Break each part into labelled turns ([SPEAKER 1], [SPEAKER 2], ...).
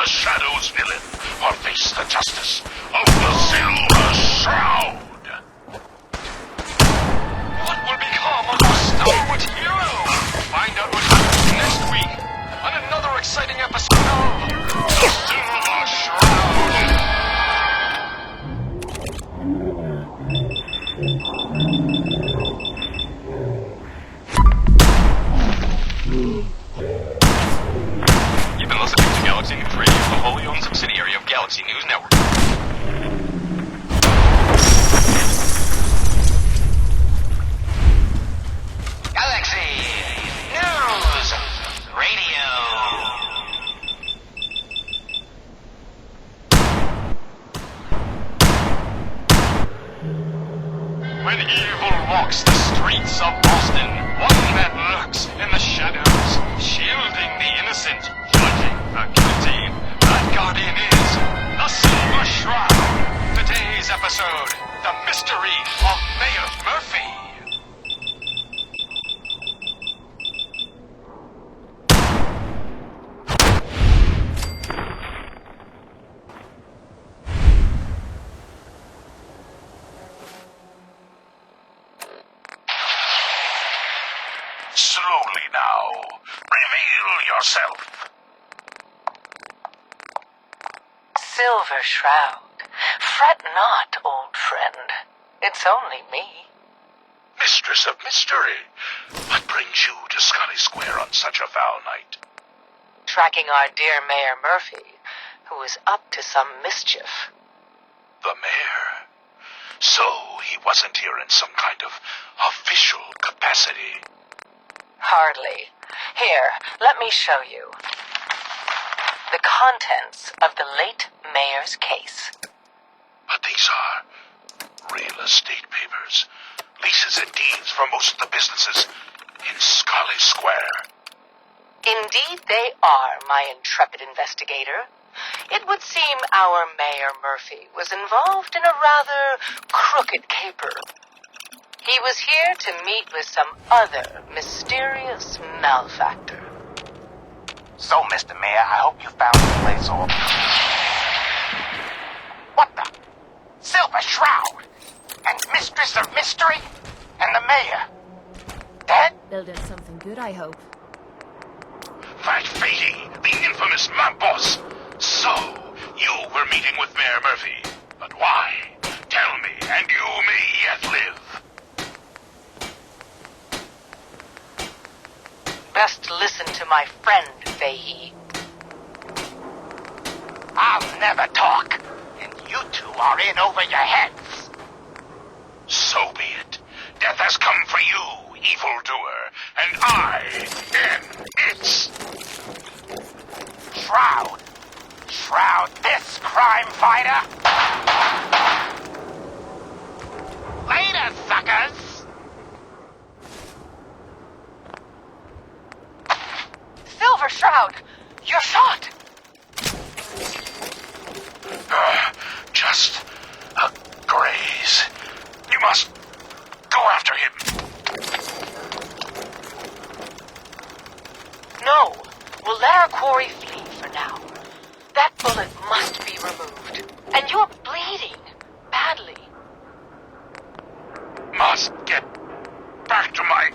[SPEAKER 1] the Shadows villain, or face the justice of the Silver Shroud.
[SPEAKER 2] What will become of our stalwart hero? Find out what happens next week on another exciting episode of The Silver Shroud. You've been listening to Galaxy News Radio, a wholly owned subsidiary of Galaxy News Network.
[SPEAKER 3] Galaxy News Radio.
[SPEAKER 2] When evil walks the streets of Boston, one man lurks in the shadows, shielding the innocent, judging the guilty. That guardian is the Silver Shroud. Today's episode, the mystery of Mayor Murphy.
[SPEAKER 1] Slowly now. Reveal yourself.
[SPEAKER 4] Silver Shroud. Fret not, old friend. It's only me.
[SPEAKER 1] Mistress of Mystery. What brings you to Scully Square on such a foul night?
[SPEAKER 4] Tracking our dear Mayor Murphy, who is up to some mischief.
[SPEAKER 1] The mayor. So he wasn't here in some kind of official capacity.
[SPEAKER 4] Hardly. Here, let me show you. The contents of the late mayor's case.
[SPEAKER 1] But these are real estate papers. Leases and deeds for most of the businesses in Scully Square.
[SPEAKER 4] Indeed they are, my intrepid investigator. It would seem our Mayor Murphy was involved in a rather crooked caper. He was here to meet with some other mysterious malefactor.
[SPEAKER 3] So, Mr. Mayor, I hope you found the place all. What the? Silver Shroud! And Mistress of Mystery? And the Mayor? Dead?
[SPEAKER 5] Building something good, I hope.
[SPEAKER 1] That Fady, the infamous mob boss. So, you were meeting with Mayor Murphy. But why? Tell me, and you may yet live.
[SPEAKER 4] Best listen to my friend, Fahey.
[SPEAKER 3] I'll never talk. And you two are in over your heads.
[SPEAKER 1] So be it. Death has come for you, evildoer, and I am its.
[SPEAKER 3] Shroud. Shroud this crime fighter. Later, suckers.
[SPEAKER 4] Silver Shroud, you're shot.
[SPEAKER 1] Just a graze. You must go after him.
[SPEAKER 4] No, we'll let our quarry flee for now. That bullet must be removed. And you're bleeding badly.
[SPEAKER 1] Must get back to my...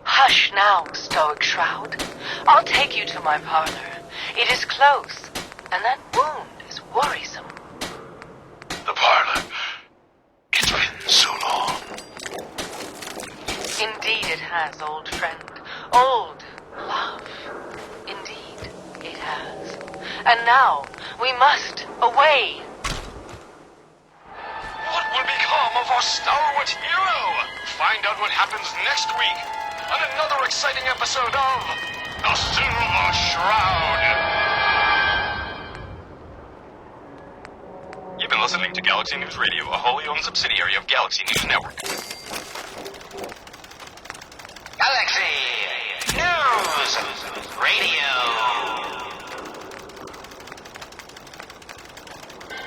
[SPEAKER 4] Hush now, Stoic Shroud. I'll take you to my parlor. It is close, and that wound is worrisome.
[SPEAKER 1] The parlor. It's been so long.
[SPEAKER 4] Indeed it has, old friend. Old love. Indeed it has. And now, we must away.
[SPEAKER 2] What will become of our stalwart hero? Find out what happens next week on another exciting episode of The Silver Shroud. You've been listening to Galaxy News Radio, a wholly owned subsidiary of Galaxy News Network.
[SPEAKER 3] Galaxy News Radio.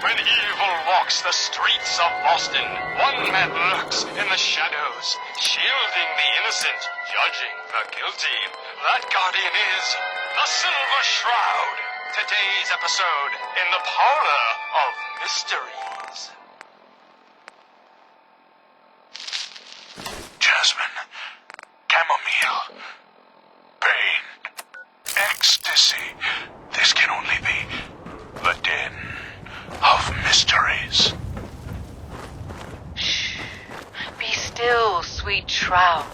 [SPEAKER 2] When evil walks the streets of Boston, one man lurks in the shadows, shielding the innocent, judging the guilty. That guardian is The Silver Shroud. Today's episode in the Parlor of Mysteries.
[SPEAKER 1] Jasmine, chamomile, pain, ecstasy. This can only be the den of mysteries.
[SPEAKER 4] Shh. Be still, sweet Shroud.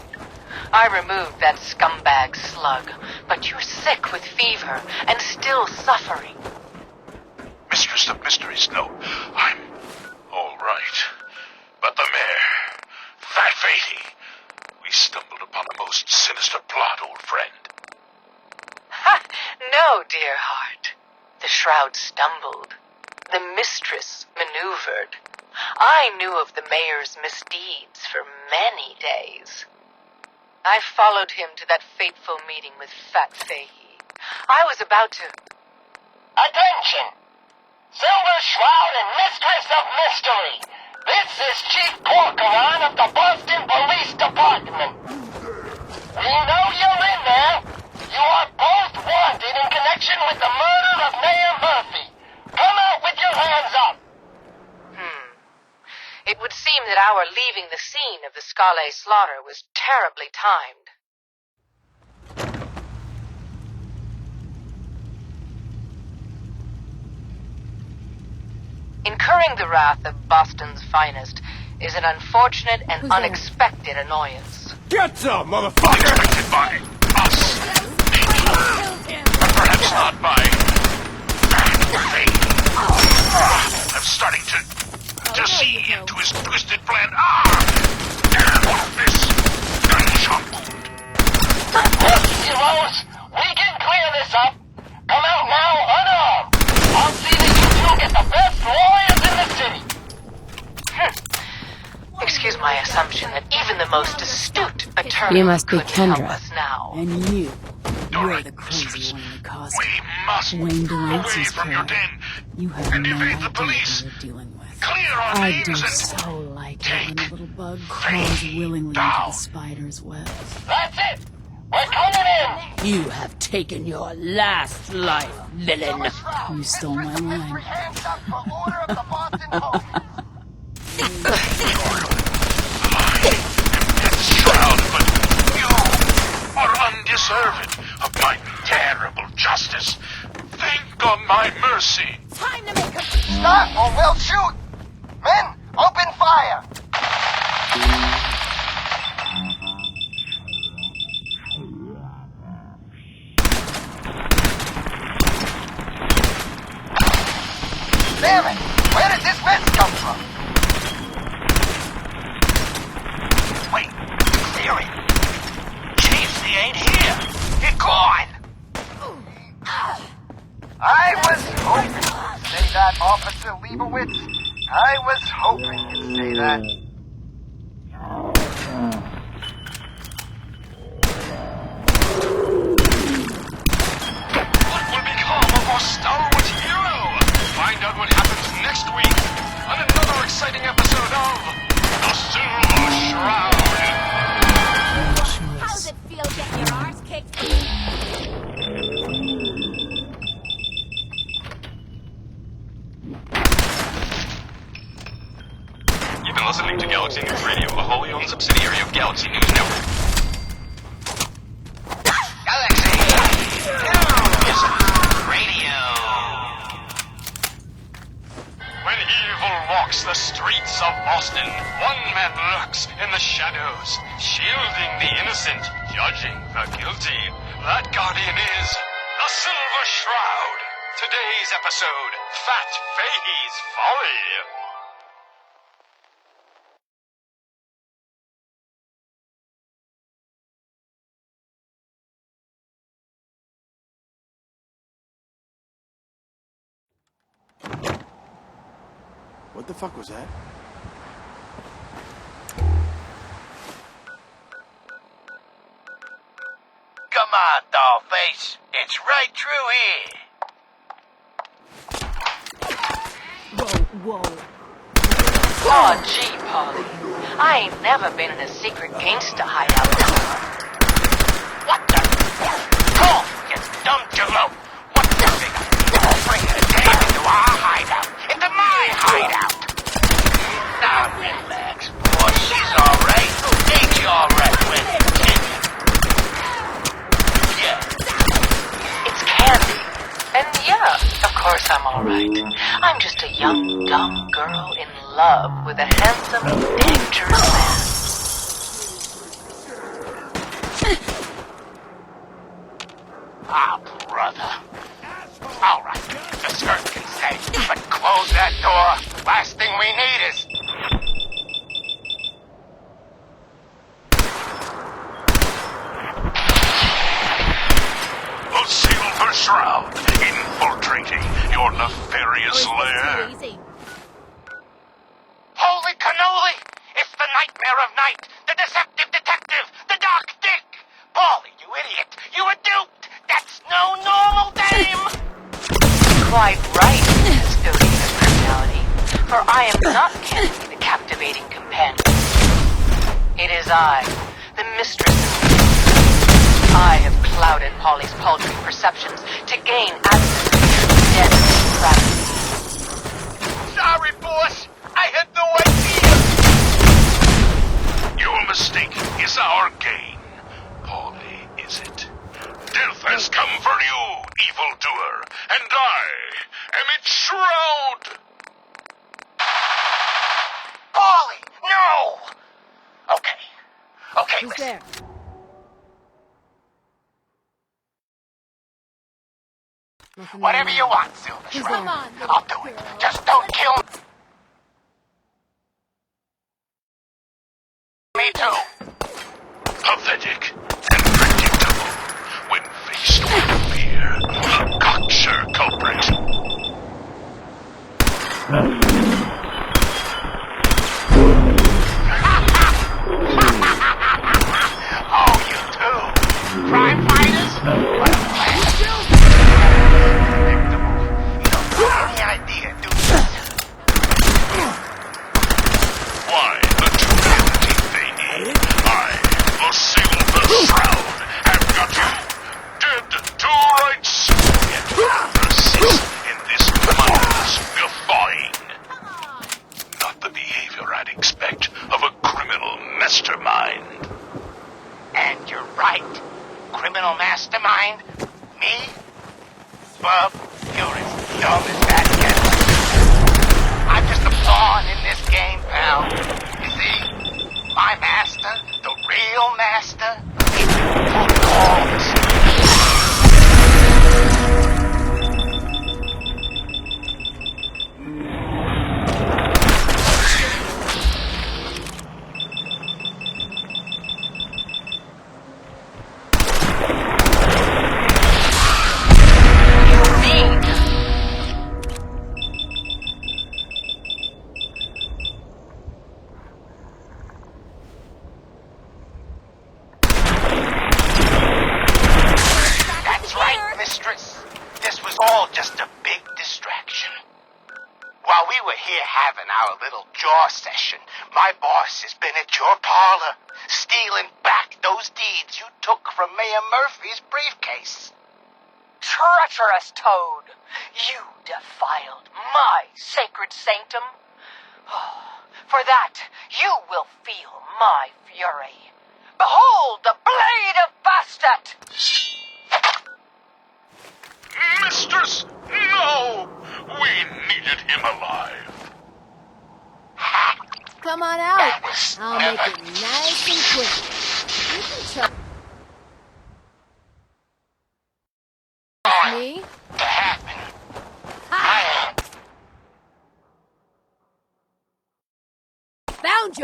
[SPEAKER 4] I removed that scumbag slug, but you're sick with fever and still suffering.
[SPEAKER 1] Mistress of Mysteries, no, I'm all right. But the mayor, Fat Fady, we stumbled upon a most sinister plot, old friend.
[SPEAKER 4] Ha! No, dear heart. The Shroud stumbled. The mistress maneuvered. I knew of the mayor's misdeeds for many days. I followed him to that fateful meeting with Fat Fahey. I was about to...
[SPEAKER 3] Attention! Silver Shroud and Mistress of Mystery! This is Chief Corcoran of the Boston Police Department. We know you're in there. You are both wanted in connection with the murder of Mayor Murphy. Come out with your hands up!
[SPEAKER 4] It would seem that our leaving the scene of the Scalé slaughter was terribly timed. Incurring the wrath of Boston's finest is an unfortunate and unexpected annoyance.
[SPEAKER 5] Get some, motherfucker!
[SPEAKER 1] Expected by us, maybe. But perhaps not by Fat Fady. I'm starting to see into his twisted plan. Damn this gunshot wound.
[SPEAKER 3] Look, heroes, we can clear this up. Come out now unarmed. I'll see that you two get the best lawyers in the city.
[SPEAKER 4] Excuse my assumption that even the most astute attorney
[SPEAKER 6] You must be
[SPEAKER 4] couldn't help
[SPEAKER 6] Kendra.
[SPEAKER 4] us now.
[SPEAKER 7] And you're
[SPEAKER 1] Alright,
[SPEAKER 7] the
[SPEAKER 1] mistress.
[SPEAKER 7] crazy one in the costume.
[SPEAKER 1] We must
[SPEAKER 7] Wayne
[SPEAKER 1] away
[SPEAKER 7] Delancey's
[SPEAKER 1] from your
[SPEAKER 7] pair.
[SPEAKER 1] den
[SPEAKER 7] You have
[SPEAKER 1] and
[SPEAKER 7] no
[SPEAKER 1] evade the
[SPEAKER 7] idea
[SPEAKER 1] police.
[SPEAKER 7] who you're dealing with.
[SPEAKER 1] Clear our
[SPEAKER 7] I
[SPEAKER 1] names
[SPEAKER 7] do
[SPEAKER 1] and
[SPEAKER 7] so like it when
[SPEAKER 1] take
[SPEAKER 7] the little bug crawls willingly
[SPEAKER 1] down.
[SPEAKER 7] into the spider's web.
[SPEAKER 3] That's it. We're coming in.
[SPEAKER 6] You have taken your last life, villain.
[SPEAKER 7] You stole my line.
[SPEAKER 3] Hands up for order of the Boston
[SPEAKER 1] Shroud, but you are undeserved of my terrible justice. Think on my mercy.
[SPEAKER 3] Stop or we'll shoot. Men, open fire. Damn it! Where did this mess come from? Wait, clear it. Chief, he ain't here. He's gone. I was hoping you'd say that, Officer Leibowitz. I was hoping you'd say that.
[SPEAKER 2] What will become of our stalwart hero? Find out what happens next week on another exciting episode of The Silver Shroud.
[SPEAKER 8] How does it feel getting your arse kicked?
[SPEAKER 2] You've been listening to Galaxy News Radio, a wholly owned subsidiary of Galaxy News Network.
[SPEAKER 3] Galaxy News Radio.
[SPEAKER 2] When evil walks the streets of Boston, one man lurks in the shadows, shielding the innocent, judging the guilty. That guardian is the Silver Shroud. Today's episode, Fat Fahey's Folly.
[SPEAKER 5] What the fuck was that?
[SPEAKER 3] Come on, dollface. It's right through here.
[SPEAKER 7] Whoa.
[SPEAKER 4] Aw, gee, Polly. I ain't never been in a secret gangsta hideout before.
[SPEAKER 3] What the? Cole, get dumb jello. What's the figure? Bring the damn into our hideout. Into my hideout. Now relax. Boy, she's alright. Ain't you alright, Wendy? Yeah.
[SPEAKER 4] It's Candy. And yeah, of course I'm alright. I'm just a young, dumb girl in love with a handsome, dangerous man.
[SPEAKER 3] Ah, brother. All right, the skirt can stay, but close that door. Last thing we need is...
[SPEAKER 1] The Silver Shroud, infiltrating your nefarious lair.
[SPEAKER 8] Easy.
[SPEAKER 3] Holy cannoli! It's the Nightmare of Night, the Deceptive Detective, the Dark Dick! Paulie, you idiot! You were duped! That's no normal dame!
[SPEAKER 4] Quite right, custodian of criminality. For I am not Candy, the captivating companion. It is I, the mistress of I have clouded Polly's paltry perceptions to gain access to her deadly depravity.
[SPEAKER 3] Sorry, boss! I had no idea!
[SPEAKER 1] Your mistake is our gain. Polly, is it? Death has come for you, evildoer, and I am its shroud!
[SPEAKER 3] Paulie, no! Okay,
[SPEAKER 8] Who's
[SPEAKER 3] listen.
[SPEAKER 8] there? Nothing
[SPEAKER 3] Whatever
[SPEAKER 8] wrong.
[SPEAKER 3] you want, Silver
[SPEAKER 8] Who's
[SPEAKER 3] Shroud.
[SPEAKER 8] there?
[SPEAKER 3] I'll do it. Just don't kill me too.
[SPEAKER 1] Pathetic and predictable. When faced with fear, the cocksure culprit.
[SPEAKER 3] Oh, you too. Crime fighters? What a plan. Predictable. You don't have any idea, do you?
[SPEAKER 1] Why, the tragedy thingy. I, the Silver Shroud, have got you dead to rights. Yet persist in this madness defying. Not the behavior I'd expect of a criminal mastermind.
[SPEAKER 3] And you're right. Criminal mastermind? Me? Bub, you're as dumb as that gets. I'm just a pawn in this game, pal. You see? My master, the real master, is
[SPEAKER 4] You mean
[SPEAKER 3] That's right, mistress. This was all just a big distraction. While we were here having our little jaw session, my boss has been at your parlor, stealing back those deeds you took from Mayor Murphy's briefcase.
[SPEAKER 4] treacherous Toad? You defiled my sacred sanctum. For that, you will feel my fury. Behold the blade of Bastet!
[SPEAKER 1] Mistress, no! We needed him alive.
[SPEAKER 8] Come on out. I'll make it nice and quick. You can trust me.
[SPEAKER 3] To happen.
[SPEAKER 8] Found you.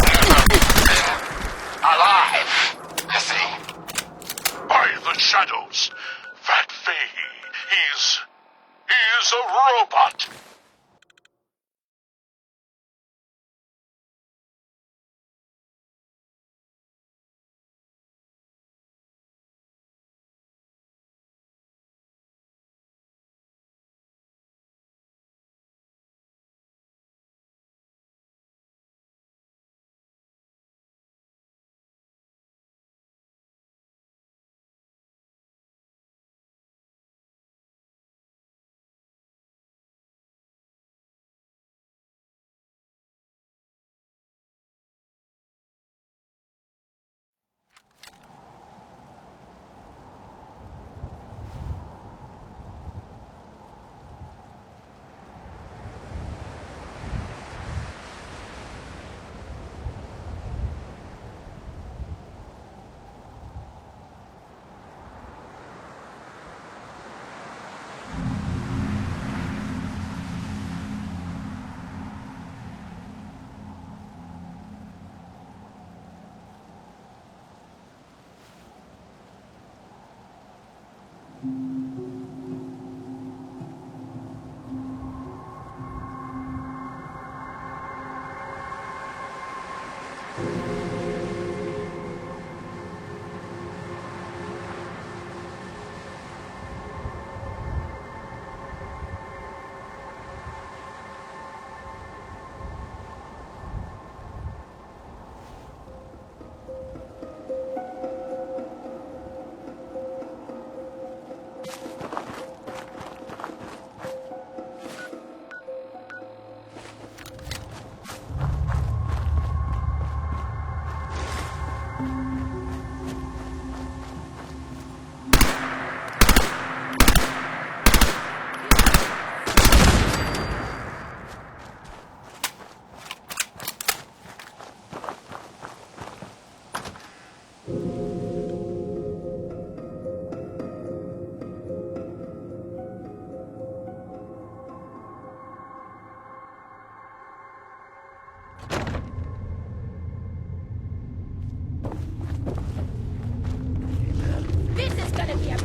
[SPEAKER 3] Alive. You see?
[SPEAKER 1] By the shadows, that Fahey is a robot.
[SPEAKER 8] This is gonna be a...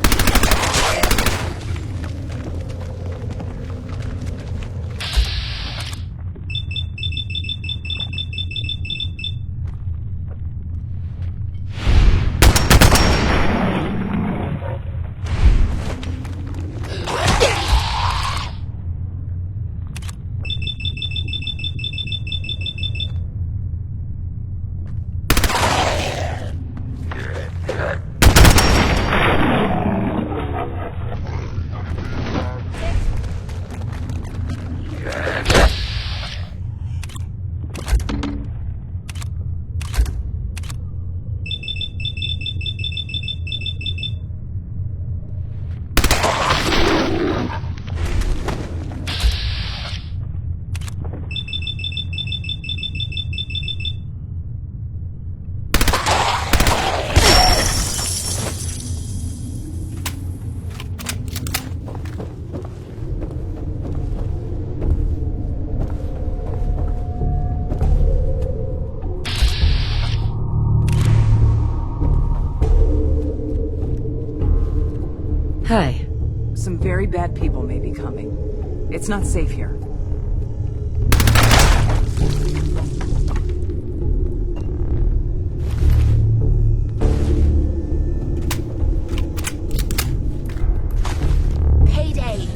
[SPEAKER 9] Hey. Some very bad people may be coming. It's not safe here.
[SPEAKER 8] Payday.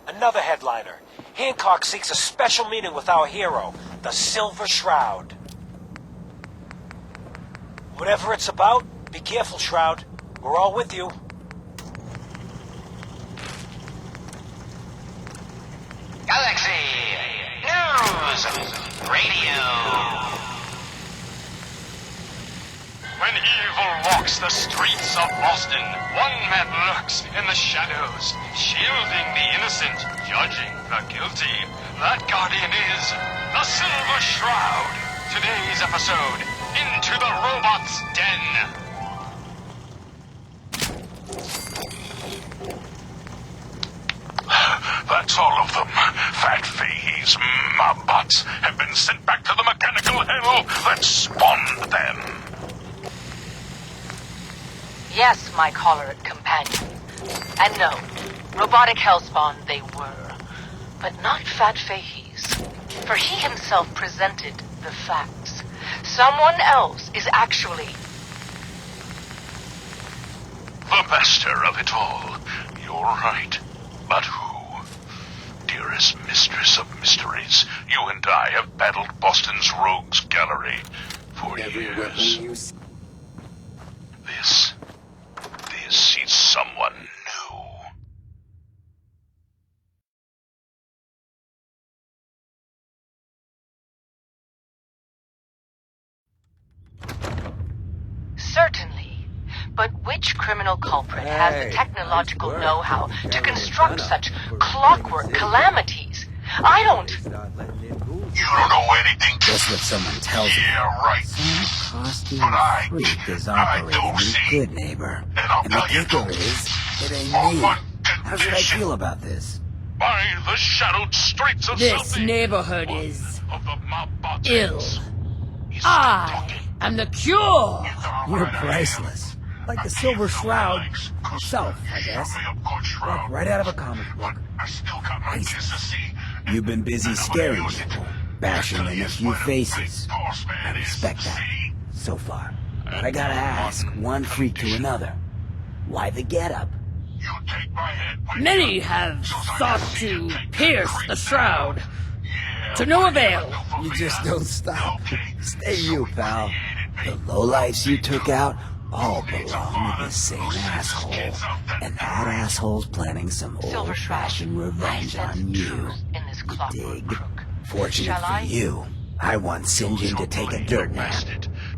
[SPEAKER 10] Another headliner. Hancock seeks a special meeting with our hero, the Silver Shroud. Whatever it's about, be careful, Shroud. We're all with you.
[SPEAKER 3] Galaxy News Radio.
[SPEAKER 2] When evil walks the streets of Boston, one man lurks in the shadows, shielding the innocent, judging the guilty. That guardian is the Silver Shroud. Today's episode, Into the Robot's Den.
[SPEAKER 1] That's all of them. Fat Fahey's Mobbots have been sent back to the mechanical hell that spawned them.
[SPEAKER 4] Yes, my choleric companion. And no, robotic hellspawn they were. But not Fat Fahey's. For he himself presented the facts. Someone else is actually
[SPEAKER 1] The master of it all. You're right. But who? Dearest mistress of mysteries, you and I have battled Boston's rogues gallery for years. This is someone new.
[SPEAKER 4] certainly. But which criminal culprit has the technological know-how to construct such clockwork calamities? I don't...
[SPEAKER 1] You don't know anything.
[SPEAKER 11] That's what someone tells me.
[SPEAKER 1] Yeah, right.
[SPEAKER 11] Some costume
[SPEAKER 1] But
[SPEAKER 11] freak is
[SPEAKER 1] I
[SPEAKER 11] operating
[SPEAKER 1] don't
[SPEAKER 11] in
[SPEAKER 1] see.
[SPEAKER 11] Good Neighbor.
[SPEAKER 1] I'll
[SPEAKER 11] And the
[SPEAKER 1] tell you
[SPEAKER 11] kicker
[SPEAKER 1] too.
[SPEAKER 11] is, it ain't
[SPEAKER 1] On
[SPEAKER 11] me.
[SPEAKER 1] one
[SPEAKER 11] How should I
[SPEAKER 1] condition.
[SPEAKER 11] feel about this?
[SPEAKER 1] By the shadowed streets of
[SPEAKER 6] This
[SPEAKER 1] Selby,
[SPEAKER 6] neighborhood
[SPEAKER 1] one
[SPEAKER 6] is
[SPEAKER 1] of the Mobbots
[SPEAKER 6] ill.
[SPEAKER 1] is
[SPEAKER 6] I am the cure.
[SPEAKER 11] You're priceless. Like the Silver Shroud yourself, I guess. Like right out of a comic book.
[SPEAKER 1] I still got my kids to see.
[SPEAKER 11] You've been busy scaring people, bashing in a few faces. I respect that, so far. But I gotta ask, one freak to another. Why the getup?
[SPEAKER 1] You take my head when
[SPEAKER 6] Many have sought to pierce the shroud. To no avail.
[SPEAKER 11] You just don't stop. Stay you, pal. The lowlifes you took out all belong to the same asshole. And that asshole's planning some
[SPEAKER 4] Silver Shroud,
[SPEAKER 11] old-fashioned
[SPEAKER 4] I
[SPEAKER 11] revenge
[SPEAKER 4] sense
[SPEAKER 11] on you.
[SPEAKER 4] truth in this clockwork
[SPEAKER 11] Dig?
[SPEAKER 4] crook.
[SPEAKER 11] Fortunate
[SPEAKER 4] Shall I?
[SPEAKER 11] for you, I want Sinjin to take a dirt nap.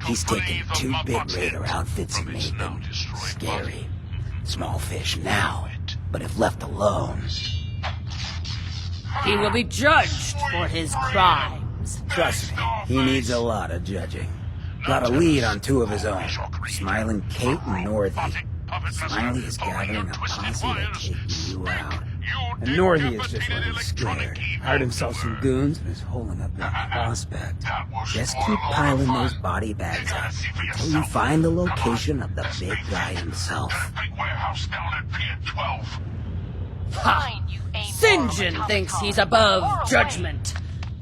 [SPEAKER 11] He's taking 2 big raider outfits and made them scary. Small fish now, but if left alone...
[SPEAKER 6] He will be judged for his crimes.
[SPEAKER 11] Trust me, he needs a lot of judging. Got a lead on 2 of his own, Smiling Kate and Northy. Smiley is gathering a posse to take you out. And Northy is just really scared. Hired himself some goons and is holding up that prospect. Just keep piling those body bags up until you find the location of the big guy himself.
[SPEAKER 1] big warehouse down at Pier 12.
[SPEAKER 6] Ha! Sinjin thinks he's above judgment.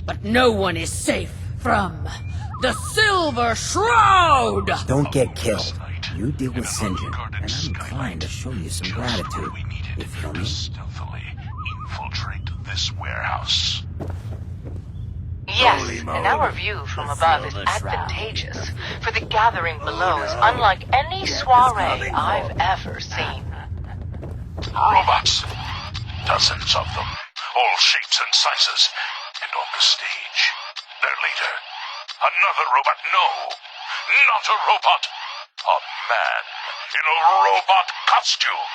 [SPEAKER 6] But no one is safe from the Silver Shroud!
[SPEAKER 11] Don't get killed. You deal with Sinjin, and I'm inclined to show you some gratitude. You feel me?
[SPEAKER 1] Stealthily infiltrate this warehouse.
[SPEAKER 4] Yes, and our view from above is advantageous, for the gathering below is unlike any soiree I've ever seen.
[SPEAKER 1] Robots. Dozens of them. All shapes and sizes. And on the stage, their leader. Another robot. No, not a robot. A man in a robot costume.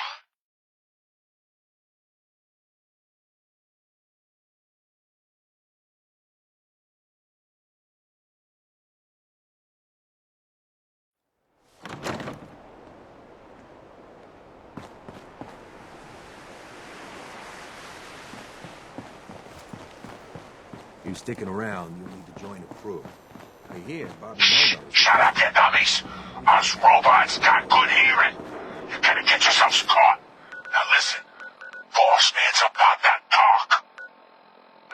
[SPEAKER 5] You sticking around, you'll need to join a crew. I hear Bobby Melrose.
[SPEAKER 1] Shut up, you dummies. Us robots got good hearing. You better get yourselves caught. Now listen, boss needs about that talk.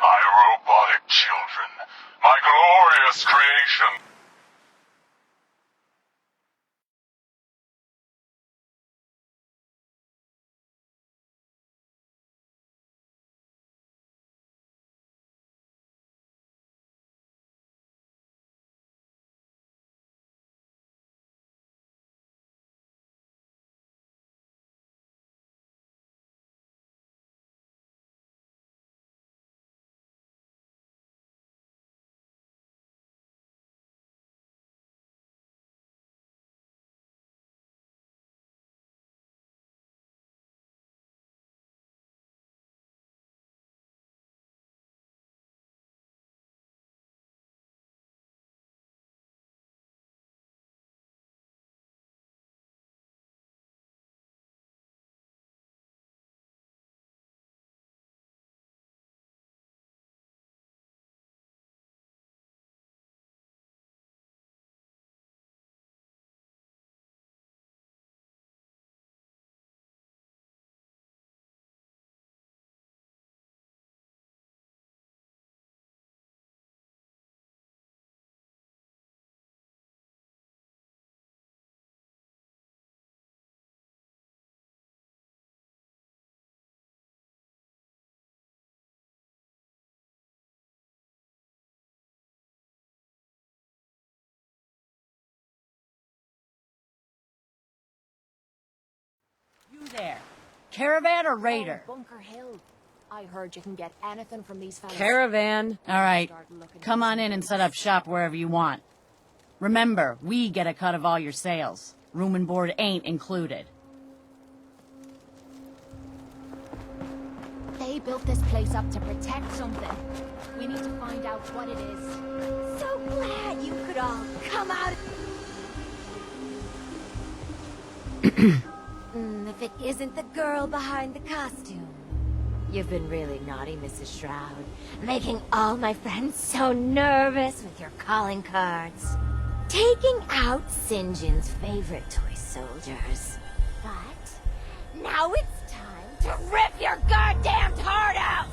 [SPEAKER 1] My robotic children, my glorious creation.
[SPEAKER 6] there? Caravan or Raider?
[SPEAKER 8] Oh, Bunker Hill. I heard you can get anything from these fellas.
[SPEAKER 9] Caravan.
[SPEAKER 6] All right. Come on in and set up shop wherever you want. Remember, we get a cut of all your sales. Room and board ain't included.
[SPEAKER 8] They built this place up to protect something. We need to find out what it is.
[SPEAKER 12] So glad you could all come out. If it isn't the girl behind the costume. You've been really naughty, Mrs. Shroud. Making all my friends so nervous with your calling cards. Taking out St. John's favorite toy soldiers. But now it's time to rip your goddamn heart out!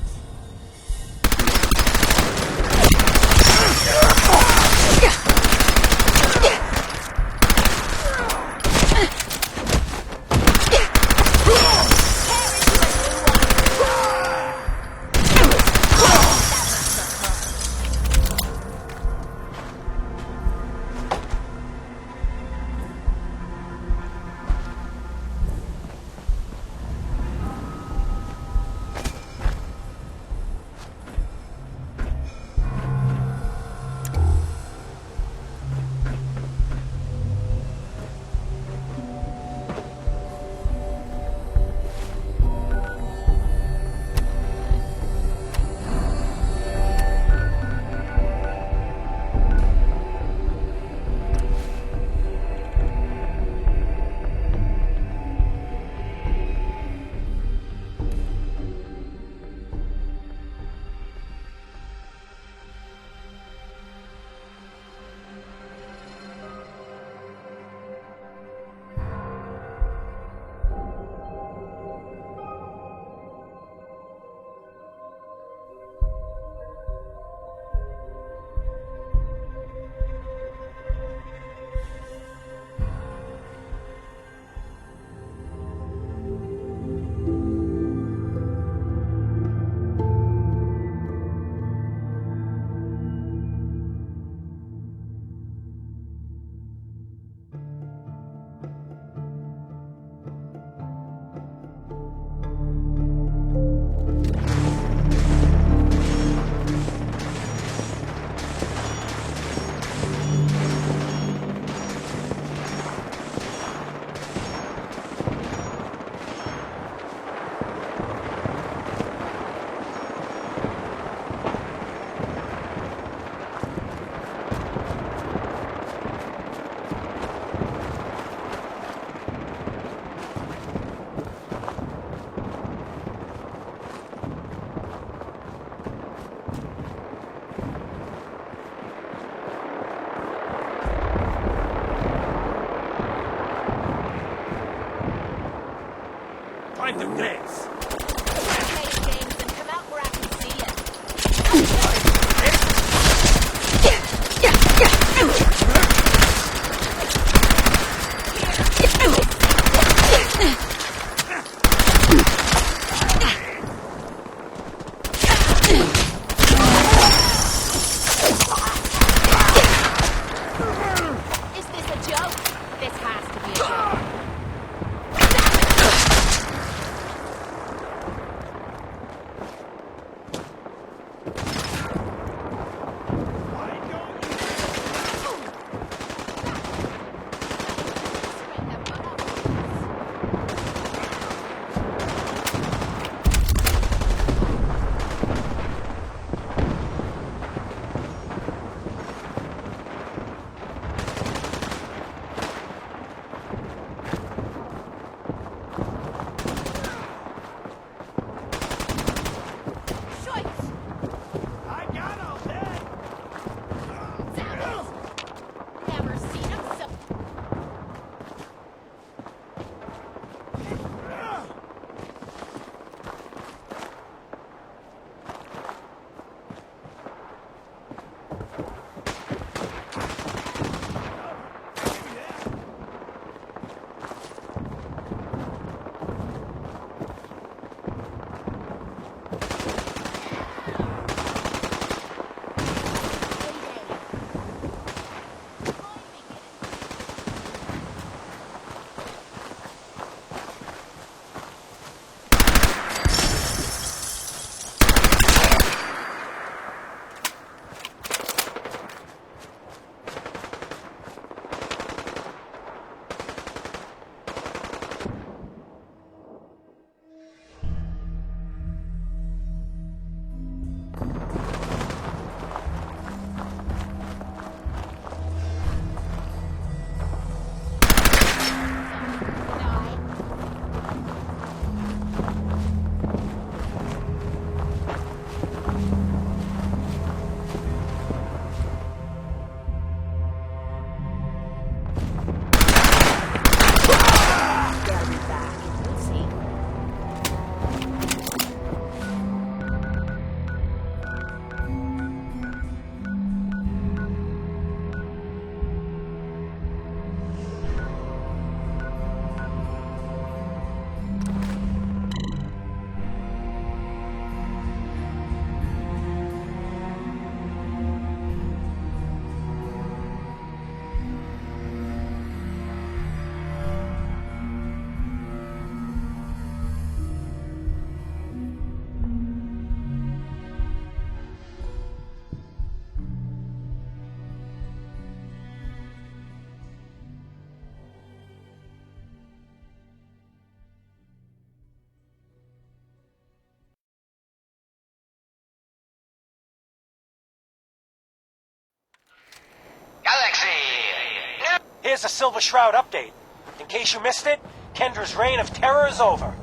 [SPEAKER 10] Here's a Silver Shroud update. In case you missed it, Kendra's reign of terror is over.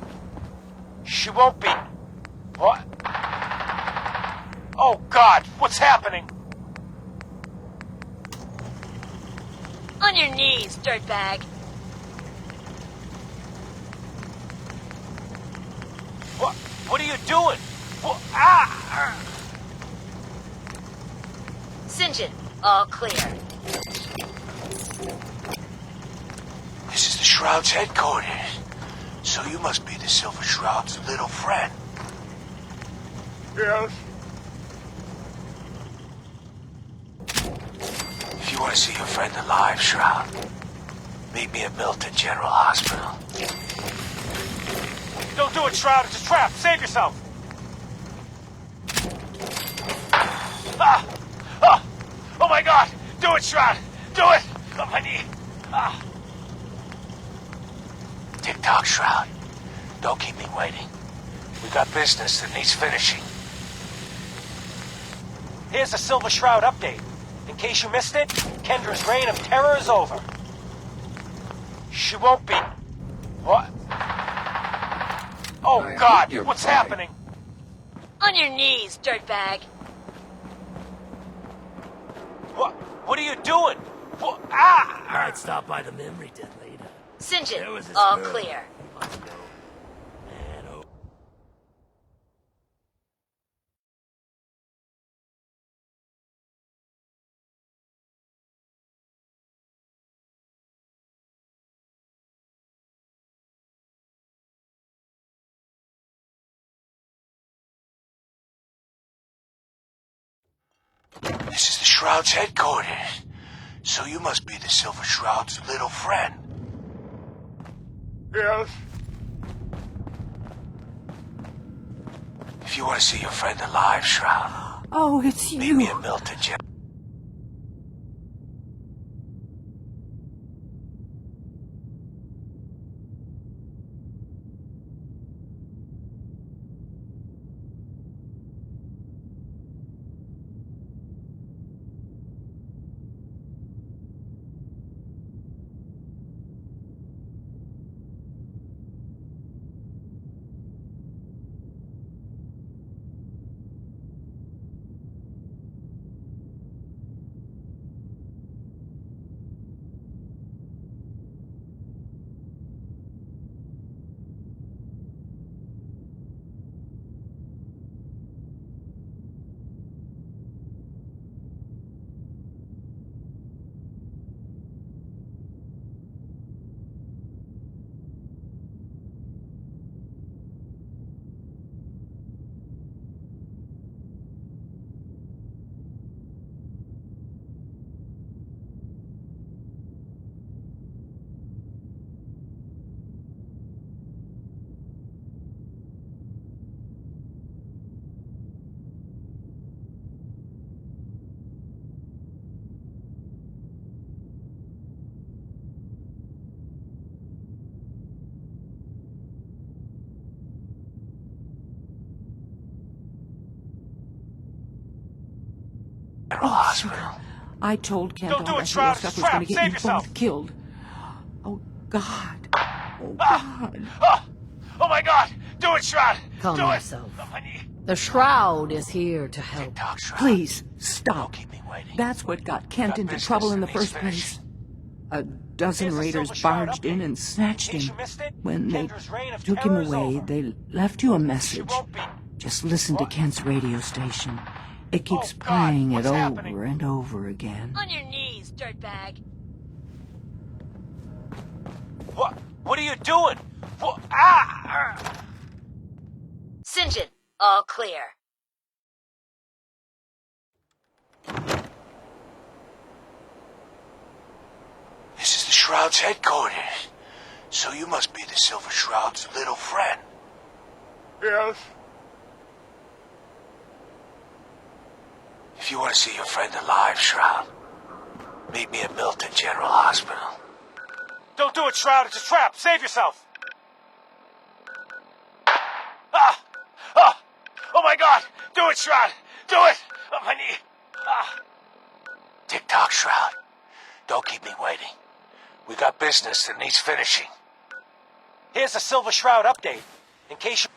[SPEAKER 10] She won't be... What? Oh, God, what's happening?
[SPEAKER 8] On your knees, dirtbag.
[SPEAKER 10] What are you doing? What? Ah!
[SPEAKER 8] Sinjin, all clear.
[SPEAKER 1] This is the Shroud's headquarters. So you must be the Silver Shroud's little friend.
[SPEAKER 10] Yes.
[SPEAKER 1] If you want to see your friend alive, Shroud, meet me at Milton General Hospital.
[SPEAKER 10] Don't do it, Shroud. It's a trap. Save yourself. Ah! Ah! Oh, my God! Do it, Shroud! Do it! On my knee. Ah!
[SPEAKER 1] Tick-tock, Shroud. Don't keep me waiting. We got business that needs finishing.
[SPEAKER 10] Here's a Silver Shroud update. In case you missed it, Kendra's reign of terror is over. She won't be... What? Oh, God! What's happening?
[SPEAKER 8] On your knees, dirtbag.
[SPEAKER 10] What are you doing? What? Ah!
[SPEAKER 13] Might stop by the memory den later.
[SPEAKER 8] Sinjin, all clear.
[SPEAKER 1] This is the Shroud's headquarters. So you must be the Silver Shroud's little friend.
[SPEAKER 10] Yes.
[SPEAKER 1] If you want to see your friend alive, Shroud,
[SPEAKER 9] Oh, it's
[SPEAKER 1] meet
[SPEAKER 9] you.
[SPEAKER 1] me at Milton General.
[SPEAKER 9] Hospital. I told Kent all that stuff was going to get you both killed. Oh, God. Oh, God.
[SPEAKER 10] Oh, my God! Do it, Shroud!
[SPEAKER 6] Calm
[SPEAKER 10] Do
[SPEAKER 6] yourself. The Shroud is here to help.
[SPEAKER 9] Please, stop. That's what got Kent into trouble in the first place. A dozen raiders barged in and snatched him. When they took him away, they left you a message. Just listen to Kent's radio station. It keeps playing it over and over again.
[SPEAKER 8] On your knees, dirtbag.
[SPEAKER 10] What are you doing? What? Ah!
[SPEAKER 8] Sinjin, all clear.
[SPEAKER 1] This is the Shroud's headquarters. So you must be the Silver Shroud's little friend.
[SPEAKER 10] Yes.
[SPEAKER 1] If you want to see your friend alive, Shroud, meet me at Milton General Hospital.
[SPEAKER 10] Don't do it, Shroud. It's a trap. Save yourself. Ah! Ah! Oh, my God! Do it, Shroud! Do it! On my knee. Ah!
[SPEAKER 1] Tick-tock, Shroud. Don't keep me waiting.
[SPEAKER 13] We got business that needs finishing.
[SPEAKER 10] Here's the Silver Shroud update. In case you...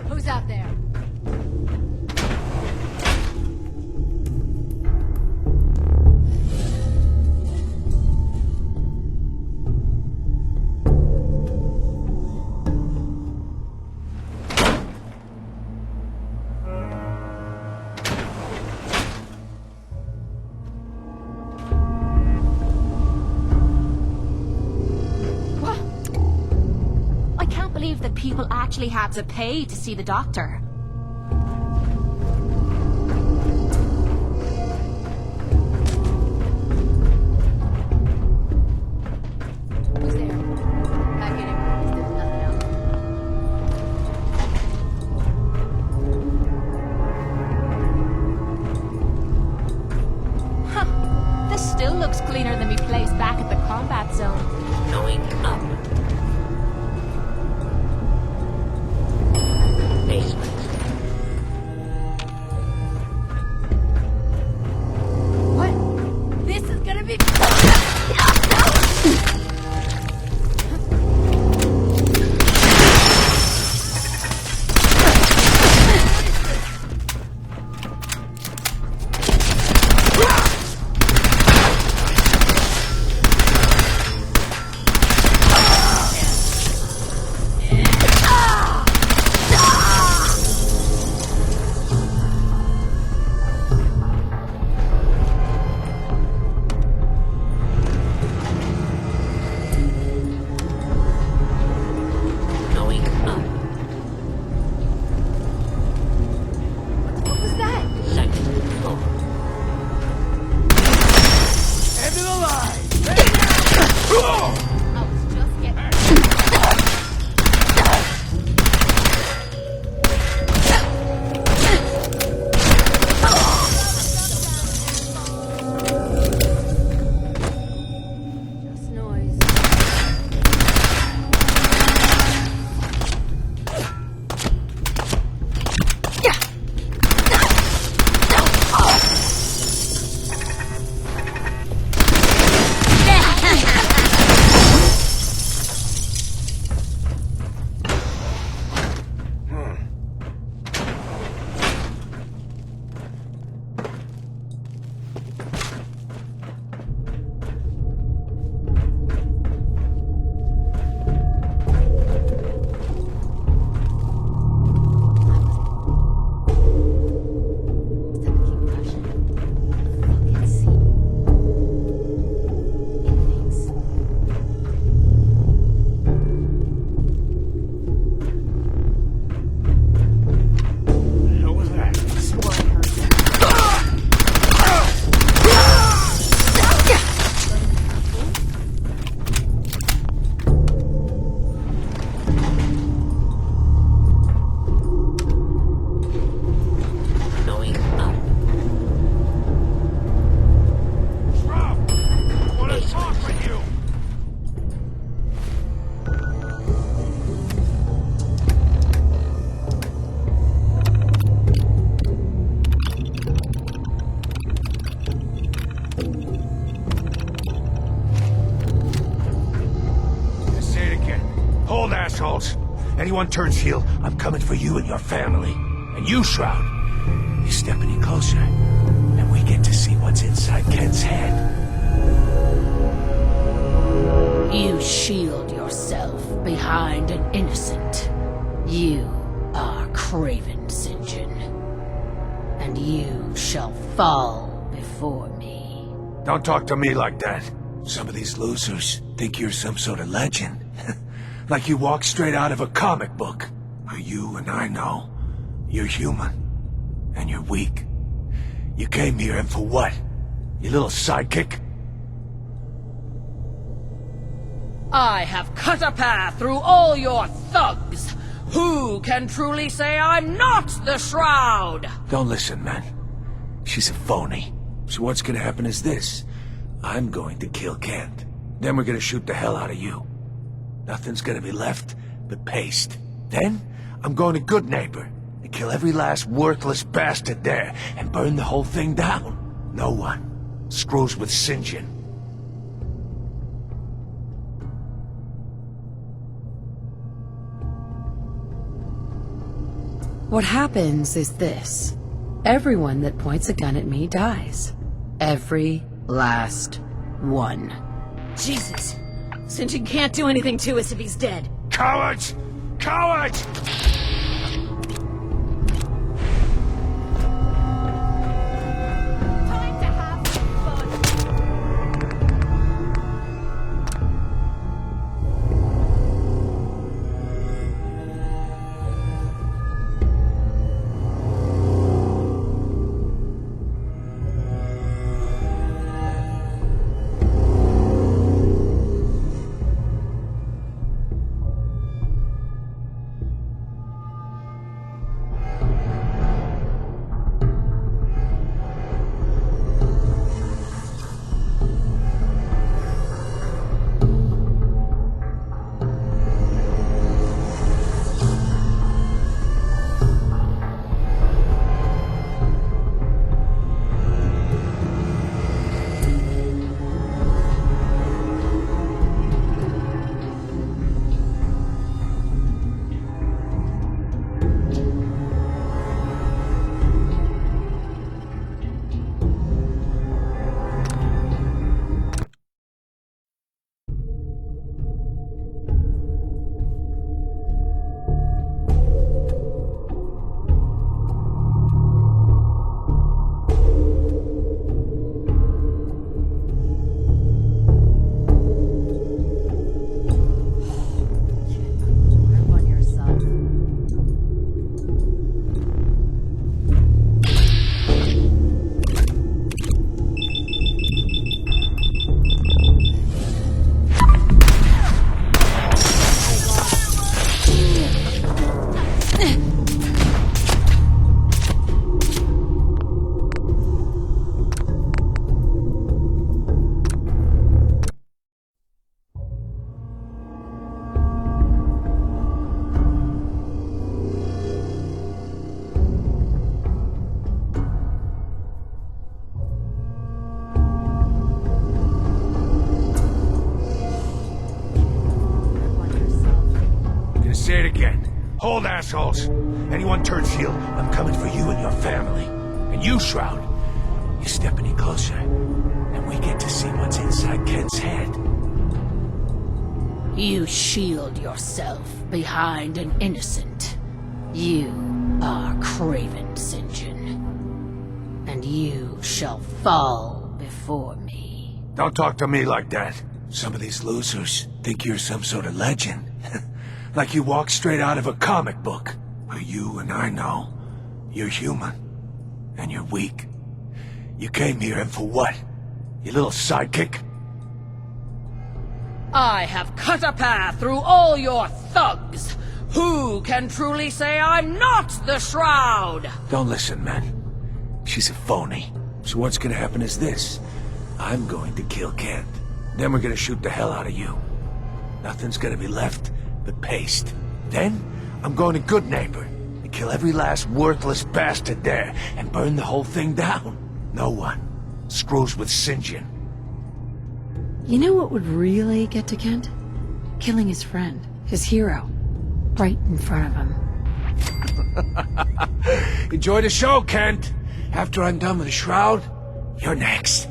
[SPEAKER 8] Who's out there? I can't believe that people actually had to pay to see the doctor. Who's there? Back in it. There's nothing else. Huh. This still looks cleaner than we placed back at the combat zone.
[SPEAKER 13] Going up. Basement.
[SPEAKER 8] What? This is gonna be...
[SPEAKER 13] Anyone turns heel, I'm coming for you and your family. And you, Shroud, you step any closer, and we get to see what's inside Ken's head.
[SPEAKER 6] You shield yourself behind an innocent. You are Craven St. John. And you shall fall before me.
[SPEAKER 13] Don't talk to me like that. Some of these losers think you're some sort of legend. Like you walk straight out of a comic book. But you and I know you're human. And you're weak. You came here and for what? Your little sidekick?
[SPEAKER 6] I have cut a path through all your thugs. Who can truly say I'm not the Shroud?
[SPEAKER 13] Don't listen, man. She's a phony. So what's gonna happen is this. I'm going to kill Kent. Then we're gonna shoot the hell out of you. Nothing's gonna be left but paste. Then, I'm going to Good Neighbor and kill every last worthless bastard there and burn the whole thing down. No one screws with St. John.
[SPEAKER 14] What happens is this. Everyone that points a gun at me dies. Every last one.
[SPEAKER 6] Jesus. St. John can't do anything to us if he's dead.
[SPEAKER 13] Cowards! Cowards! Say it again. Hold, assholes. Anyone turns heel, I'm coming for you and your family. And you, Shroud, you step any closer, and we get to see what's inside Ken's head.
[SPEAKER 6] You shield yourself behind an innocent. You are Craven St. John. And you shall fall before me.
[SPEAKER 13] Don't talk to me like that. Some of these losers think you're some sort of legend. Like you walk straight out of a comic book. But you and I know you're human. And you're weak. You came here and for what? Your little sidekick?
[SPEAKER 6] I have cut a path through all your thugs. Who can truly say I'm not the Shroud?
[SPEAKER 13] Don't listen, man. She's a phony. So what's gonna happen is this. I'm going to kill Kent. Then we're gonna shoot the hell out of you. Nothing's gonna be left but paste. Then, I'm going to Good Neighbor and kill every last worthless bastard there and burn the whole thing down. No one screws with St. John.
[SPEAKER 14] You know what would really get to Kent? Killing his friend, his hero. right in front of him.
[SPEAKER 13] Enjoy the show, Kent. After I'm done with the shroud, you're next.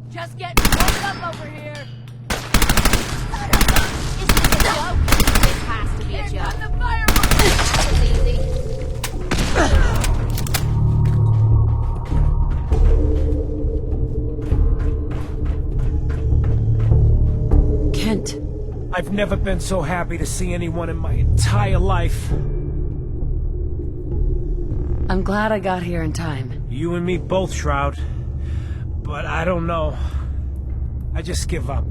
[SPEAKER 8] Just getting warmed up over here. Son of a... Is this a joke? This has to be a joke. The fireworks! That was easy.
[SPEAKER 14] Kent.
[SPEAKER 10] I've never been so happy to see anyone in my entire life.
[SPEAKER 14] I'm glad I got here in time.
[SPEAKER 10] You and me both, Shroud. But I don't know. I just give up.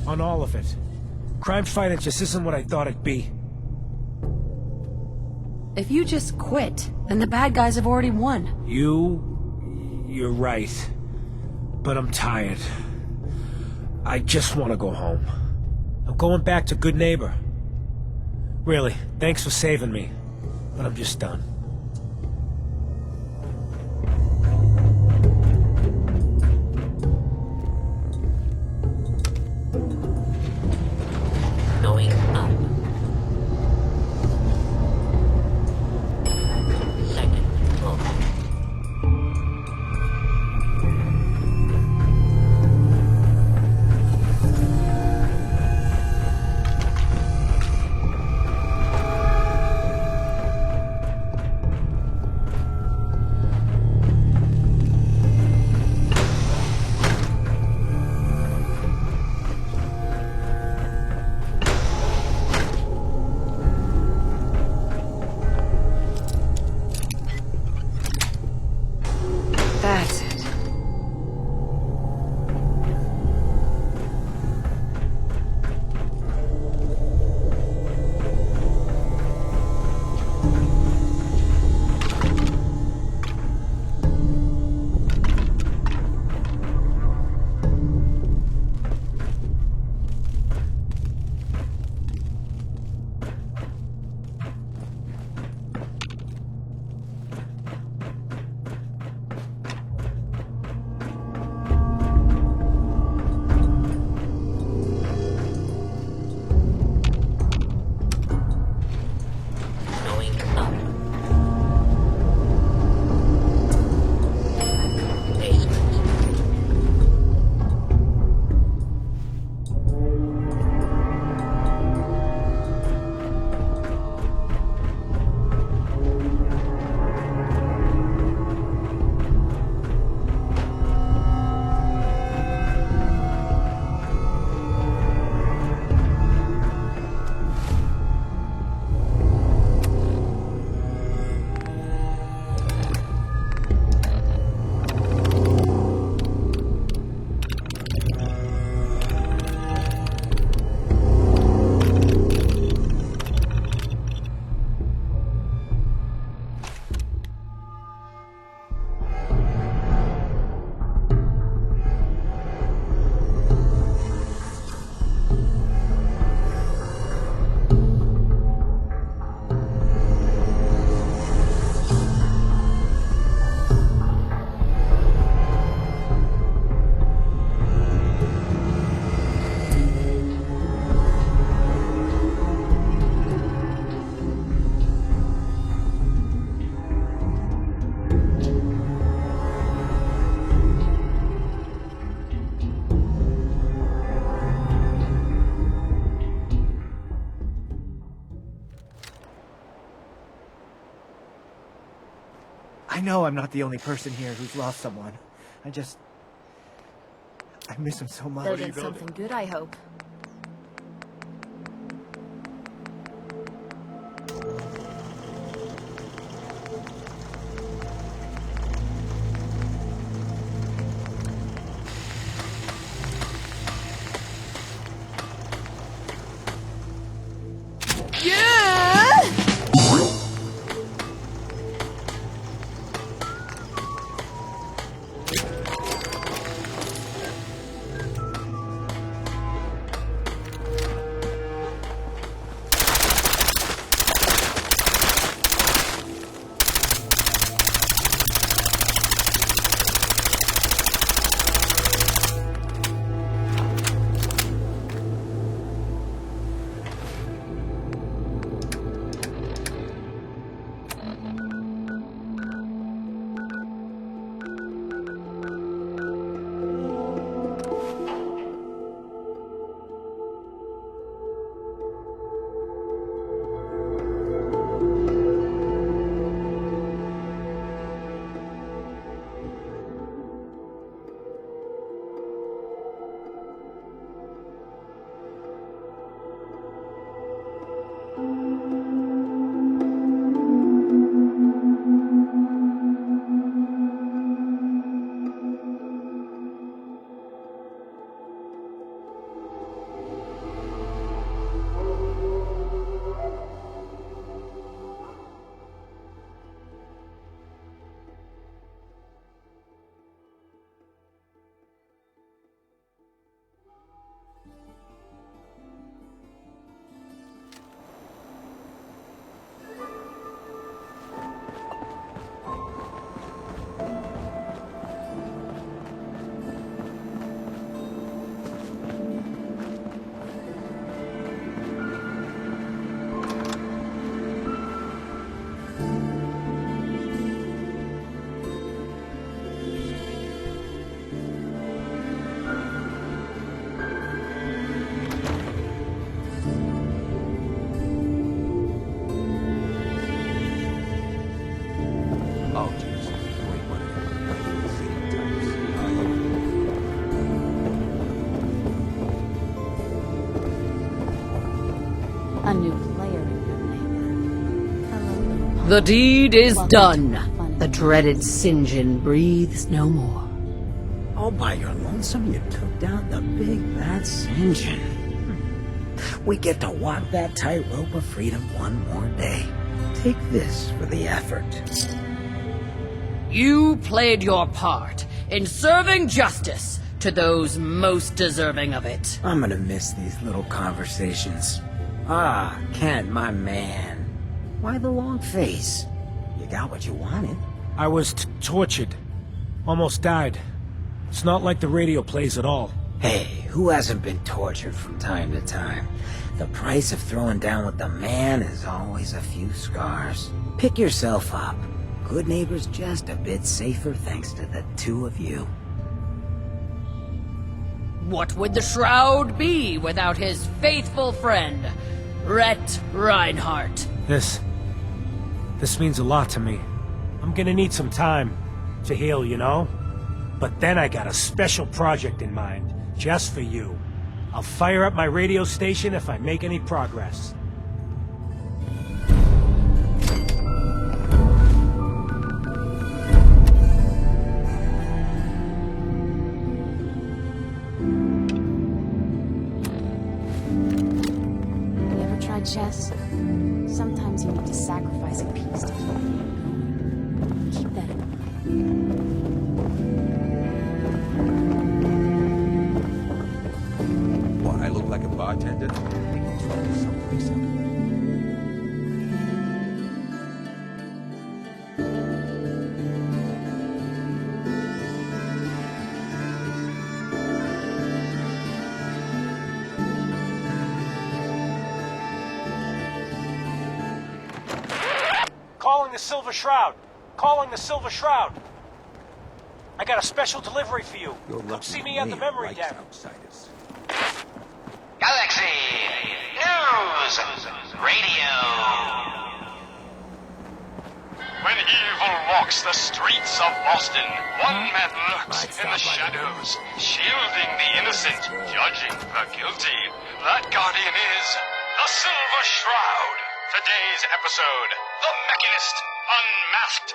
[SPEAKER 10] On all of it. Crime fighting just isn't what I thought it'd be.
[SPEAKER 14] If you just quit, then the bad guys have already won.
[SPEAKER 10] You're right. But I'm tired. I just want to go home. I'm going back to Good Neighbor. Really, thanks for saving me. But I'm just done.
[SPEAKER 15] Going up. Second floor.
[SPEAKER 14] That's it.
[SPEAKER 15] Going up. Basement.
[SPEAKER 16] I know I'm not the only person here who's lost someone. I miss him so much.
[SPEAKER 8] Building something good, I hope.
[SPEAKER 6] The deed is done. The dreaded St. John breathes no more.
[SPEAKER 11] All by your lonesome, you took down the big bad St. John. We get to walk that tightrope of freedom one more day. Take this for the effort.
[SPEAKER 6] You played your part in serving justice to those most deserving of it.
[SPEAKER 11] I'm gonna miss these little conversations. Ah, Kent, my man. Why the long face? You got what you wanted.
[SPEAKER 10] I was tortured. Almost died. It's not like the radio plays at all.
[SPEAKER 11] Hey, who hasn't been tortured from time to time? The price of throwing down with the man is always a few scars. Pick yourself up. Good Neighbor's just a bit safer thanks to the two of you.
[SPEAKER 6] What would the Shroud be without his faithful friend, Rhett Reinhardt?
[SPEAKER 10] This means a lot to me. I'm gonna need some time to heal, you know? But then I got a special project in mind, just for you. I'll fire up my radio station if I make any progress.
[SPEAKER 7] You ever tried chess? Sometimes you need to sacrifice a piece to keep the game going. Keep that in mind.
[SPEAKER 5] What, I look like a bartender? They can trouble someplace else.
[SPEAKER 10] Calling the Silver Shroud! Calling the Silver Shroud! I got a special delivery for you. Come see me at the memory den.
[SPEAKER 3] Galaxy News Radio.
[SPEAKER 2] When evil walks the streets of Boston, one man lurks in the shadows, shielding the innocent, judging the guilty. That guardian is the Silver Shroud. Today's episode, The Mechanist Unmasked.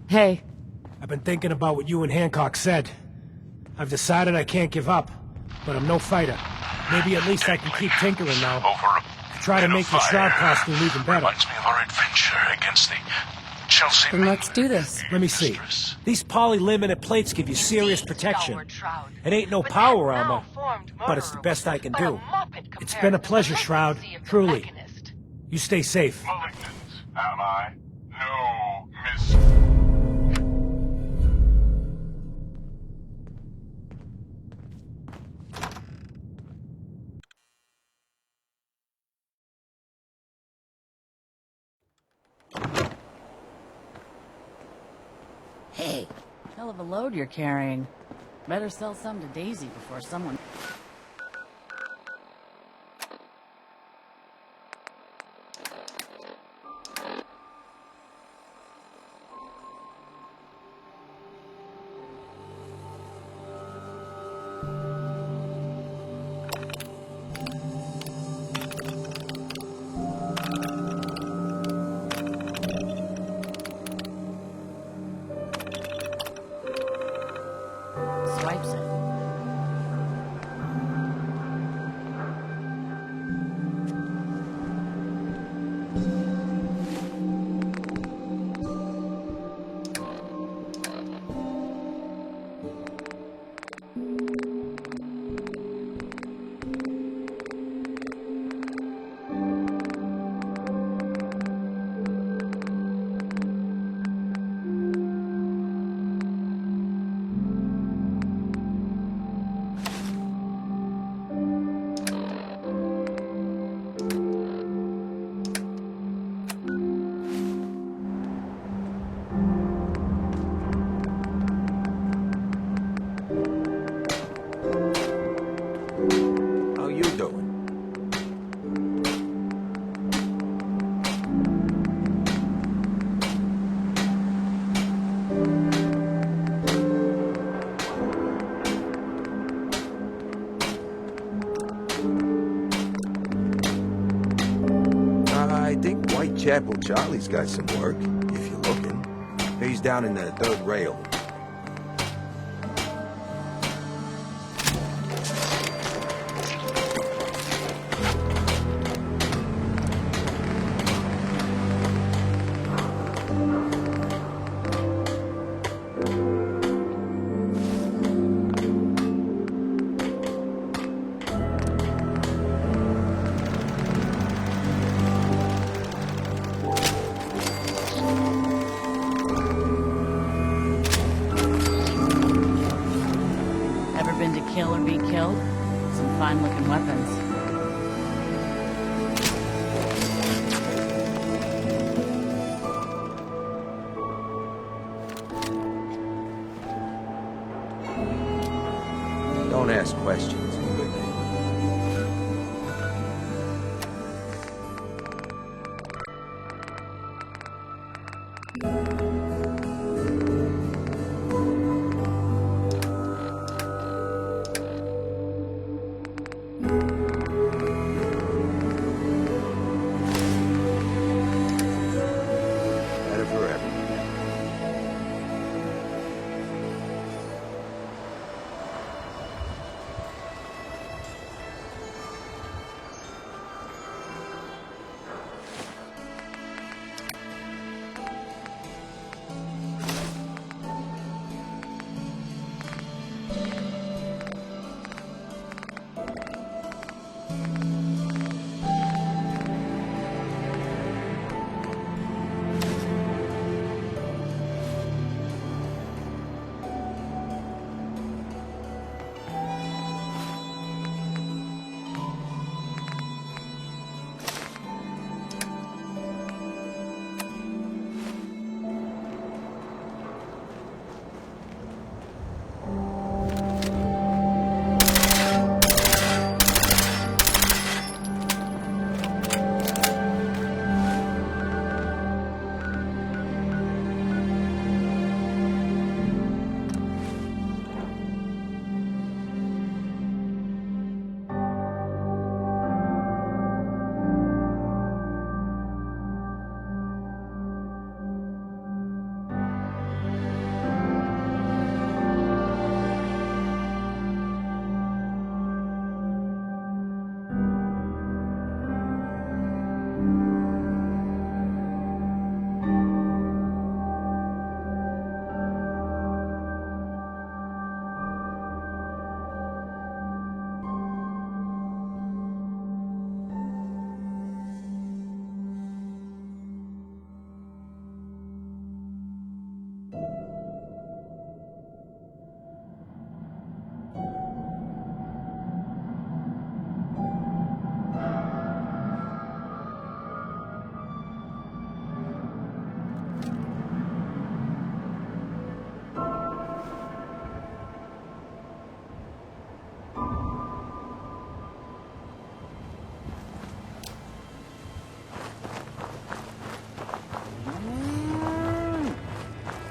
[SPEAKER 10] Hey. I've been thinking about what you and Hancock said. I've decided I can't give up, but I'm no fighter. Maybe at least I can keep tinkering now. Try to make the Shroud costume even better.
[SPEAKER 1] Reminds me of our adventure against the Chelsea.
[SPEAKER 14] Then let's do this.
[SPEAKER 10] Let me see. These poly-limited plates give you serious protection. It ain't no power armor, but it's the best I can do. It's been a pleasure, Shroud. Truly. You stay safe.
[SPEAKER 1] Malignant, am I? No, Miss...
[SPEAKER 15] Hey.
[SPEAKER 7] Hell of a load you're carrying. Better sell some to Daisy before someone... swipes it.
[SPEAKER 5] Whitechapel Charlie's got some work, if you're looking. He's down in the third rail.
[SPEAKER 6] Kill or be killed? Some fine-looking weapons.
[SPEAKER 5] Don't ask questions, good neighbor. Better for everyone.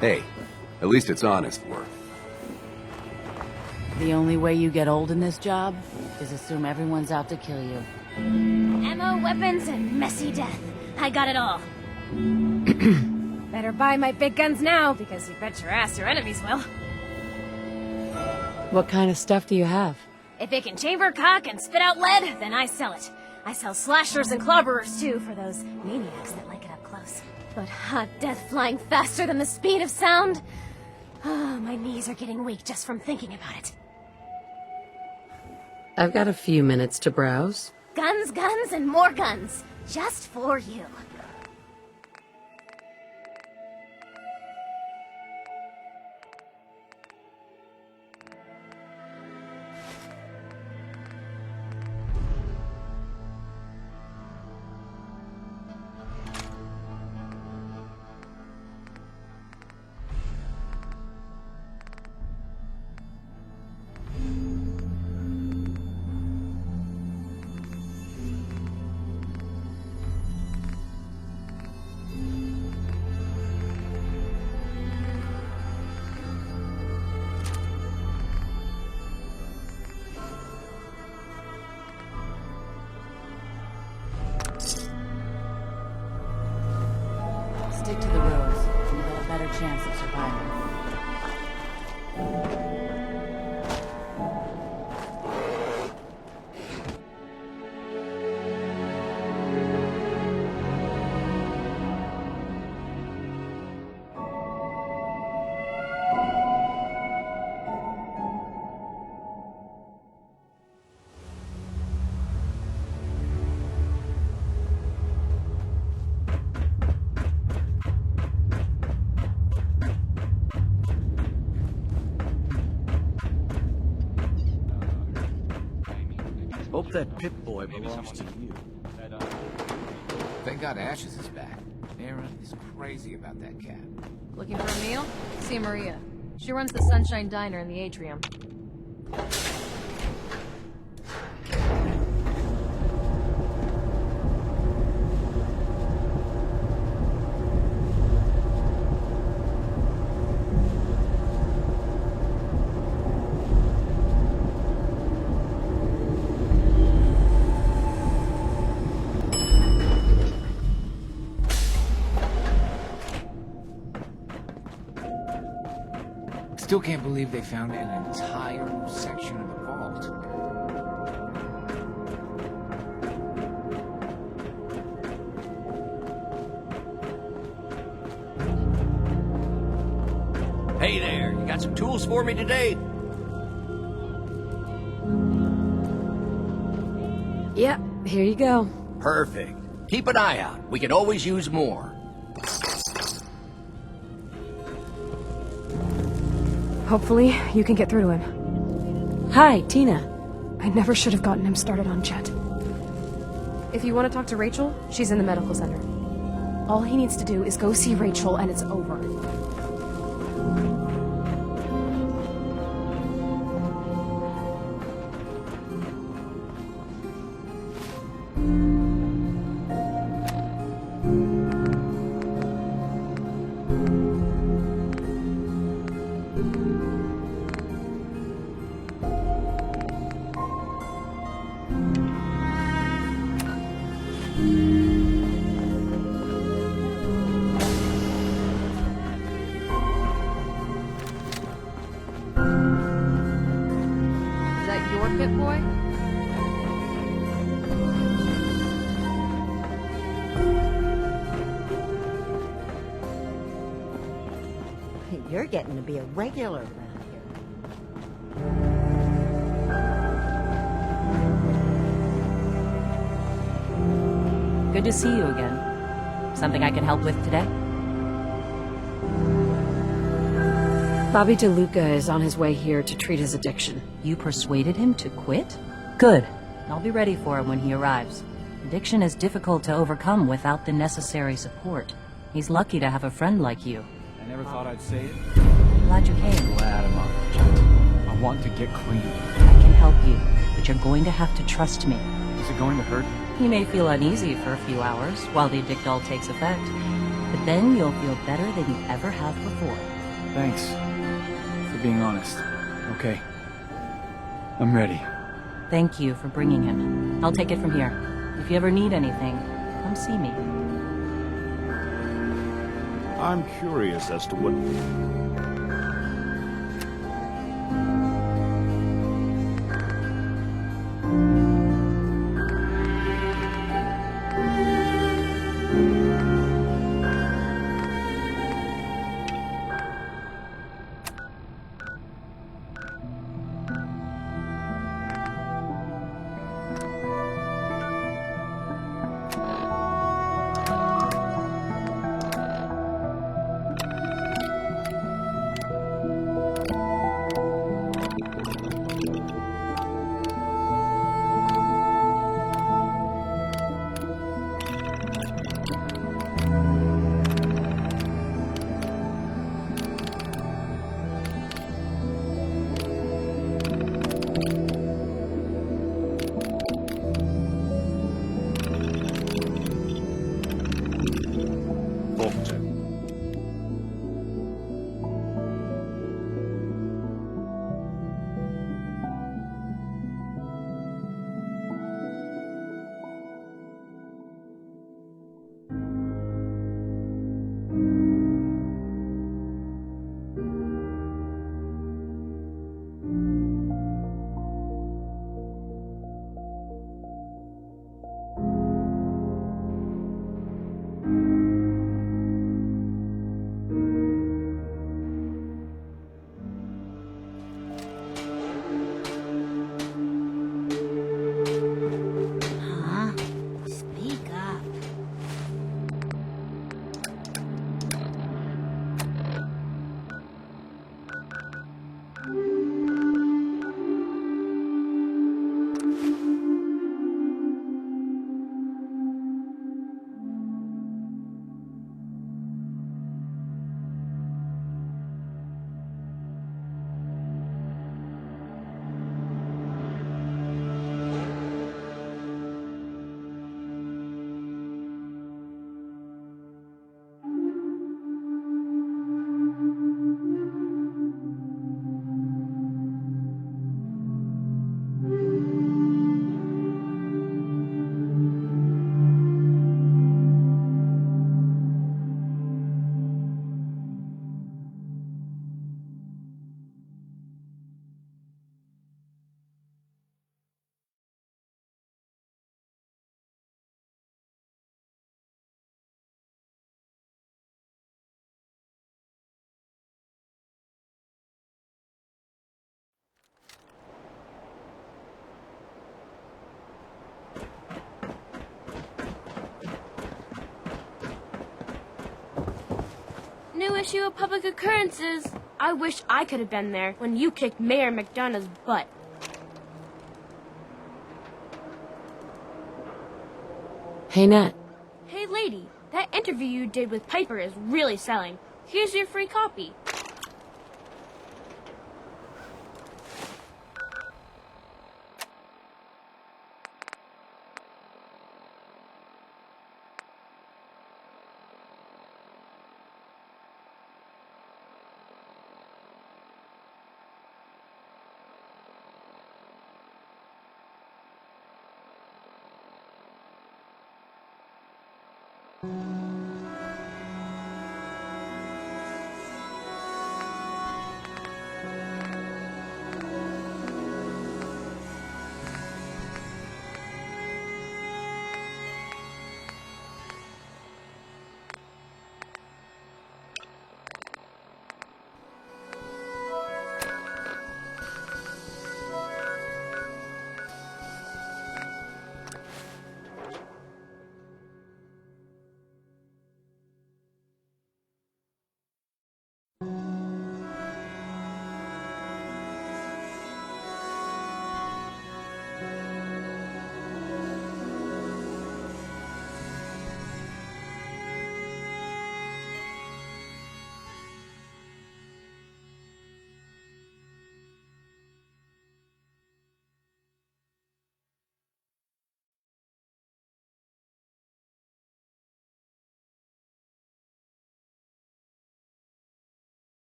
[SPEAKER 17] Hey, at least it's honest work.
[SPEAKER 6] The only way you get old in this job is assume everyone's out to kill you.
[SPEAKER 8] Ammo, weapons, and messy death. I got it all. Better buy my big guns now, because you bet your ass your enemies will.
[SPEAKER 14] What kind of stuff do you have?
[SPEAKER 8] If it can chamber cock and spit out lead, then I sell it. I sell slashers and clobberers, too, for those maniacs that like it up close. But hot death flying faster than the speed of sound? Oh, my knees are getting weak just from thinking about it.
[SPEAKER 14] I've got a few minutes to browse.
[SPEAKER 8] Guns, guns, and more guns. Just for you.
[SPEAKER 18] chance of surviving.
[SPEAKER 19] Hope that Pip-Boy belongs to you.
[SPEAKER 20] Thank God Ashes is back. Aaron is crazy about that cat.
[SPEAKER 21] Looking for a meal? See Maria. She runs the Sunshine Diner in the atrium.
[SPEAKER 20] Still can't believe they found an entire new section of the vault.
[SPEAKER 19] Hey there, you got some tools for me today?
[SPEAKER 7] Yep, here you go.
[SPEAKER 19] Perfect. Keep an eye out. We could always use more.
[SPEAKER 22] Hopefully, you can get through to him.
[SPEAKER 7] Hi, Tina.
[SPEAKER 22] I never should have gotten him started on Jet. If you want to talk to Rachel, she's in the medical center. All he needs to do is go see Rachel and it's over.
[SPEAKER 21] Is that your Pip-Boy?
[SPEAKER 12] You're getting to be a regular around here.
[SPEAKER 18] Good to see you again. Something I can help with today?
[SPEAKER 7] Bobby DeLuca is on his way here to treat his addiction.
[SPEAKER 18] You persuaded him to quit? Good. I'll be ready for him when he arrives. Addiction is difficult to overcome without the necessary support. He's lucky to have a friend like you.
[SPEAKER 23] I never thought I'd say it.
[SPEAKER 18] Glad you came.
[SPEAKER 23] Glad I'm off. I want to get clean.
[SPEAKER 18] I can help you, but you're going to have to trust me.
[SPEAKER 23] Is it going to hurt?
[SPEAKER 18] You may feel uneasy for a few hours while the Addictol takes effect, but then you'll feel better than you ever have before.
[SPEAKER 23] Thanks for being honest. Okay. I'm ready.
[SPEAKER 18] Thank you for bringing him. I'll take it from here. If you ever need anything, come see me.
[SPEAKER 24] I'm curious as to what...
[SPEAKER 4] issue of public occurrences. I wish I could have been there when you kicked Mayor McDonough's butt.
[SPEAKER 14] Hey, Nat.
[SPEAKER 4] Hey, lady, that interview you did with Piper is really selling. Here's your free copy.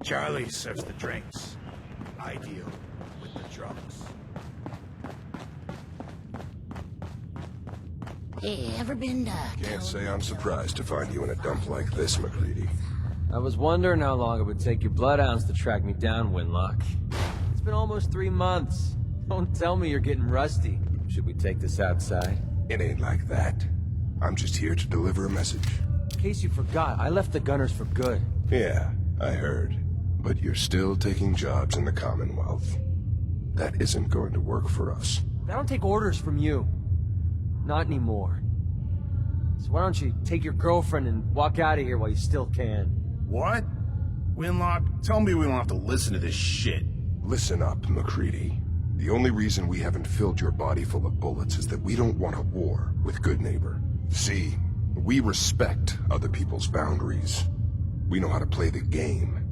[SPEAKER 24] Charlie serves the drinks. I deal with the drunks.
[SPEAKER 15] Hey, ever been
[SPEAKER 9] Can't say I'm surprised to find you in a dump like this, MacReady.
[SPEAKER 13] I was wondering how long it would take your bloodhounds to track me down, Winlock. It's been almost 3 months. Don't tell me you're getting rusty. Should we take this outside?
[SPEAKER 9] It ain't like that. I'm just here to deliver a message.
[SPEAKER 13] In case you forgot, I left the Gunners for good.
[SPEAKER 9] Yeah, I heard. But you're still taking jobs in the Commonwealth. That isn't going to work for us.
[SPEAKER 13] I don't take orders from you. Not anymore. So why don't you take your girlfriend and walk out of here while you still can?
[SPEAKER 24] What? Winlock, tell me we don't have to listen to this shit.
[SPEAKER 9] Listen up, MacReady. The only reason we haven't filled your body full of bullets is that we don't want a war with Goodneighbor. See, we respect other people's boundaries. We know how to play the game.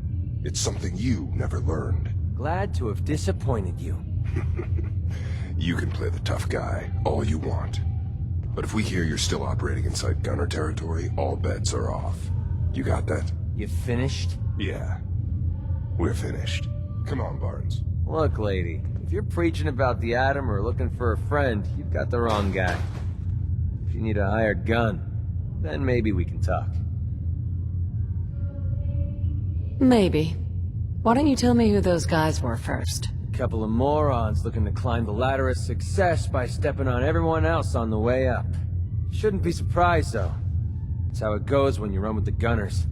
[SPEAKER 9] It's something you never learned.
[SPEAKER 13] Glad to have disappointed you.
[SPEAKER 9] You can play the tough guy all you want. But if we hear you're still operating inside Gunner territory, all bets are off. You got that?
[SPEAKER 13] You finished?
[SPEAKER 9] Yeah. We're finished. Come on, Barnes.
[SPEAKER 13] Look, lady, if you're preaching about the Atom or looking for a friend, you've got the wrong guy. If you need a hired gun, then maybe we can talk.
[SPEAKER 14] Maybe. Why don't you tell me who those guys were first?
[SPEAKER 13] A couple of morons looking to climb the ladder of success by stepping on everyone else on the way up. Shouldn't be surprised, though. That's how it goes when you run with the Gunners.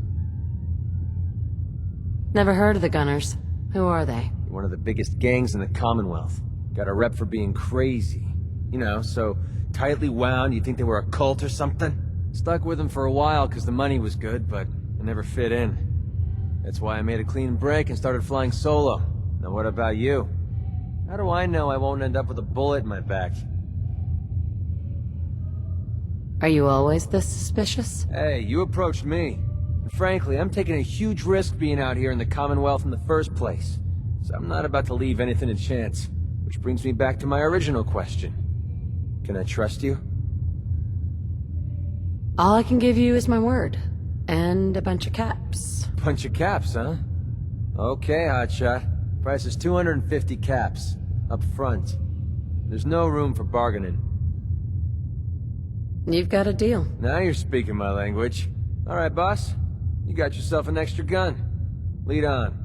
[SPEAKER 14] Never heard of the Gunners. Who are they?
[SPEAKER 13] One of the biggest gangs in the Commonwealth. Got a rep for being crazy. You know, so tightly wound you'd think they were a cult or something. Stuck with them for a while because the money was good, but I never fit in. That's why I made a clean break and started flying solo. Now what about you? How do I know I won't end up with a bullet in my back?
[SPEAKER 14] Are you always this suspicious?
[SPEAKER 13] Hey, you approached me. And frankly, I'm taking a huge risk being out here in the Commonwealth in the first place. So I'm not about to leave anything to chance. Which brings me back to my original question. Can I trust you?
[SPEAKER 14] All I can give you is my word. And a bunch of caps.
[SPEAKER 13] Bunch of caps, huh? Okay, hotshot. Price is 250 caps. Up front. There's no room for bargaining.
[SPEAKER 14] You've got a deal.
[SPEAKER 13] Now you're speaking my language. Alright, boss. You got yourself an extra gun. Lead on.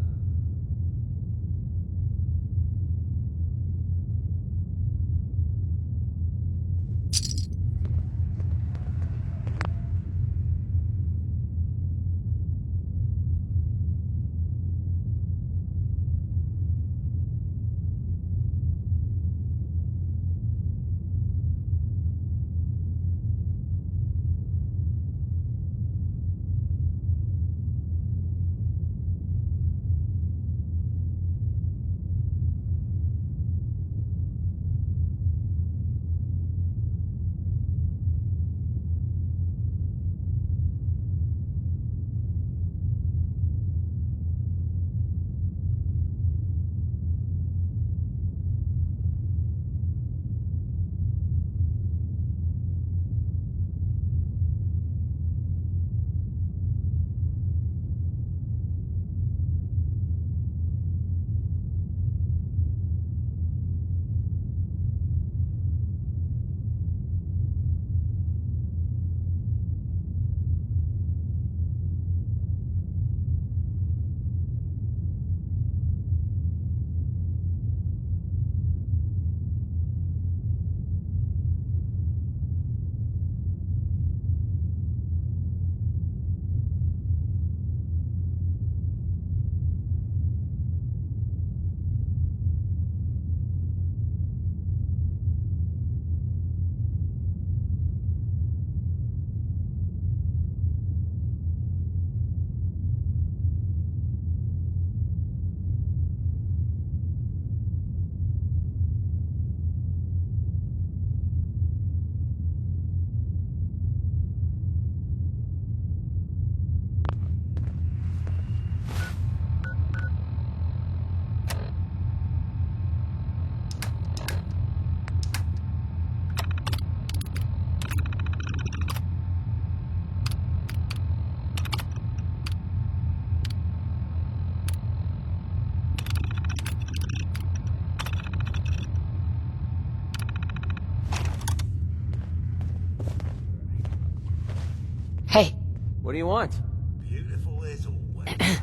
[SPEAKER 14] Hey.
[SPEAKER 13] What do you want?
[SPEAKER 24] Beautiful as always.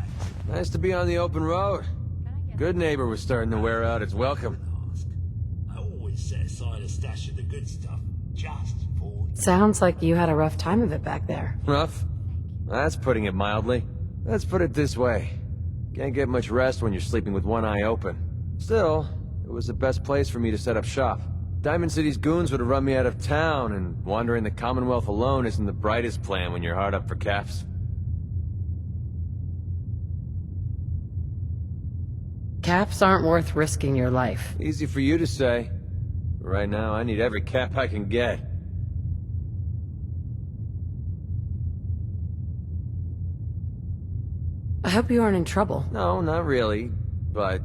[SPEAKER 13] Nice to be on the open road. Good Neighbor was starting to wear out its welcome.
[SPEAKER 24] I always set aside a stash of the good stuff, just for you.
[SPEAKER 14] Sounds like you had a rough time of it back there.
[SPEAKER 13] Rough? That's putting it mildly. Let's put it this way. Can't get much rest when you're sleeping with one eye open. Still, it was the best place for me to set up shop. Diamond City's goons would have run me out of town, and wandering the Commonwealth alone isn't the brightest plan when you're hard up for caps.
[SPEAKER 14] Caps aren't worth risking your life.
[SPEAKER 13] Easy for you to say. Right now, I need every cap I can get.
[SPEAKER 14] I hope you aren't in trouble.
[SPEAKER 13] No, not really. But,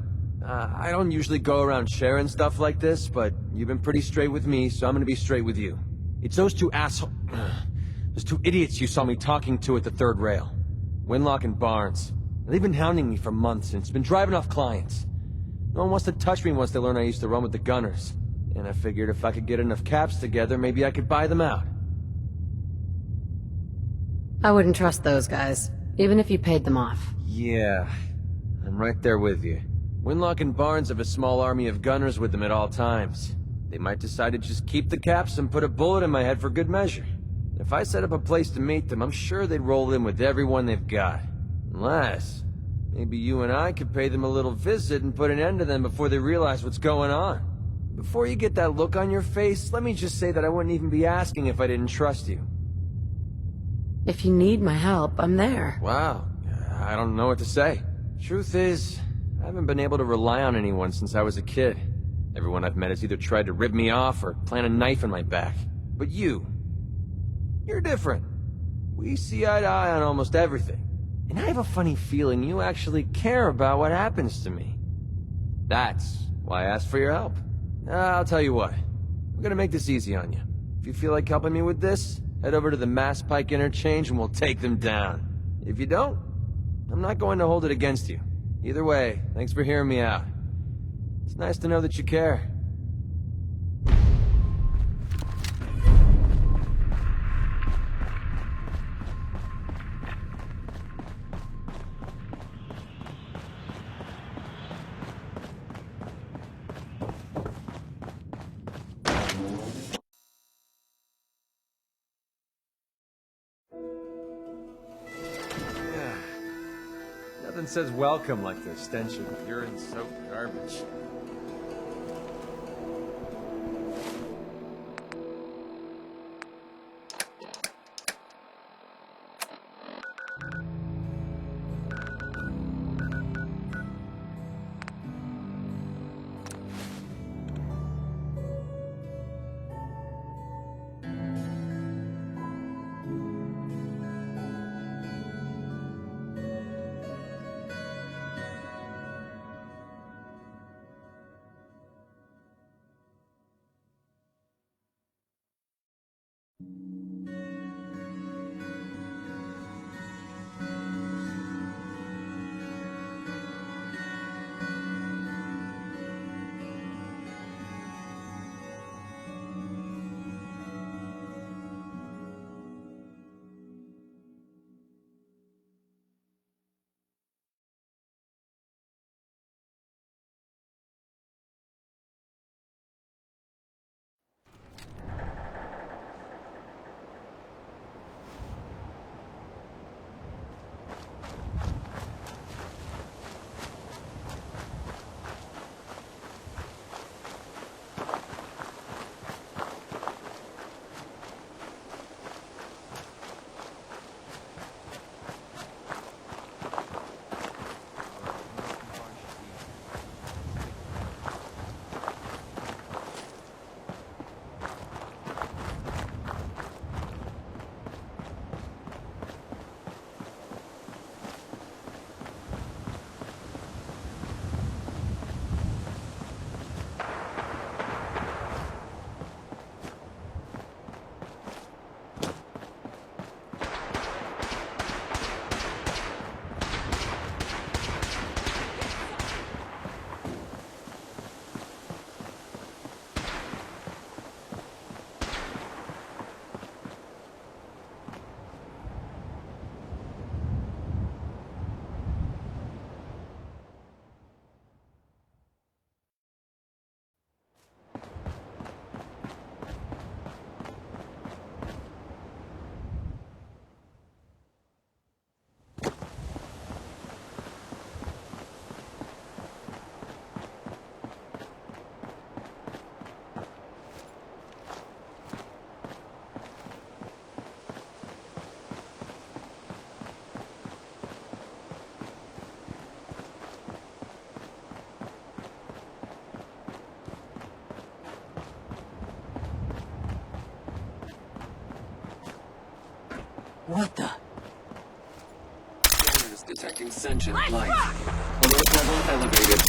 [SPEAKER 13] I don't usually go around sharing stuff like this, but you've been pretty straight with me, so I'm gonna be straight with you. It's those two those two idiots you saw me talking to at the third rail. Winlock and Barnes. They've been hounding me for months, and it's been driving off clients. No one wants to touch me once they learn I used to run with the Gunners. And I figured if I could get enough caps together, maybe I could buy them out.
[SPEAKER 14] I wouldn't trust those guys, even if you paid them off.
[SPEAKER 13] Yeah, I'm right there with you. Winlock and Barnes have a small army of gunners with them at all times. They might decide to just keep the caps and put a bullet in my head for good measure. If I set up a place to meet them, I'm sure they'd roll in with everyone they've got. Unless, maybe you and I could pay them a little visit and put an end to them before they realize what's going on. Before you get that look on your face, let me just say that I wouldn't even be asking if I didn't trust you.
[SPEAKER 14] If you need my help, I'm there.
[SPEAKER 13] Wow, I don't know what to say. Truth is, I haven't been able to rely on anyone since I was a kid. Everyone I've met has either tried to rip me off or plant a knife in my back. But you're different. We see eye to eye on almost everything. And I have a funny feeling you actually care about what happens to me. That's why I asked for your help. I'll tell you what. I'm gonna make this easy on you. If you feel like helping me with this, head over to the Mass Pike Interchange and we'll take them down. If you don't, I'm not going to hold it against you. Either way, thanks for hearing me out. It's nice to know that you care. Nothing says welcome like the stench of urine-soaked garbage.
[SPEAKER 23] What the? Scanners detecting sentient life. Alert level elevated.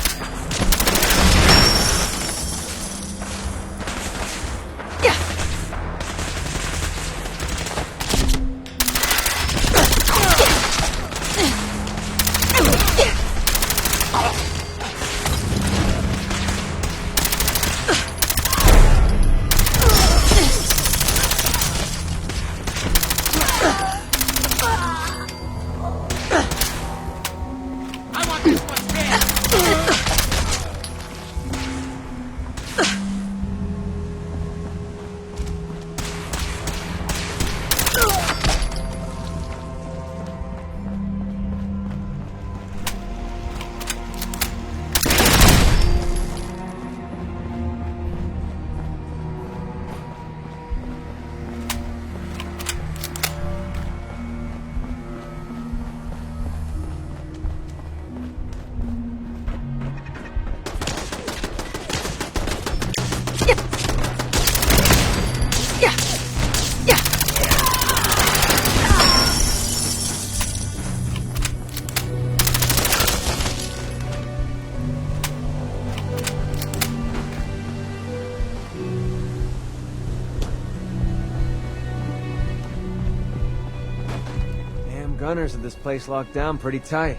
[SPEAKER 13] Gunners of this place locked down pretty tight.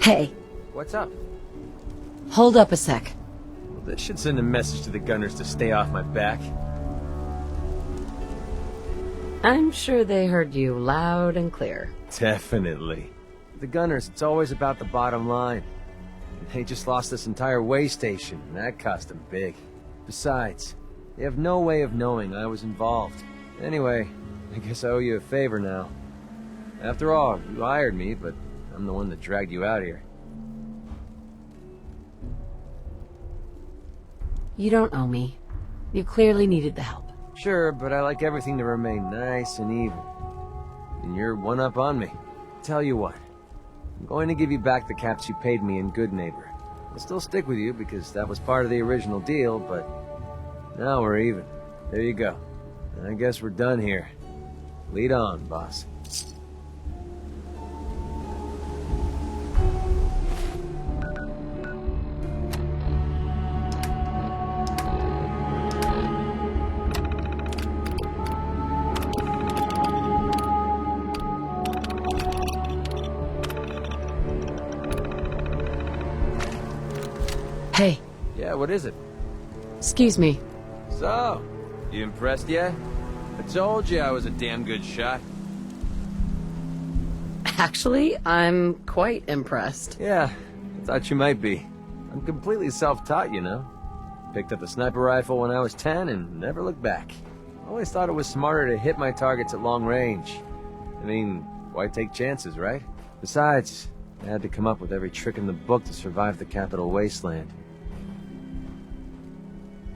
[SPEAKER 14] Hey.
[SPEAKER 13] What's up?
[SPEAKER 14] Hold up a sec.
[SPEAKER 13] Well, this should send a message to the Gunners to stay off my back.
[SPEAKER 14] I'm sure they heard you loud and clear.
[SPEAKER 13] Definitely. The Gunners, it's always about the bottom line. They just lost this entire way station, and that cost them big. Besides, they have no way of knowing I was involved. Anyway, I guess I owe you a favor now. After all, you hired me, but I'm the one that dragged you out here.
[SPEAKER 14] You don't owe me. You clearly needed the help.
[SPEAKER 13] Sure, but I like everything to remain nice and even. And you're one up on me. Tell you what, I'm going to give you back the caps you paid me in Good Neighbor. I'll still stick with you because that was part of the original deal, but now we're even. There you go. I guess we're done here. Lead on, boss.
[SPEAKER 14] Hey.
[SPEAKER 13] Yeah, what is it?
[SPEAKER 14] Excuse me.
[SPEAKER 13] So, you impressed yet? I told you I was a damn good shot.
[SPEAKER 14] Actually, I'm quite impressed.
[SPEAKER 13] Yeah, I thought you might be. I'm completely self-taught, you know. Picked up the sniper rifle when I was 10 and never looked back. Always thought it was smarter to hit my targets at long range. I mean, why take chances, right? Besides, I had to come up with every trick in the book to survive the Capital Wasteland.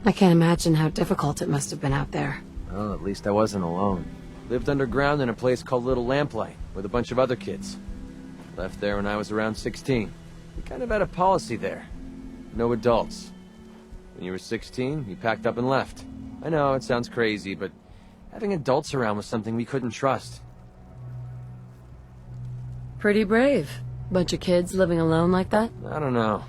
[SPEAKER 14] I can't imagine how difficult it must have been out there.
[SPEAKER 13] Well, at least I wasn't alone. Lived underground in a place called Little Lamplight, with a bunch of other kids. Left there when I was around 16. We kind of had a policy there. No adults. When you were 16, you packed up and left. I know, it sounds crazy, but having adults around was something we couldn't trust.
[SPEAKER 14] Pretty brave. Bunch of kids living alone like that?
[SPEAKER 13] I don't know.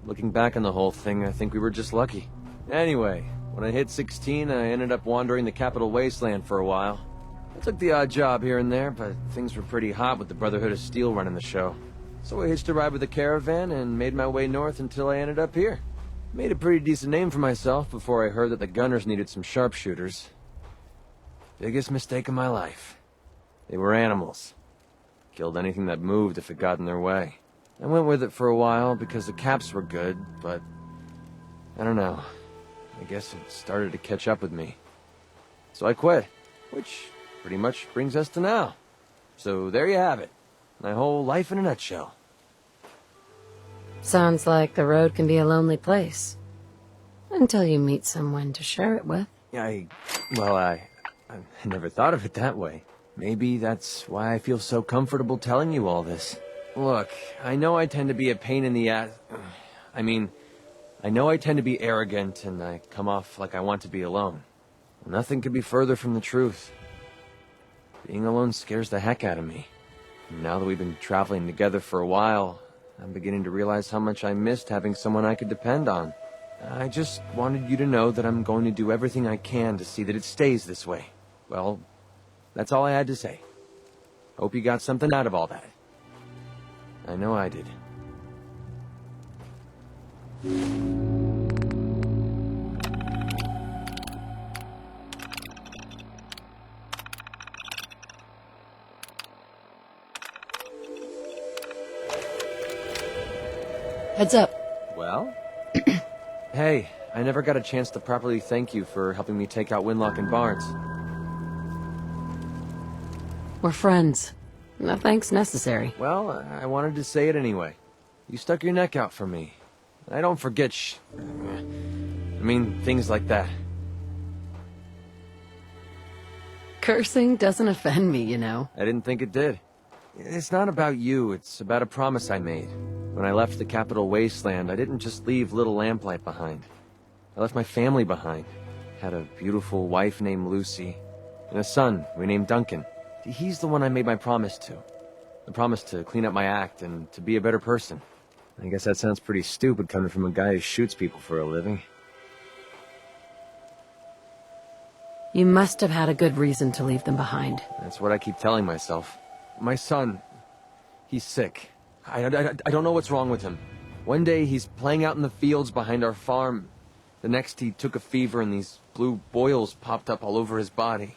[SPEAKER 13] Looking back on the whole thing, I think we were just lucky. Anyway, when I hit 16, I ended up wandering the Capital Wasteland for a while. I took the odd job here and there, but things were pretty hot with the Brotherhood of Steel running the show. So I hitched a ride with a caravan and made my way north until I ended up here. Made a pretty decent name for myself before I heard that the Gunners needed some sharpshooters. Biggest mistake of my life. They were animals. Killed anything that moved if it got in their way. I went with it for a while because the caps were good, but I don't know. I guess it started to catch up with me. So I quit, which pretty much brings us to now. So there you have it. My whole life in a nutshell.
[SPEAKER 14] Sounds like the road can be a lonely place. Until you meet someone to share it with.
[SPEAKER 13] I never thought of it that way. Maybe that's why I feel so comfortable telling you all this. Look, I know I tend to be a pain in the ass. I know I tend to be arrogant and I come off like I want to be alone. Nothing could be further from the truth. Being alone scares the heck out of me. And now that we've been traveling together for a while, I'm beginning to realize how much I missed having someone I could depend on. I just wanted you to know that I'm going to do everything I can to see that it stays this way. Well, that's all I had to say. Hope you got something out of all that. I know I did.
[SPEAKER 14] Heads up.
[SPEAKER 13] Well? Hey, I never got a chance to properly thank you for helping me take out Winlock and Barnes.
[SPEAKER 14] We're friends. No thanks necessary.
[SPEAKER 13] Well, I wanted to say it anyway. You stuck your neck out for me. I don't forget things like that.
[SPEAKER 14] Cursing doesn't offend me, you know.
[SPEAKER 13] I didn't think it did. It's not about you, it's about a promise I made. When I left the Capital Wasteland, I didn't just leave Little Lamplight behind. I left my family behind. Had a beautiful wife named Lucy, and a son renamed Duncan. He's the one I made my promise to. The promise to clean up my act and to be a better person. I guess that sounds pretty stupid coming from a guy who shoots people for a living.
[SPEAKER 14] You must have had a good reason to leave them behind.
[SPEAKER 13] That's what I keep telling myself. My son, he's sick. I don't know what's wrong with him. One day he's playing out in the fields behind our farm. The next he took a fever and these blue boils popped up all over his body.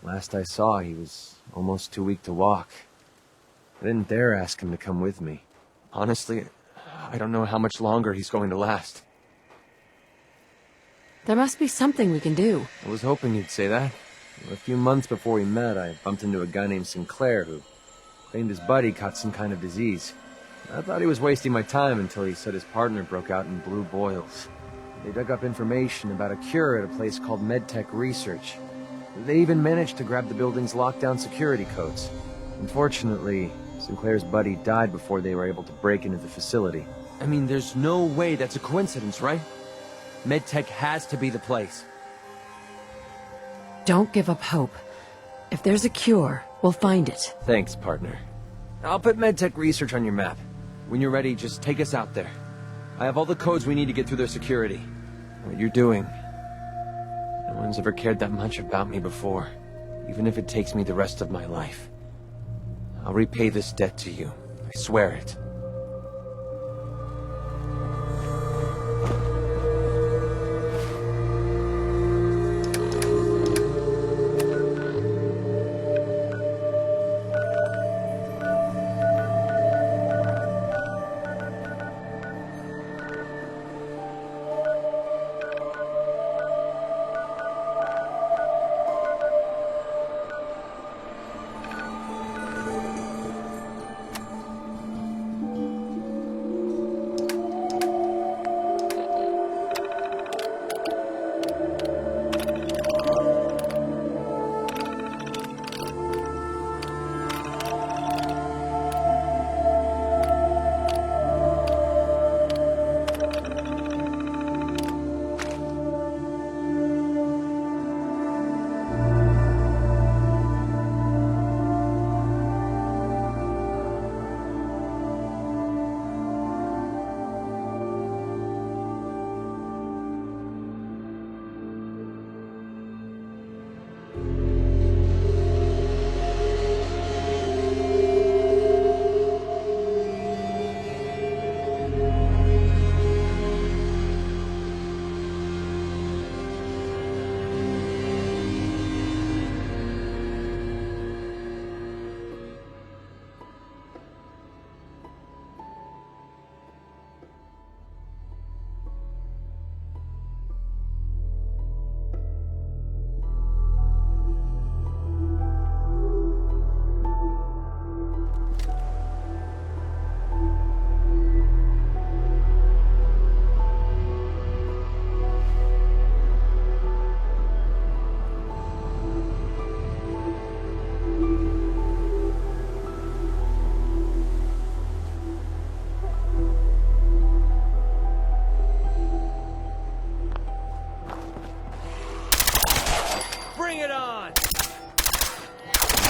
[SPEAKER 13] Last I saw, he was almost too weak to walk. I didn't dare ask him to come with me. Honestly, I don't know how much longer he's going to last.
[SPEAKER 14] There must be something we can do.
[SPEAKER 13] I was hoping you'd say that. A few months before we met, I bumped into a guy named Sinclair who Claimed his buddy caught some kind of disease. I thought he was wasting my time until he said his partner broke out in blue boils. They dug up information about a cure at a place called MedTech Research. They even managed to grab the building's lockdown security codes. Unfortunately, Sinclair's buddy died before they were able to break into the facility. I mean, there's no way that's a coincidence, right? MedTech has to be the place.
[SPEAKER 14] Don't give up hope. If there's a cure, we'll find it.
[SPEAKER 13] Thanks, partner. I'll put MedTech Research on your map. When you're ready, just take us out there. I have all the codes we need to get through their security. What you're doing... No one's ever cared that much about me before, even if it takes me the rest of my life. I'll repay this debt to you. I swear it.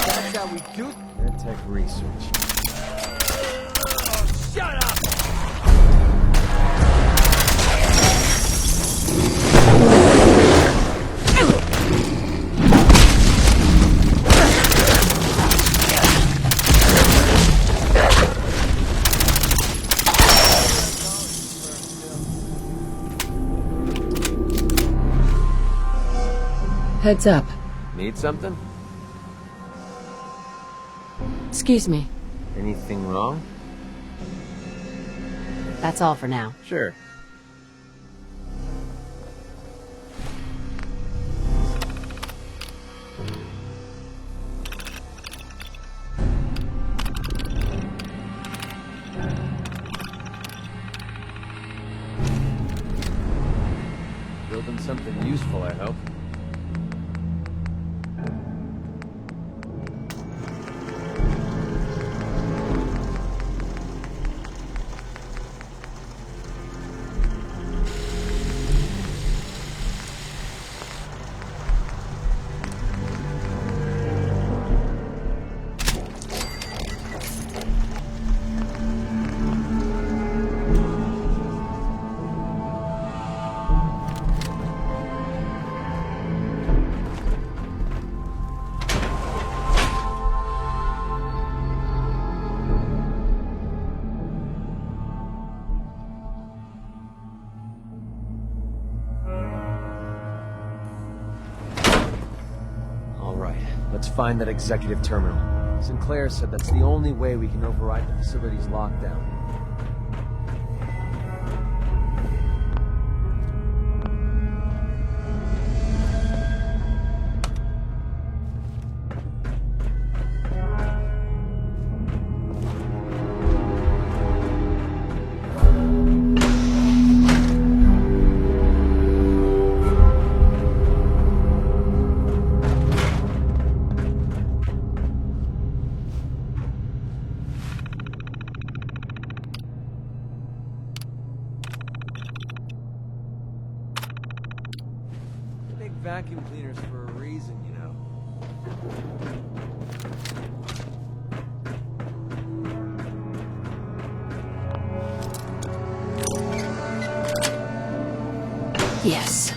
[SPEAKER 13] That's how we do MedTech Research.
[SPEAKER 10] Shut up!
[SPEAKER 14] Heads up.
[SPEAKER 13] Need something?
[SPEAKER 14] Excuse me.
[SPEAKER 13] Anything wrong?
[SPEAKER 14] That's all for now.
[SPEAKER 13] Sure. Building something useful, I hope. Let's find that executive terminal. Sinclair said that's the only way we can override the facility's lockdown. vacuum cleaners for a reason, you know.
[SPEAKER 14] Yes.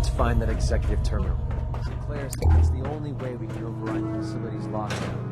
[SPEAKER 13] Let's find that executive terminal. Sinclair said it's the only way we can override the facility's lockdown.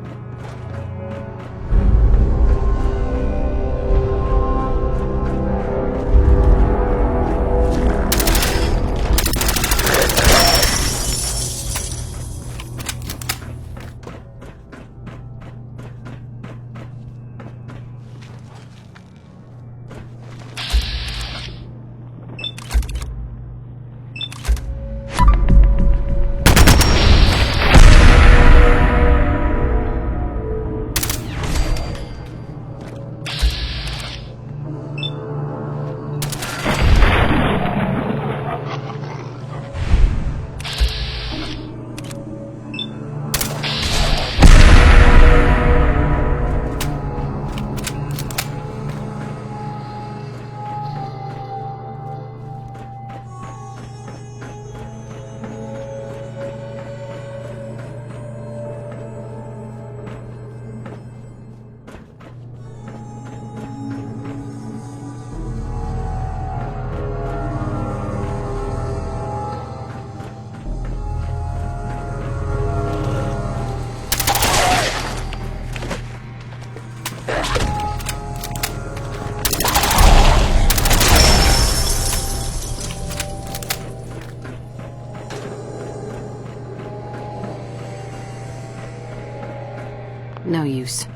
[SPEAKER 14] No use.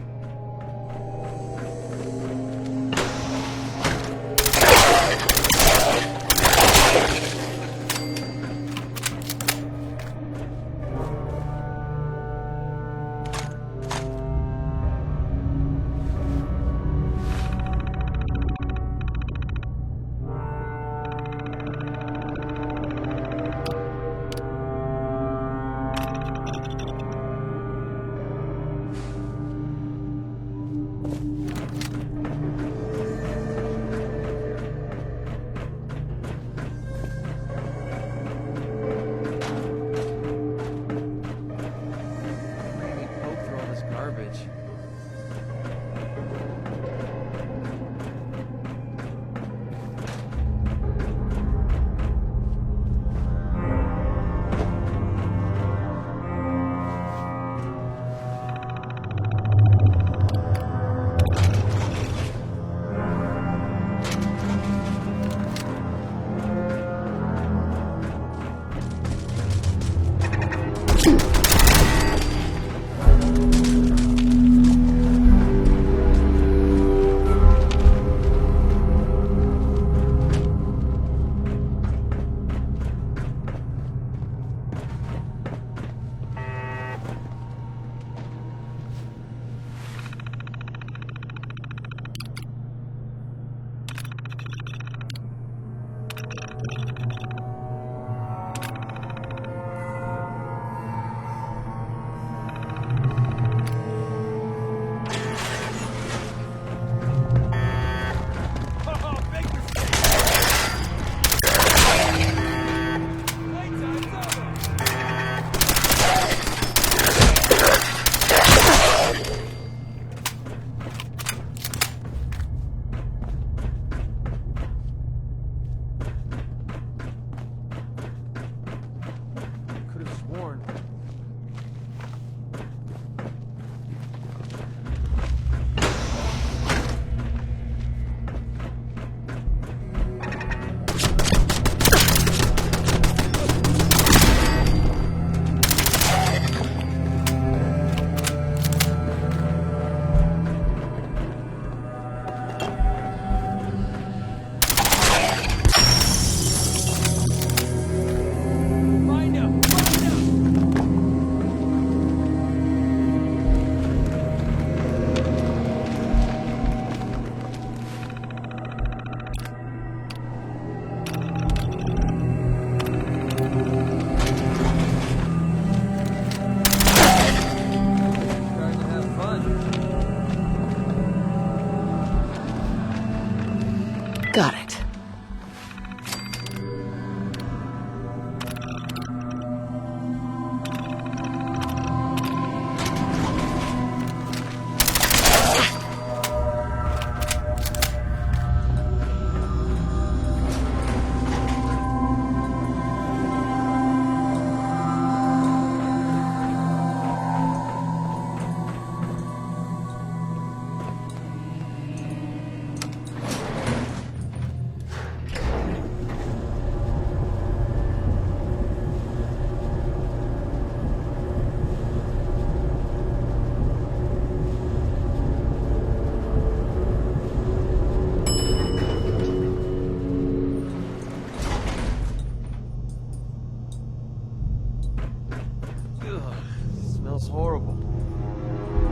[SPEAKER 13] horrible.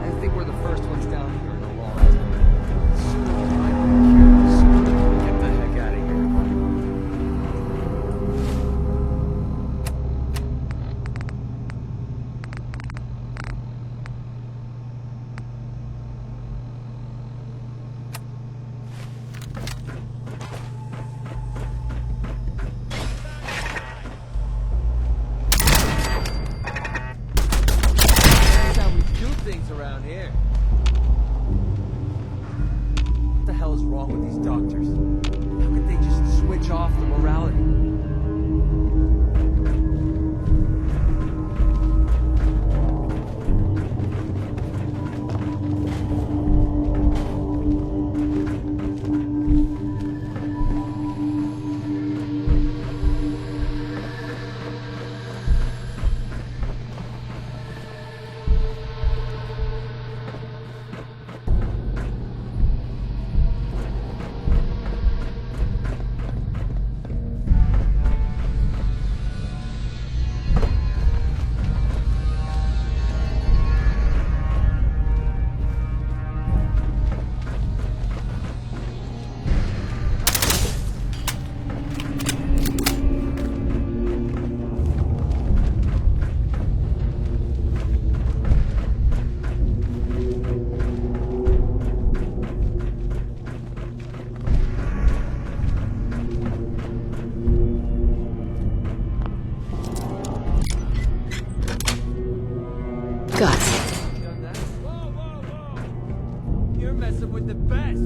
[SPEAKER 13] I think we're the first ones down here in a long time. Get the heck out of here. That's how we do things around here. What the hell is wrong with these doctors? How could they just switch off the morality?
[SPEAKER 14] Got it.
[SPEAKER 13] You're messing with the best.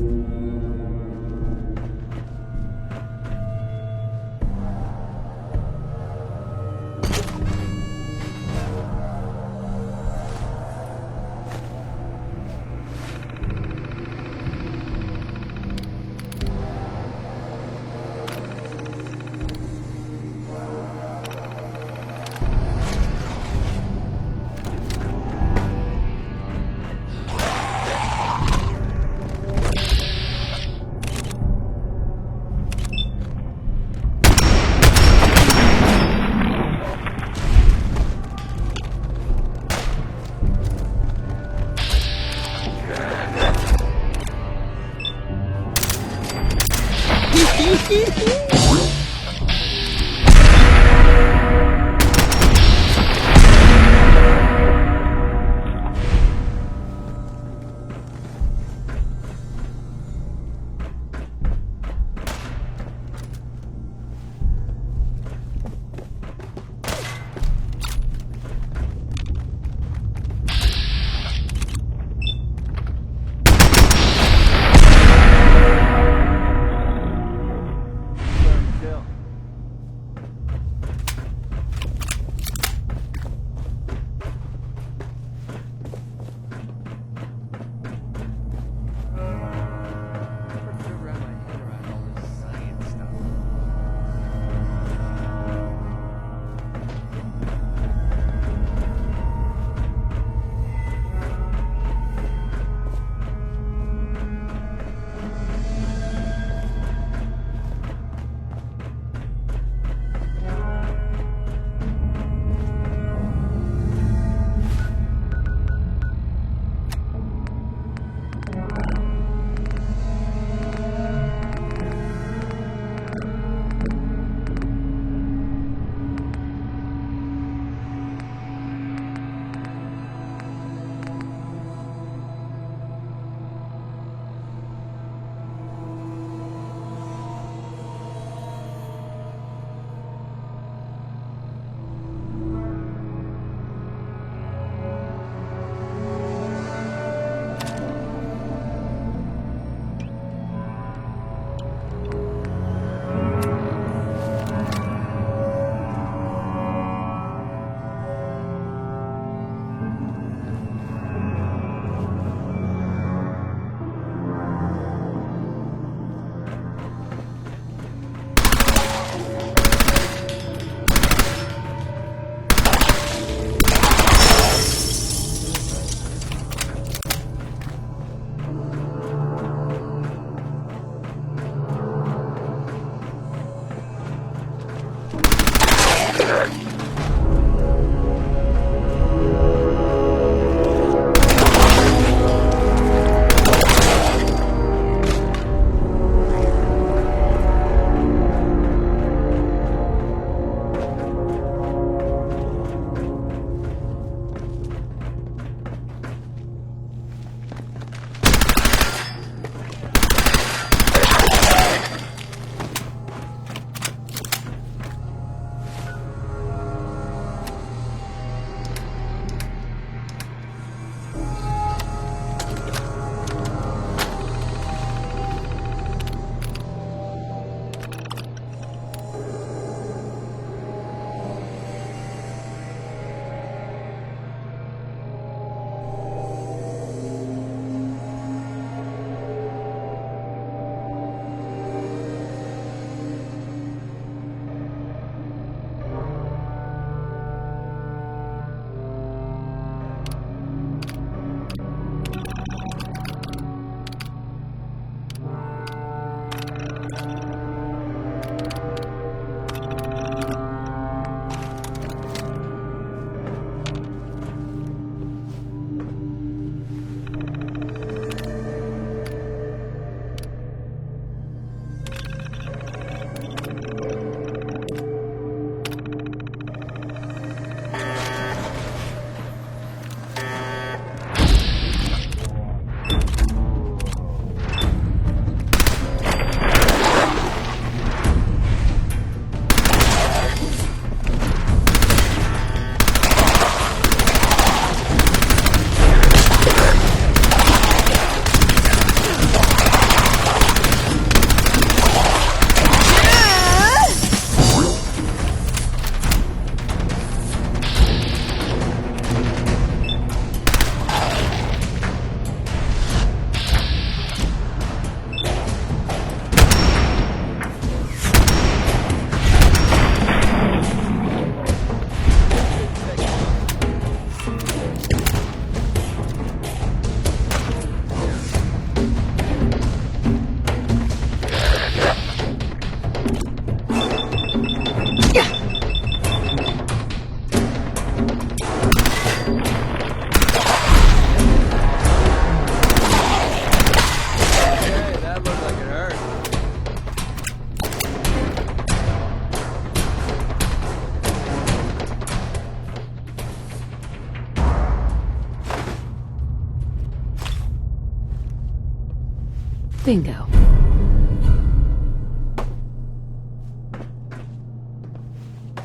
[SPEAKER 14] Bingo.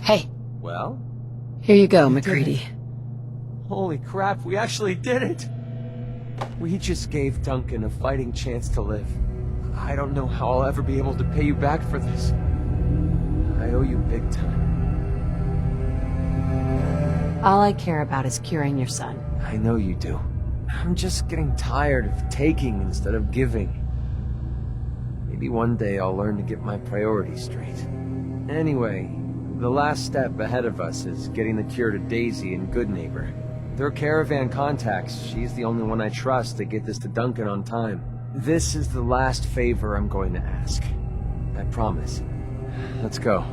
[SPEAKER 14] Hey,
[SPEAKER 13] Well?
[SPEAKER 14] here you go,
[SPEAKER 13] We did
[SPEAKER 14] McCready.
[SPEAKER 13] Holy crap, we actually did it! We just gave Duncan a fighting chance to live. I don't know how I'll ever be able to pay you back for this. I owe you big time.
[SPEAKER 14] All I care about is curing your son.
[SPEAKER 13] I know you do. I'm just getting tired of taking instead of giving. Maybe one day I'll learn to get my priorities straight. Anyway, the last step ahead of us is getting the cure to Daisy and Goodneighbor. Through Caravan contacts, she's the only one I trust to get this to Duncan on time. This is the last favor I'm going to ask. I promise. Let's go.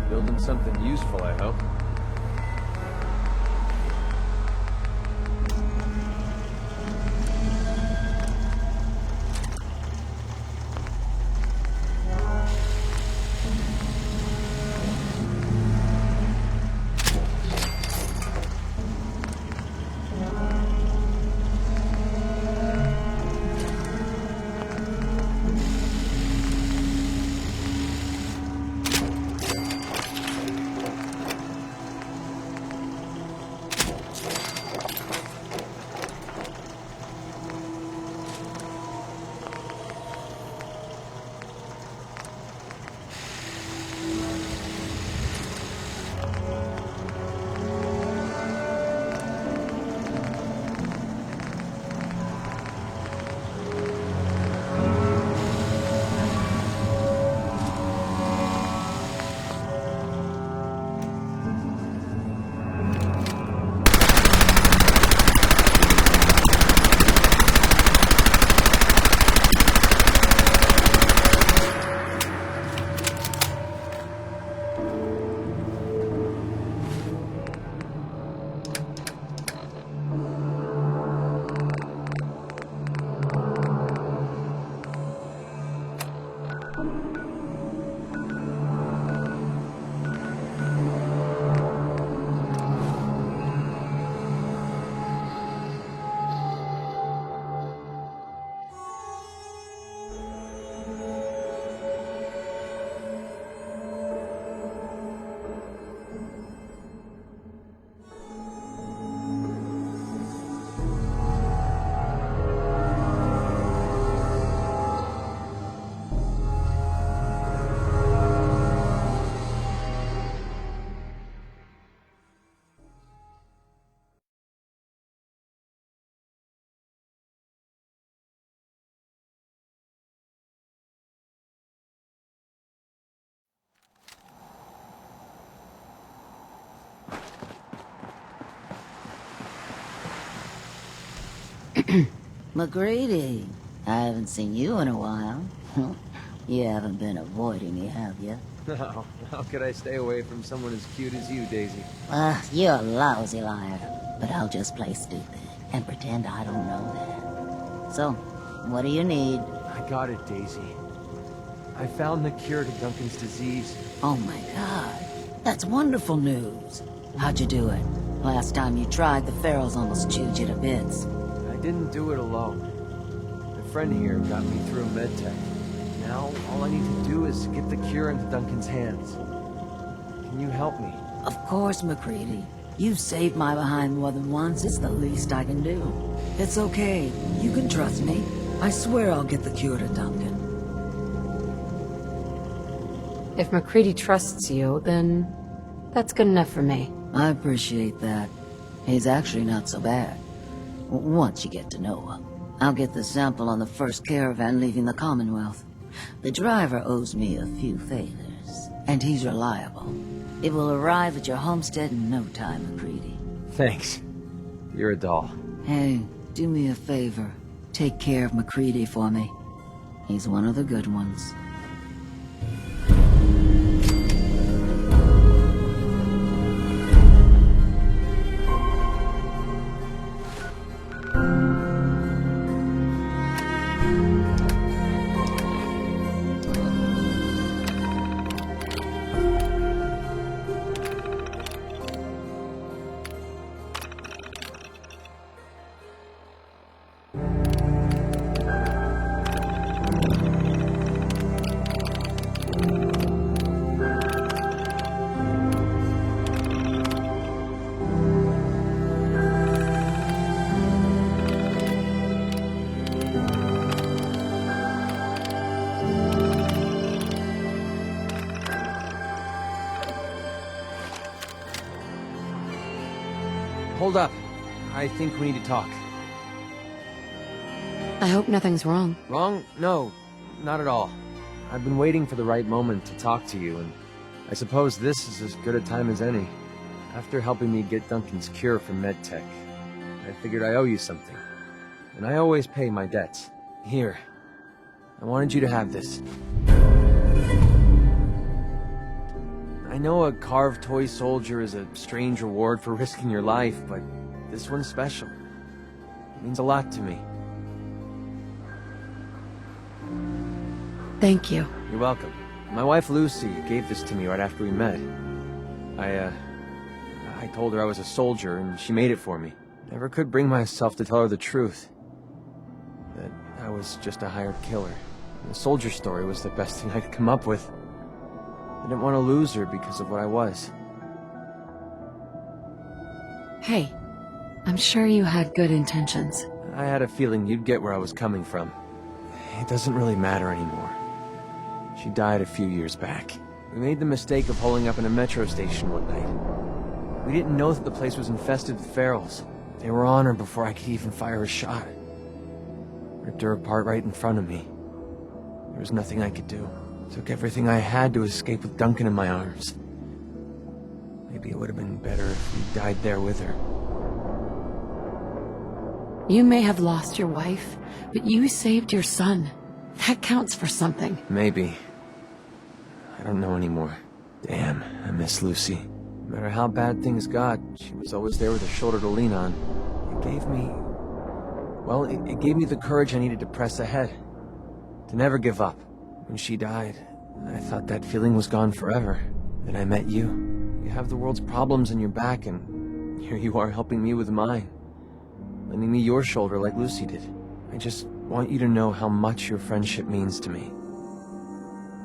[SPEAKER 13] Building something useful, I hope.
[SPEAKER 2] McGrady, I haven't seen you in a while. You haven't been avoiding me, have you?
[SPEAKER 13] No, how could I stay away from someone as cute as you, Daisy?
[SPEAKER 2] You're a lousy liar. But I'll just play stupid and pretend I don't know that. So, what do you need?
[SPEAKER 13] I got it, Daisy. I found the cure to Duncan's disease.
[SPEAKER 2] Oh my god. That's wonderful news. How'd you do it? Last time you tried, the Ferals almost chewed you to bits.
[SPEAKER 13] I didn't do it alone. My friend here got me through MedTech. Now, all I need to do is get the cure into Duncan's hands. Can you help me?
[SPEAKER 2] Of course, McCready. You've saved my behind more than once. It's the least I can do. It's okay. You can trust me. I swear I'll get the cure to Duncan.
[SPEAKER 22] If McCready trusts you, then that's good enough for me.
[SPEAKER 2] I appreciate that. He's actually not so bad. Once you get to know him. I'll get the sample on the first caravan leaving the Commonwealth. The driver owes me a few favors, and he's reliable. It will arrive at your homestead in no time, McCready.
[SPEAKER 13] Thanks. You're a doll.
[SPEAKER 2] Hey, do me a favor. Take care of McCready for me. He's one of the good ones.
[SPEAKER 13] Hold up. I think we need to talk.
[SPEAKER 22] I hope nothing's wrong.
[SPEAKER 13] Wrong? No, not at all. I've been waiting for the right moment to talk to you, and I suppose this is as good a time as any. After helping me get Duncan's cure from MedTech, I figured I owe you something. And I always pay my debts. Here. I wanted you to have this. I know a carved toy soldier is a strange reward for risking your life, but this one's special. It means a lot to me.
[SPEAKER 22] Thank you.
[SPEAKER 13] You're welcome. My wife Lucy gave this to me right after we met. I told her I was a soldier, and she made it for me. Never could bring myself to tell her the truth. That I was just a hired killer. The soldier story was the best thing I could come up with. I didn't want to lose her because of what I was.
[SPEAKER 22] Hey, I'm sure you had good intentions.
[SPEAKER 13] I had a feeling you'd get where I was coming from. It doesn't really matter anymore. She died a few years back. We made the mistake of holding up in a metro station one night. We didn't know that the place was infested with ferals. They were on her before I could even fire a shot. Ripped her apart right in front of me. There was nothing I could do. Took everything I had to escape with Duncan in my arms. Maybe it would have been better if we died there with her.
[SPEAKER 22] You may have lost your wife, but you saved your son. That counts for something.
[SPEAKER 13] Maybe. I don't know anymore. Damn, I miss Lucy. No matter how bad things got, she was always there with a shoulder to lean on. It gave me... well, it gave me the courage I needed to press ahead. To never give up. When she died, I thought that feeling was gone forever. Then I met you. You have the world's problems in your back, and here you are helping me with mine. Lending me your shoulder like Lucy did. I just want you to know how much your friendship means to me.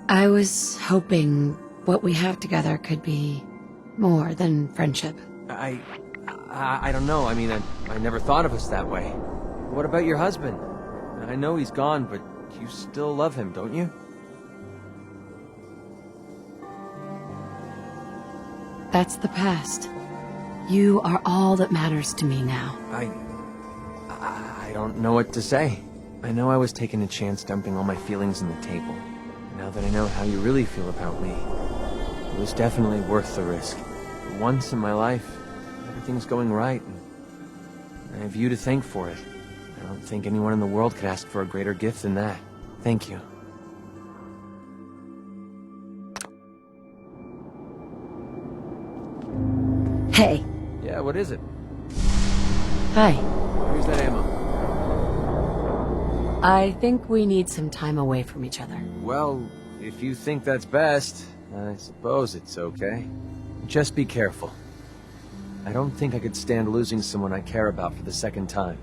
[SPEAKER 22] I was hoping what we have together could be more than friendship.
[SPEAKER 13] I don't know. I mean, I never thought of us that way. What about your husband? I know he's gone, but you still love him, don't you?
[SPEAKER 22] That's the past. You are all that matters to me now.
[SPEAKER 13] I don't know what to say. I know I was taking a chance dumping all my feelings on the table. Now that I know how you really feel about me, it was definitely worth the risk. For once in my life, everything's going right, and I have you to thank for it. I don't think anyone in the world could ask for a greater gift than that. Thank you.
[SPEAKER 14] Hey.
[SPEAKER 13] Yeah, what is it?
[SPEAKER 14] Hi.
[SPEAKER 13] Here's that ammo.
[SPEAKER 14] I think we need some time away from each other.
[SPEAKER 13] Well, if you think that's best, I suppose it's okay. Just be careful. I don't think I could stand losing someone I care about for the second time.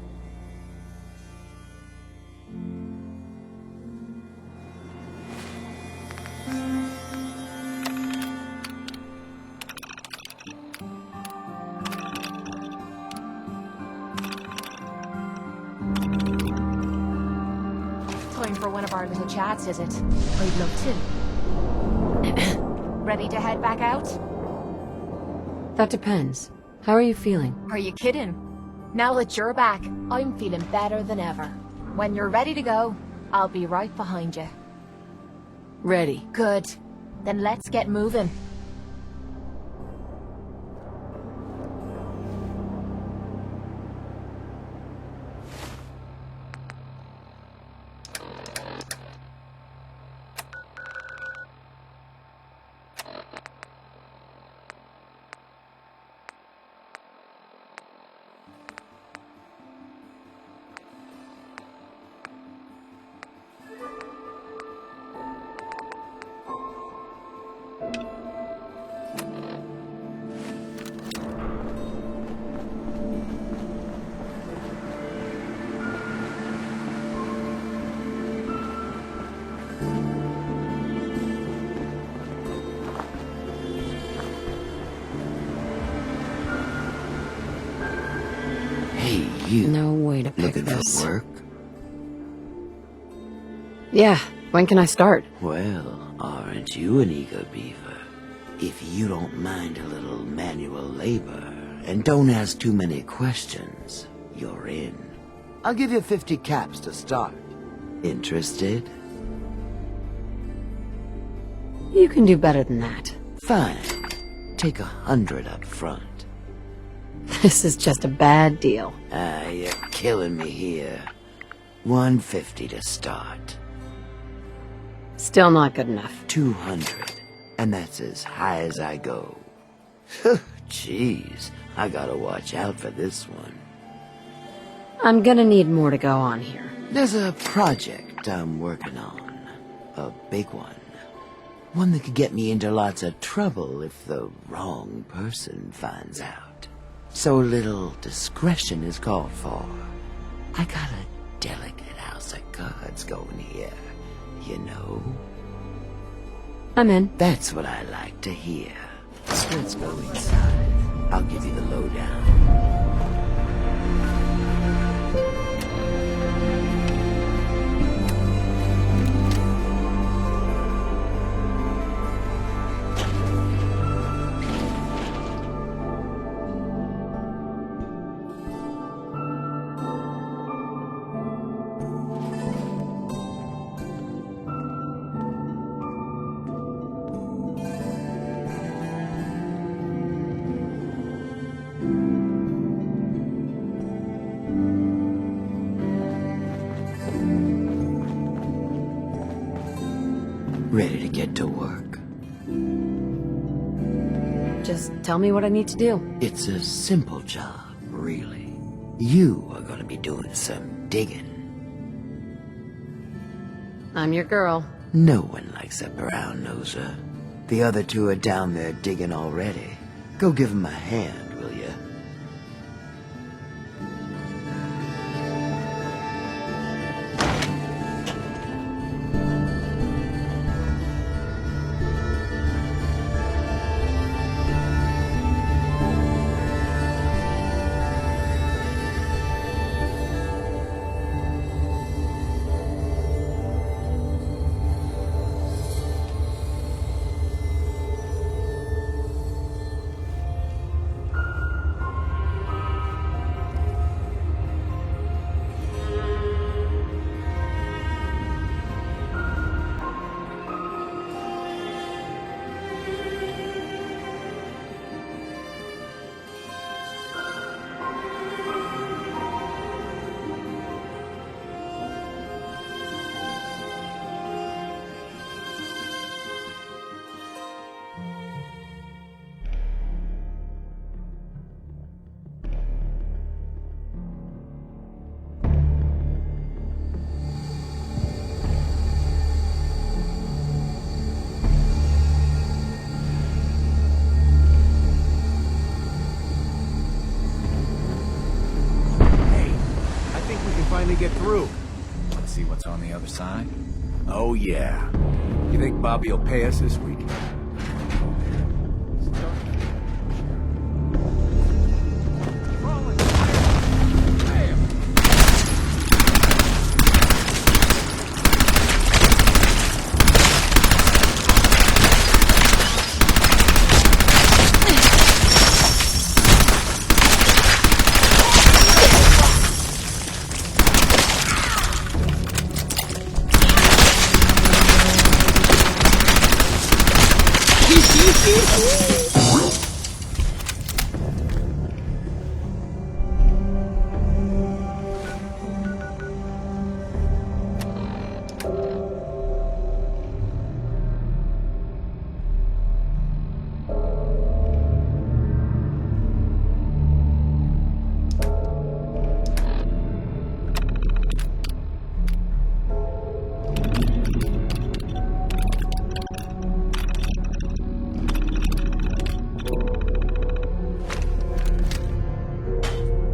[SPEAKER 7] Time for one of our little chats, is it? I'd love to. Ready to head back out?
[SPEAKER 14] That depends. How are you feeling?
[SPEAKER 7] Are you kidding? Now that you're back, I'm feeling better than ever. When you're ready to go, I'll be right behind you.
[SPEAKER 14] Ready.
[SPEAKER 7] Good. Then let's get moving.
[SPEAKER 1] Hey, you.
[SPEAKER 14] No way to pick
[SPEAKER 1] Looking
[SPEAKER 14] this.
[SPEAKER 1] for work?
[SPEAKER 14] Yeah, when can I start?
[SPEAKER 1] Well, aren't you an eager beaver? If you don't mind a little manual labor, and don't ask too many questions, you're in. I'll give you 50 caps to start. Interested?
[SPEAKER 14] You can do better than that.
[SPEAKER 1] Fine. Take 100 up front.
[SPEAKER 14] This is just a bad deal.
[SPEAKER 1] You're killing me here. 150 to start.
[SPEAKER 14] Still not good enough.
[SPEAKER 1] 200. And that's as high as I go. Jeez, I gotta watch out for this one.
[SPEAKER 14] I'm gonna need more to go on here.
[SPEAKER 1] There's a project I'm working on. A big one. One that could get me into lots of trouble if the wrong person finds out. So little discretion is called for. I got a delicate house of cards going here, you know?
[SPEAKER 14] I'm in.
[SPEAKER 1] That's what I like to hear. So let's go inside. I'll give you the lowdown. Ready to get to work?
[SPEAKER 14] Just tell me what I need to do.
[SPEAKER 1] It's a simple job, really. You are gonna be doing some digging.
[SPEAKER 14] I'm your girl.
[SPEAKER 1] No one likes a brown-noser. The other two are down there digging already. Go give them a hand, will you?
[SPEAKER 20] what's on the other side?
[SPEAKER 17] Oh, yeah. You think Bobby will pay us this week?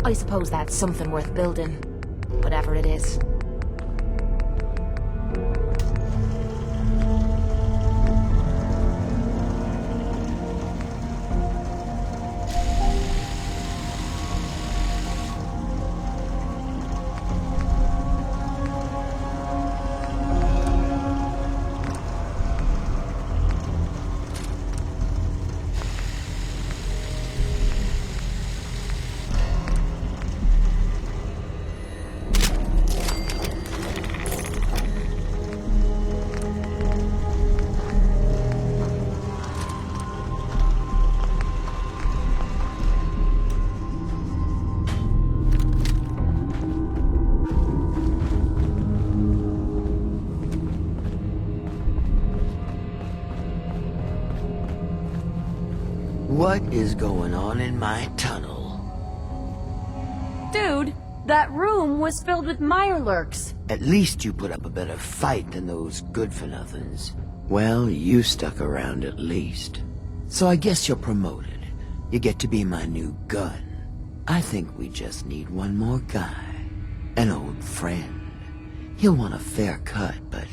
[SPEAKER 7] I suppose that's something worth building. Whatever it is.
[SPEAKER 1] What is going on in my tunnel?
[SPEAKER 21] Dude, that room was filled with Mirelurks.
[SPEAKER 1] At least you put up a better fight than those good-for-nothings. Well, you stuck around at least. So I guess you're promoted. You get to be my new gun. I think we just need one more guy. An old friend. He'll want a fair cut, but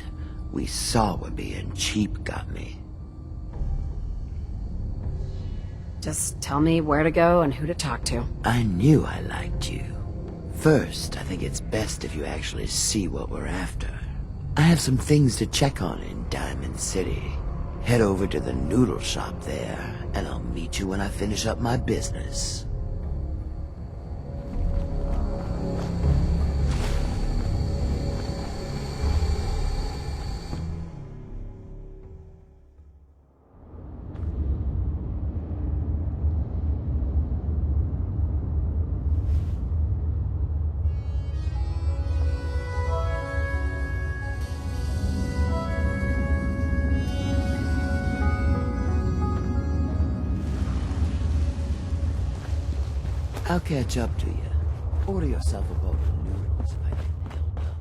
[SPEAKER 1] we saw what being cheap got me.
[SPEAKER 22] Just tell me where to go and who to talk to.
[SPEAKER 1] I knew I liked you. First, I think it's best if you actually see what we're after. I have some things to check on in Diamond City. Head over to the noodle shop there, and I'll meet you when I finish up my business. I'll catch up to you. Order yourself a bowl of noodles if I didn't help out.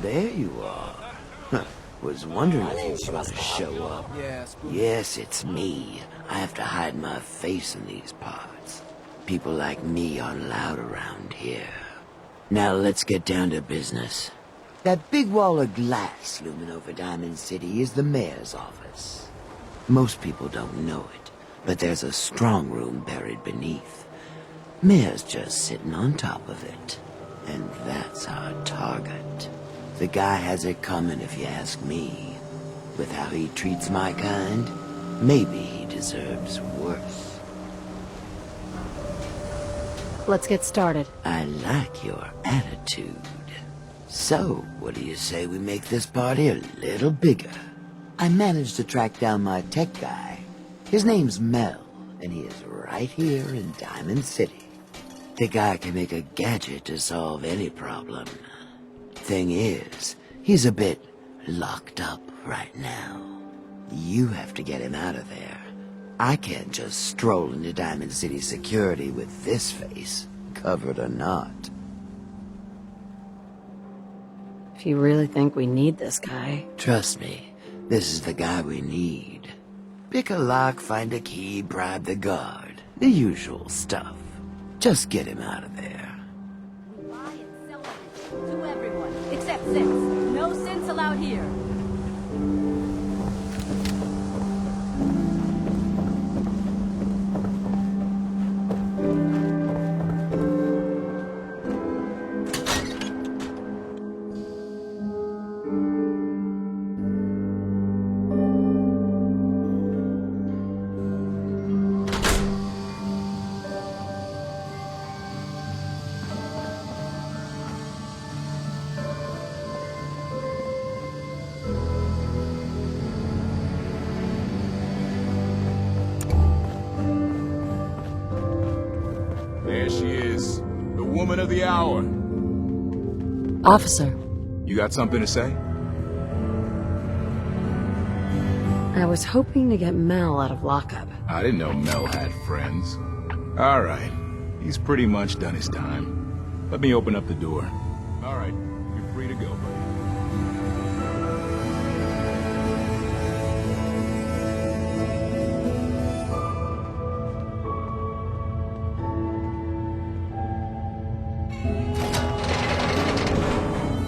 [SPEAKER 1] There you are. Huh. Was wondering if you were gonna show up. Yes, it's me. I have to hide my face in these parts. People like me aren't allowed around here. Now let's get down to business. That big wall of glass looming over Diamond City is the mayor's office. Most people don't know it, but there's a strong room buried beneath. Mayor's just sitting on top of it. And that's our target. The guy has it coming if you ask me. With how he treats my kind, maybe he deserves worse.
[SPEAKER 14] Let's get started.
[SPEAKER 1] I like your attitude. So, what do you say we make this party a little bigger? I managed to track down my tech guy. His name's Mel, and he is right here in Diamond City. The guy can make a gadget to solve any problem. Thing is, he's a bit locked up right now. You have to get him out of there. I can't just stroll into Diamond City security with this face, covered or not.
[SPEAKER 14] If you really think we need this guy...
[SPEAKER 1] Trust me, this is the guy we need. Pick a lock, find a key, bribe the guard. The usual stuff. Just get him out of there.
[SPEAKER 3] To everyone, except synths. No synths allowed here.
[SPEAKER 5] There she is, the woman of the hour.
[SPEAKER 14] Officer.
[SPEAKER 5] You got something to say?
[SPEAKER 14] I was hoping to get Mel out of lockup.
[SPEAKER 5] I didn't know Mel had friends. All right, he's pretty much done his time. Let me open up the door. All right, you're free to go, buddy.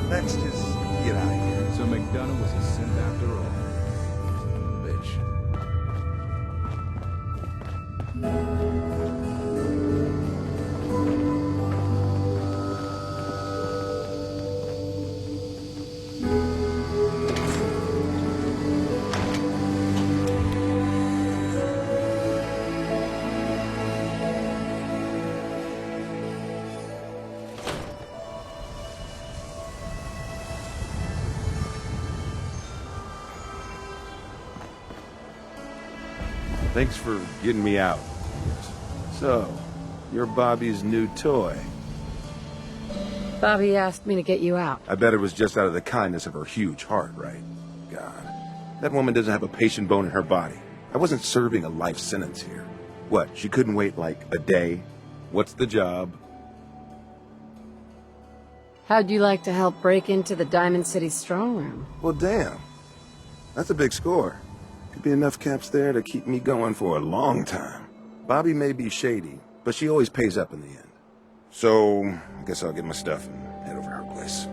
[SPEAKER 24] Let's just get out of here.
[SPEAKER 5] So McDonough was a synth after all. Bitch.
[SPEAKER 17] Thanks for getting me out. So, you're Bobby's new toy.
[SPEAKER 14] Bobby asked me to get you out.
[SPEAKER 17] I bet it was just out of the kindness of her huge heart, right? God. That woman doesn't have a patient bone in her body. I wasn't serving a life sentence here. What, she couldn't wait like a day? What's the job?
[SPEAKER 14] How'd you like to help break into the Diamond City strongroom?
[SPEAKER 17] Well, damn. That's a big score. Could be enough caps there to keep me going for a long time. Bobby may be shady, but she always pays up in the end. So, I guess I'll get my stuff and head over to her place.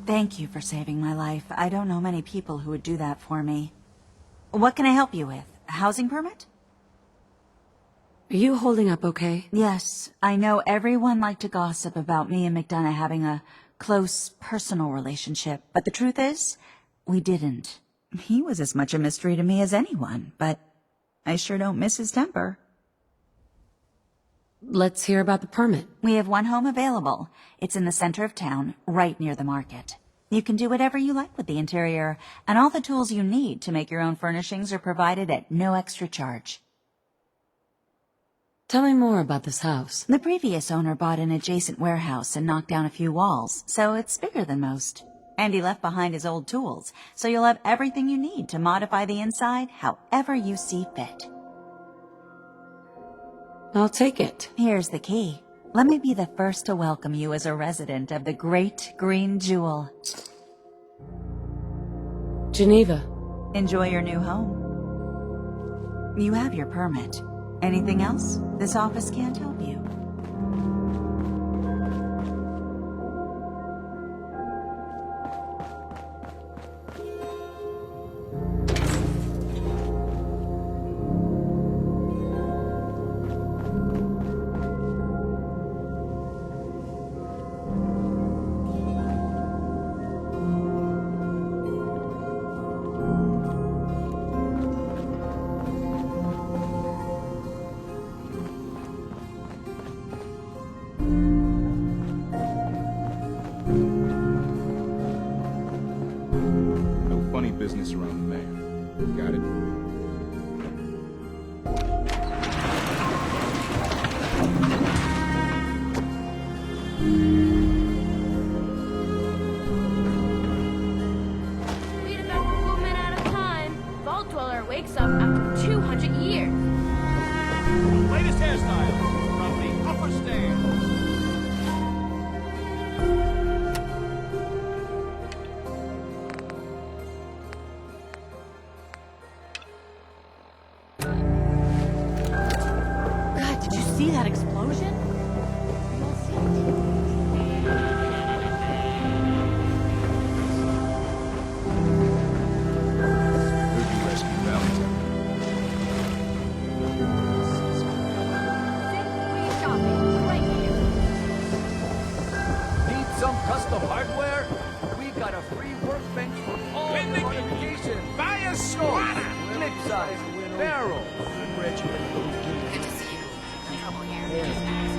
[SPEAKER 11] Thank you for saving my life. I don't know many people who would do that for me.
[SPEAKER 6] What can I help you with? A housing permit?
[SPEAKER 14] Are you holding up okay?
[SPEAKER 6] Yes, I know everyone liked to gossip about me and McDonough having a close personal relationship, but the truth is, we didn't. He was as much a mystery to me as anyone, but I sure don't miss his temper.
[SPEAKER 14] Let's hear about the permit.
[SPEAKER 6] We have one home available. It's in the center of town, right near the market. You can do whatever you like with the interior, and all the tools you need to make your own furnishings are provided at no extra charge.
[SPEAKER 14] Tell me more about this house.
[SPEAKER 6] The previous owner bought an adjacent warehouse and knocked down a few walls, so it's bigger than most. And he left behind his old tools, so you'll have everything you need to modify the inside however you see fit.
[SPEAKER 14] I'll take it.
[SPEAKER 6] Here's the key. Let me be the first to welcome you as a resident of the Great Green Jewel.
[SPEAKER 14] Geneva.
[SPEAKER 6] Enjoy your new home. You have your permit. Anything else? This office can't help you.
[SPEAKER 5] No funny business around the mayor. Got it?
[SPEAKER 4] Read about the woman out of time. Vault Dweller wakes up after 200 years.
[SPEAKER 24] Latest hairstyle from the upper stairs.
[SPEAKER 6] God, did you see that explosion?
[SPEAKER 5] Ruby Rescue Valentine.
[SPEAKER 3] Shopping right here.
[SPEAKER 19] Need some custom hardware? We got a free workbench for all your modifications.
[SPEAKER 24] Buy a squatter!
[SPEAKER 19] Clip size, barrel.
[SPEAKER 15] Good to see you. No trouble here. Just ask.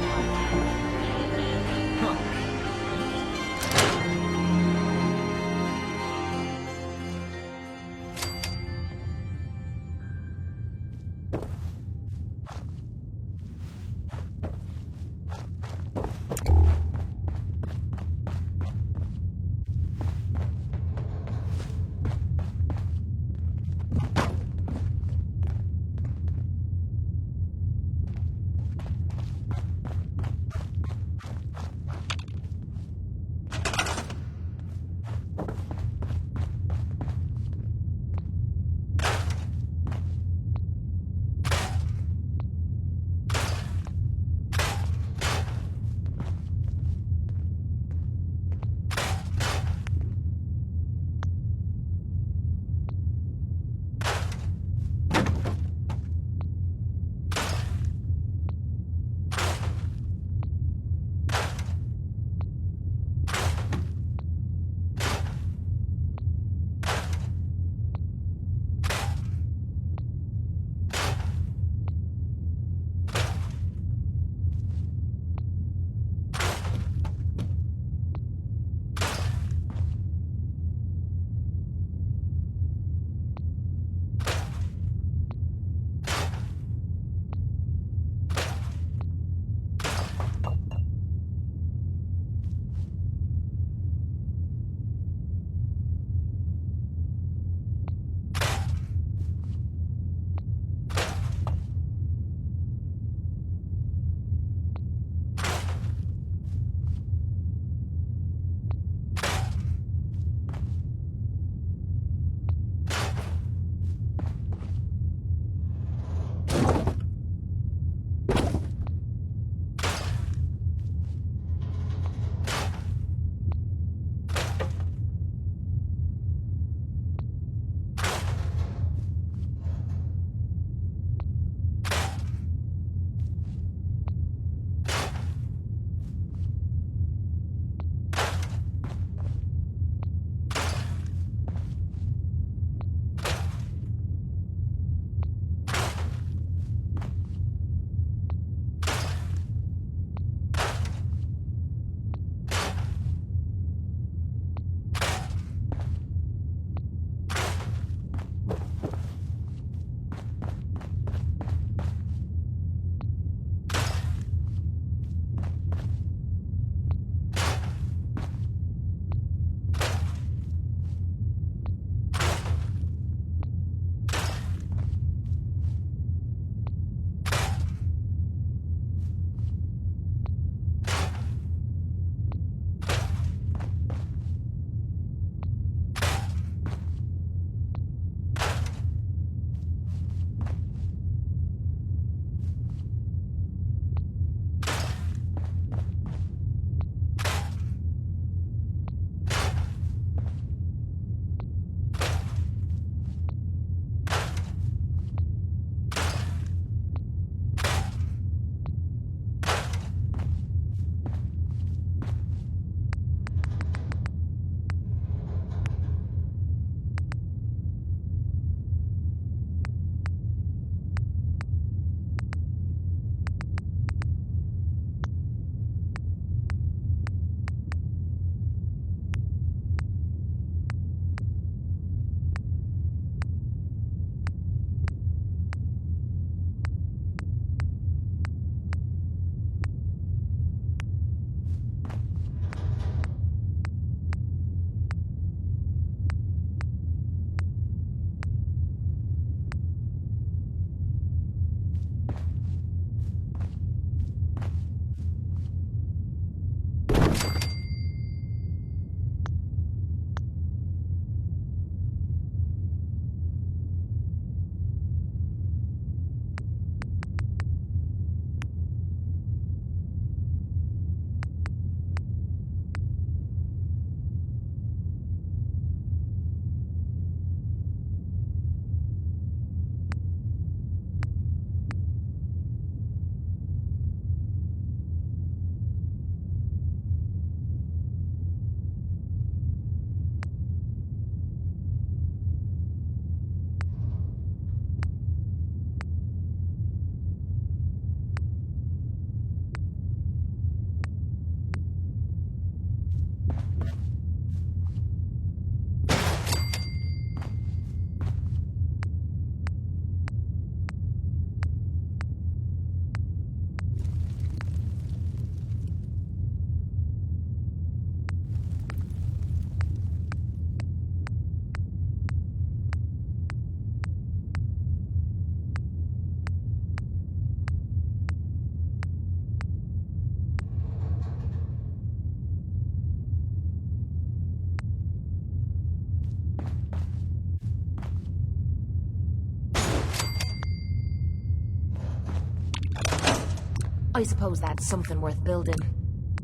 [SPEAKER 7] I suppose that's something worth building.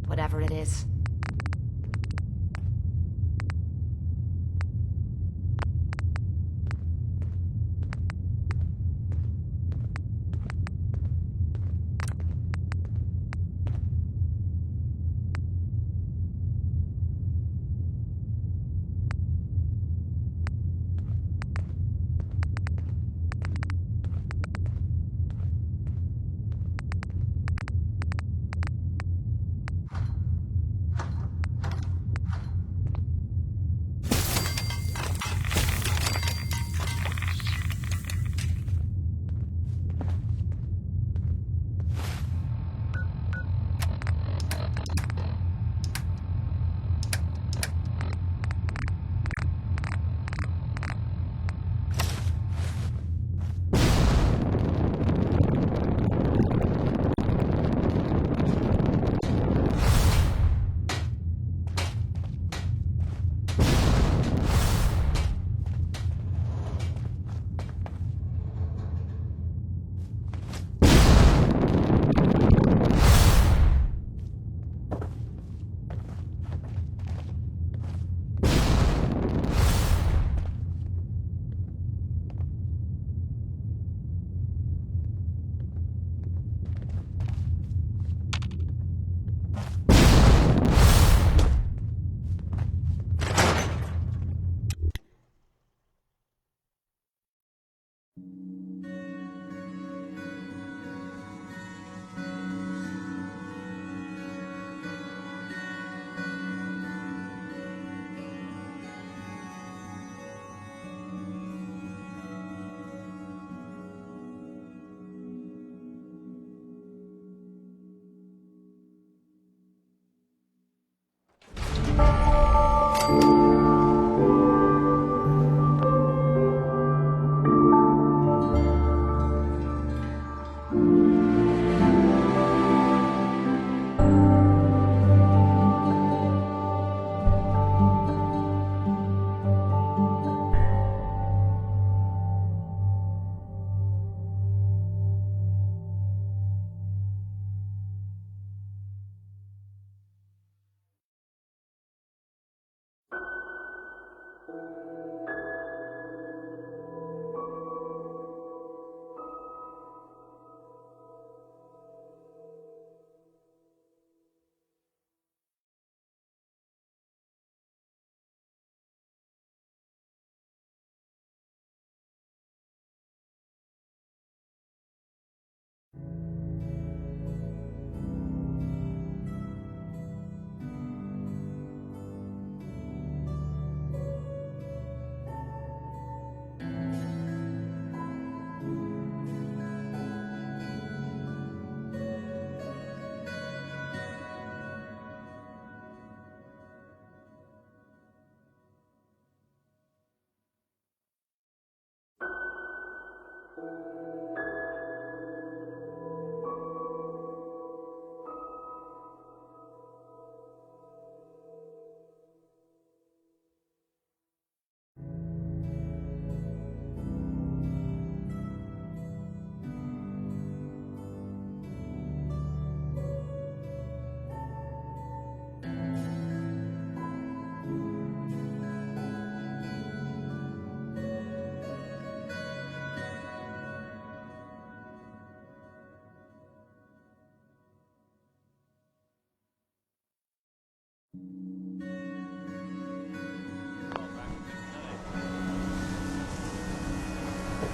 [SPEAKER 7] Whatever it is.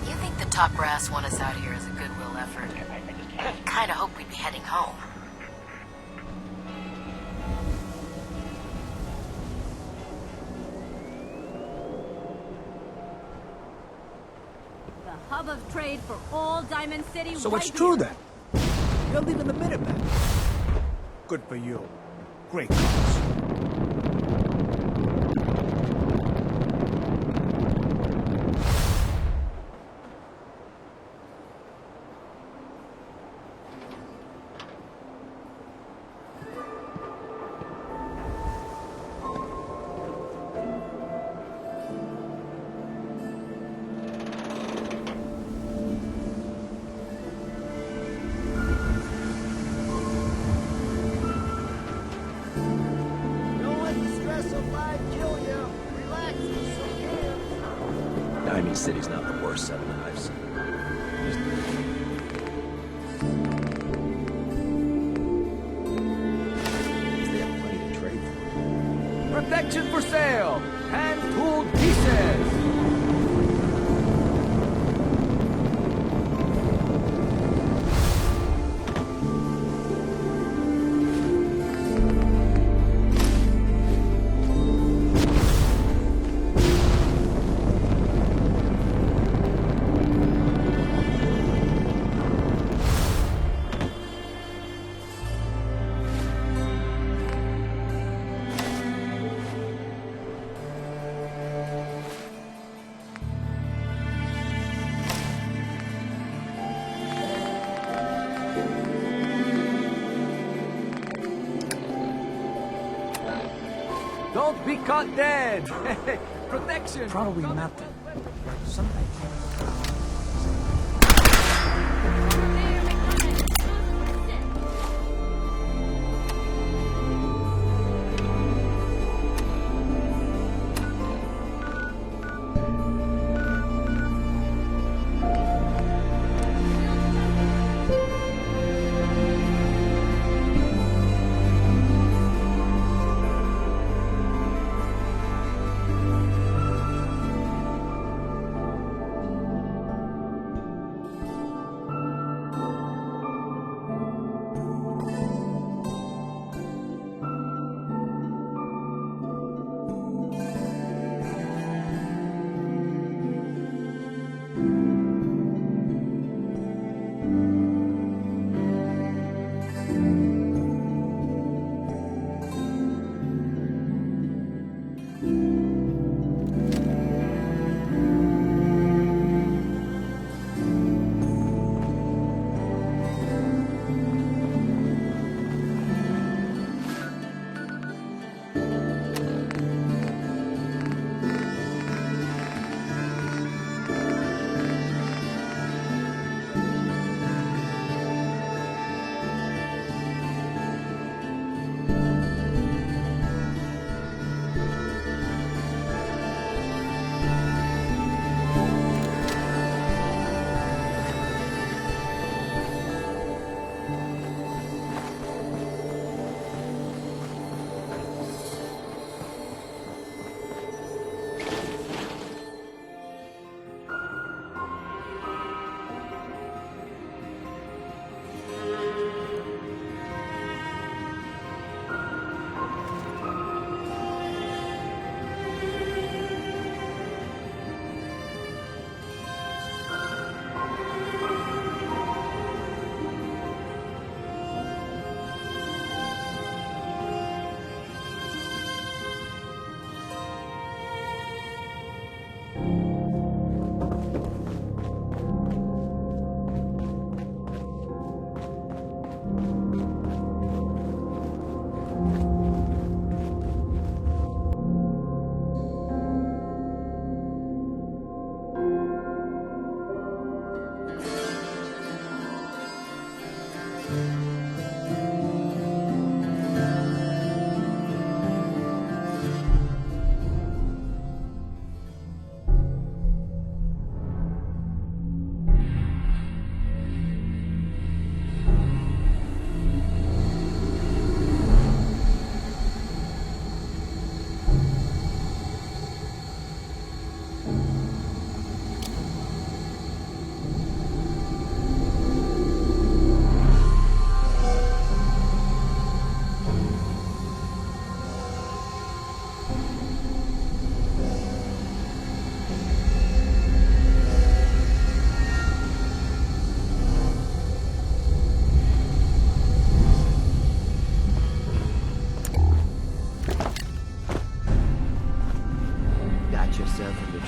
[SPEAKER 14] You think the top brass want us out here as a goodwill effort? Kinda hope we'd be heading home.
[SPEAKER 3] The hub of trade for all Diamond City.
[SPEAKER 24] So
[SPEAKER 3] right
[SPEAKER 24] it's true
[SPEAKER 3] here.
[SPEAKER 24] then. You're leaving the Minutemen. Good for you. Great cause.
[SPEAKER 13] Chinese city's not the worst set of knives. They have plenty to trade for.
[SPEAKER 19] Protection for sale! Hand-tooled pieces! Don't be caught dead! Protection!
[SPEAKER 24] Probably nothing. Something.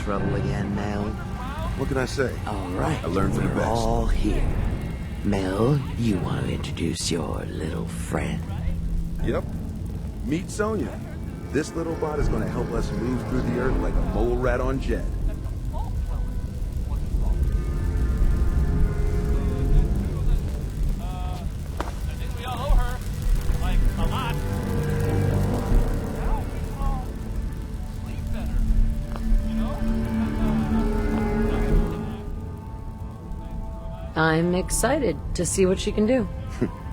[SPEAKER 1] Trouble again, Mel?
[SPEAKER 17] What can I say?
[SPEAKER 1] All right,
[SPEAKER 17] I learned from the
[SPEAKER 1] we're
[SPEAKER 17] best.
[SPEAKER 1] all here. Mel, you want to introduce your little friend?
[SPEAKER 17] Yep. Meet Sonya. This little bot is going to help us move through the earth like a mole rat on jet.
[SPEAKER 14] I'm excited to see what she can do.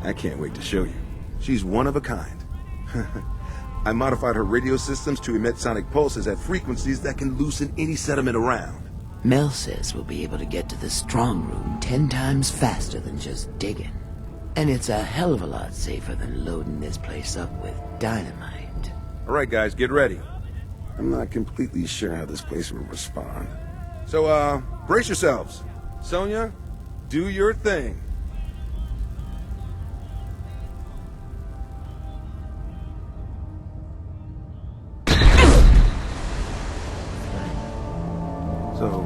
[SPEAKER 17] I can't wait to show you. She's one of a kind. I modified her radio systems to emit sonic pulses at frequencies that can loosen any sediment around.
[SPEAKER 1] Mel says we'll be able to get to the strong room 10 times faster than just digging. And it's a hell of a lot safer than loading this place up with dynamite.
[SPEAKER 17] All right, guys, get ready. I'm not completely sure how this place will respond. So, brace yourselves. Sonia, do your thing. So,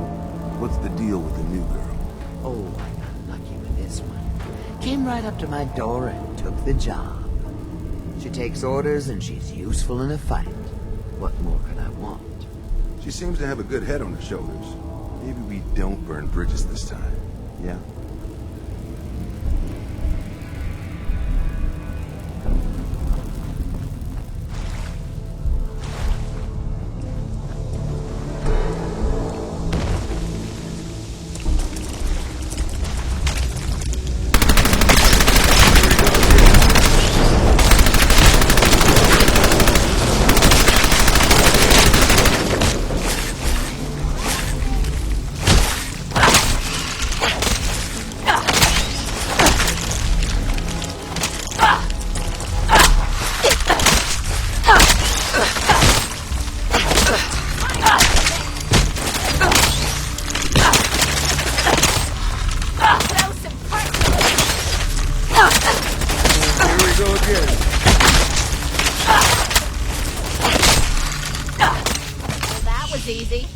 [SPEAKER 17] what's the deal with the new girl?
[SPEAKER 1] Oh, I got lucky with this one. Came right up to my door and took the job. She takes orders and she's useful in a fight. What more could I want?
[SPEAKER 17] She seems to have a good head on her shoulders. Maybe we don't burn bridges this time. Yeah?
[SPEAKER 3] Easy.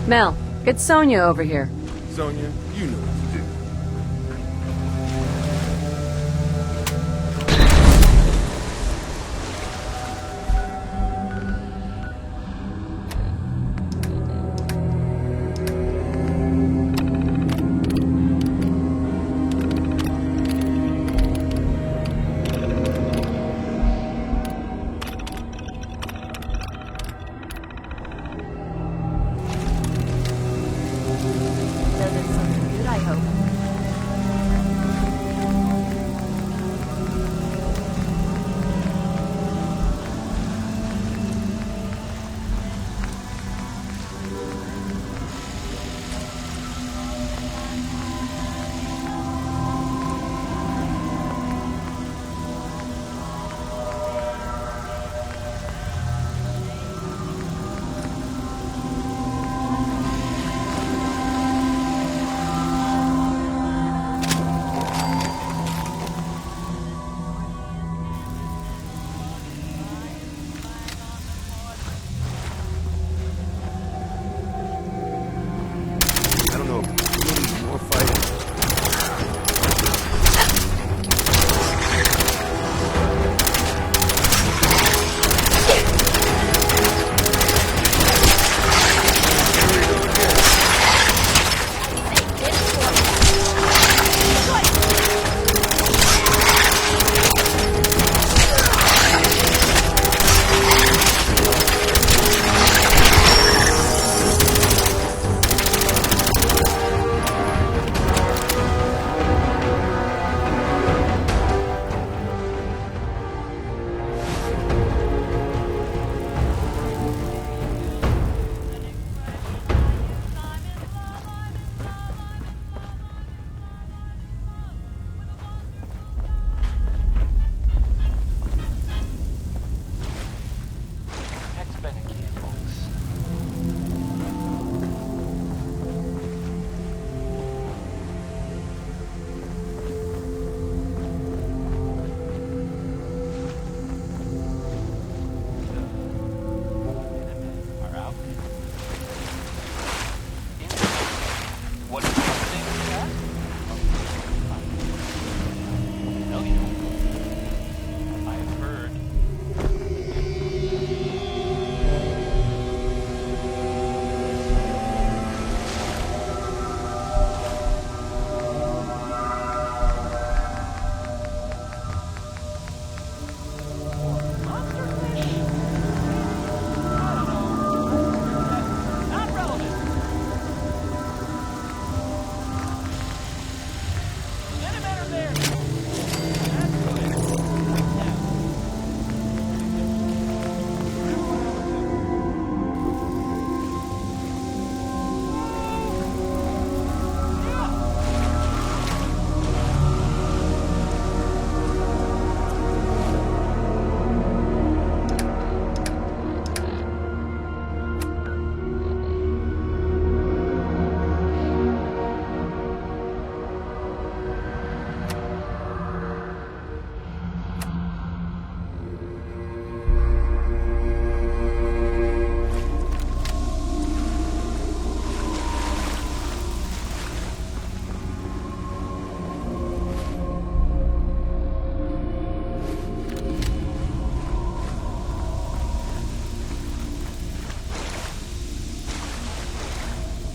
[SPEAKER 14] Mel, get Sonia over here.
[SPEAKER 17] Sonia, you know what to do.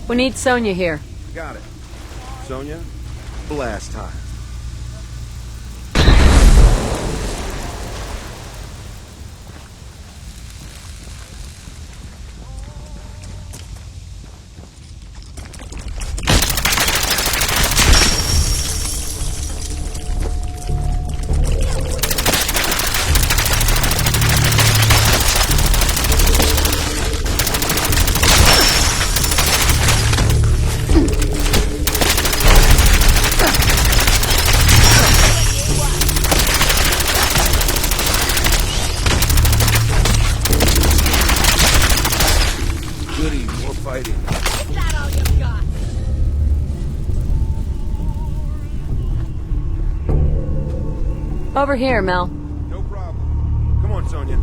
[SPEAKER 14] We need Sonia here.
[SPEAKER 17] Got it. Sonia, blast time. Goody, more fighting.
[SPEAKER 3] Is that all you've got?
[SPEAKER 14] Over here, Mel.
[SPEAKER 17] No problem. Come on, Sonia.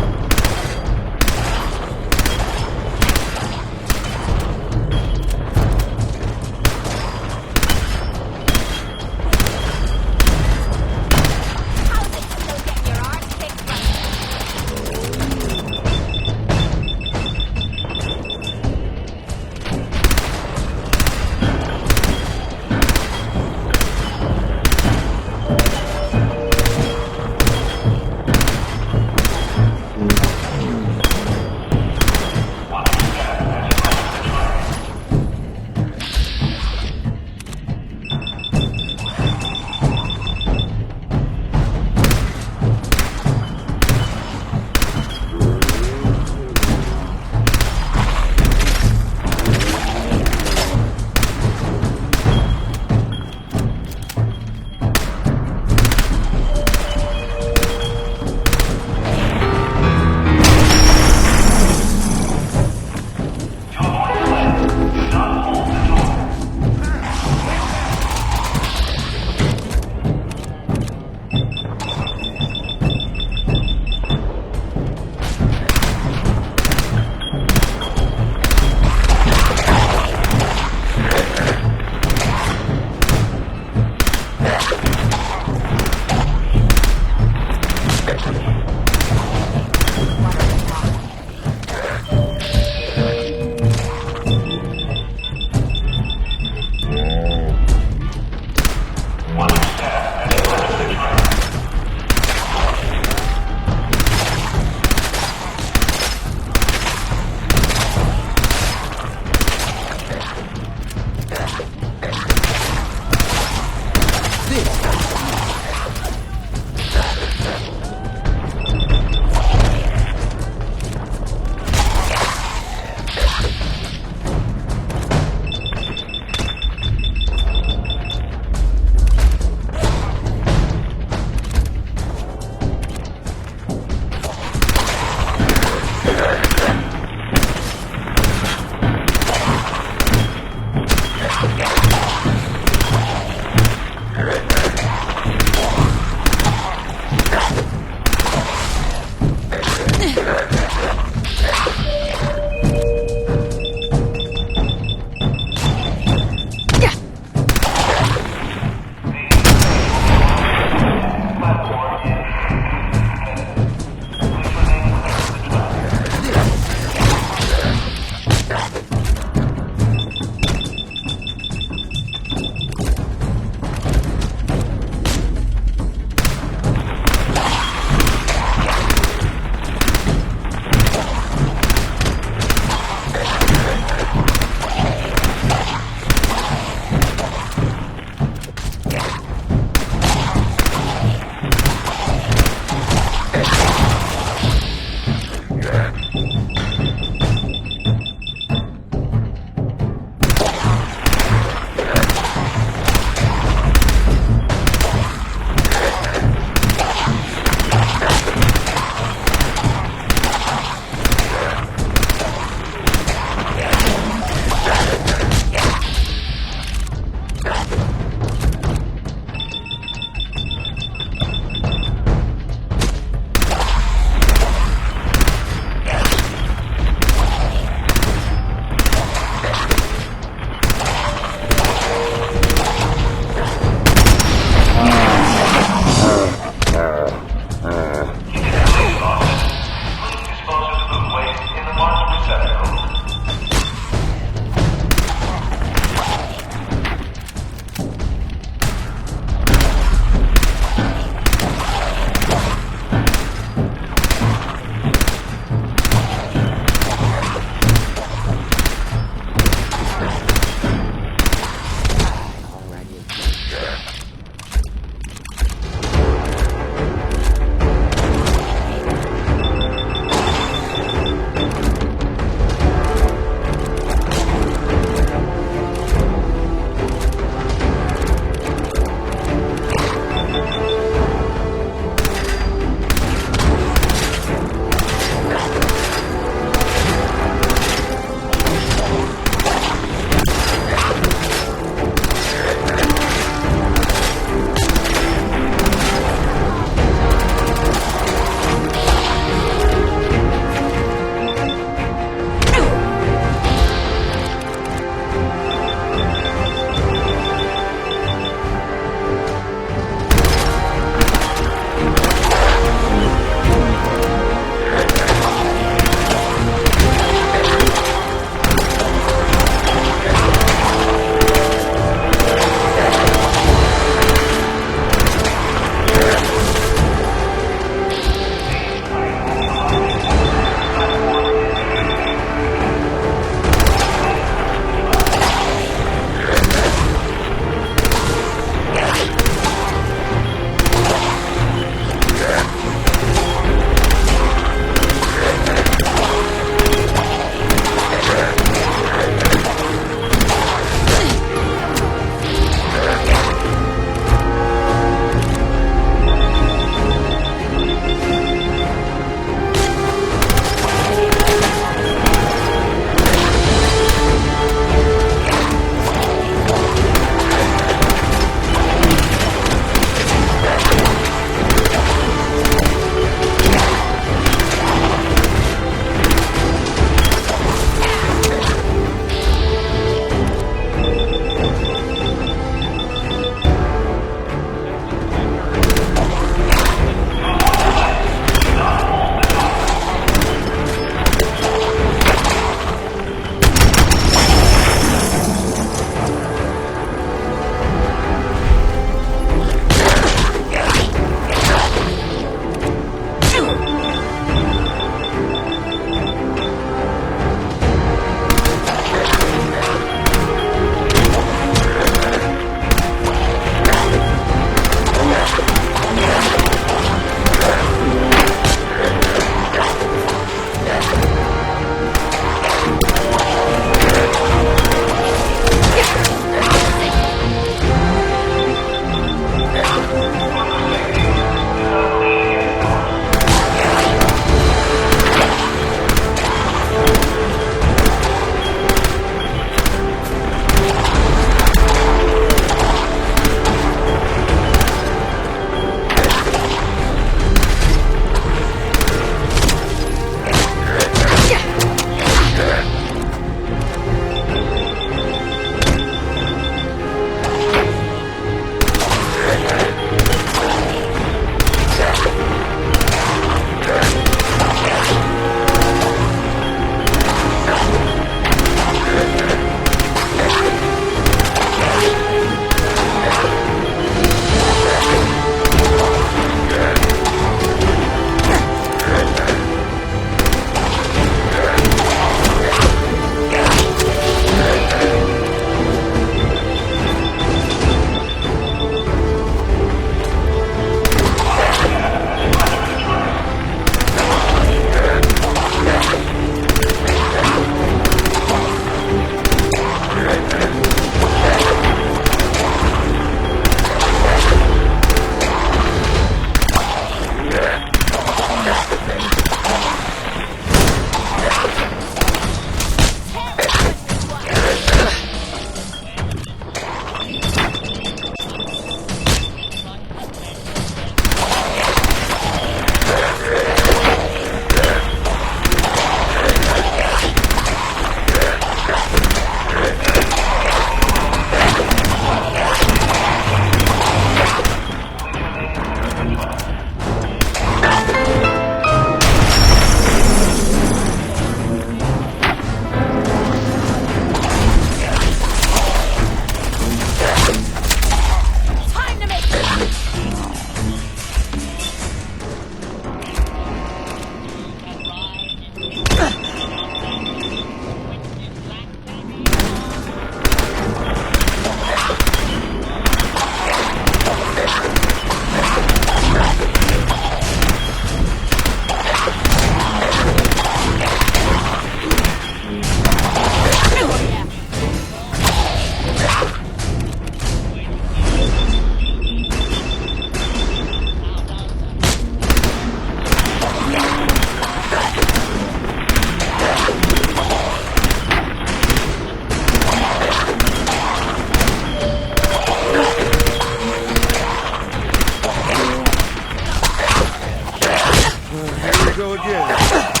[SPEAKER 24] you again.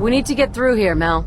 [SPEAKER 14] We need to get through here, Mel.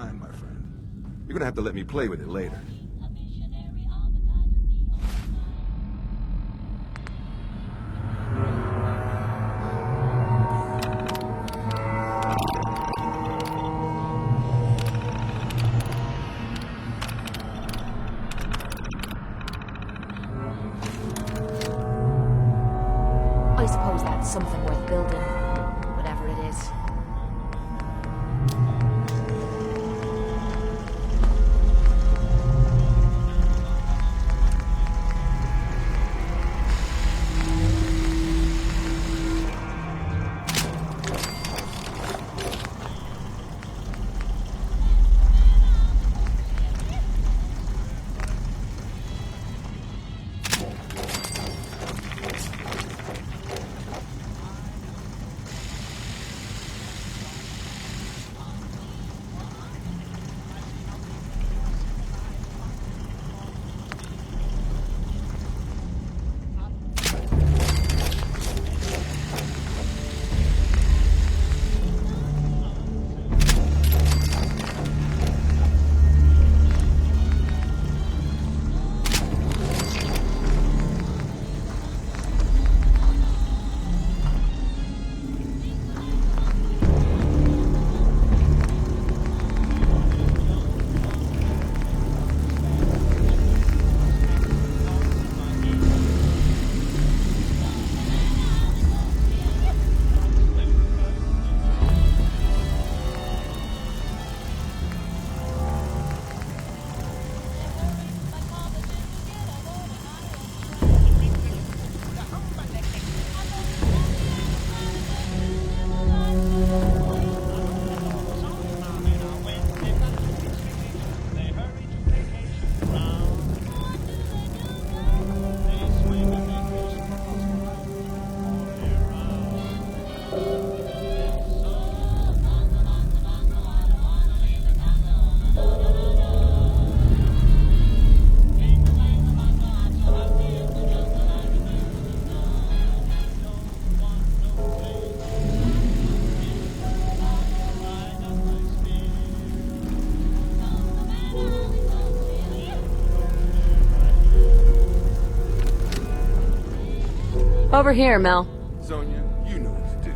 [SPEAKER 17] time, my friend. You're gonna have to let me play with it later.
[SPEAKER 7] I suppose that's something worth building. Whatever it is.
[SPEAKER 21] Over here, Mel.
[SPEAKER 17] Sonya, you know what to do.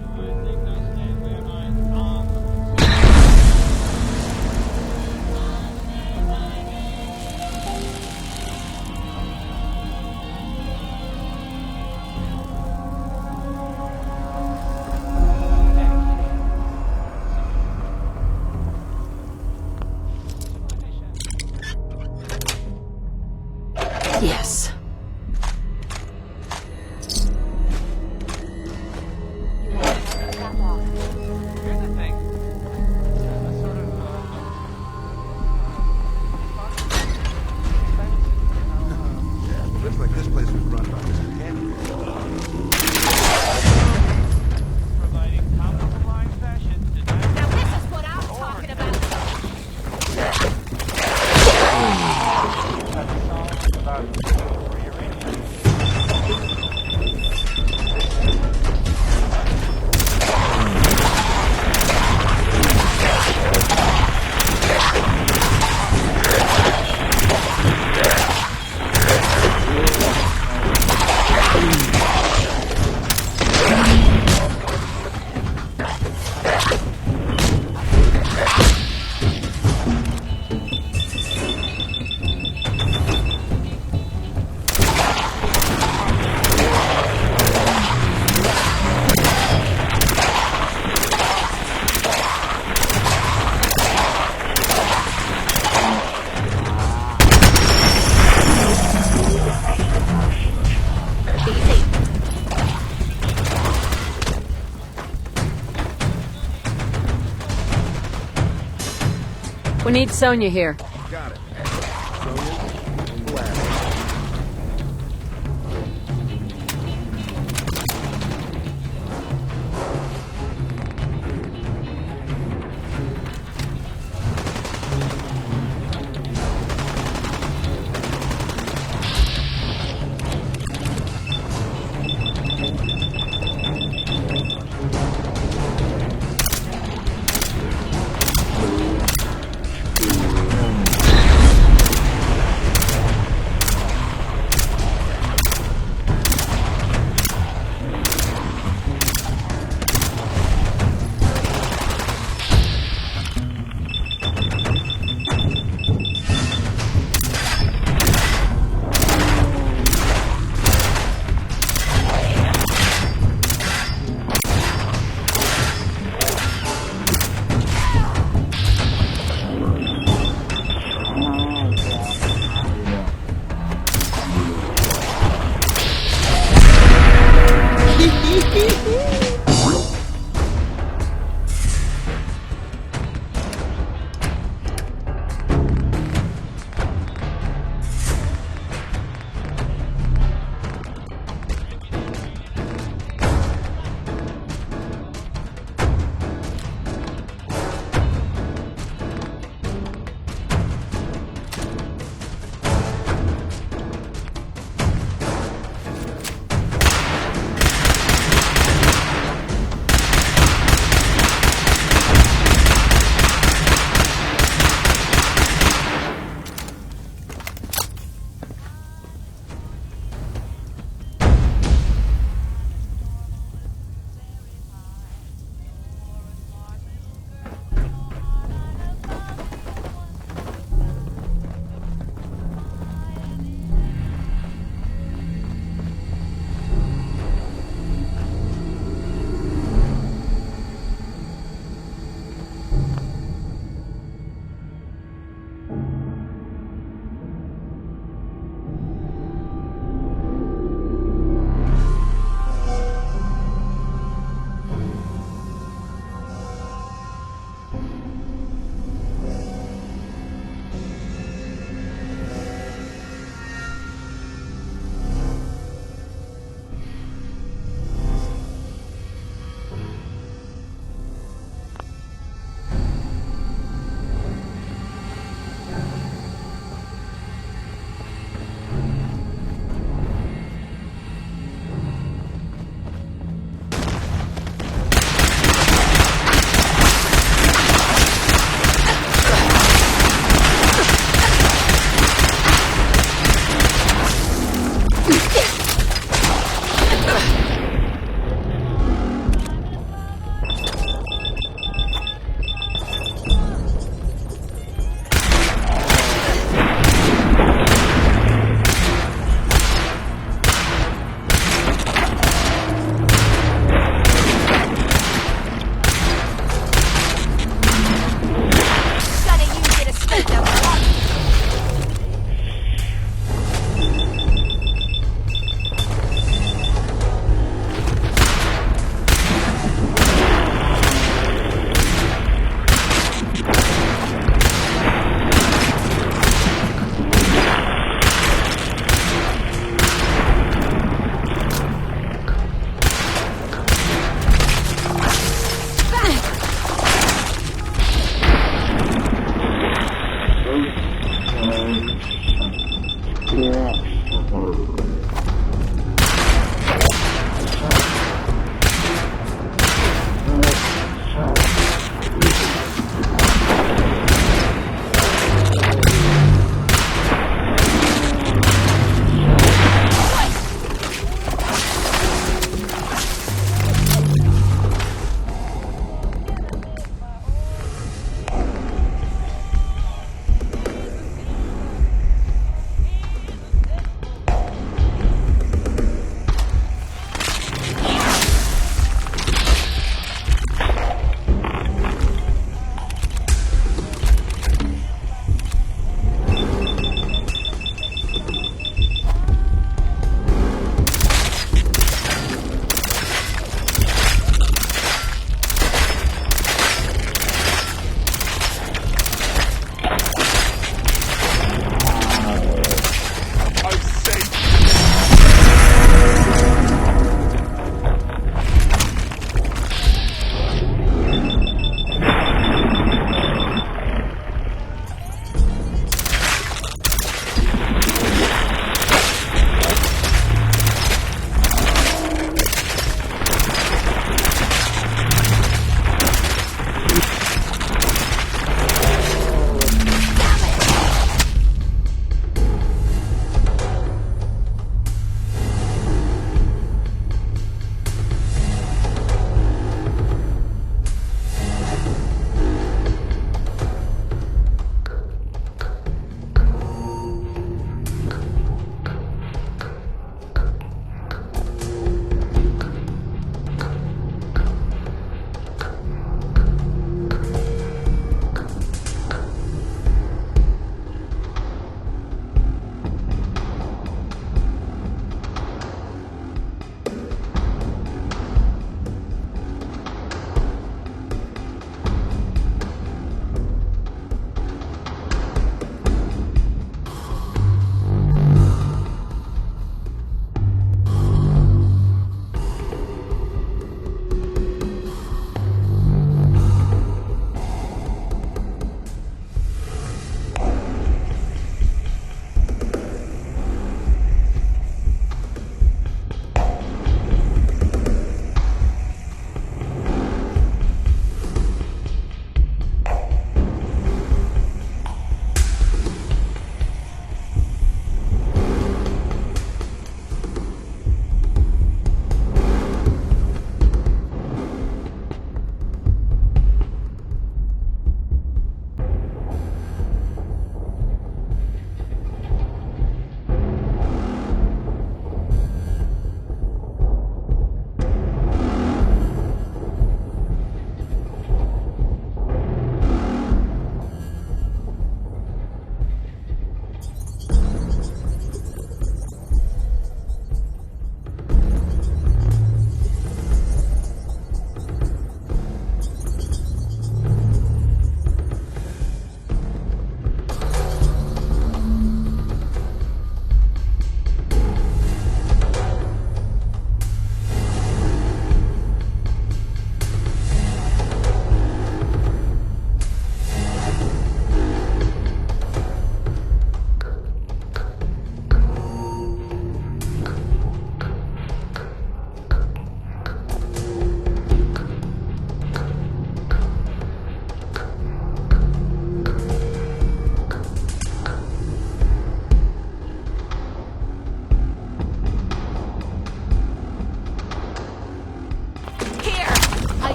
[SPEAKER 14] Yes.
[SPEAKER 19] Here's the thing. A sort of,
[SPEAKER 17] Yeah, looks like this place was run by Mr. Henry.
[SPEAKER 19] providing top-of-the-line fashion to
[SPEAKER 3] Now this is what I'm talking about.
[SPEAKER 19] That's a song about for uranium.
[SPEAKER 21] We need Sonya here.
[SPEAKER 17] Got it. Sonya, blast.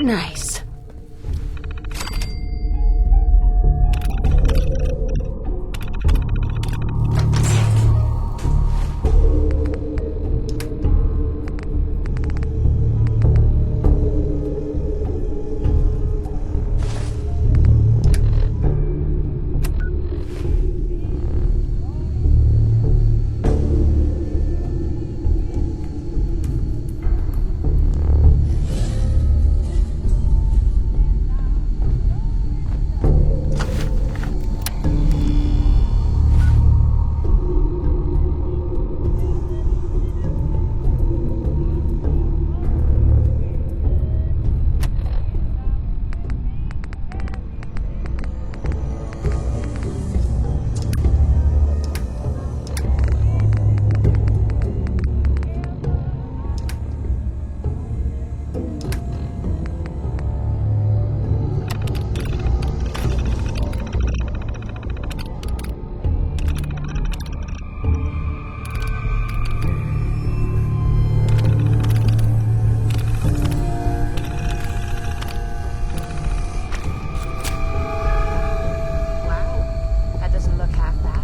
[SPEAKER 22] Nice.
[SPEAKER 7] That doesn't look half bad.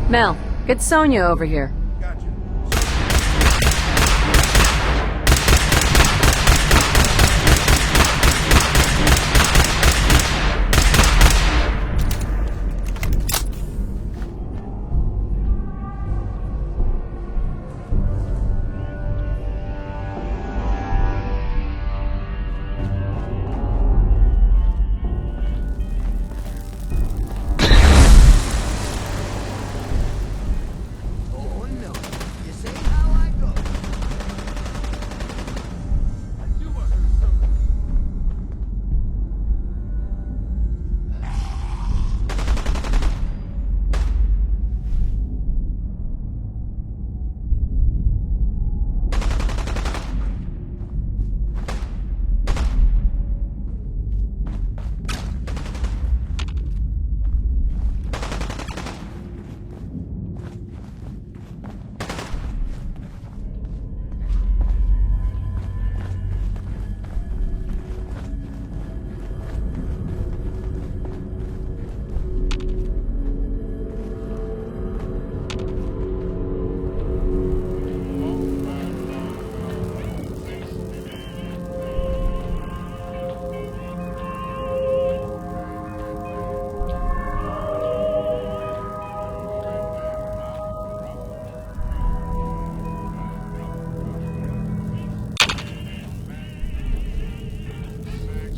[SPEAKER 14] Mel, get Sonia over here.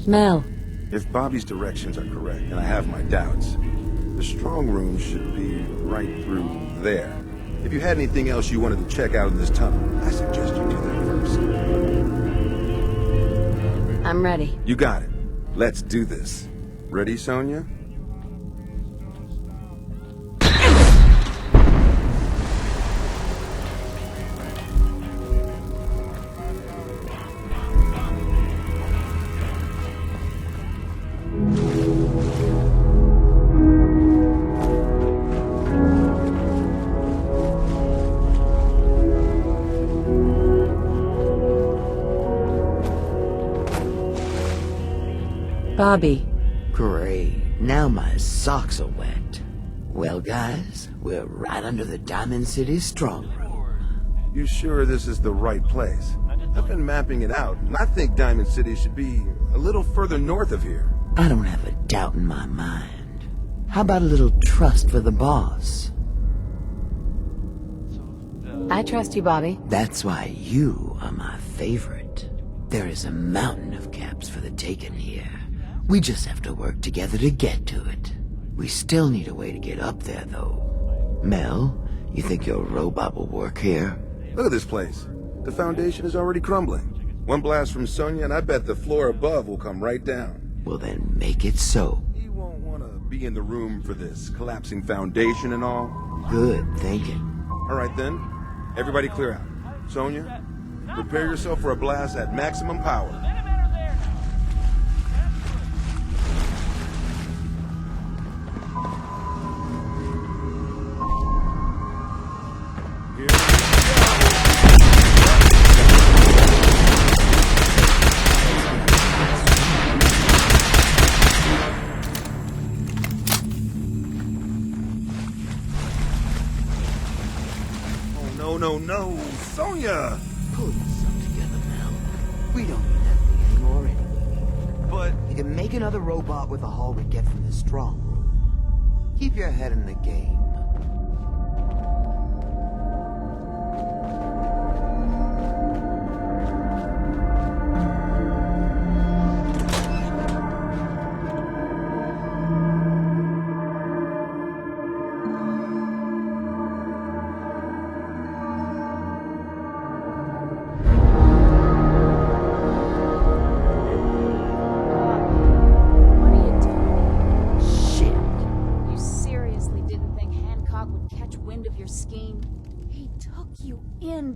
[SPEAKER 14] Mel.
[SPEAKER 17] If Bobby's directions are correct, and I have my doubts, the strong room should be right through there. If you had anything else you wanted to check out in this tunnel, I suggest you do that first.
[SPEAKER 14] I'm ready.
[SPEAKER 17] You got it. Let's do this. Ready, Sonia?
[SPEAKER 14] Bobby.
[SPEAKER 1] Great. Now my socks are wet. Well, guys, we're right under the Diamond City strong room.
[SPEAKER 17] You sure this is the right place? I've been mapping it out, and I think Diamond City should be a little further north of here.
[SPEAKER 1] I don't have a doubt in my mind. How about a little trust for the boss?
[SPEAKER 14] I trust you, Bobby.
[SPEAKER 1] That's why you are my favorite. There is a mountain of caps for the taking here. We just have to work together to get to it. We still need a way to get up there, though. Mel, you think your robot will work here?
[SPEAKER 17] Look at this place. The foundation is already crumbling. One blast from Sonia, and I bet the floor above will come right down.
[SPEAKER 1] Well, then make it so.
[SPEAKER 17] You won't want to be in the room for this collapsing foundation and all.
[SPEAKER 1] Good thinking.
[SPEAKER 17] All right, then. Everybody clear out. Sonia, prepare yourself for a blast at maximum power. No, Sonia!
[SPEAKER 1] Pull yourself together, Mel. We don't need that thing anymore anyway.
[SPEAKER 17] But
[SPEAKER 1] you can make another robot with the hull we get from the strong room. Keep your head in the game.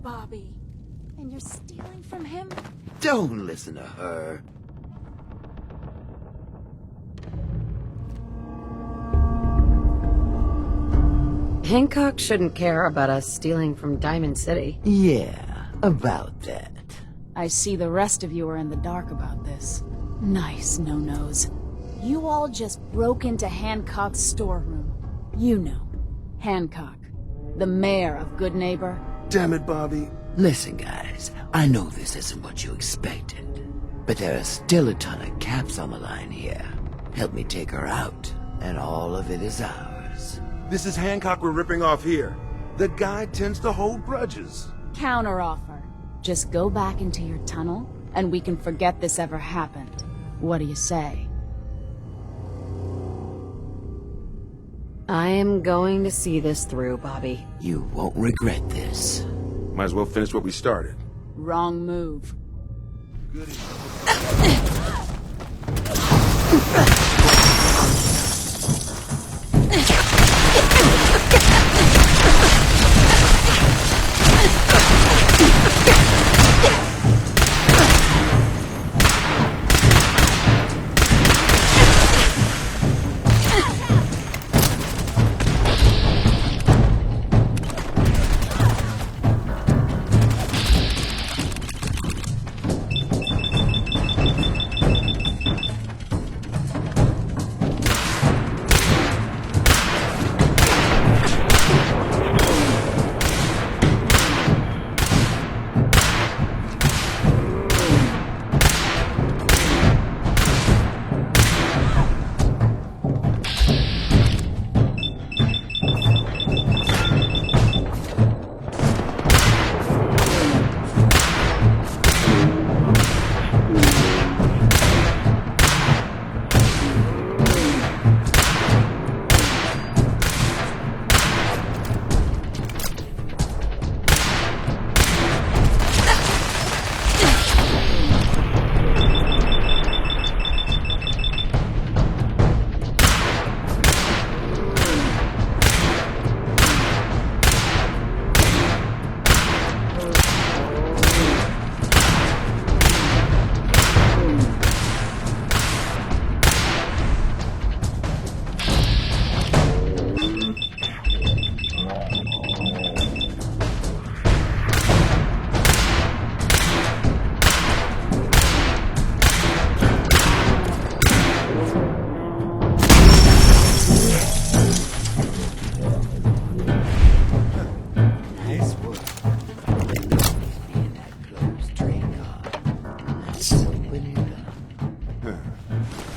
[SPEAKER 3] Bobby. And you're stealing from him?
[SPEAKER 1] Don't listen to her.
[SPEAKER 14] Hancock shouldn't care about us stealing from Diamond City.
[SPEAKER 1] Yeah, about that.
[SPEAKER 3] I see the rest of you are in the dark about this. Nice no-nos. You all just broke into Hancock's storeroom. You know, Hancock, the mayor of Good Neighbor.
[SPEAKER 17] Damn it, Bobby.
[SPEAKER 1] Listen, guys, I know this isn't what you expected, but there are still a ton of caps on the line here. Help me take her out, and all of it is ours.
[SPEAKER 17] This is Hancock we're ripping off here. The guy tends to hold grudges.
[SPEAKER 3] Counteroffer. Just go back into your tunnel, and we can forget this ever happened. What do you say?
[SPEAKER 14] I am going to see this through, Bobby.
[SPEAKER 1] You won't regret this.
[SPEAKER 17] Might as well finish what we started.
[SPEAKER 3] Wrong move.
[SPEAKER 17] Goody.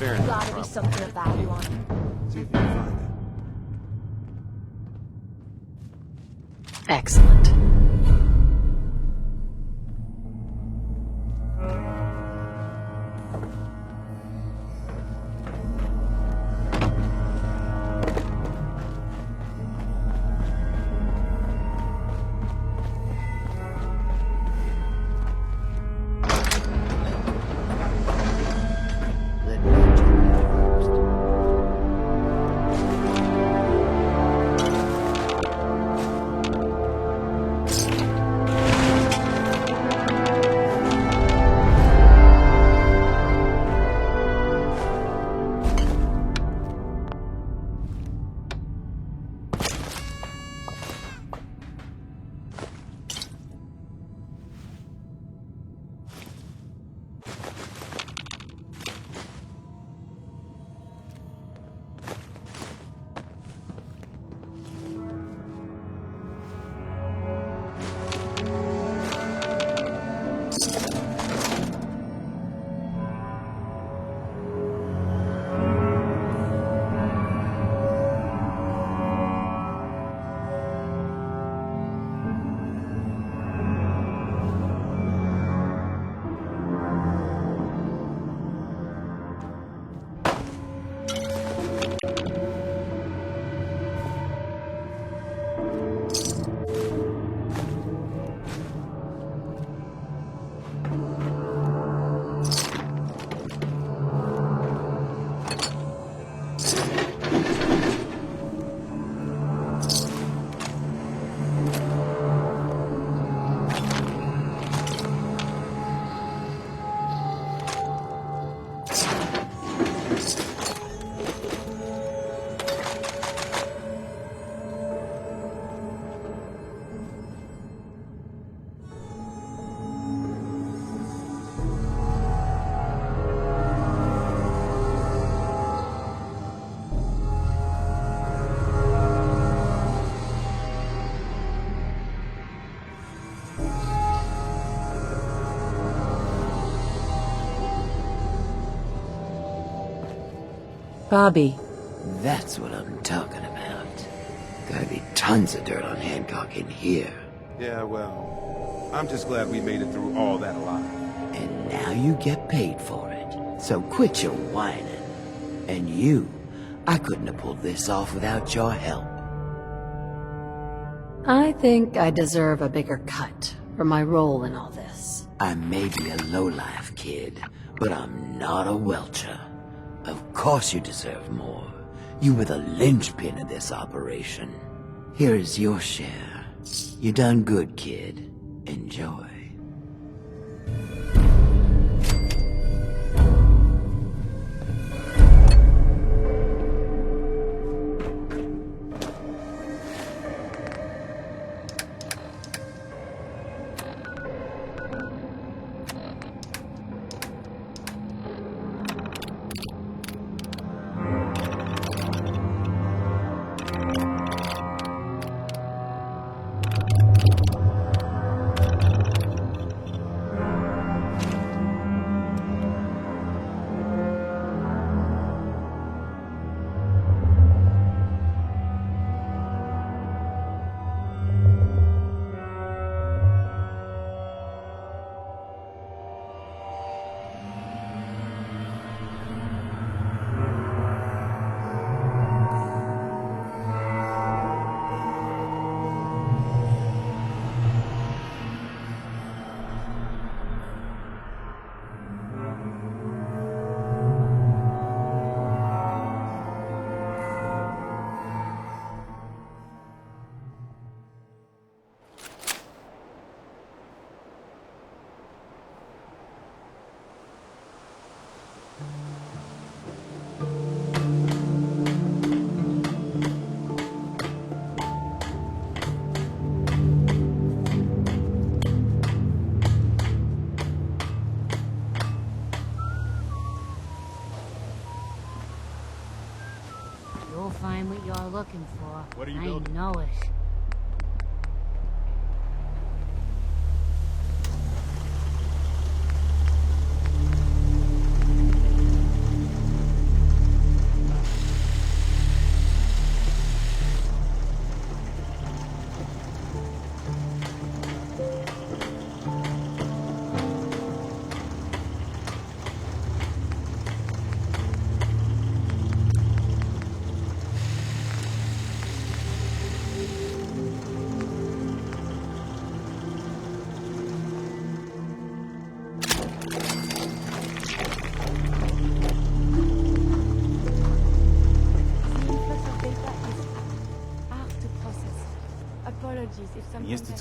[SPEAKER 23] fair
[SPEAKER 7] There's gotta be something of value on it.
[SPEAKER 24] See if you can find it.
[SPEAKER 14] Excellent. Bobby.
[SPEAKER 1] That's what I'm talking about. Gotta be tons of dirt on Hancock in here.
[SPEAKER 17] Yeah, well, I'm just glad we made it through all that alive.
[SPEAKER 1] And now you get paid for it. So quit your whining. And you, I couldn't have pulled this off without your help.
[SPEAKER 14] I think I deserve a bigger cut for my role in all this.
[SPEAKER 1] I may be a lowlife kid, but I'm not a welcher. Of course you deserve more. You were the linchpin of this operation. Here is your share. You done good, kid. Enjoy.
[SPEAKER 8] You'll find what you're looking for.
[SPEAKER 5] What are you
[SPEAKER 8] I
[SPEAKER 5] building?
[SPEAKER 8] know it.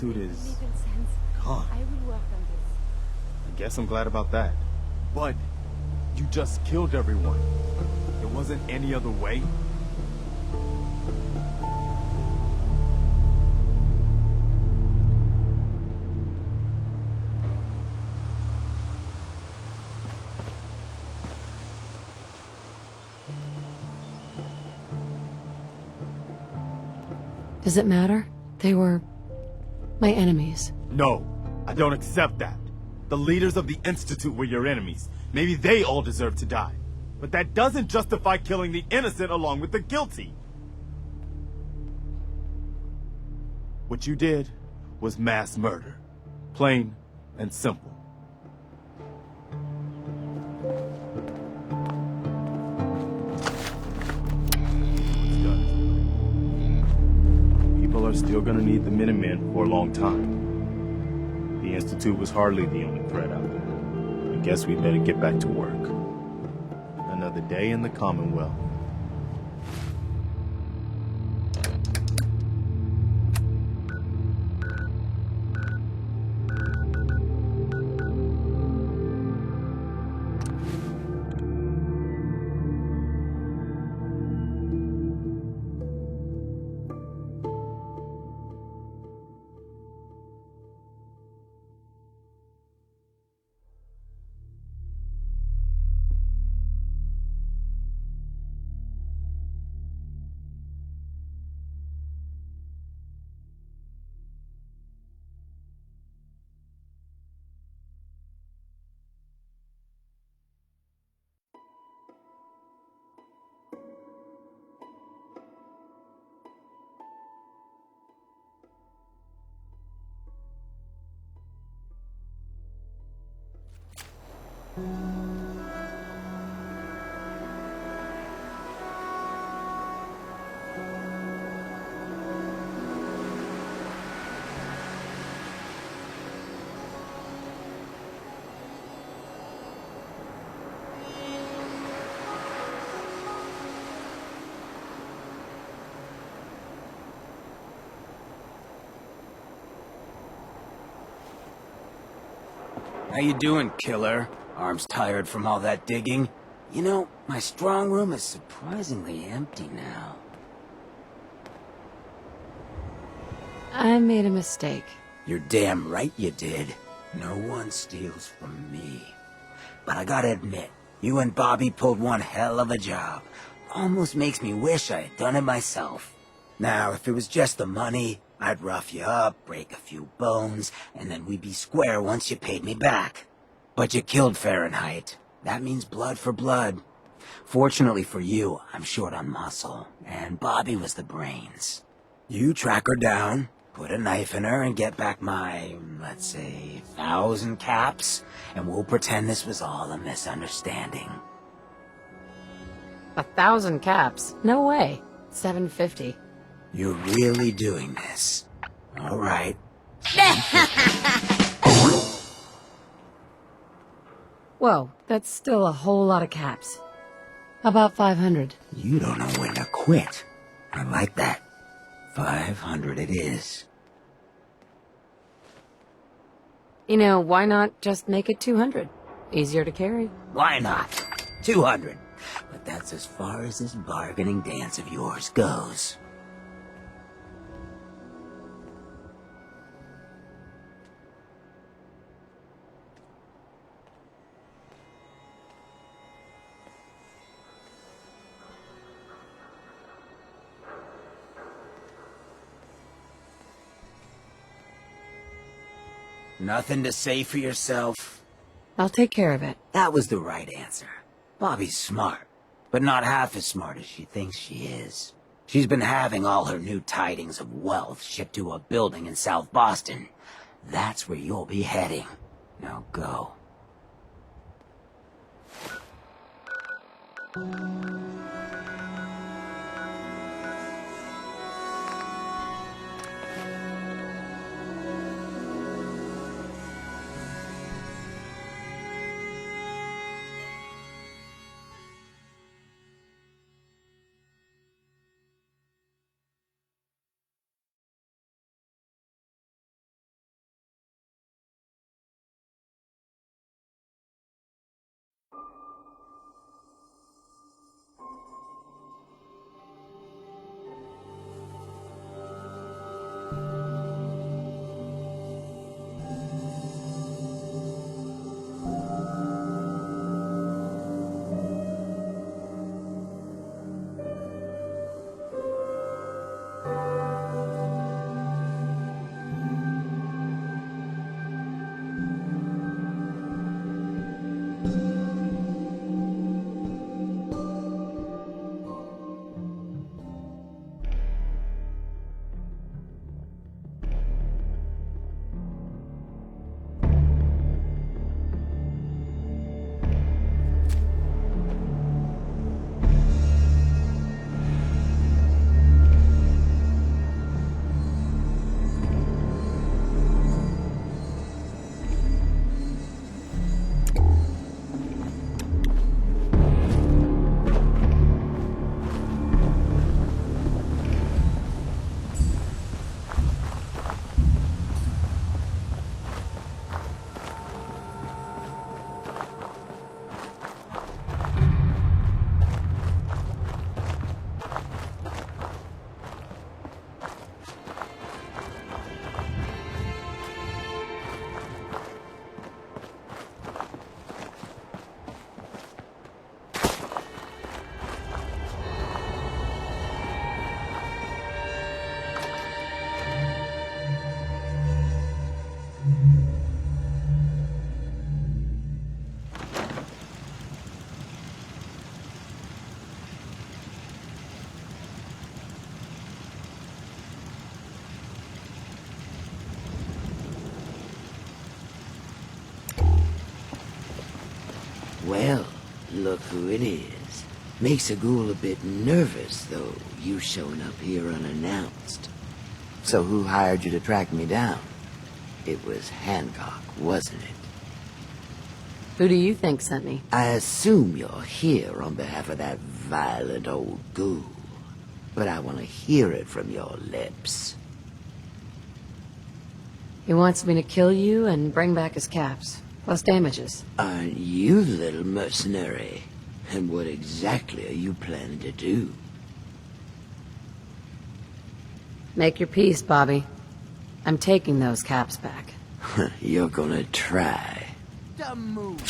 [SPEAKER 11] Institute is
[SPEAKER 7] Little sense.
[SPEAKER 11] gone.
[SPEAKER 7] I will work on this.
[SPEAKER 11] I guess I'm glad about that. But you just killed everyone. There wasn't any other way.
[SPEAKER 14] Does it matter? They were my enemies.
[SPEAKER 11] No, I don't accept that. The leaders of the Institute were your enemies. Maybe they all deserve to die. But that doesn't justify killing the innocent along with the guilty. What you did was mass murder. Plain and simple. People are still gonna need the Minutemen for a long time. The Institute was hardly the only threat out there. I guess we better get back to work. Another day in the Commonwealth.
[SPEAKER 1] How you doing, killer? Arms tired from all that digging? You know, my strong room is surprisingly empty now.
[SPEAKER 14] I made a mistake.
[SPEAKER 1] You're damn right you did. No one steals from me. But I gotta admit, you and Bobby pulled one hell of a job. Almost makes me wish I had done it myself. Now, if it was just the money, I'd rough you up, break a few bones, and then we'd be square once you paid me back. But you killed Fahrenheit. That means blood for blood. Fortunately for you, I'm short on muscle, and Bobby was the brains. You track her down, put a knife in her, and get back my, let's say, 1,000 caps, and we'll pretend this was all a misunderstanding.
[SPEAKER 14] 1,000 caps? No way. 750.
[SPEAKER 1] You're really doing this. All right.
[SPEAKER 14] Whoa, that's still a whole lot of caps. About 500.
[SPEAKER 1] You don't know when to quit. I like that. 500 it is.
[SPEAKER 14] You know, why not just make it 200? Easier to carry.
[SPEAKER 1] Why not? 200. But that's as far as this bargaining dance of yours goes. Nothing to say for yourself?
[SPEAKER 14] I'll take care of it.
[SPEAKER 1] That was the right answer. Bobby's smart, but not half as smart as she thinks she is. She's been having all her new tidings of wealth shipped to a building in South Boston. That's where you'll be heading. Now go. Well, look who it is. Makes a ghoul a bit nervous, though, you showing up here unannounced. So who hired you to track me down? It was Hancock, wasn't it?
[SPEAKER 14] Who do you think sent me?
[SPEAKER 1] I assume you're here on behalf of that violent old ghoul. But I want to hear it from your lips.
[SPEAKER 14] He wants me to kill you and bring back his caps, plus damages.
[SPEAKER 1] Aren't you, little mercenary? And what exactly are you planning to do?
[SPEAKER 14] Make your peace, Bobby. I'm taking those caps back.
[SPEAKER 1] You're gonna try.
[SPEAKER 19] Dumb move.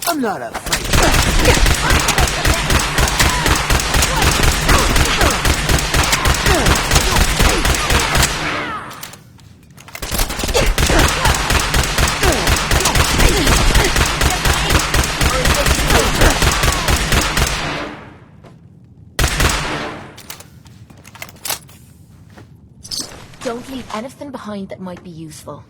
[SPEAKER 1] I'm not afraid.
[SPEAKER 9] Don't leave anything behind that might be useful.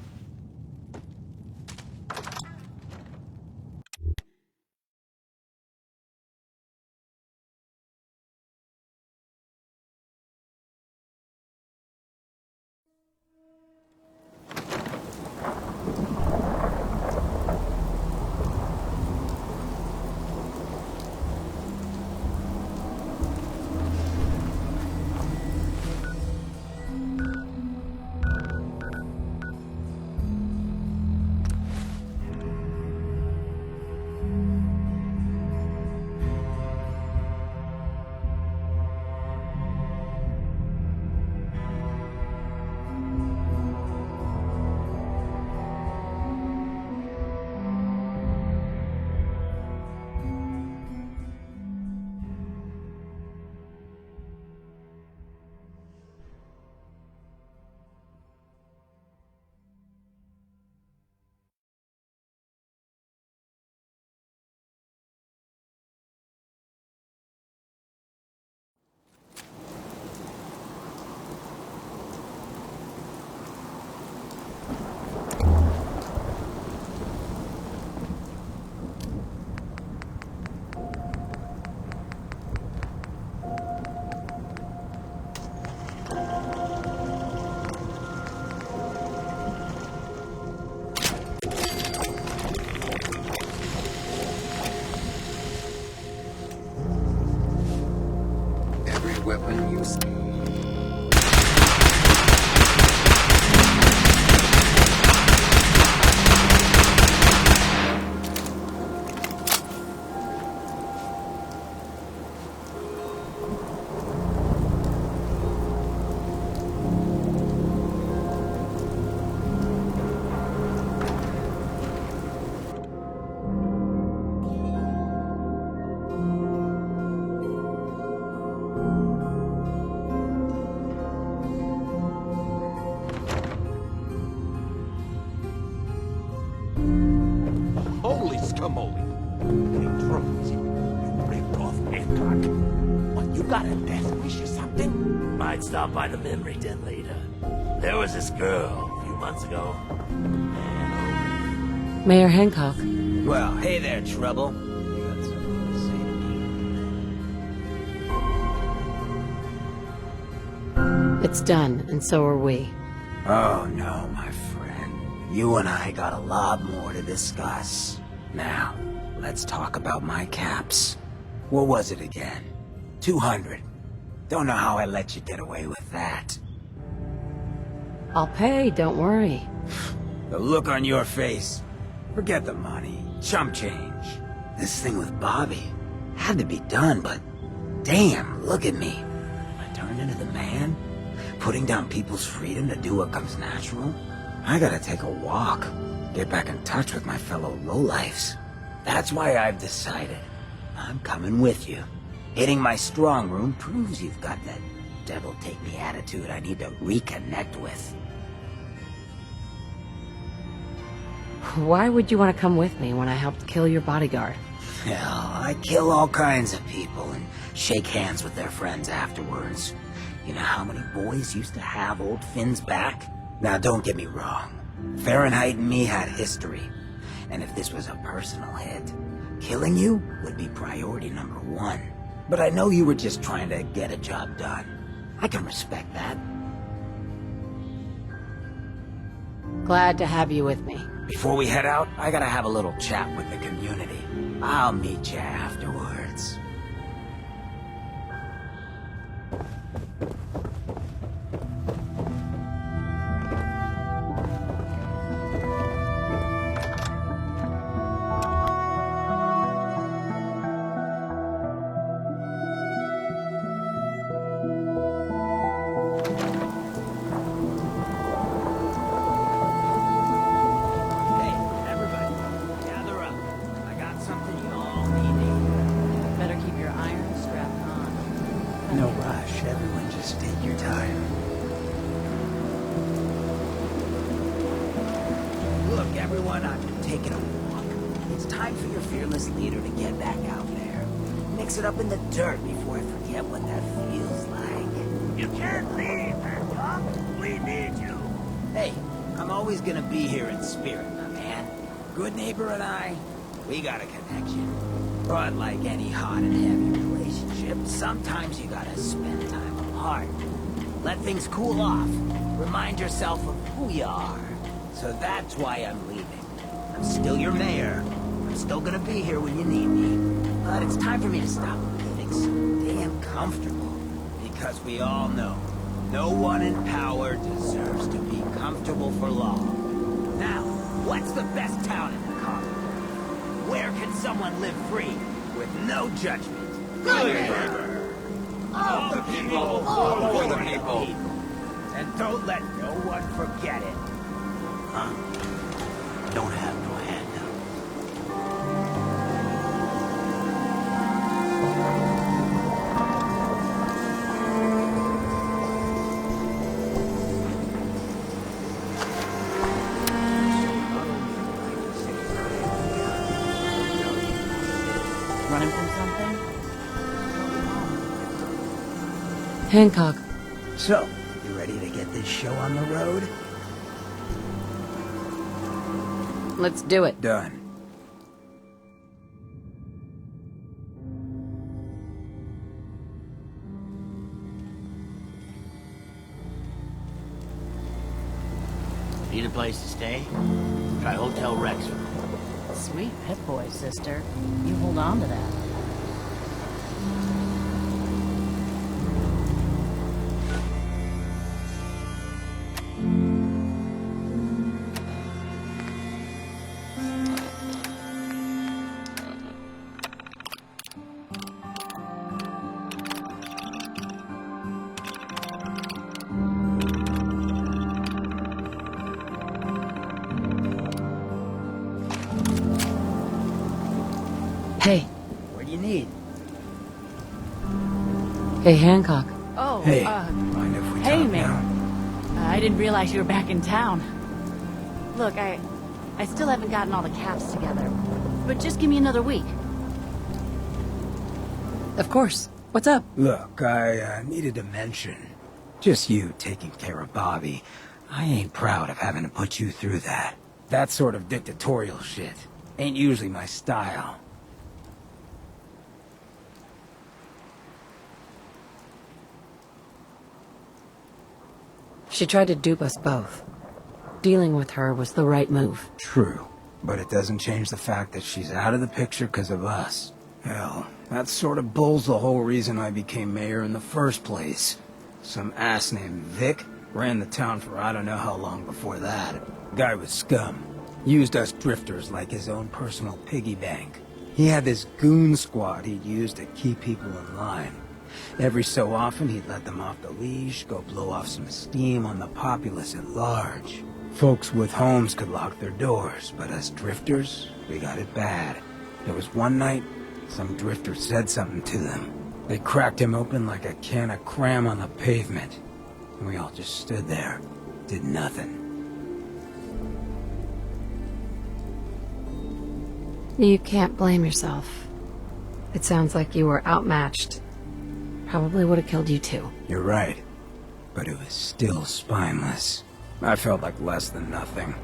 [SPEAKER 20] Weapon you see.
[SPEAKER 24] Holy scamoli! Hey, Drones, you ripped off Hancock. What, you got a death wish or something?
[SPEAKER 12] Might stop by the memory den later. There was this girl a few months ago.
[SPEAKER 14] Mayor Hancock.
[SPEAKER 12] Well, hey there, Trouble. You got something to say to me?
[SPEAKER 14] It's done, and so are we.
[SPEAKER 12] Oh, no, my friend. You and I got a lot more to discuss. Now, let's talk about my caps. What was it again? 200. Don't know how I let you get away with that.
[SPEAKER 14] I'll pay, don't worry.
[SPEAKER 12] The look on your face. Forget the money. Chump change. This thing with Bobby had to be done, but damn, look at me. I turned into the man, putting down people's freedom to do what comes natural. I gotta take a walk, get back in touch with my fellow lowlifes. That's why I've decided I'm coming with you. Hitting my strong room proves you've got that devil-take-me attitude I need to reconnect with.
[SPEAKER 14] Why would you want to come with me when I helped kill your bodyguard?
[SPEAKER 12] Hell, I kill all kinds of people and shake hands with their friends afterwards. You know how many boys used to have old Finn's back? Now don't get me wrong. Fahrenheit and me had history. And if this was a personal hit, killing you would be priority number one. But I know you were just trying to get a job done. I can respect that.
[SPEAKER 14] Glad to have you with me.
[SPEAKER 12] Before we head out, I gotta have a little chat with the community. I'll meet you afterwards. No rush, everyone just take your time. Look, everyone, I'm taking a walk. It's time for your fearless leader to get back out there. Mix it up in the dirt before I forget what that feels like.
[SPEAKER 24] You can't leave, Hancock. We need you.
[SPEAKER 12] Hey, I'm always gonna be here in spirit, my man. Good neighbor and I, we got a connection. But like any hot and heavy relationship, sometimes you gotta spend time apart. Let things cool off. Remind yourself of who you are. So that's why I'm leaving. I'm still your mayor. I'm still gonna be here when you need me. But it's time for me to stop getting so damn comfortable. Because we all know, no one in power deserves to be comfortable for long. Now, what's the best town in the Commonwealth? Where can someone live free, with no judgment?
[SPEAKER 24] Good neighbor.
[SPEAKER 12] Of the people,
[SPEAKER 24] for the people.
[SPEAKER 12] And don't let no one forget it. Don't have no handout.
[SPEAKER 3] Running from something?
[SPEAKER 14] Hancock.
[SPEAKER 12] So, you ready to get this show on the road?
[SPEAKER 14] Let's do it.
[SPEAKER 12] Done.
[SPEAKER 2] Need a place to stay? Try Hotel Rexham.
[SPEAKER 3] Sweet Pip-Boy, sister. You hold on to that.
[SPEAKER 14] Hey.
[SPEAKER 12] What do you need?
[SPEAKER 14] Hey, Hancock.
[SPEAKER 3] Oh,
[SPEAKER 12] Hey, mind if we
[SPEAKER 3] hey,
[SPEAKER 12] talk
[SPEAKER 3] man.
[SPEAKER 12] now?
[SPEAKER 3] I didn't realize you were back in town. Look, I still haven't gotten all the caps together, but just give me another week.
[SPEAKER 14] Of course. What's up?
[SPEAKER 12] Look, I needed to mention, just you taking care of Bobby. I ain't proud of having to put you through that. That sort of dictatorial shit ain't usually my style.
[SPEAKER 14] She tried to dupe us both. Dealing with her was the right move.
[SPEAKER 12] True, but it doesn't change the fact that she's out of the picture because of us. Hell, that sort of bull's the whole reason I became mayor in the first place. Some ass named Vic ran the town for I don't know how long before that. Guy was scum. Used us drifters like his own personal piggy bank. He had this goon squad he'd use to keep people in line. Every so often, he'd let them off the leash, go blow off some steam on the populace at large. Folks with homes could lock their doors, but us drifters, we got it bad. There was one night, Some drifter said something to them. They cracked him open like a can of cram on the pavement. And we all just stood there, did nothing.
[SPEAKER 14] You can't blame yourself. It sounds like you were outmatched. Probably would have killed you too.
[SPEAKER 12] You're right. But it was still spineless. I felt like less than nothing.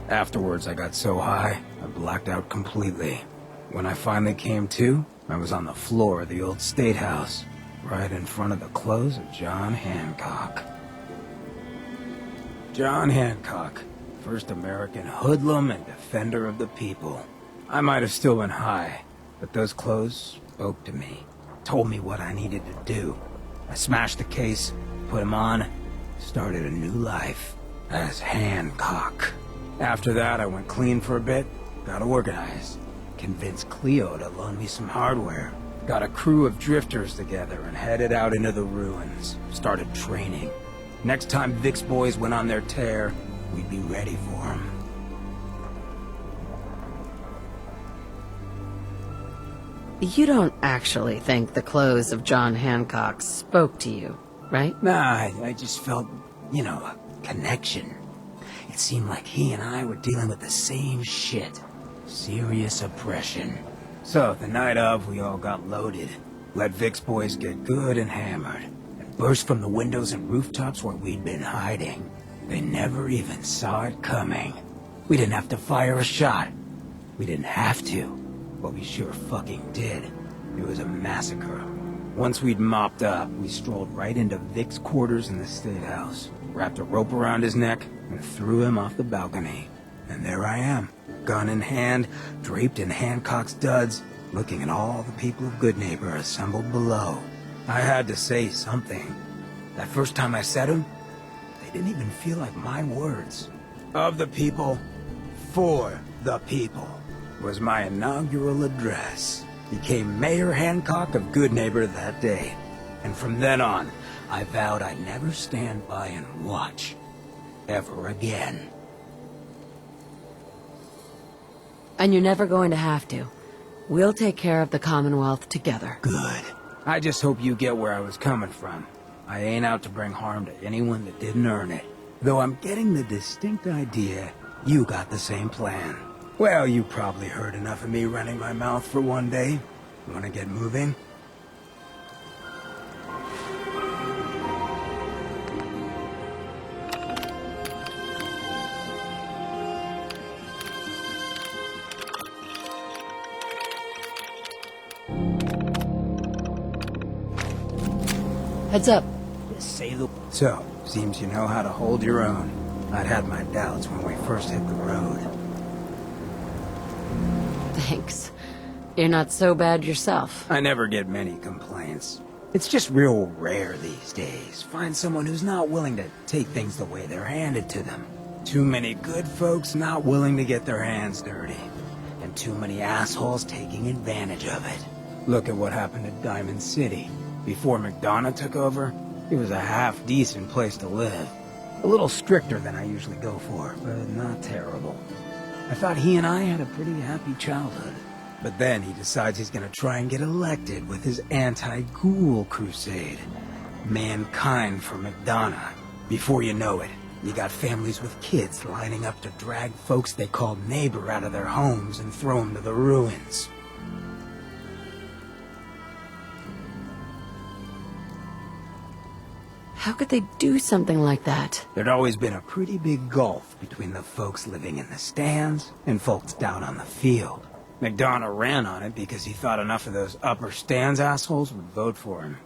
[SPEAKER 12] Afterwards, I got so high, I blacked out completely. When I finally came to, I was on the floor of the old State House, right in front of the clothes of John Hancock. John Hancock, first American hoodlum and defender of the people. I might have still been high, but those clothes spoke to me, told me what I needed to do. I smashed the case, put him on, started a new life as Hancock. After that, I went clean for a bit, got organized, convinced Cleo to loan me some hardware, got a crew of drifters together and headed out into the ruins, started training. Next time Vic's boys went on their tear, we'd be ready for them.
[SPEAKER 14] You don't actually think the clothes of John Hancock spoke to you, right?
[SPEAKER 12] Nah, I just felt, a connection. It seemed like he and I were dealing with the same shit. Serious oppression. So, the night of, we all got loaded. Let Vic's boys get good and hammered. And burst from the windows and rooftops where we'd been hiding. They never even saw it coming. We didn't have to fire a shot. We didn't have to. But we sure fucking did. It was a massacre. Once we'd mopped up, we strolled right into Vic's quarters in the State House, wrapped a rope around his neck, and threw him off the balcony. And there I am, gun in hand, draped in Hancock's duds, looking at all the people of Goodneighbor assembled below. I had to say something. That first time I said them, they didn't even feel like my words. Of the people, for the people, was my inaugural address. Became Mayor Hancock of Goodneighbor that day. And from then on, I vowed I'd never stand by and watch. Ever again.
[SPEAKER 14] And you're never going to have to. We'll take care of the Commonwealth together.
[SPEAKER 12] Good. I just hope you get where I was coming from. I ain't out to bring harm to anyone that didn't earn it. Though I'm getting the distinct idea you got the same plan. Well, you probably heard enough of me running my mouth for one day. Wanna get moving?
[SPEAKER 14] Heads up.
[SPEAKER 12] So, seems you know how to hold your own. I'd had my doubts when we first hit the road.
[SPEAKER 14] Thanks. You're not so bad yourself.
[SPEAKER 12] I never get many complaints. It's just real rare these days. Find someone who's not willing to take things the way they're handed to them. Too many good folks not willing to get their hands dirty. And too many assholes taking advantage of it. Look at what happened at Diamond City. Before McDonough took over, it was a half-decent place to live. A little stricter than I usually go for, but not terrible. I thought he and I had a pretty happy childhood. But then he decides he's gonna try and get elected with his anti-ghoul crusade. Mankind for McDonough. Before you know it, you got families with kids lining up to drag folks they call neighbor out of their homes and throw them to the ruins.
[SPEAKER 14] How could they do something like that?
[SPEAKER 12] There'd always been a pretty big gulf between the folks living in the stands and folks down on the field. McDonough ran on it because he thought enough of those upper stands assholes would vote for him.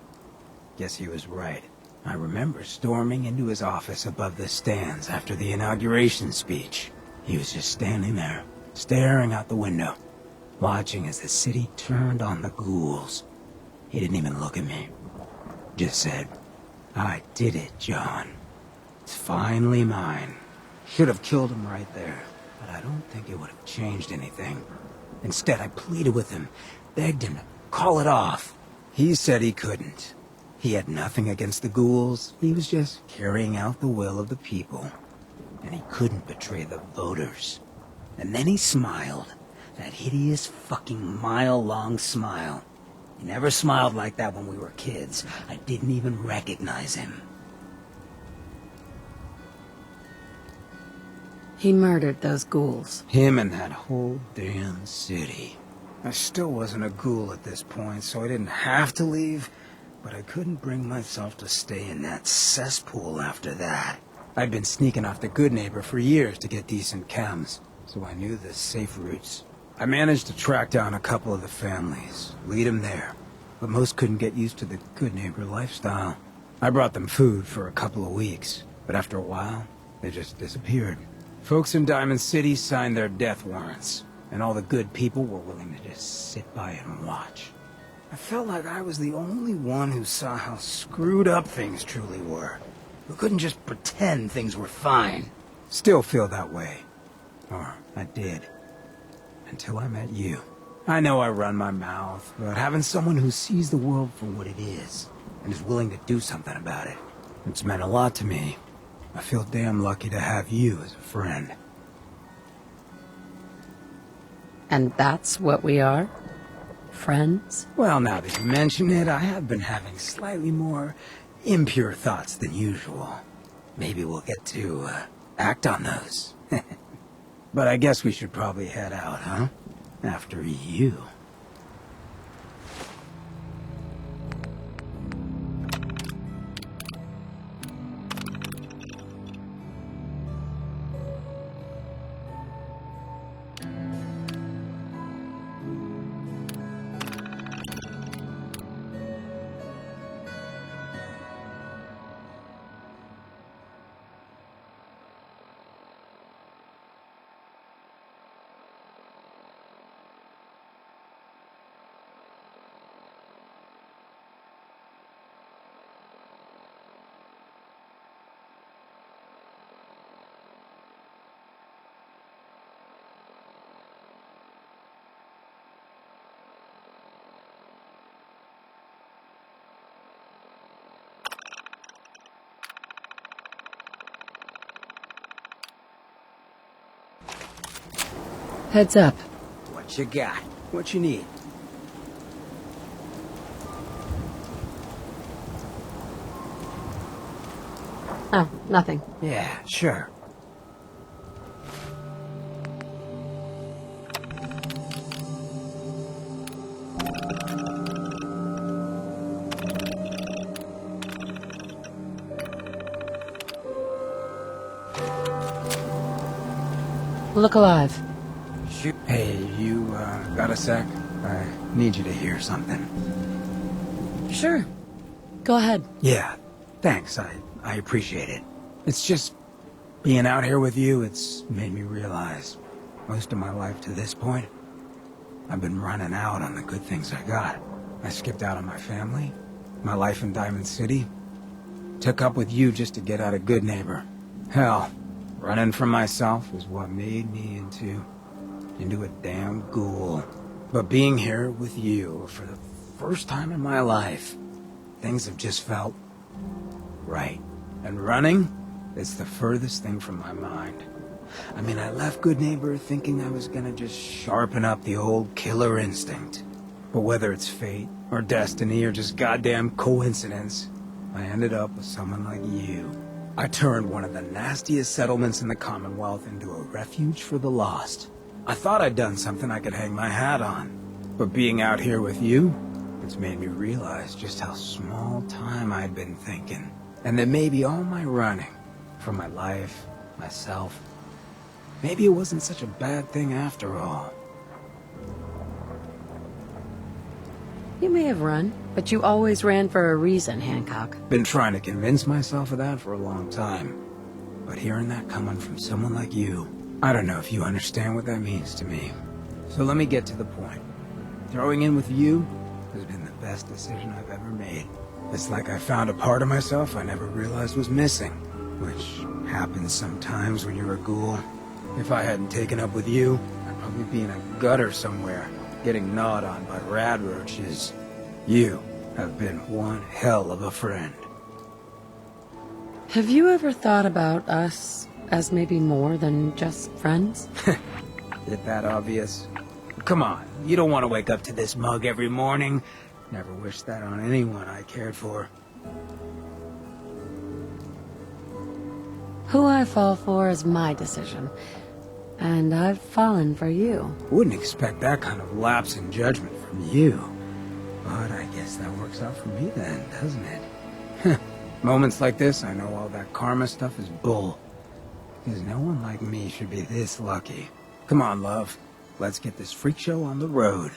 [SPEAKER 12] Guess he was right. I remember storming into his office above the stands after the inauguration speech. He was just standing there, staring out the window, watching as the city turned on the ghouls. He didn't even look at me. Just said, "I did it, John. It's finally mine." Should have killed him right there, but I don't think it would have changed anything. Instead, I pleaded with him, begged him to call it off. He said he couldn't. He had nothing against the ghouls. He was just carrying out the will of the people. And he couldn't betray the voters. And then he smiled, That hideous fucking mile-long smile. He never smiled like that when we were kids. I didn't even recognize him.
[SPEAKER 14] He murdered those ghouls.
[SPEAKER 12] Him and that whole damn city. I still wasn't a ghoul at this point, so I didn't have to leave, but I couldn't bring myself to stay in that cesspool after that. I'd been sneaking off the Good Neighbor for years to get decent chems, so I knew the safe routes. I managed to track down a couple of the families, lead them there, but most couldn't get used to the Good Neighbor lifestyle. I brought them food for a couple of weeks, but after a while, they just disappeared. Folks in Diamond City signed their death warrants, and all the good people were willing to just sit by and watch. I felt like I was the only one who saw how screwed up things truly were, who couldn't just pretend things were fine. Still feel that way. Or I did. Until I met you. I know I run my mouth, but having someone who sees the world for what it is, and is willing to do something about it, it's meant a lot to me. I feel damn lucky to have you as a friend.
[SPEAKER 14] And that's what we are? Friends?
[SPEAKER 12] Well, now that you mention it, I have been having slightly more impure thoughts than usual. Maybe we'll get to act on those. But I guess we should probably head out, huh? After you.
[SPEAKER 14] Heads up.
[SPEAKER 12] What you got? What you need?
[SPEAKER 14] Oh, nothing.
[SPEAKER 12] Yeah, sure.
[SPEAKER 14] Look alive.
[SPEAKER 12] Hey, you, got a sec? I need you to hear something.
[SPEAKER 14] Sure. Go ahead.
[SPEAKER 12] Yeah, thanks. I appreciate it. It's just, being out here with you, it's made me realize, most of my life to this point, I've been running out on the good things I got. I skipped out on my family, my life in Diamond City, took up with you just to get out of Good Neighbor. Hell, running from myself is what made me into a damn ghoul. But being here with you for the first time in my life, things have just felt right. And running, it's the furthest thing from my mind. I mean, I left Good Neighbor thinking I was gonna just sharpen up the old killer instinct. But whether it's fate, or destiny, or just goddamn coincidence, I ended up with someone like you. I turned one of the nastiest settlements in the Commonwealth into a refuge for the lost. I thought I'd done something I could hang my hat on. But being out here with you, it's made me realize just how small time I'd been thinking. And that maybe all my running, from my life, myself, maybe it wasn't such a bad thing after all.
[SPEAKER 14] You may have run, but you always ran for a reason, Hancock.
[SPEAKER 12] Been trying to convince myself of that for a long time. But hearing that coming from someone like you, I don't know if you understand what that means to me. So let me get to the point. Throwing in with you has been the best decision I've ever made. It's like I found a part of myself I never realized was missing, which happens sometimes when you're a ghoul. If I hadn't taken up with you, I'd probably be in a gutter somewhere, getting gnawed on by rad roaches. You have been one hell of a friend.
[SPEAKER 14] Have you ever thought about us as maybe more than just friends?
[SPEAKER 12] Is it that obvious? Come on, you don't want to wake up to this mug every morning. Never wished that on anyone I cared for.
[SPEAKER 14] Who I fall for is my decision. And I've fallen for you.
[SPEAKER 12] Wouldn't expect that kind of lapse in judgment from you. But I guess that works out for me then, doesn't it? Moments like this, I know all that karma stuff is bull. Because no one like me should be this lucky. Come on, love. Let's get this freak show on the road.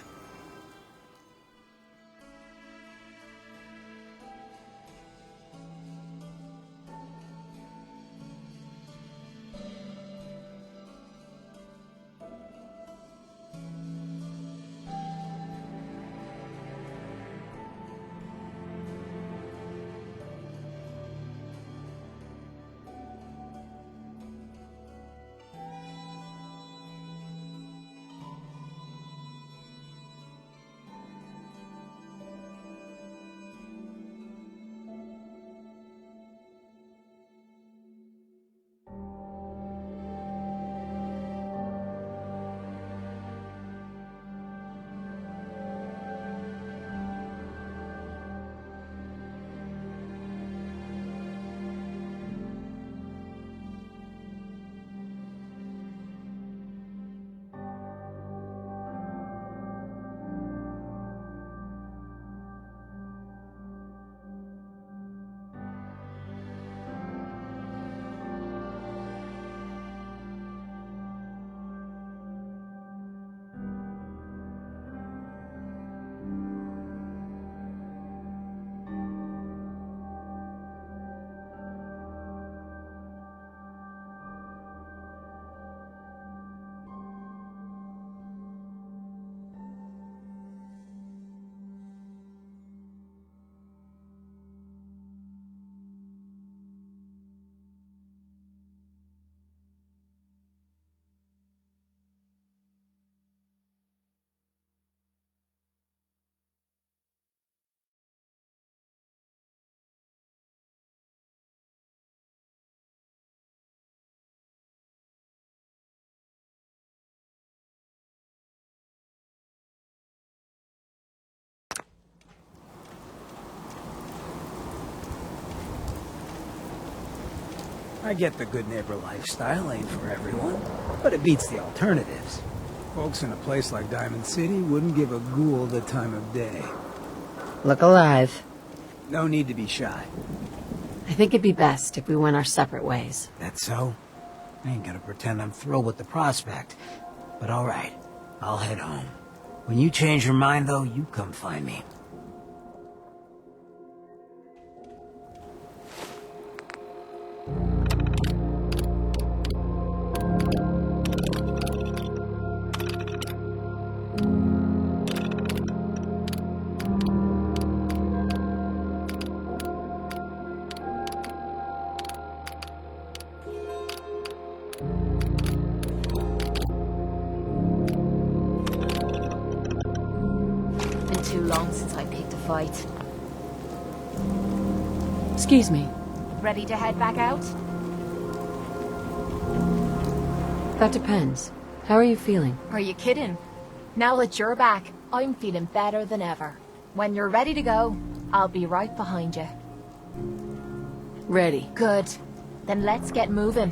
[SPEAKER 12] I get the good neighbor lifestyle ain't for everyone, but it beats the alternatives. Folks in a place like Diamond City wouldn't give a ghoul the time of day.
[SPEAKER 14] Look alive.
[SPEAKER 12] No need to be shy.
[SPEAKER 14] I think it'd be best if we went our separate ways.
[SPEAKER 12] That's so? I ain't gonna pretend I'm thrilled with the prospect. But alright, I'll head home. When you change your mind, though, you come find me.
[SPEAKER 9] Too long since I picked a fight.
[SPEAKER 14] Excuse me.
[SPEAKER 9] Ready to head back out?
[SPEAKER 14] That depends. How are you feeling?
[SPEAKER 9] Are you kidding? Now that you're back, I'm feeling better than ever. When you're ready to go, I'll be right behind you.
[SPEAKER 14] Ready.
[SPEAKER 9] Good. Then let's get moving.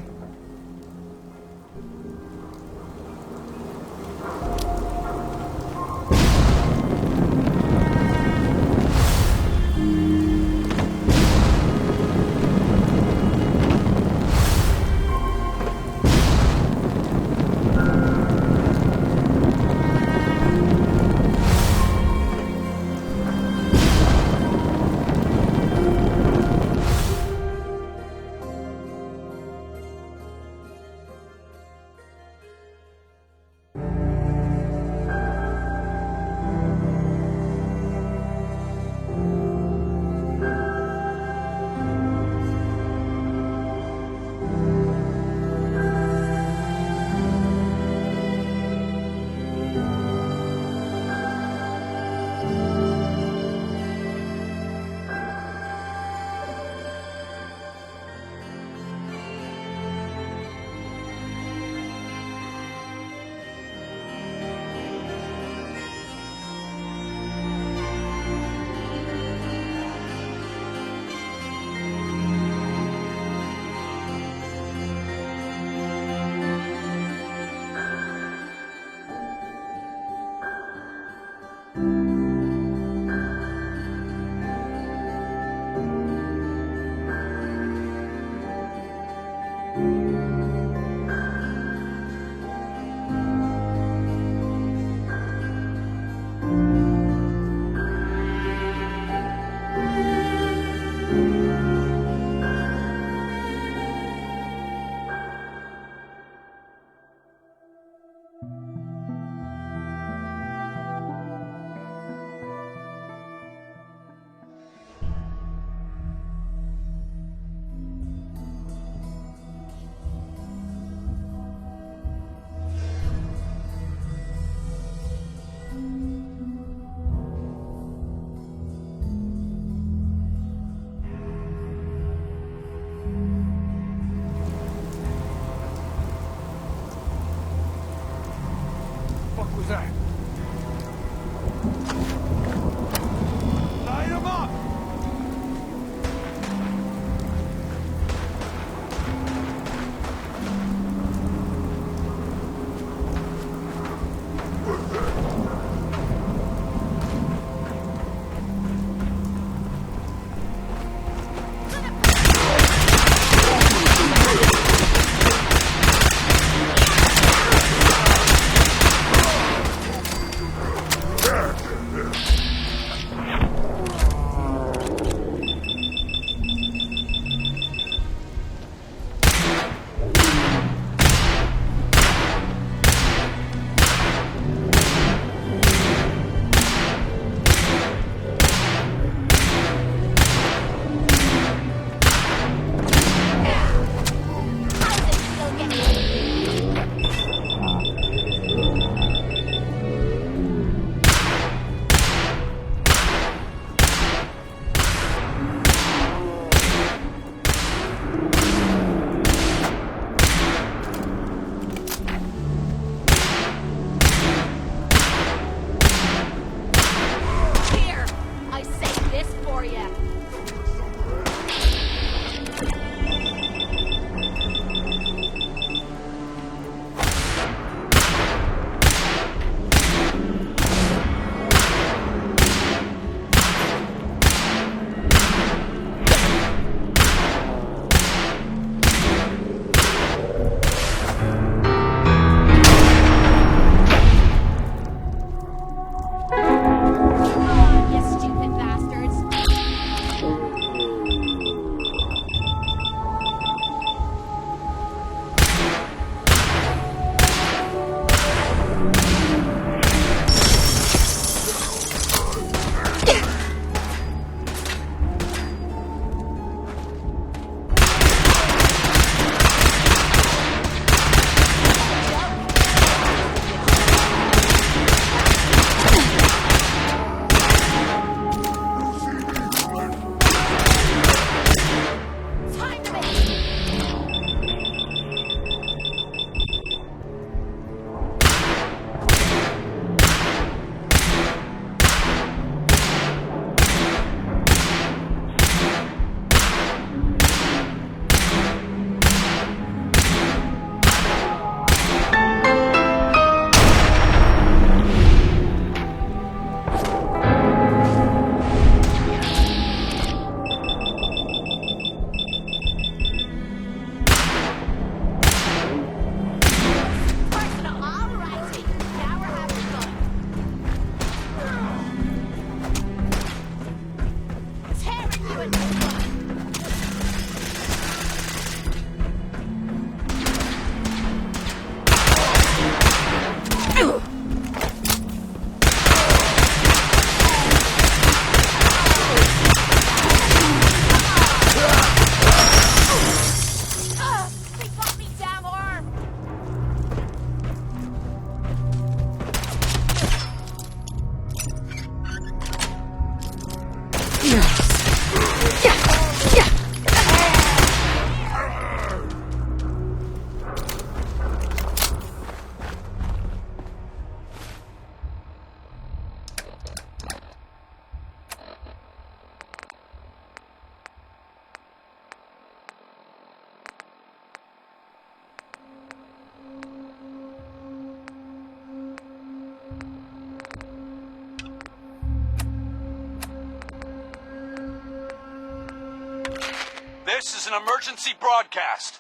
[SPEAKER 4] This is an emergency broadcast.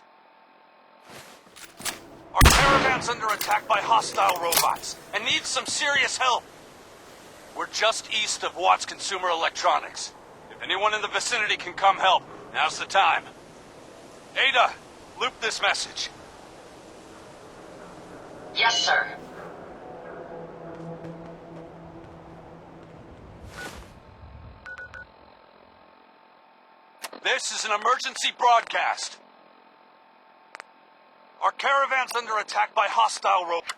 [SPEAKER 4] Our caravan's under attack by hostile robots and needs some serious help. We're just east of Watts Consumer Electronics. If anyone in the vicinity can come help, now's the time. Ada, loop this message.
[SPEAKER 10] Yes, sir.
[SPEAKER 4] This is an emergency broadcast. Our caravan's under attack by hostile robots.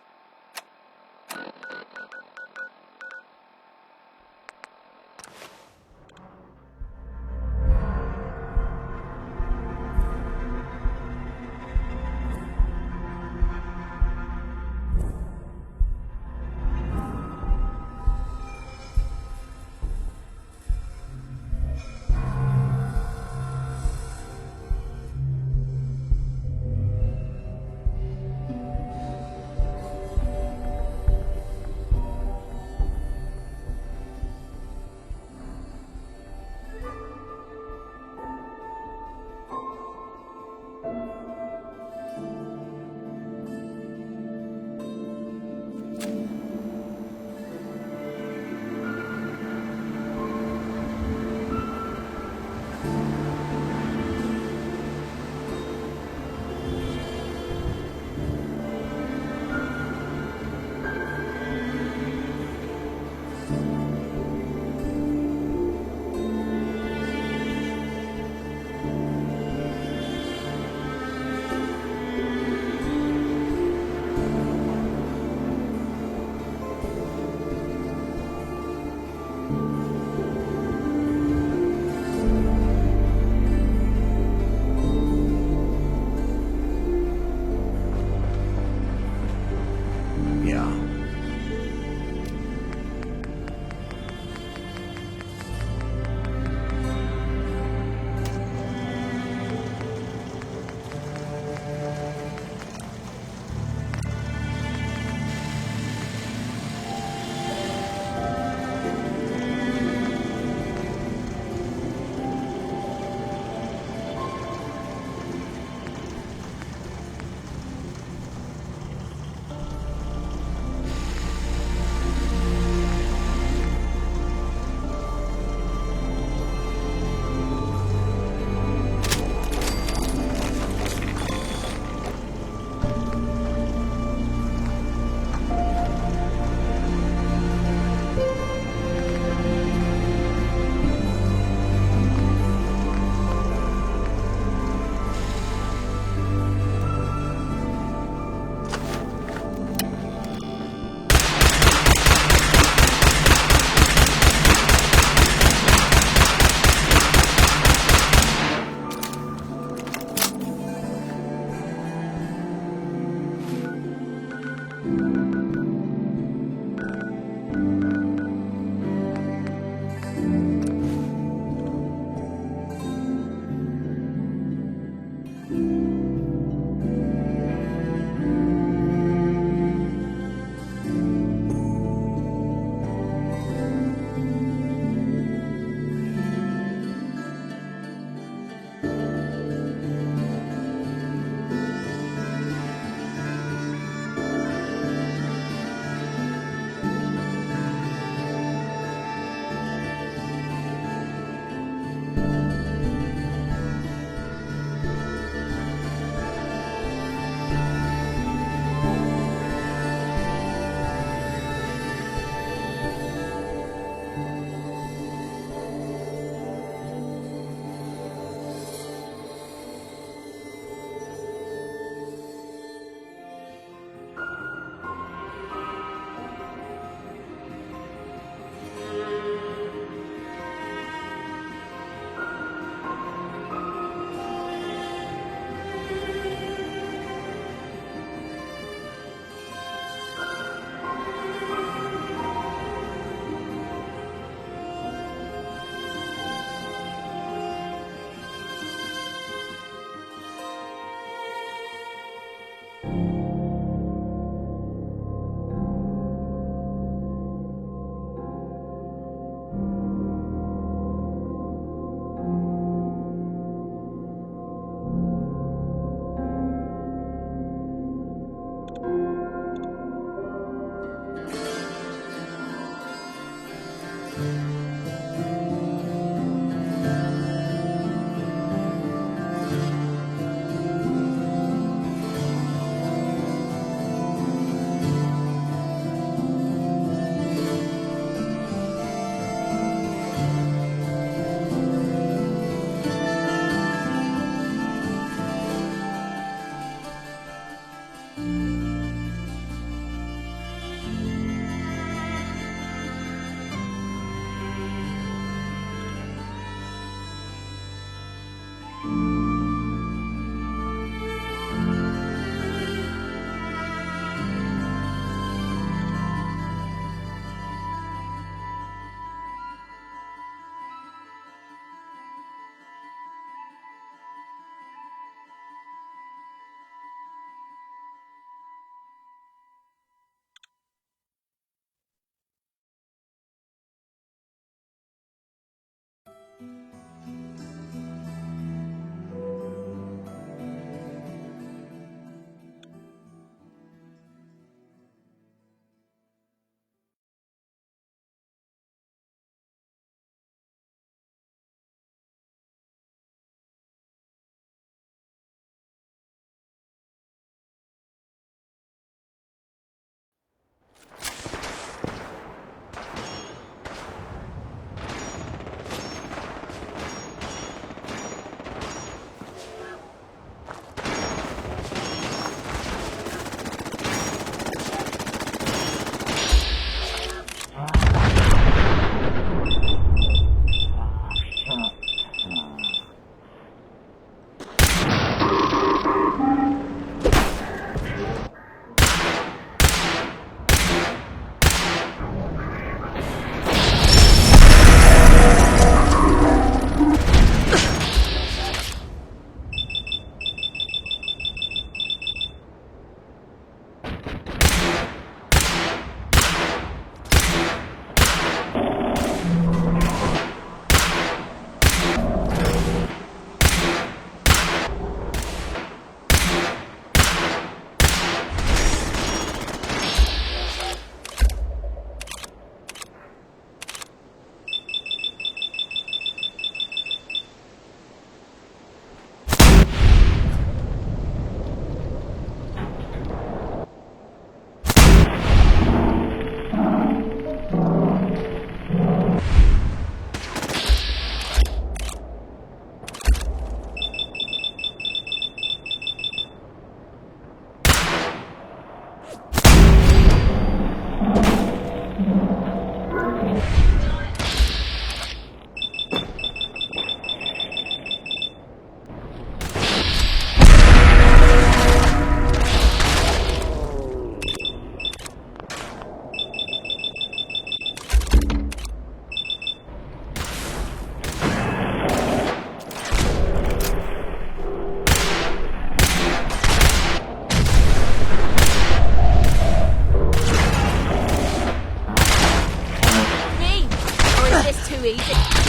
[SPEAKER 3] was too easy.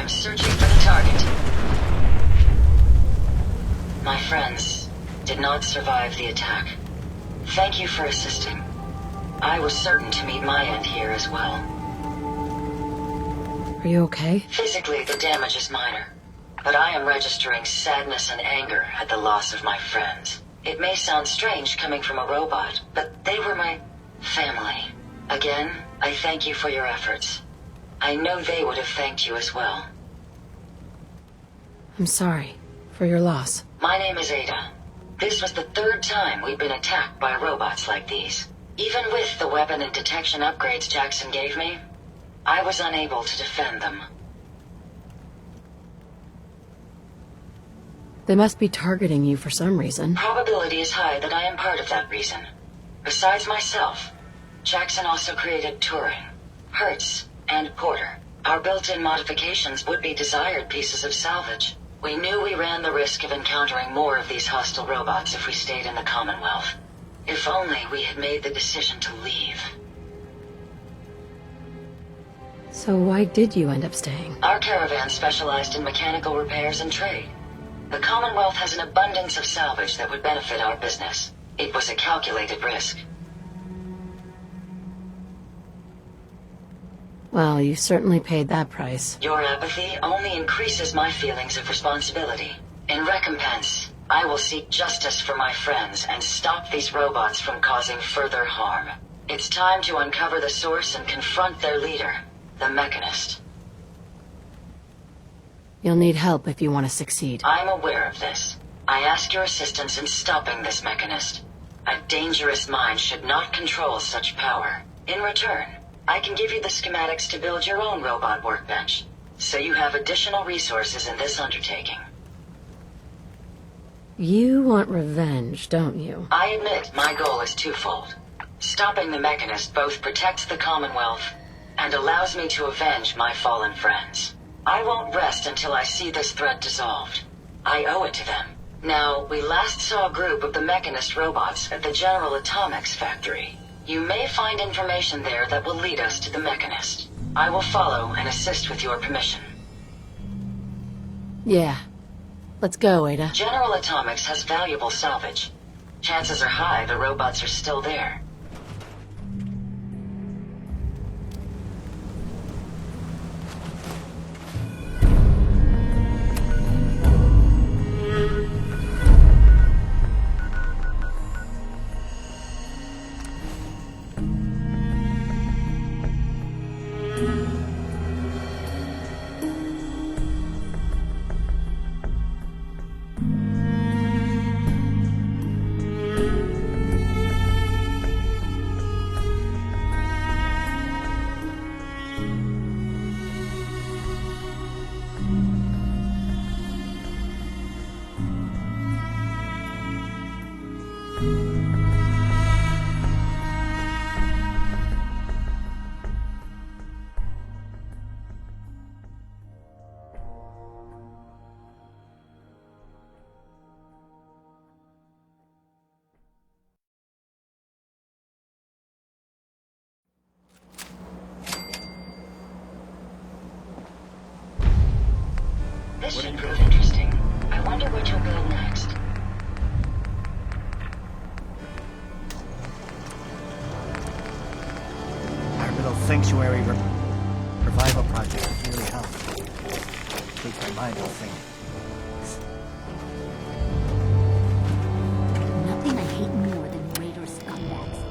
[SPEAKER 6] I'm searching for the target. My friends did not survive the attack. Thank you for assisting. I was certain to meet my end here as well.
[SPEAKER 14] Are you okay?
[SPEAKER 6] Physically, the damage is minor, but I am registering sadness and anger at the loss of my friends. It may sound strange coming from a robot, but they were my family. Again, I thank you for your efforts. I know they would have thanked you as well.
[SPEAKER 14] I'm sorry for your loss.
[SPEAKER 6] My name is Ada. This was the 3rd time we've been attacked by robots like these. Even with the weapon and detection upgrades Jackson gave me, I was unable to defend them.
[SPEAKER 14] They must be targeting you for some reason.
[SPEAKER 6] Probability is high that I am part of that reason. Besides myself, Jackson also created Turing, Hertz, and Porter. Our built-in modifications would be desired pieces of salvage. We knew we ran the risk of encountering more of these hostile robots if we stayed in the Commonwealth. If only we had made the decision to leave.
[SPEAKER 14] So why did you end up staying?
[SPEAKER 6] Our caravan specialized in mechanical repairs and trade. The Commonwealth has an abundance of salvage that would benefit our business. It was a calculated risk.
[SPEAKER 14] Well, you certainly paid that price.
[SPEAKER 6] Your apathy only increases my feelings of responsibility. In recompense, I will seek justice for my friends and stop these robots from causing further harm. It's time to uncover the source and confront their leader, the Mechanist.
[SPEAKER 14] You'll need help if you want to succeed.
[SPEAKER 6] I'm aware of this. I ask your assistance in stopping this Mechanist. A dangerous mind should not control such power. In return, I can give you the schematics to build your own robot workbench, so you have additional resources in this undertaking.
[SPEAKER 14] You want revenge, don't you?
[SPEAKER 6] I admit my goal is twofold. Stopping the Mechanist both protects the Commonwealth and allows me to avenge my fallen friends. I won't rest until I see this threat dissolved. I owe it to them. Now, we last saw a group of the Mechanist robots at the General Atomics factory. You may find information there that will lead us to the Mechanist. I will follow and assist with your permission.
[SPEAKER 14] Yeah. Let's go, Ada.
[SPEAKER 6] General Atomics has valuable salvage. Chances are high the robots are still there. This should prove interesting. I wonder what you'll build next.
[SPEAKER 12] Our little sanctuary revival project really helped. Takes my mind off things.
[SPEAKER 7] Nothing I hate more than Raider scumbags.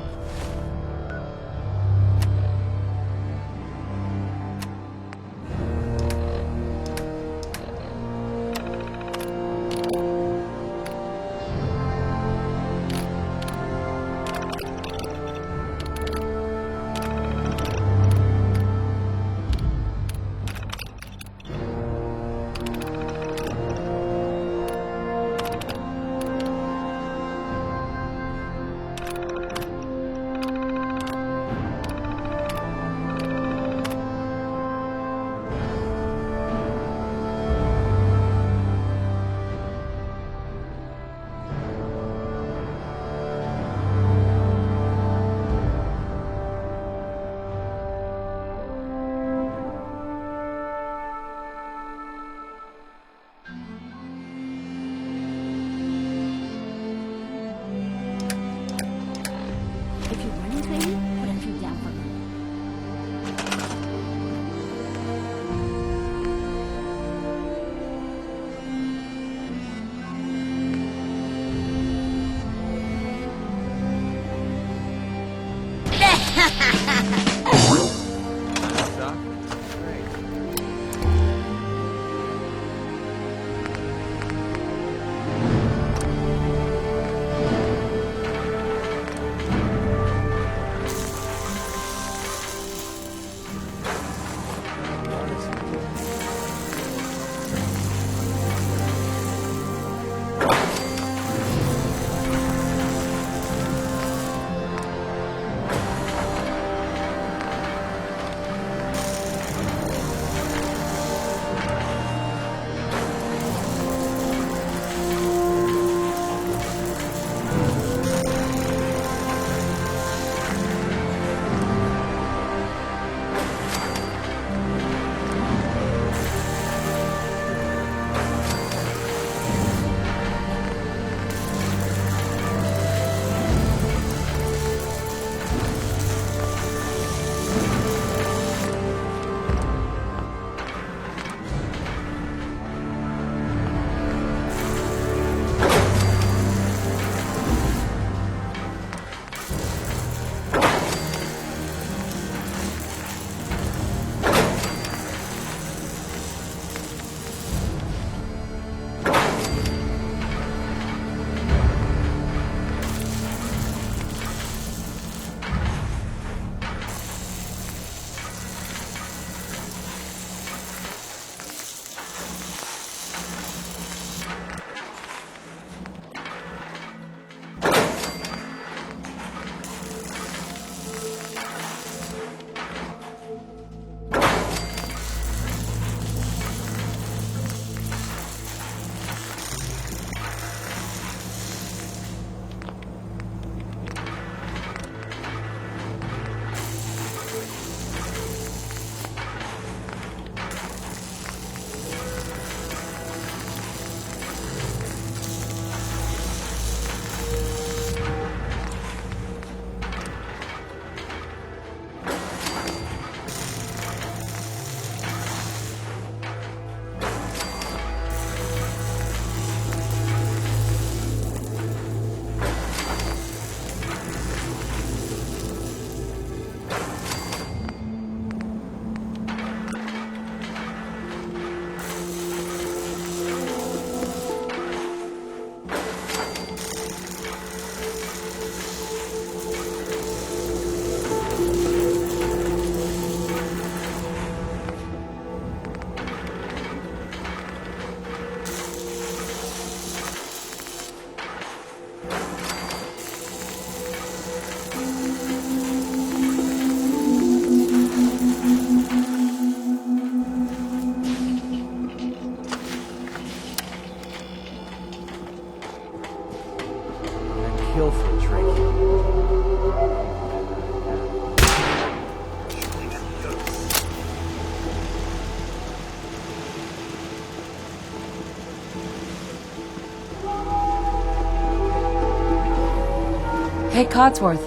[SPEAKER 14] Hey, Codsworth.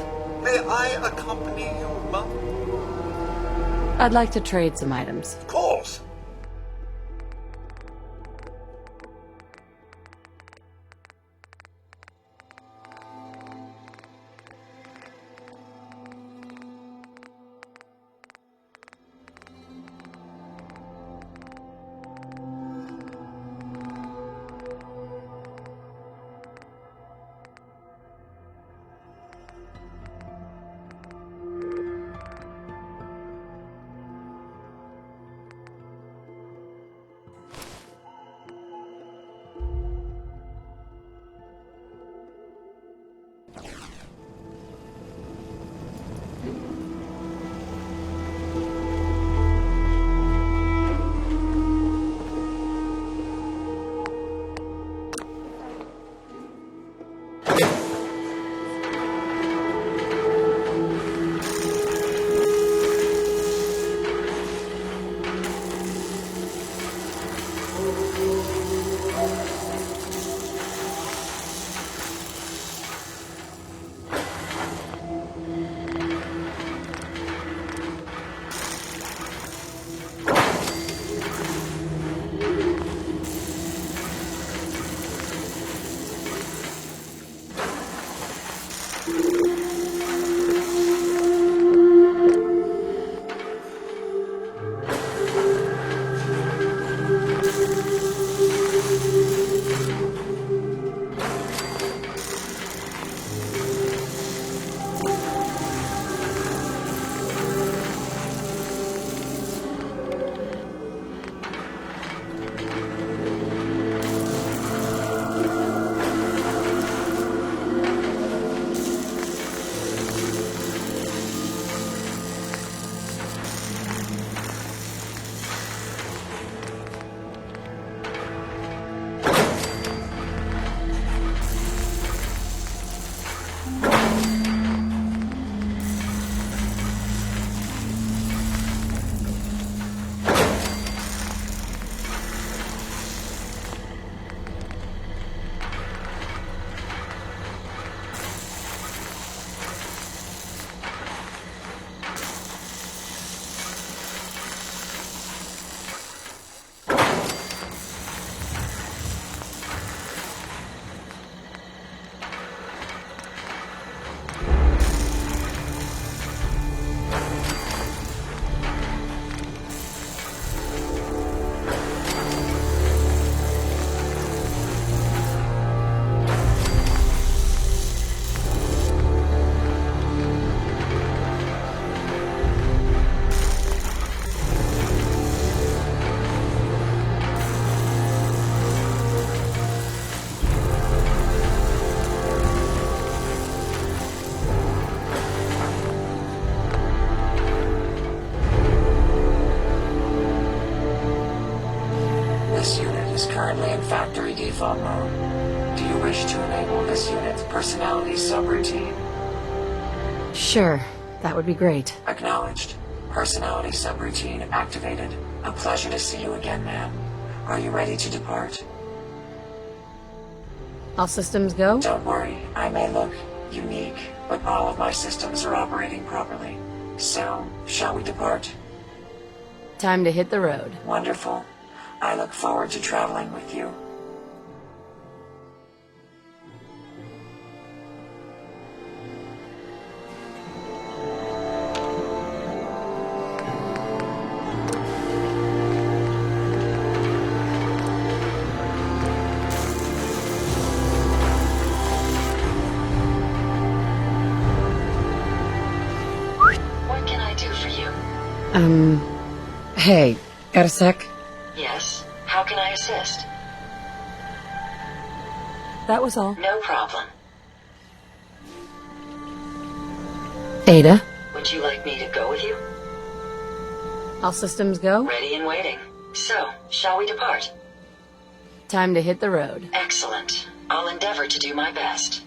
[SPEAKER 24] May I accompany you, Mum?
[SPEAKER 14] I'd like to trade some items.
[SPEAKER 24] Of course.
[SPEAKER 6] currently in factory default mode. Do you wish to enable this unit's personality subroutine?
[SPEAKER 14] Sure, that would be great.
[SPEAKER 6] Acknowledged. Personality subroutine activated. A pleasure to see you again, ma'am. Are you ready to depart?
[SPEAKER 14] All systems go?
[SPEAKER 6] Don't worry, I may look unique, but all of my systems are operating properly. So, shall we depart?
[SPEAKER 14] Time to hit the road.
[SPEAKER 6] Wonderful. I look forward to traveling with you. What can I do for you?
[SPEAKER 14] Hey, got a sec?
[SPEAKER 6] Yes. How can I assist?
[SPEAKER 14] That was all.
[SPEAKER 6] No problem.
[SPEAKER 14] Ada?
[SPEAKER 6] Would you like me to go with you?
[SPEAKER 14] All systems go?
[SPEAKER 6] Ready and waiting. So, shall we depart?
[SPEAKER 14] Time to hit the road.
[SPEAKER 6] Excellent. I'll endeavor to do my best.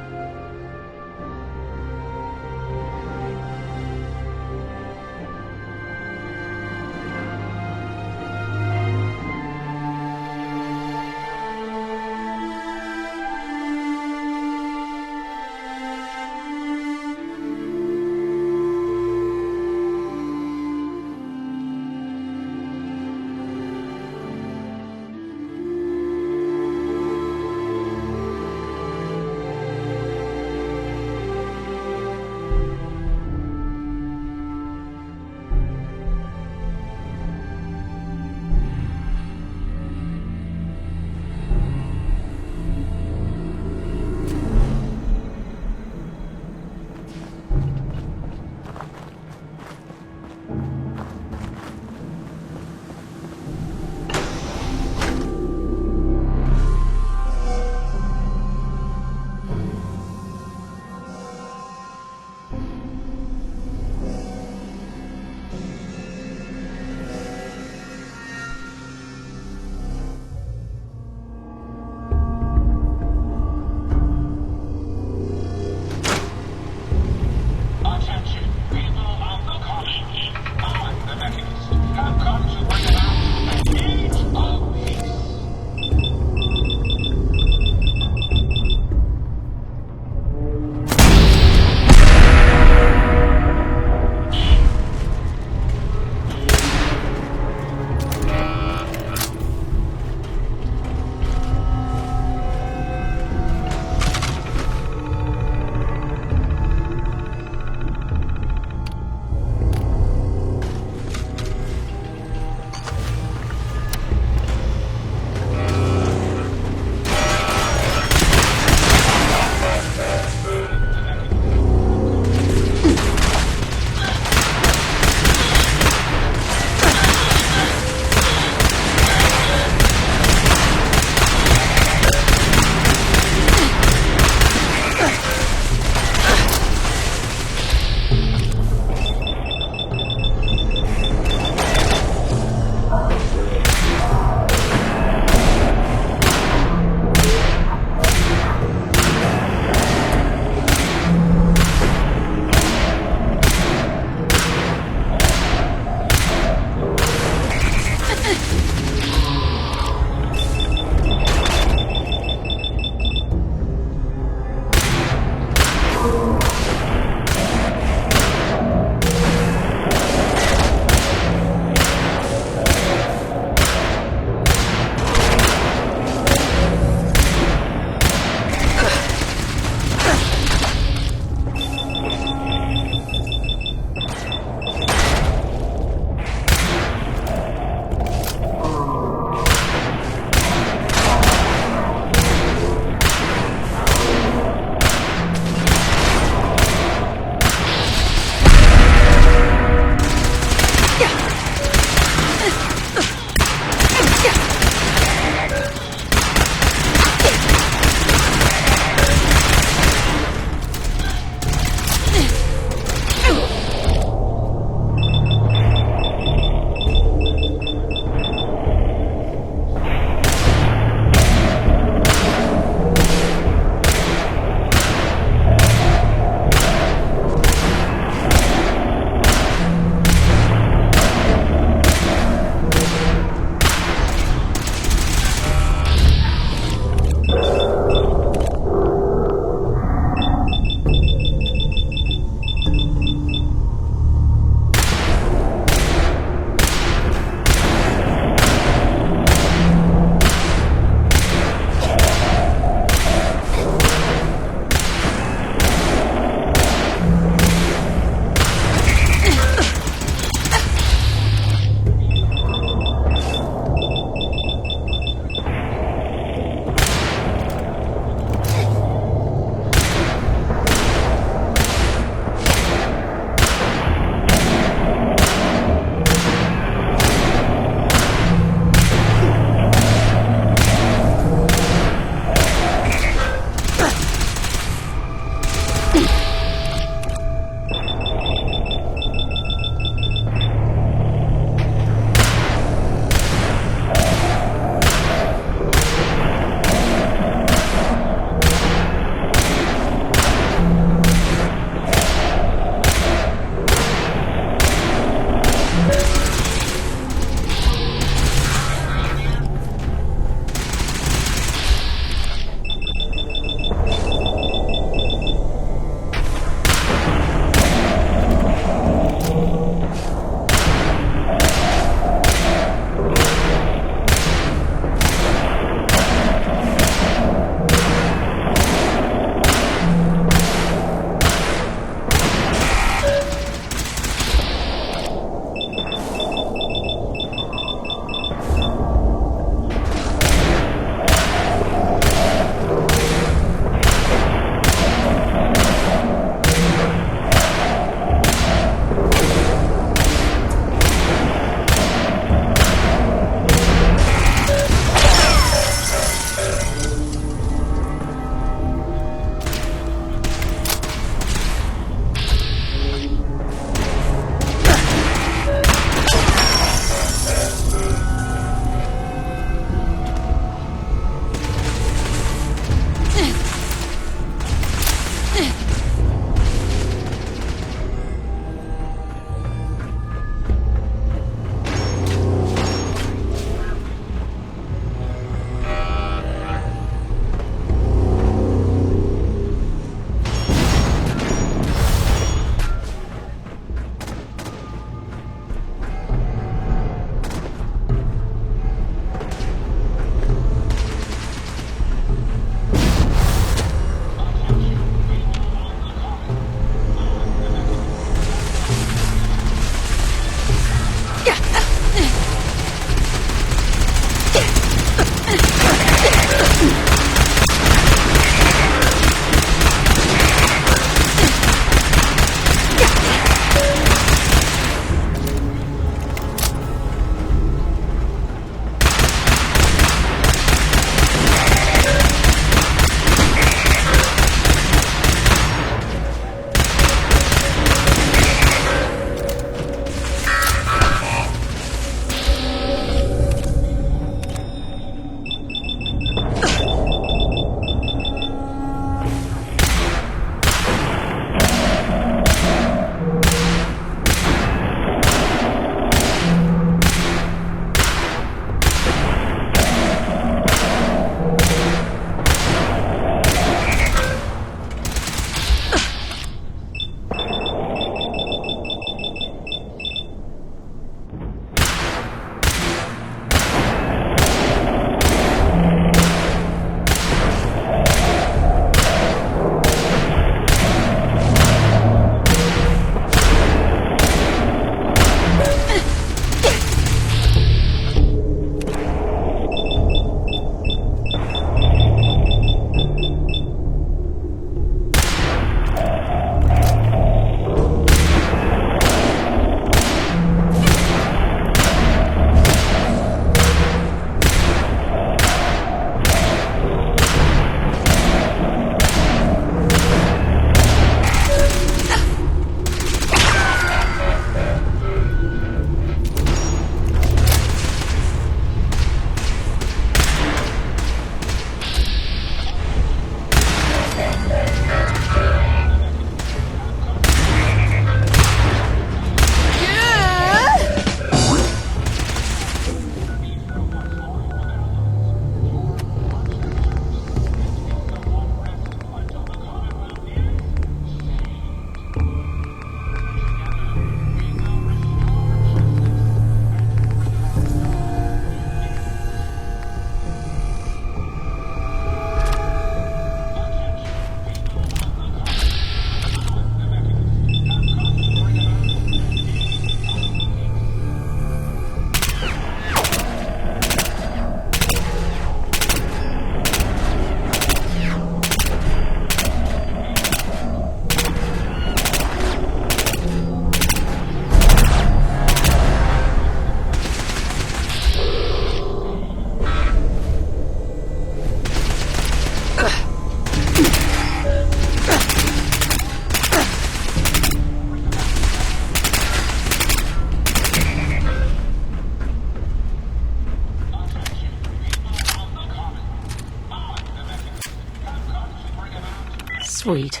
[SPEAKER 14] Sweet.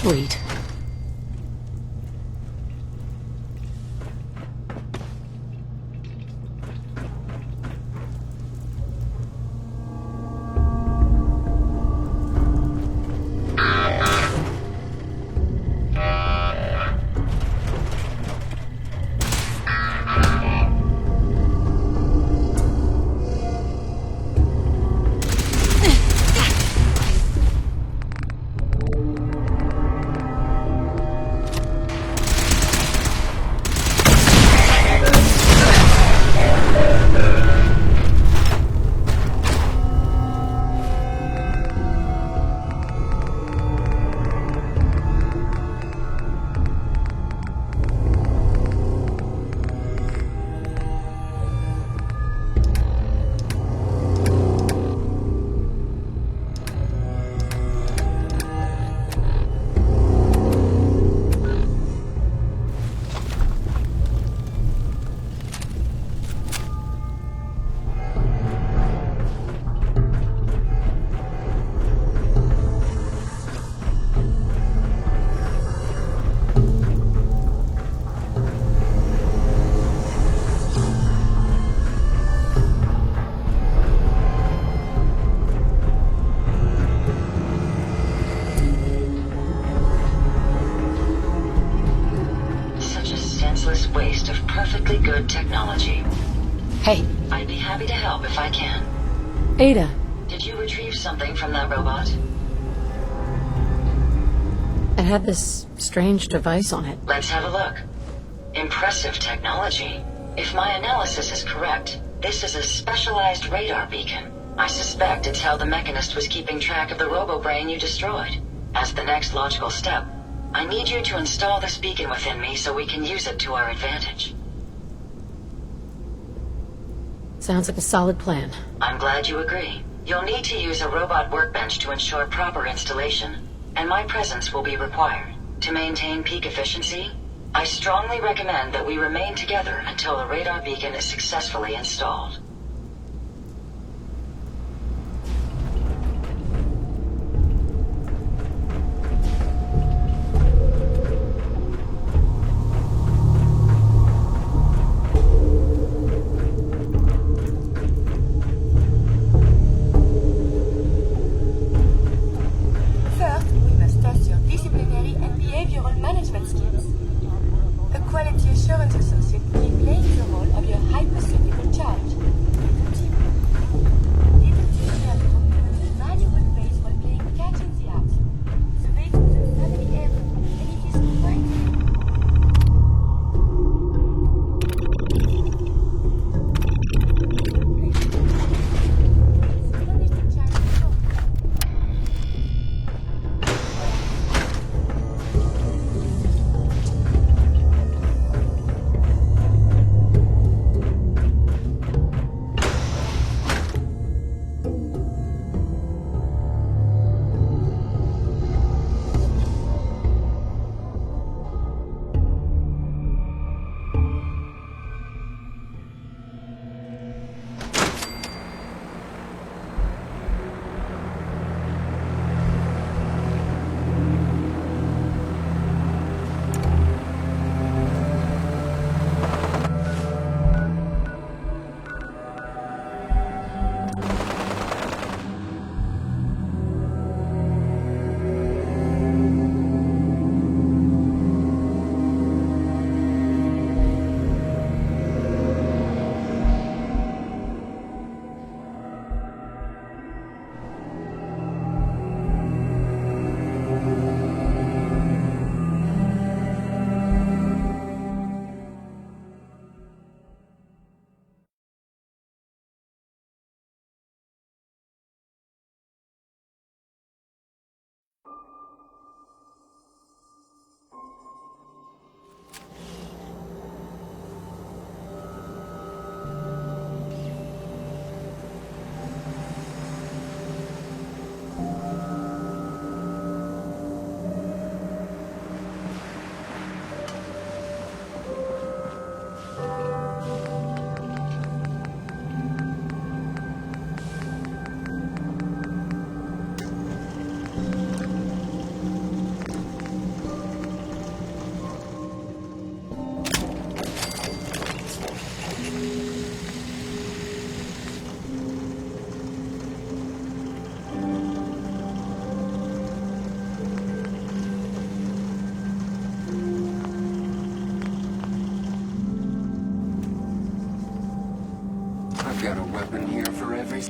[SPEAKER 14] Sweet.
[SPEAKER 6] waste of perfectly good technology.
[SPEAKER 14] Hey.
[SPEAKER 6] I'd be happy to help if I can.
[SPEAKER 14] Ada.
[SPEAKER 6] Did you retrieve something from that robot?
[SPEAKER 14] It had this strange device on it.
[SPEAKER 6] Let's have a look. Impressive technology. If my analysis is correct, this is a specialized radar beacon. I suspect it's how the Mechanist was keeping track of the robo-brain you destroyed. As the next logical step, I need you to install this beacon within me so we can use it to our advantage.
[SPEAKER 14] Sounds like a solid plan.
[SPEAKER 6] I'm glad you agree. You'll need to use a robot workbench to ensure proper installation, and my presence will be required. To maintain peak efficiency, I strongly recommend that we remain together until the radar beacon is successfully installed.
[SPEAKER 10] First, we must test your disciplinary and behavioral management skills. A quality assurance associate will be playing the role of your hypersonic charge. Detective Sergio was a valuable place for playing catch in the house. The way to the family area, and it is quite
[SPEAKER 23] Got a weapon here for every...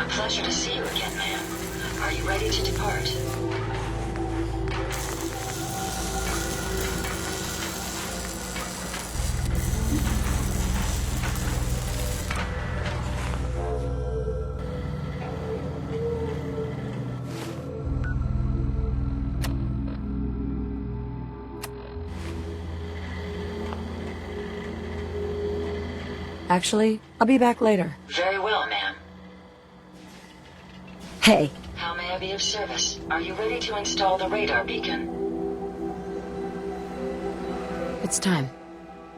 [SPEAKER 6] A pleasure to see you again, ma'am. Are you ready to depart?
[SPEAKER 14] Actually, I'll be back later.
[SPEAKER 6] Very well, ma'am.
[SPEAKER 14] Hey.
[SPEAKER 6] How may I be of service? Are you ready to install the radar beacon?
[SPEAKER 14] It's time.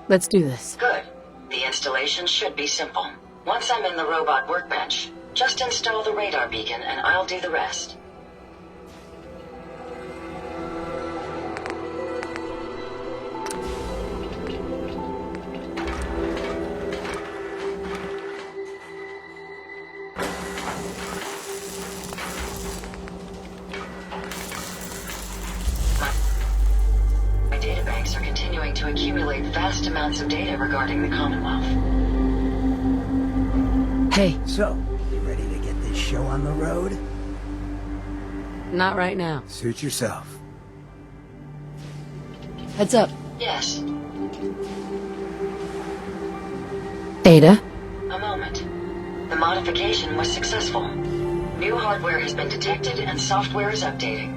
[SPEAKER 14] Let's do this.
[SPEAKER 6] Good. The installation should be simple. Once I'm in the robot workbench, just install the radar beacon and I'll do the rest. My databanks are continuing to accumulate vast amounts of data regarding the Commonwealth.
[SPEAKER 14] Hey.
[SPEAKER 12] So, you ready to get this show on the road?
[SPEAKER 14] Not right now.
[SPEAKER 12] Suit yourself.
[SPEAKER 14] Heads up.
[SPEAKER 6] Yes.
[SPEAKER 14] Ada?
[SPEAKER 6] A moment. The modification was successful. New hardware has been detected and software is updating.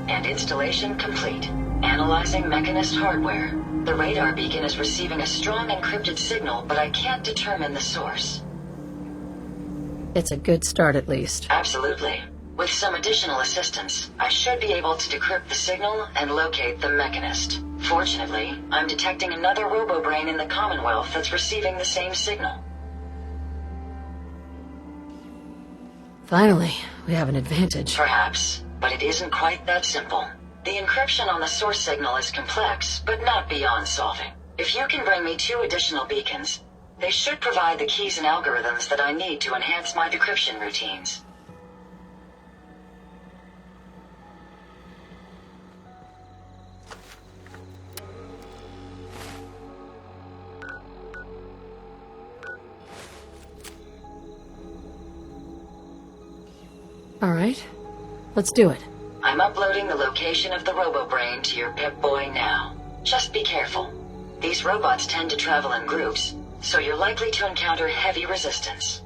[SPEAKER 6] And installation complete. Analyzing Mechanist hardware. The radar beacon is receiving a strong encrypted signal, but I can't determine the source.
[SPEAKER 14] It's a good start at least.
[SPEAKER 6] Absolutely. With some additional assistance, I should be able to decrypt the signal and locate the Mechanist. Fortunately, I'm detecting another robo-brain in the Commonwealth that's receiving the same signal.
[SPEAKER 14] Finally, we have an advantage.
[SPEAKER 6] Perhaps, but it isn't quite that simple. The encryption on the source signal is complex, but not beyond solving. If you can bring me 2 additional beacons, they should provide the keys and algorithms that I need to enhance my decryption routines.
[SPEAKER 14] All right, let's do it.
[SPEAKER 6] I'm uploading the location of the RoboBrain to your Pip-Boy now. Just be careful. These robots tend to travel in groups, so you're likely to encounter heavy resistance.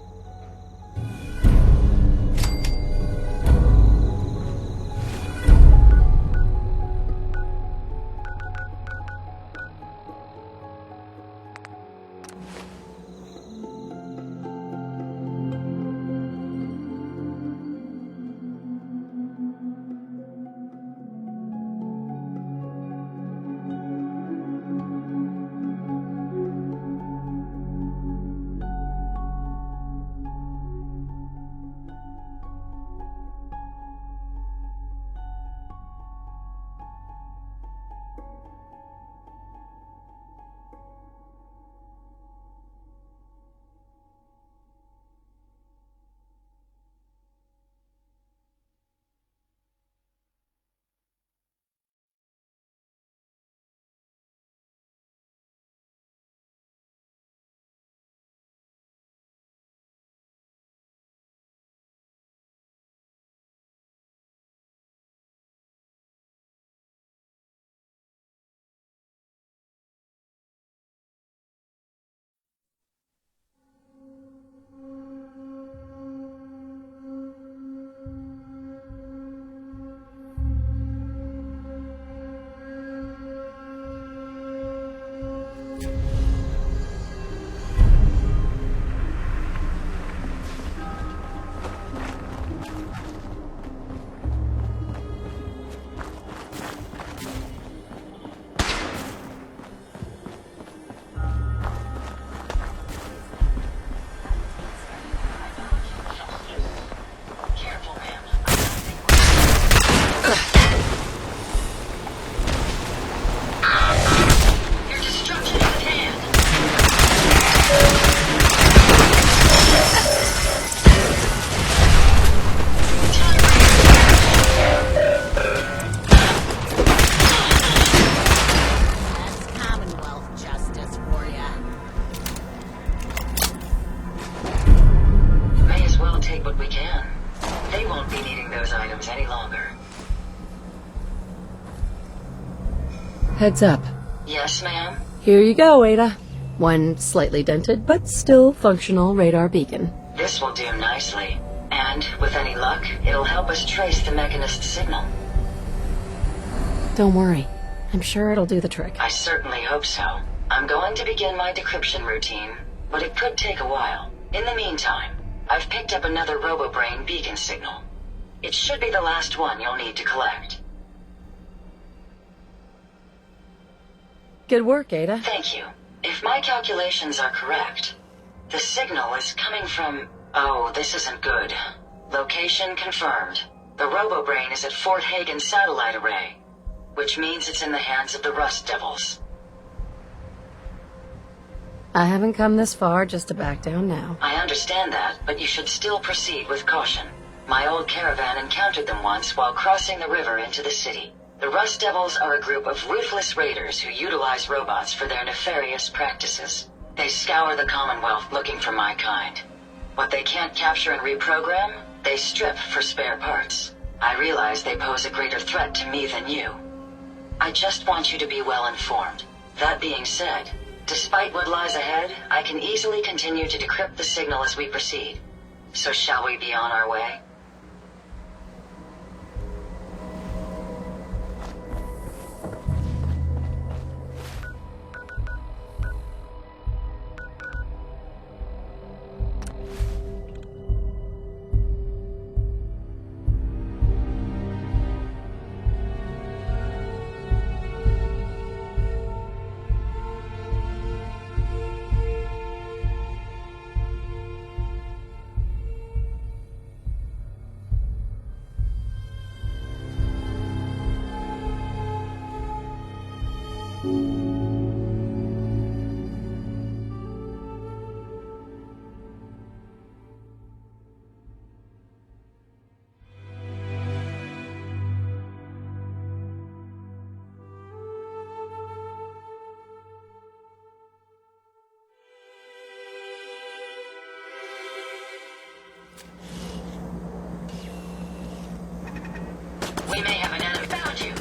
[SPEAKER 6] They won't be needing those items any longer.
[SPEAKER 14] Heads up.
[SPEAKER 6] Yes, ma'am?
[SPEAKER 14] Here you go, Ada. One slightly dented, but still functional radar beacon.
[SPEAKER 6] This will do nicely. And, with any luck, it'll help us trace the Mechanist signal.
[SPEAKER 14] Don't worry. I'm sure it'll do the trick.
[SPEAKER 6] I certainly hope so. I'm going to begin my decryption routine, but it could take a while. In the meantime, I've picked up another RoboBrain beacon signal. It should be the last one you'll need to collect.
[SPEAKER 14] Good work, Ada.
[SPEAKER 6] Thank you. If my calculations are correct, the signal is coming from... Oh, this isn't good. Location confirmed. The RoboBrain is at Fort Hagen Satellite Array, which means it's in the hands of the Rust Devils.
[SPEAKER 14] I haven't come this far just to back down now.
[SPEAKER 6] I understand that, but you should still proceed with caution. My old caravan encountered them once while crossing the river into the city. The Rust Devils are a group of ruthless raiders who utilize robots for their nefarious practices. They scour the Commonwealth looking for my kind. What they can't capture and reprogram, they strip for spare parts. I realize they pose a greater threat to me than you. I just want you to be well informed. That being said, despite what lies ahead, I can easily continue to decrypt the signal as we proceed. So shall we be on our way? We may have an enemy. Found you.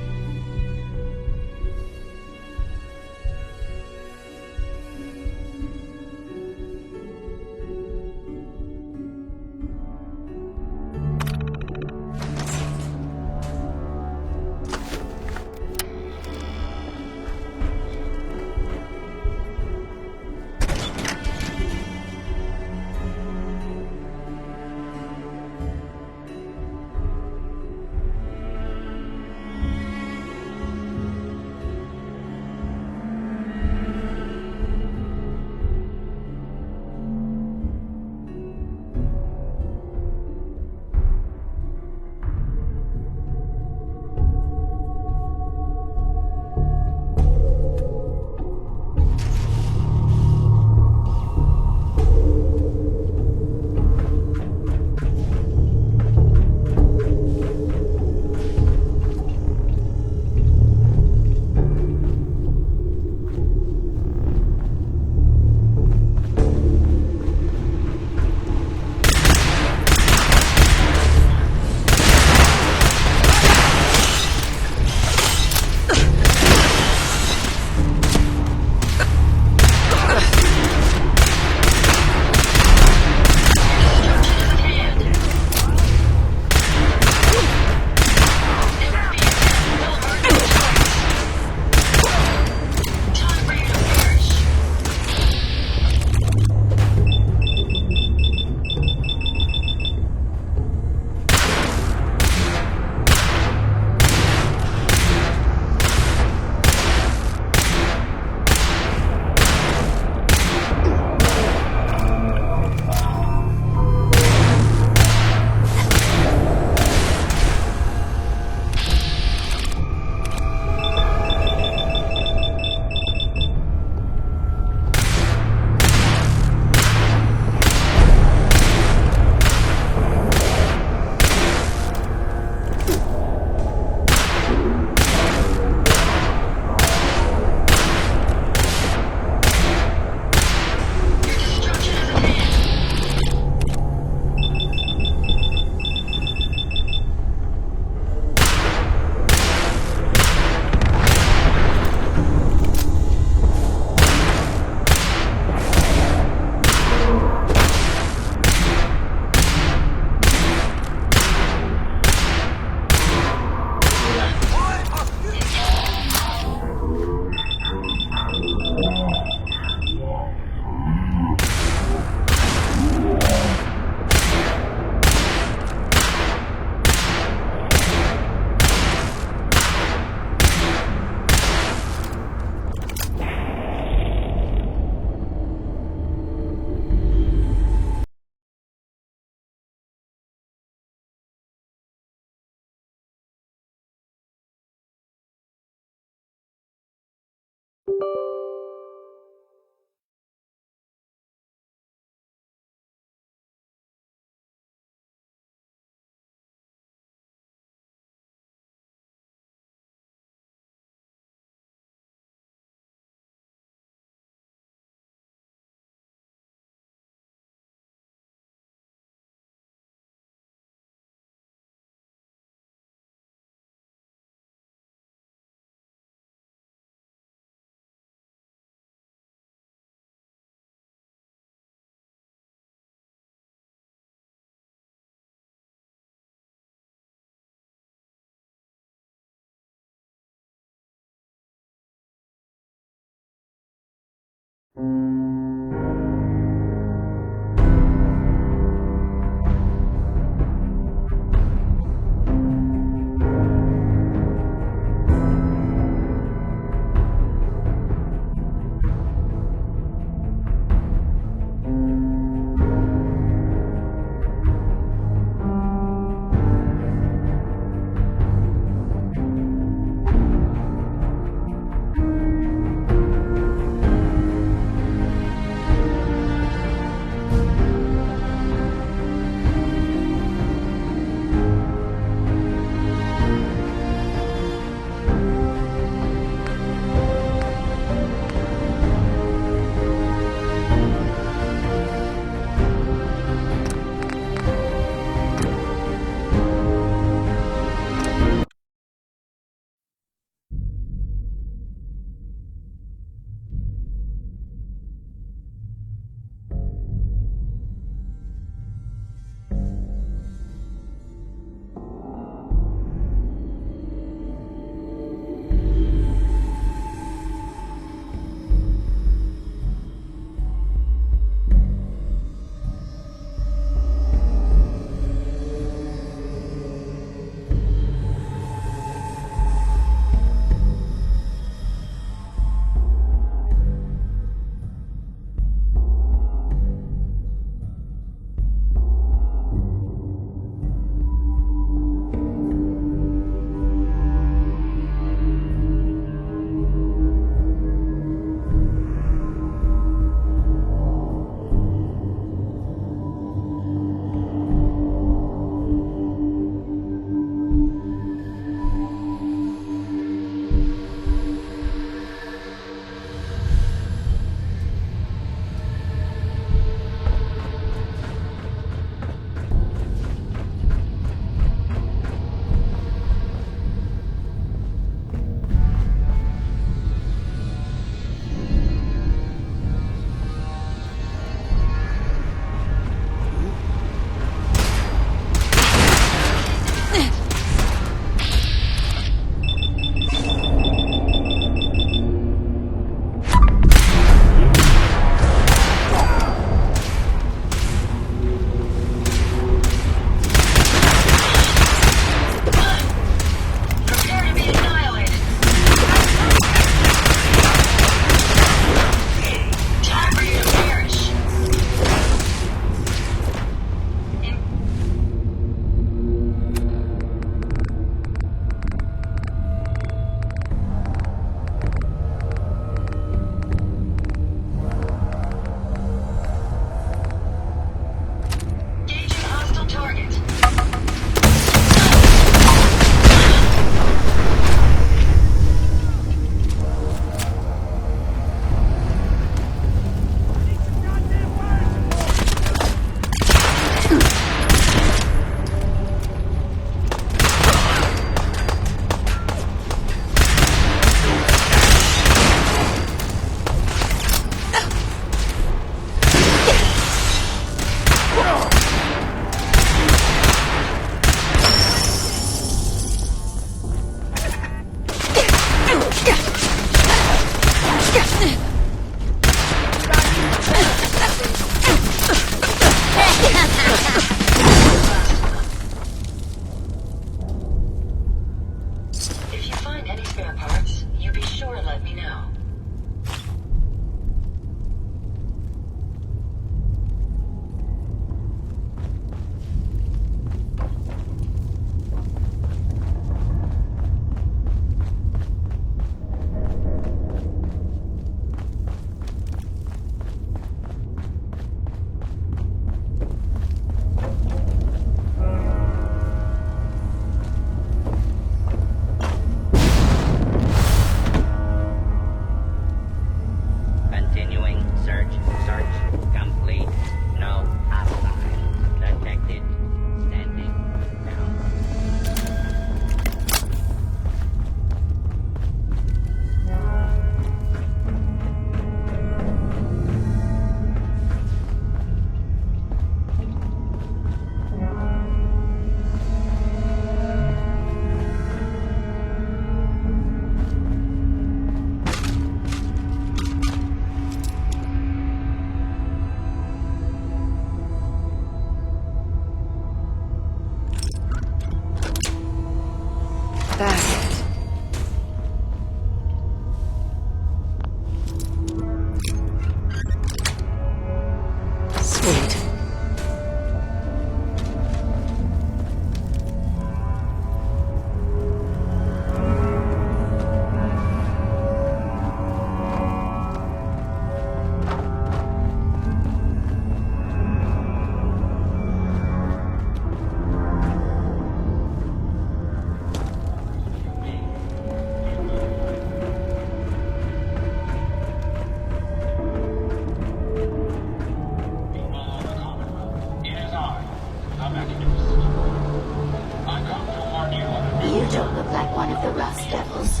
[SPEAKER 13] with the Rust Devils.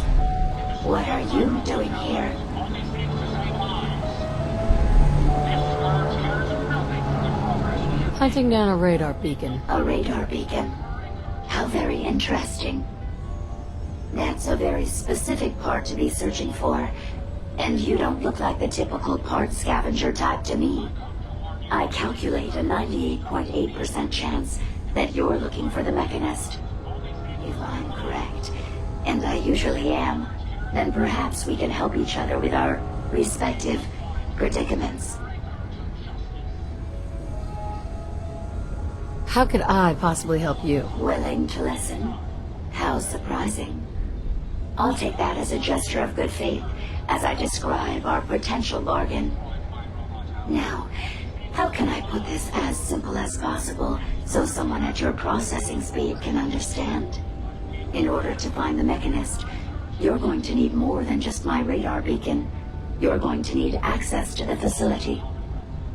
[SPEAKER 13] What are you doing here?
[SPEAKER 14] Hunting down a radar beacon.
[SPEAKER 13] A radar beacon? How very interesting. That's a very specific part to be searching for, and you don't look like the typical part scavenger type to me. I calculate a 98.8% chance that you're looking for the Mechanist. If I'm correct, and I usually am, then perhaps we can help each other with our respective predicaments.
[SPEAKER 14] How could I possibly help you?
[SPEAKER 13] Willing to listen? How surprising. I'll take that as a gesture of good faith as I describe our potential bargain. Now, how can I put this as simple as possible so someone at your processing speed can understand? In order to find the Mechanist, you're going to need more than just my radar beacon. You're going to need access to the facility.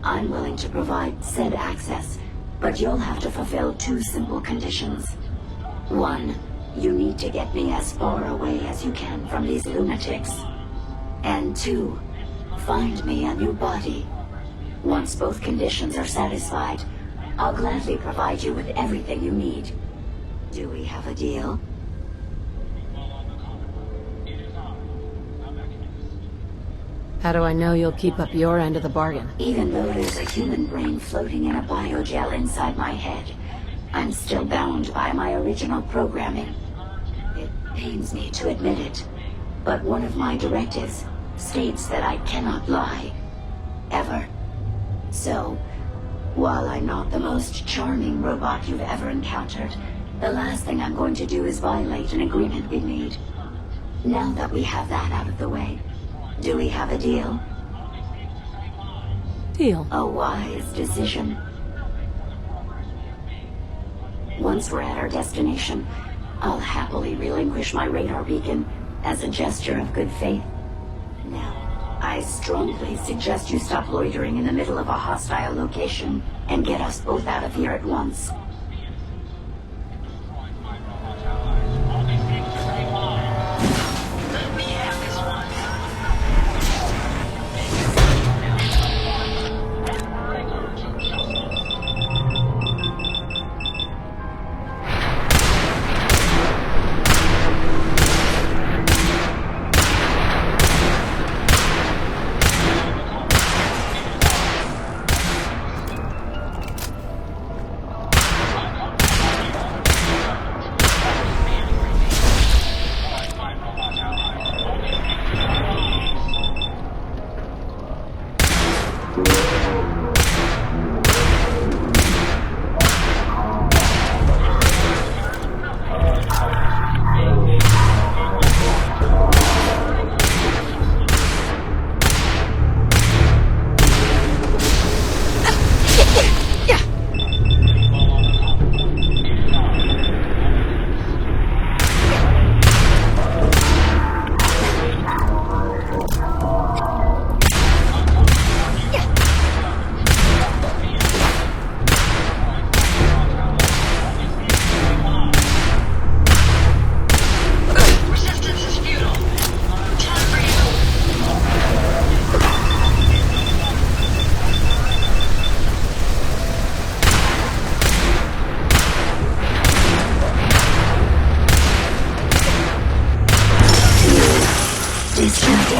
[SPEAKER 13] I'm willing to provide said access, but you'll have to fulfill two simple conditions. One, you need to get me as far away as you can from these lunatics. And two, find me a new body. Once both conditions are satisfied, I'll gladly provide you with everything you need. Do we have a deal?
[SPEAKER 14] How do I know you'll keep up your end of the bargain?
[SPEAKER 13] Even though there's a human brain floating in a biogel inside my head, I'm still bound by my original programming. It pains me to admit it, but one of my directives states that I cannot lie. Ever. So, while I'm not the most charming robot you've ever encountered, the last thing I'm going to do is violate an agreement we made. Now that we have that out of the way, do we have a deal?
[SPEAKER 14] Deal.
[SPEAKER 13] A wise decision. Once we're at our destination, I'll happily relinquish my radar beacon as a gesture of good faith. Now, I strongly suggest you stop loitering in the middle of a hostile location and get us both out of here at once.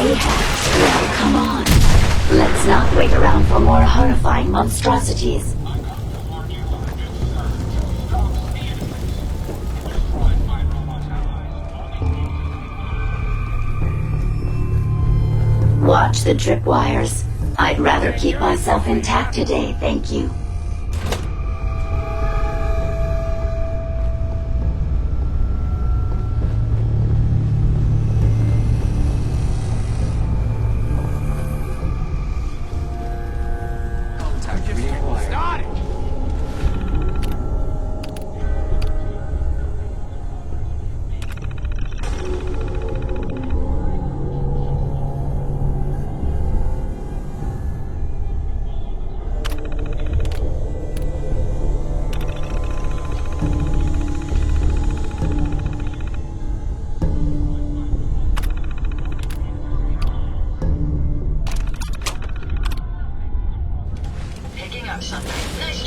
[SPEAKER 13] Well, come on. Let's not wait around for more horrifying monstrosities. Watch the tripwires. I'd rather keep myself intact today, thank you.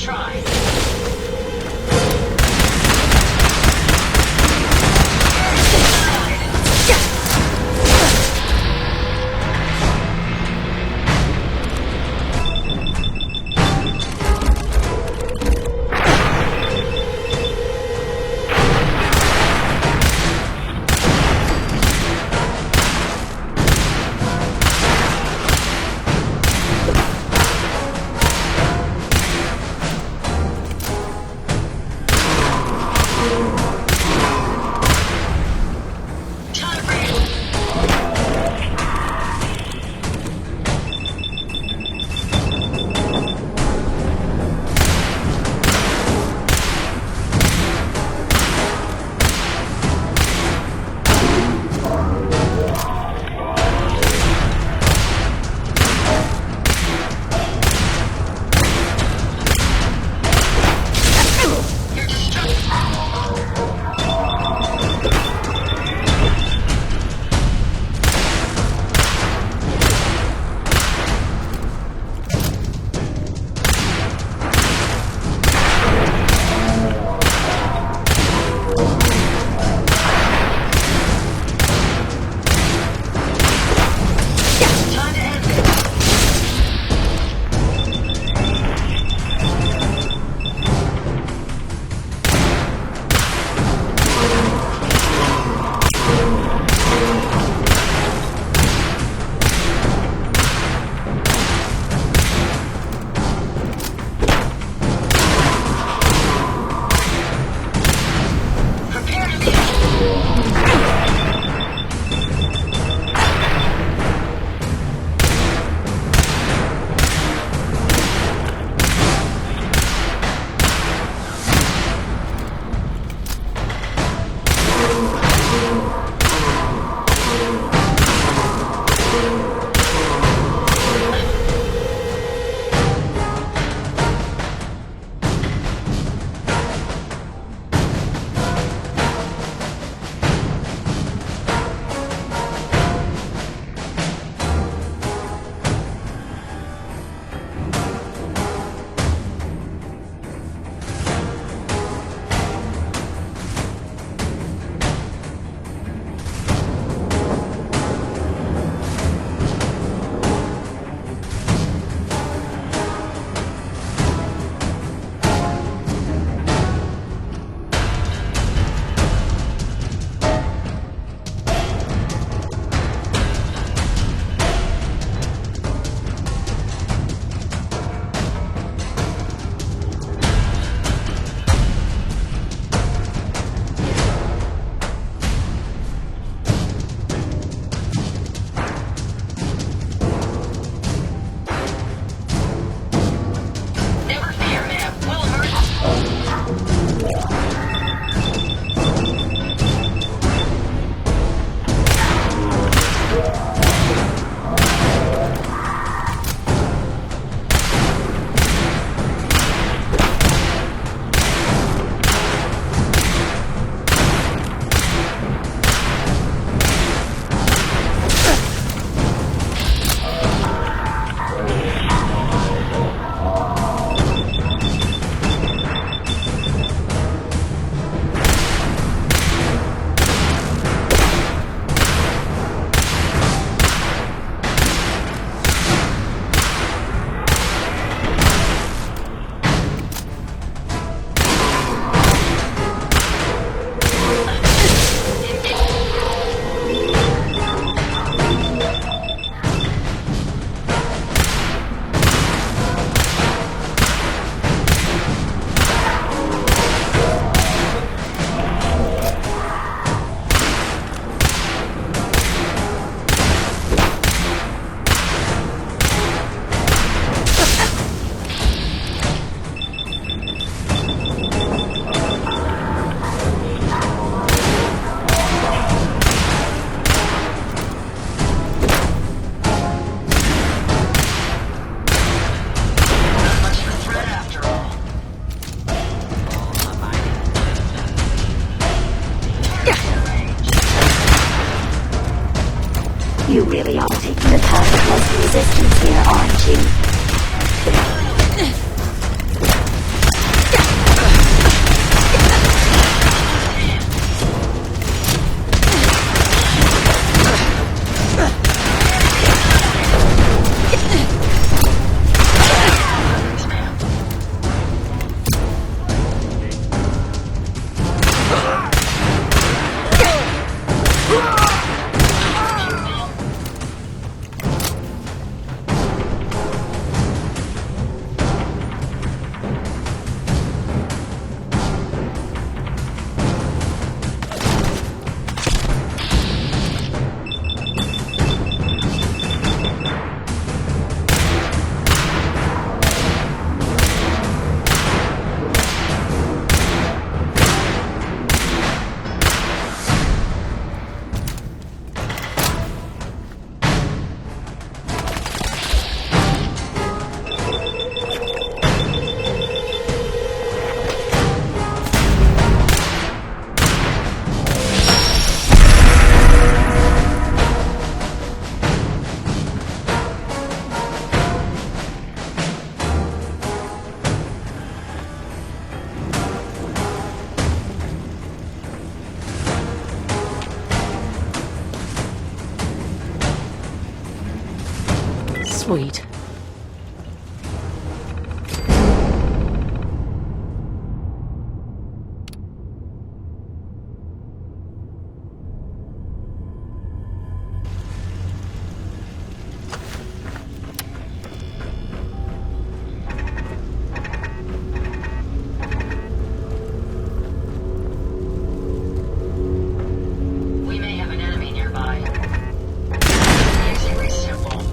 [SPEAKER 6] try.
[SPEAKER 13] You really are taking the path of most resistance here, aren't you?
[SPEAKER 14] Sweet.
[SPEAKER 6] We may have an enemy nearby. Music is simple.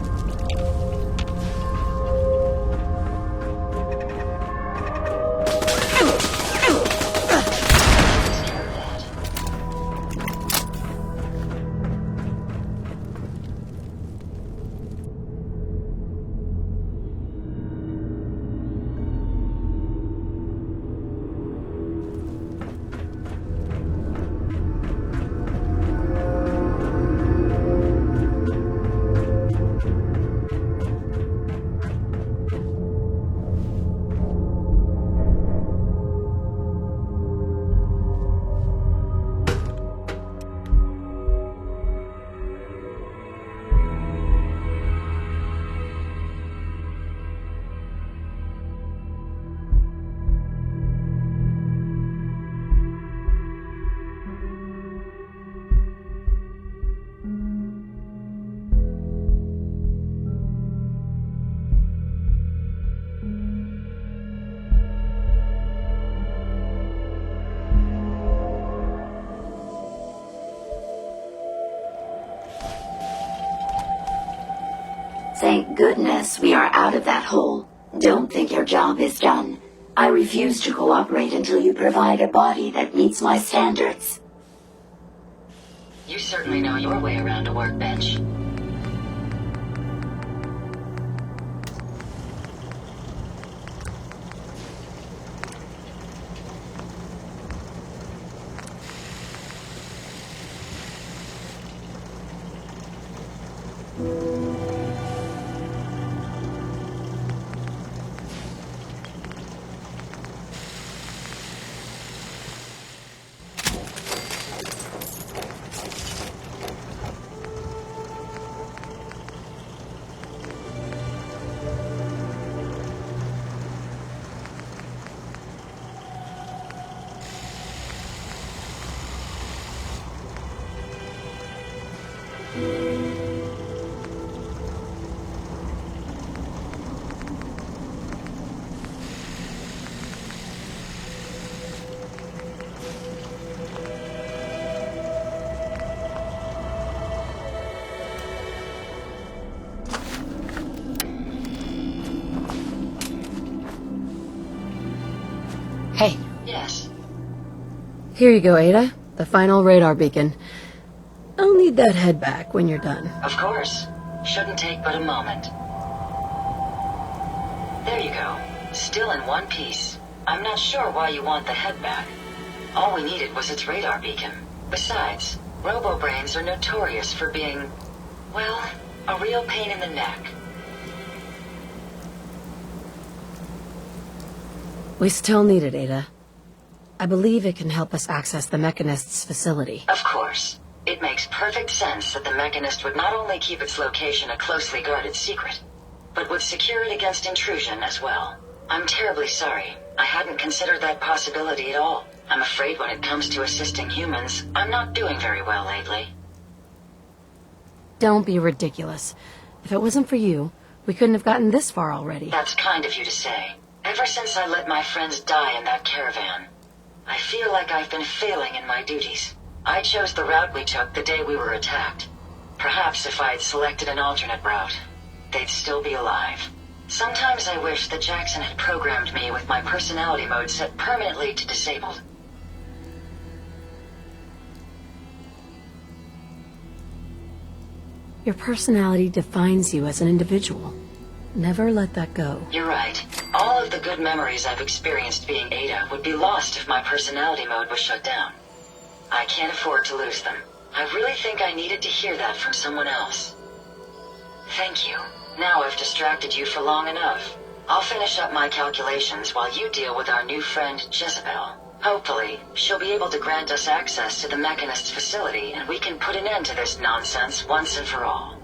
[SPEAKER 13] Thank goodness we are out of that hole. Don't think your job is done. I refuse to cooperate until you provide a body that meets my standards.
[SPEAKER 6] You certainly know your way around a workbench.
[SPEAKER 14] Hey.
[SPEAKER 6] Yes.
[SPEAKER 14] Here you go, Ada. The final radar beacon. I'll need that head back when you're done.
[SPEAKER 6] Of course. Shouldn't take but a moment. There you go. Still in one piece. I'm not sure why you want the head back. All we needed was its radar beacon. Besides, robo-brains are notorious for being, well, a real pain in the neck.
[SPEAKER 14] We still need it, Ada. I believe it can help us access the Mechanist's facility.
[SPEAKER 6] Of course. It makes perfect sense that the Mechanist would not only keep its location a closely guarded secret, but would secure it against intrusion as well. I'm terribly sorry. I hadn't considered that possibility at all. I'm afraid when it comes to assisting humans, I'm not doing very well lately.
[SPEAKER 14] Don't be ridiculous. If it wasn't for you, we couldn't have gotten this far already.
[SPEAKER 6] That's kind of you to say. Ever since I let my friends die in that caravan, I feel like I've been failing in my duties. I chose the route we took the day we were attacked. Perhaps if I had selected an alternate route, they'd still be alive. Sometimes I wish that Jackson had programmed me with my personality mode set permanently to disabled.
[SPEAKER 14] Your personality defines you as an individual. Never let that go.
[SPEAKER 6] You're right. All of the good memories I've experienced being Ada would be lost if my personality mode was shut down. I can't afford to lose them. I really think I needed to hear that from someone else. Thank you. Now I've distracted you for long enough. I'll finish up my calculations while you deal with our new friend, Jezebel. Hopefully, she'll be able to grant us access to the Mechanist's facility and we can put an end to this nonsense once and for all.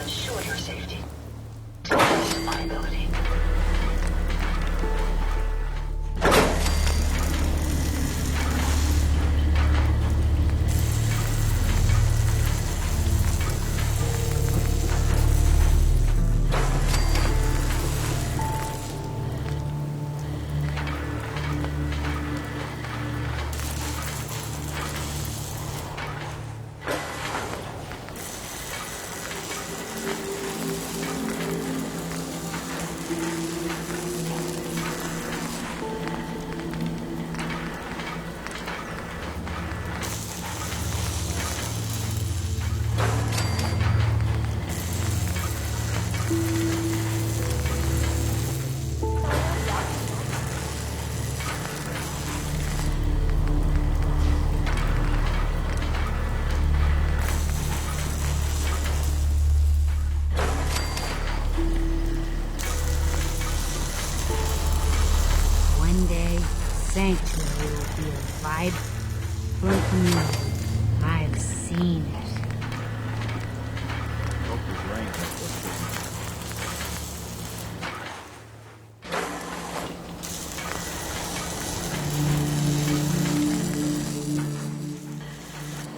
[SPEAKER 6] ensure your safety. To the best of my ability.
[SPEAKER 8] Sanctuary will be a vibrant community. I've seen it.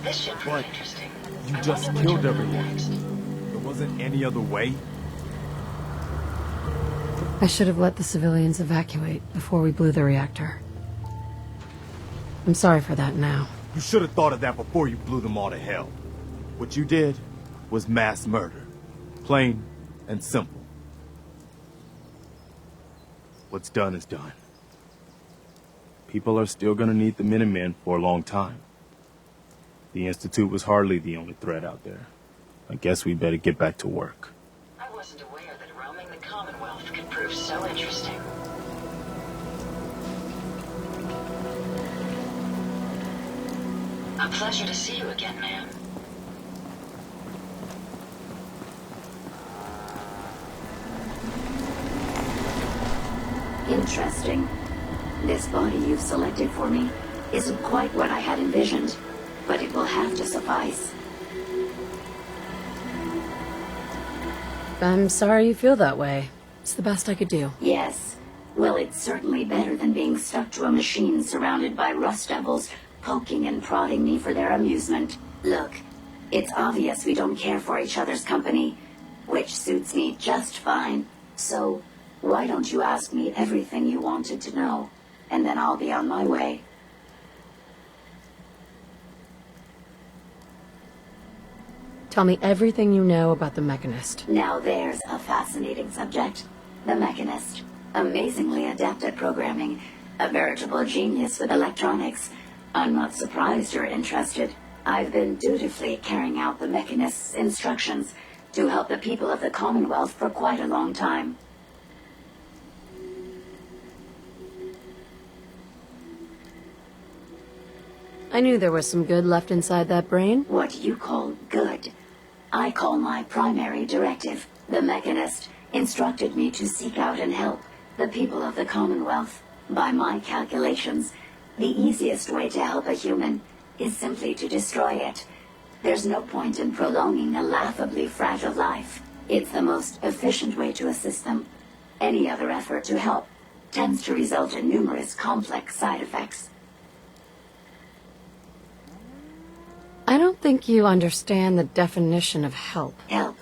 [SPEAKER 6] This should prove interesting.
[SPEAKER 11] You just killed everyone. There wasn't any other way.
[SPEAKER 14] I should have let the civilians evacuate before we blew the reactor. I'm sorry for that now.
[SPEAKER 11] You should have thought of that before you blew them all to hell. What you did was mass murder. Plain and simple. What's done is done. People are still gonna need the Minutemen for a long time. The Institute was hardly the only threat out there. I guess we better get back to work.
[SPEAKER 6] I wasn't aware that roaming the Commonwealth could prove so interesting. A pleasure to see you again, ma'am.
[SPEAKER 13] Interesting. This body you've selected for me isn't quite what I had envisioned, but it will have to suffice.
[SPEAKER 14] I'm sorry you feel that way. It's the best I could do.
[SPEAKER 13] Yes. Well, it's certainly better than being stuck to a machine surrounded by rust devils poking and prodding me for their amusement. Look, it's obvious we don't care for each other's company, which suits me just fine. So, why don't you ask me everything you wanted to know, and then I'll be on my way.
[SPEAKER 14] Tell me everything you know about the Mechanist.
[SPEAKER 13] Now there's a fascinating subject. The Mechanist. Amazingly adept at programming. A veritable genius with electronics. I'm not surprised you're interested. I've been dutifully carrying out the Mechanist's instructions to help the people of the Commonwealth for quite a long time.
[SPEAKER 14] I knew there was some good left inside that brain.
[SPEAKER 13] What you call good, I call my primary directive. The Mechanist instructed me to seek out and help the people of the Commonwealth. By my calculations, the easiest way to help a human is simply to destroy it. There's no point in prolonging a laughably fragile life. It's the most efficient way to assist them. Any other effort to help tends to result in numerous complex side effects.
[SPEAKER 14] I don't think you understand the definition of help.
[SPEAKER 13] Help.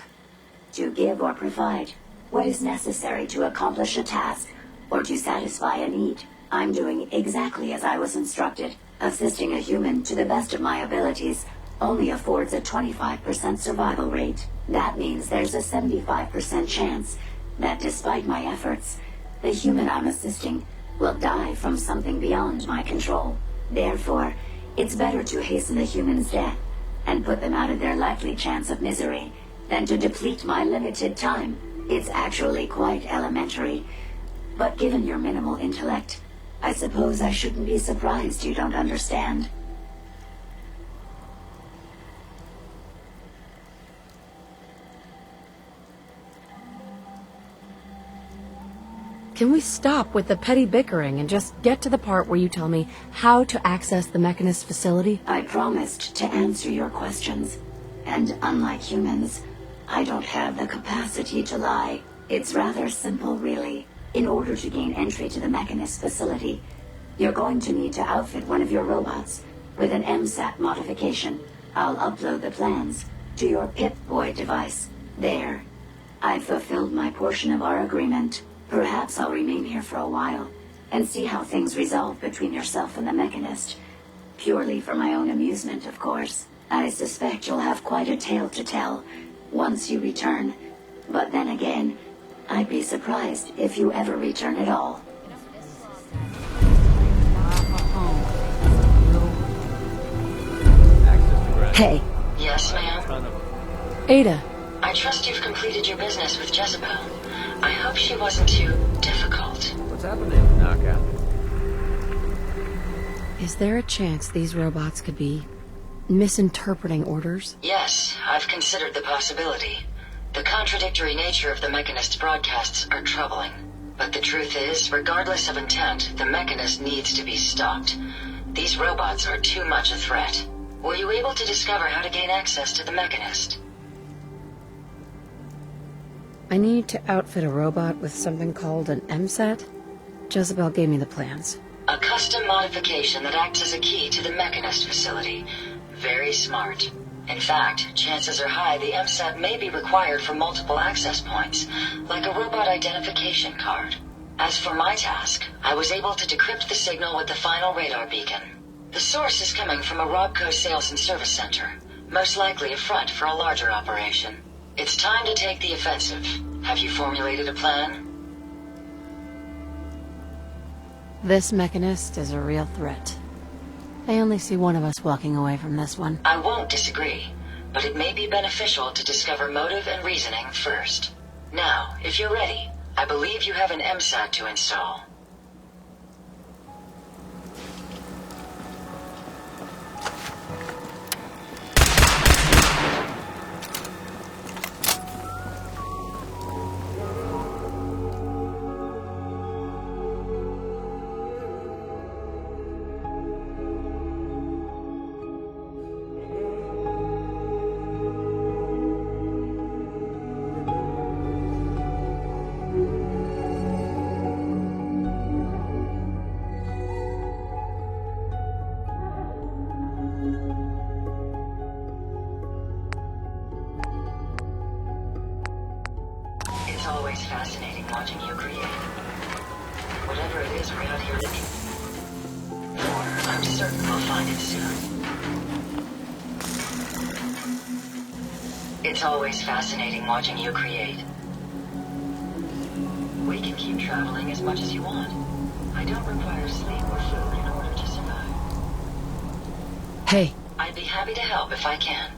[SPEAKER 13] To give or provide what is necessary to accomplish a task or to satisfy a need. I'm doing exactly as I was instructed. Assisting a human to the best of my abilities only affords a 25% survival rate. That means there's a 75% chance that despite my efforts, the human I'm assisting will die from something beyond my control. Therefore, it's better to hasten the human's death and put them out of their likely chance of misery than to deplete my limited time. It's actually quite elementary. But given your minimal intellect, I suppose I shouldn't be surprised you don't understand.
[SPEAKER 14] Can we stop with the petty bickering and just get to the part where you tell me how to access the Mechanist facility?
[SPEAKER 13] I promised to answer your questions. And unlike humans, I don't have the capacity to lie. It's rather simple, really. In order to gain entry to the Mechanist facility, you're going to need to outfit one of your robots with an MSAT modification. I'll upload the plans to your Pip-Boy device. There. I've fulfilled my portion of our agreement. Perhaps I'll remain here for a while and see how things resolve between yourself and the Mechanist. Purely for my own amusement, of course. I suspect you'll have quite a tale to tell once you return. But then again, I'd be surprised if you ever return at all.
[SPEAKER 14] Hey.
[SPEAKER 6] Yes, ma'am?
[SPEAKER 14] Ada.
[SPEAKER 6] I trust you've completed your business with Jezebel. I hope she wasn't too difficult.
[SPEAKER 19] What's happening, Knockout?
[SPEAKER 14] Is there a chance these robots could be misinterpreting orders?
[SPEAKER 6] Yes, I've considered the possibility. The contradictory nature of the Mechanist's broadcasts are troubling. But the truth is, regardless of intent, the Mechanist needs to be stopped. These robots are too much a threat. Were you able to discover how to gain access to the Mechanist?
[SPEAKER 14] I need to outfit a robot with something called an MSAT. Jezebel gave me the plans.
[SPEAKER 6] A custom modification that acts as a key to the Mechanist facility. Very smart. In fact, chances are high the MSAT may be required for multiple access points, like a robot identification card. As for my task, I was able to decrypt the signal with the final radar beacon. The source is coming from a Robco sales and service center, most likely a front for a larger operation. It's time to take the offensive. Have you formulated a plan?
[SPEAKER 14] This Mechanist is a real threat. I only see one of us walking away from this one.
[SPEAKER 6] I won't disagree, but it may be beneficial to discover motive and reasoning first. Now, if you're ready, I believe you have an MSAT to install. It's always fascinating watching you create. Whatever it is we're out here looking for, I'm certain we'll find it soon. It's always fascinating watching you create. We can keep traveling as much as you want. I don't require sleep or food in order to survive.
[SPEAKER 14] Hey.
[SPEAKER 6] I'd be happy to help if I can.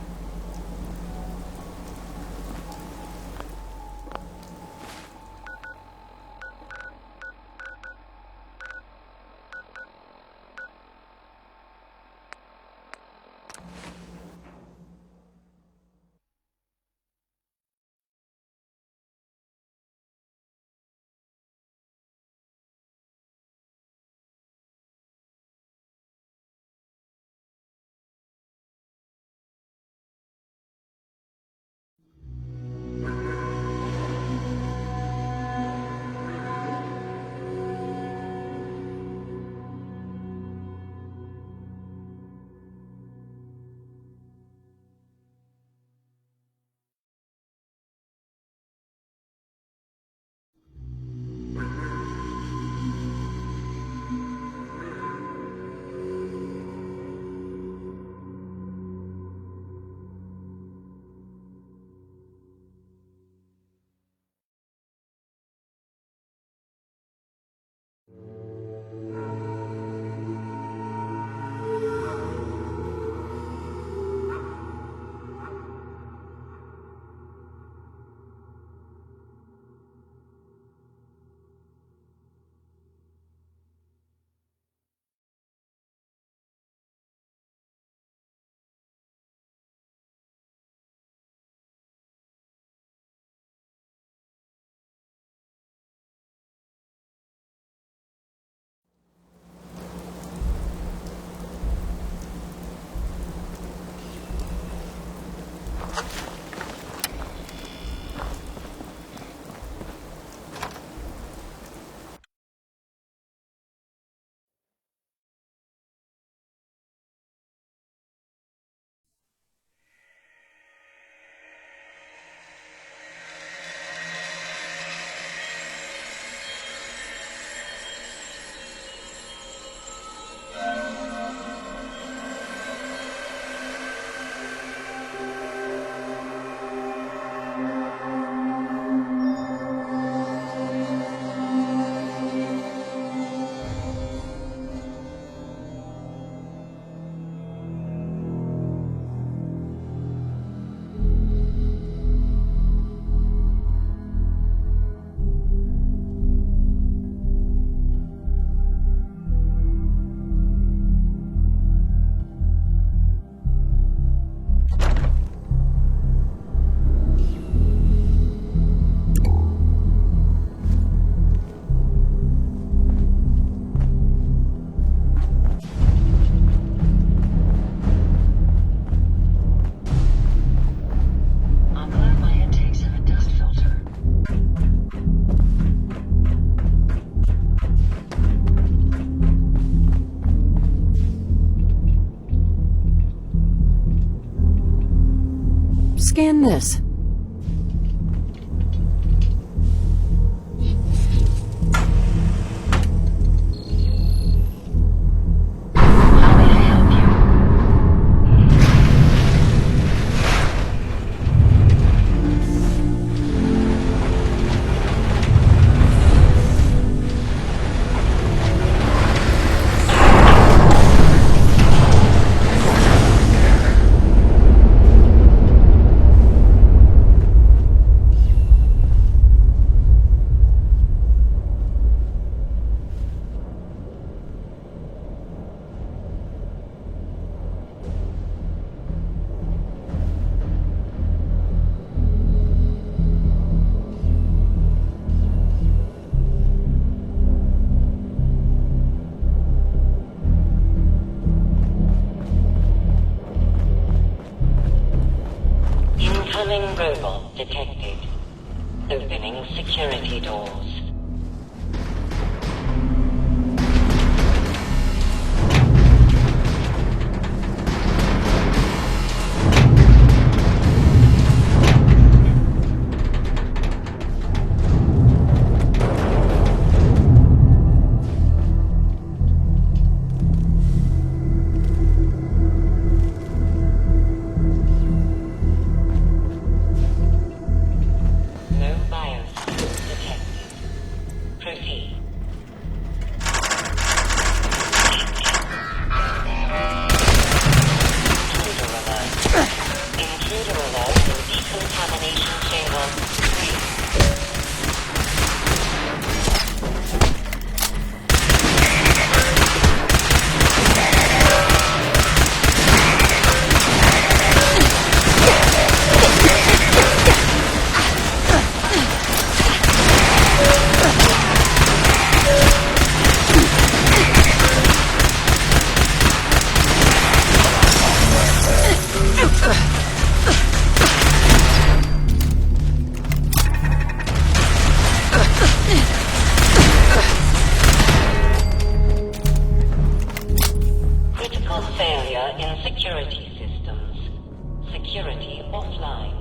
[SPEAKER 14] Scan this.
[SPEAKER 6] Incoming robot detected. Opening security doors. No biosigns detected. Proceed. Intruder alert in decontamination chamber 3. Critical failure in security systems. Security offline.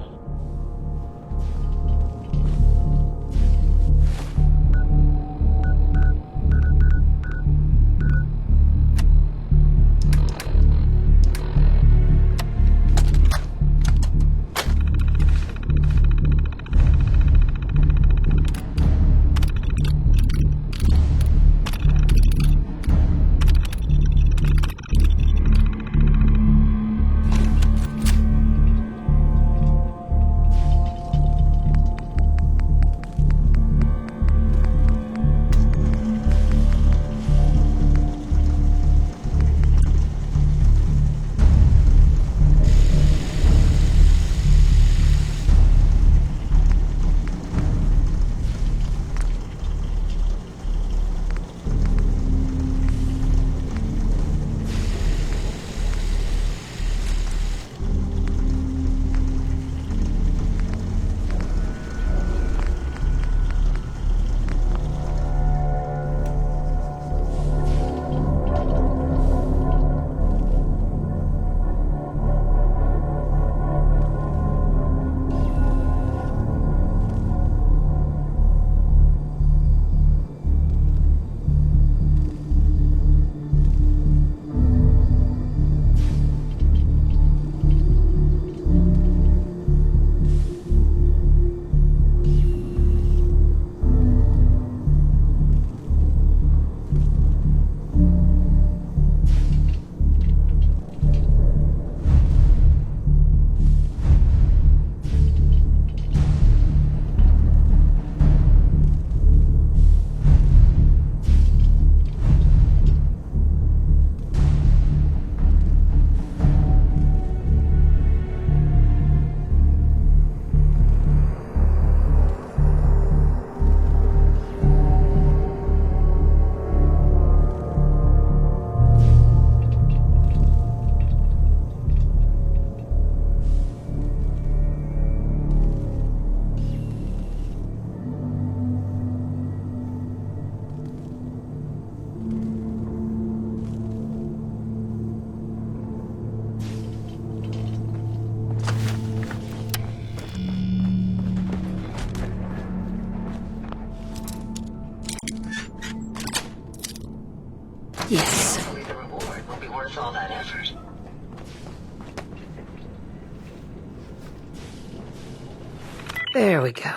[SPEAKER 14] There we go.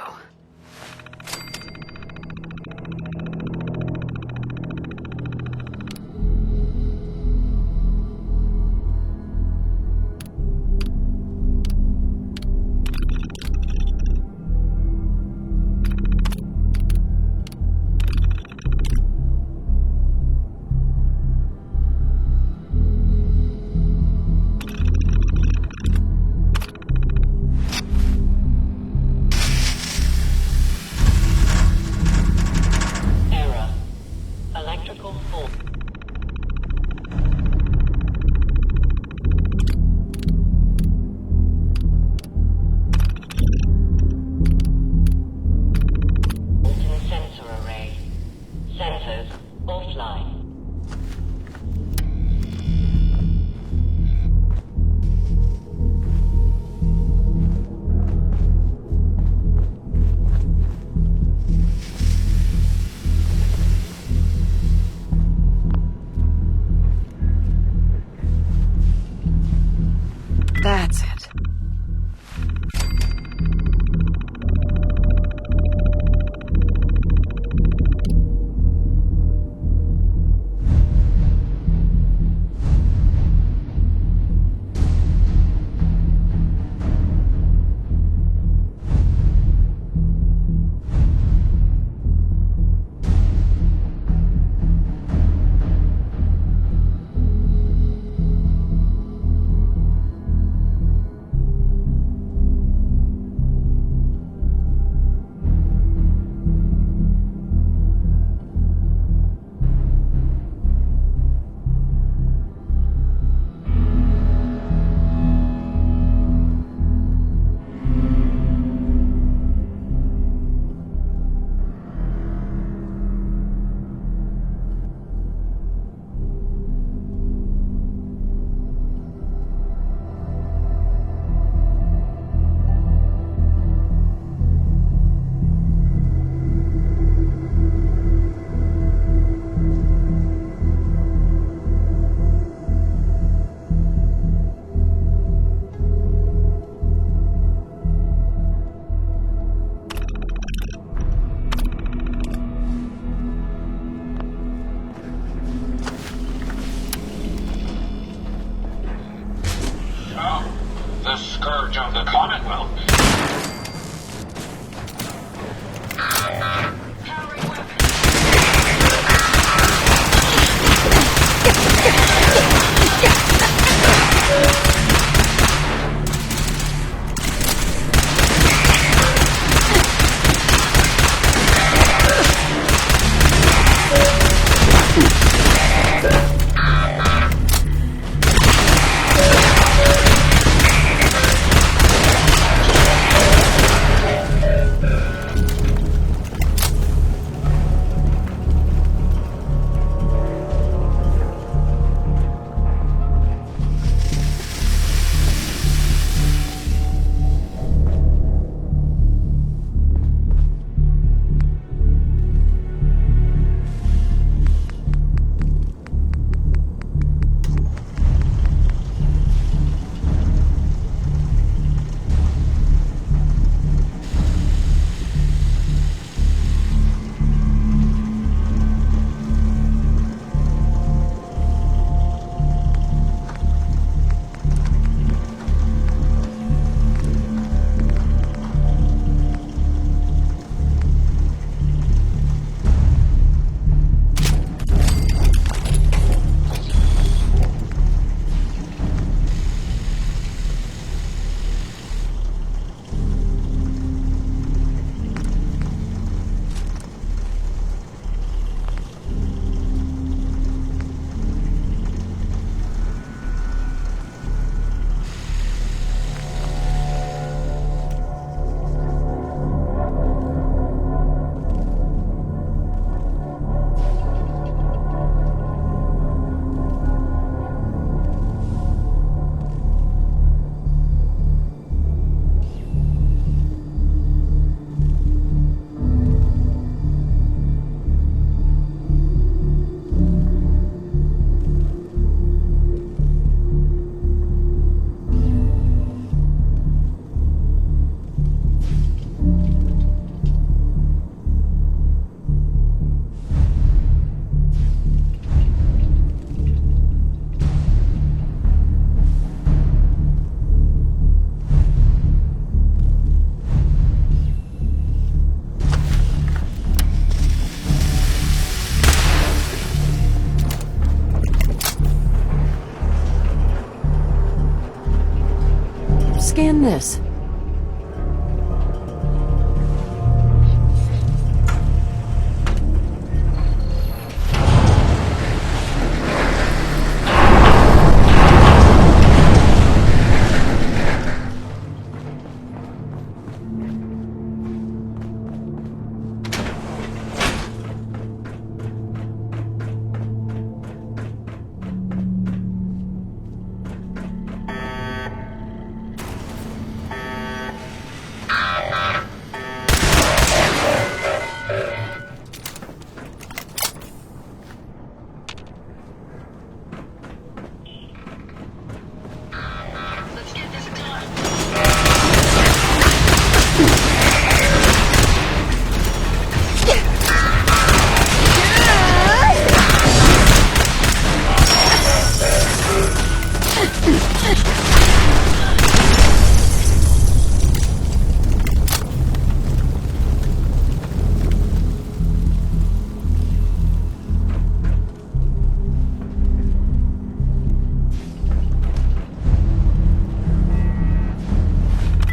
[SPEAKER 14] That's it.
[SPEAKER 15] The scourge of the Commonwealth.
[SPEAKER 14] open this?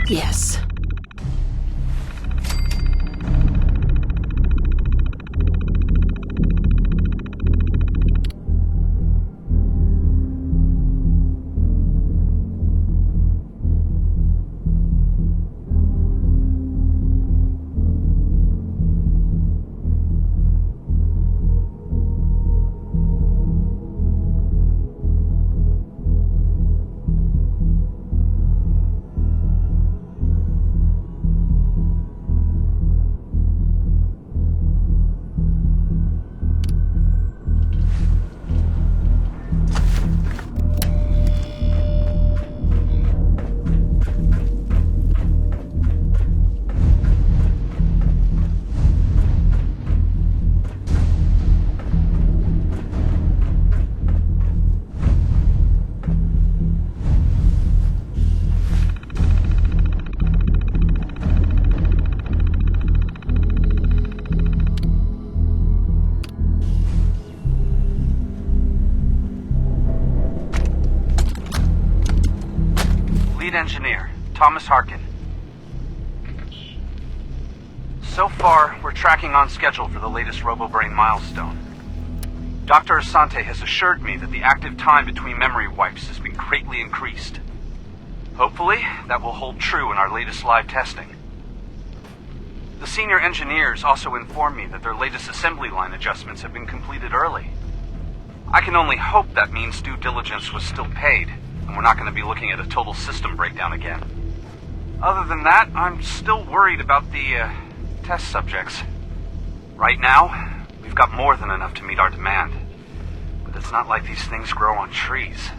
[SPEAKER 14] Yes.
[SPEAKER 4] Engineer, Thomas Harkin. So far, we're tracking on schedule for the latest RoboBrain milestone. Dr. Asante has assured me that the active time between memory wipes has been greatly increased. Hopefully, that will hold true in our latest live testing. The senior engineers also informed me that their latest assembly line adjustments have been completed early. I can only hope that means due diligence was still paid, and we're not going to be looking at a total system breakdown again. Other than that, I'm still worried about the test subjects. Right now, we've got more than enough to meet our demand. But it's not like these things grow on trees.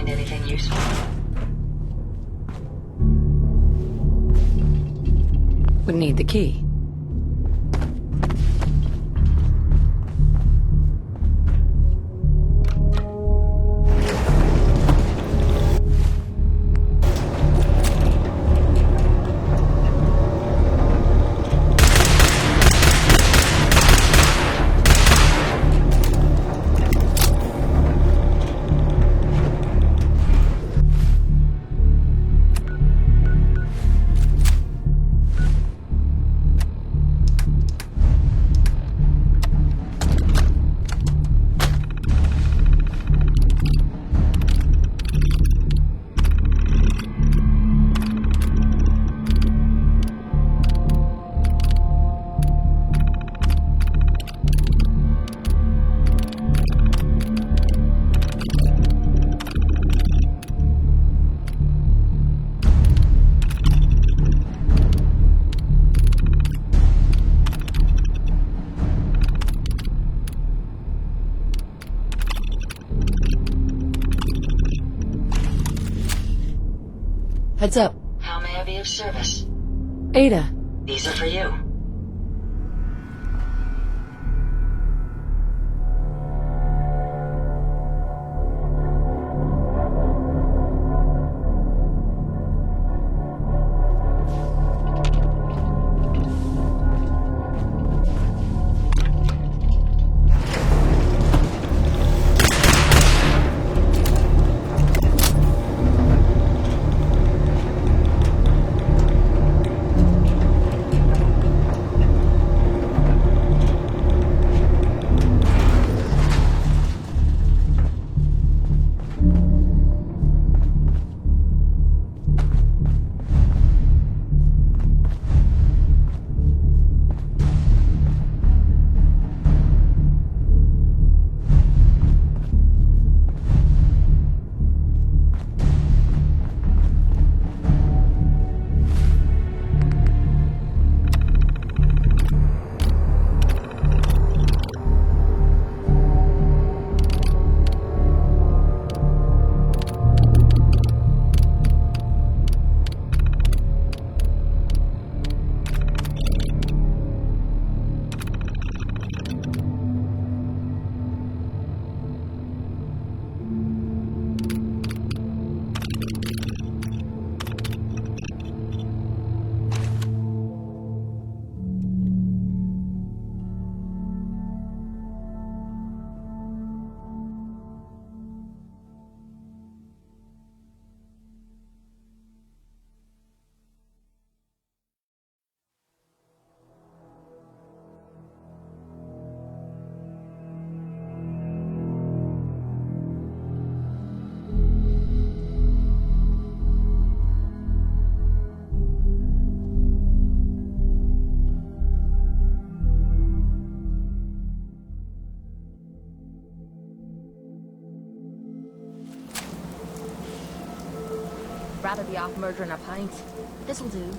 [SPEAKER 6] Find anything useful?
[SPEAKER 14] Would need the key. Heads up.
[SPEAKER 6] How may I be of service?
[SPEAKER 14] Ada.
[SPEAKER 6] These are for you.
[SPEAKER 9] Rather be off murdering a pint. This'll do.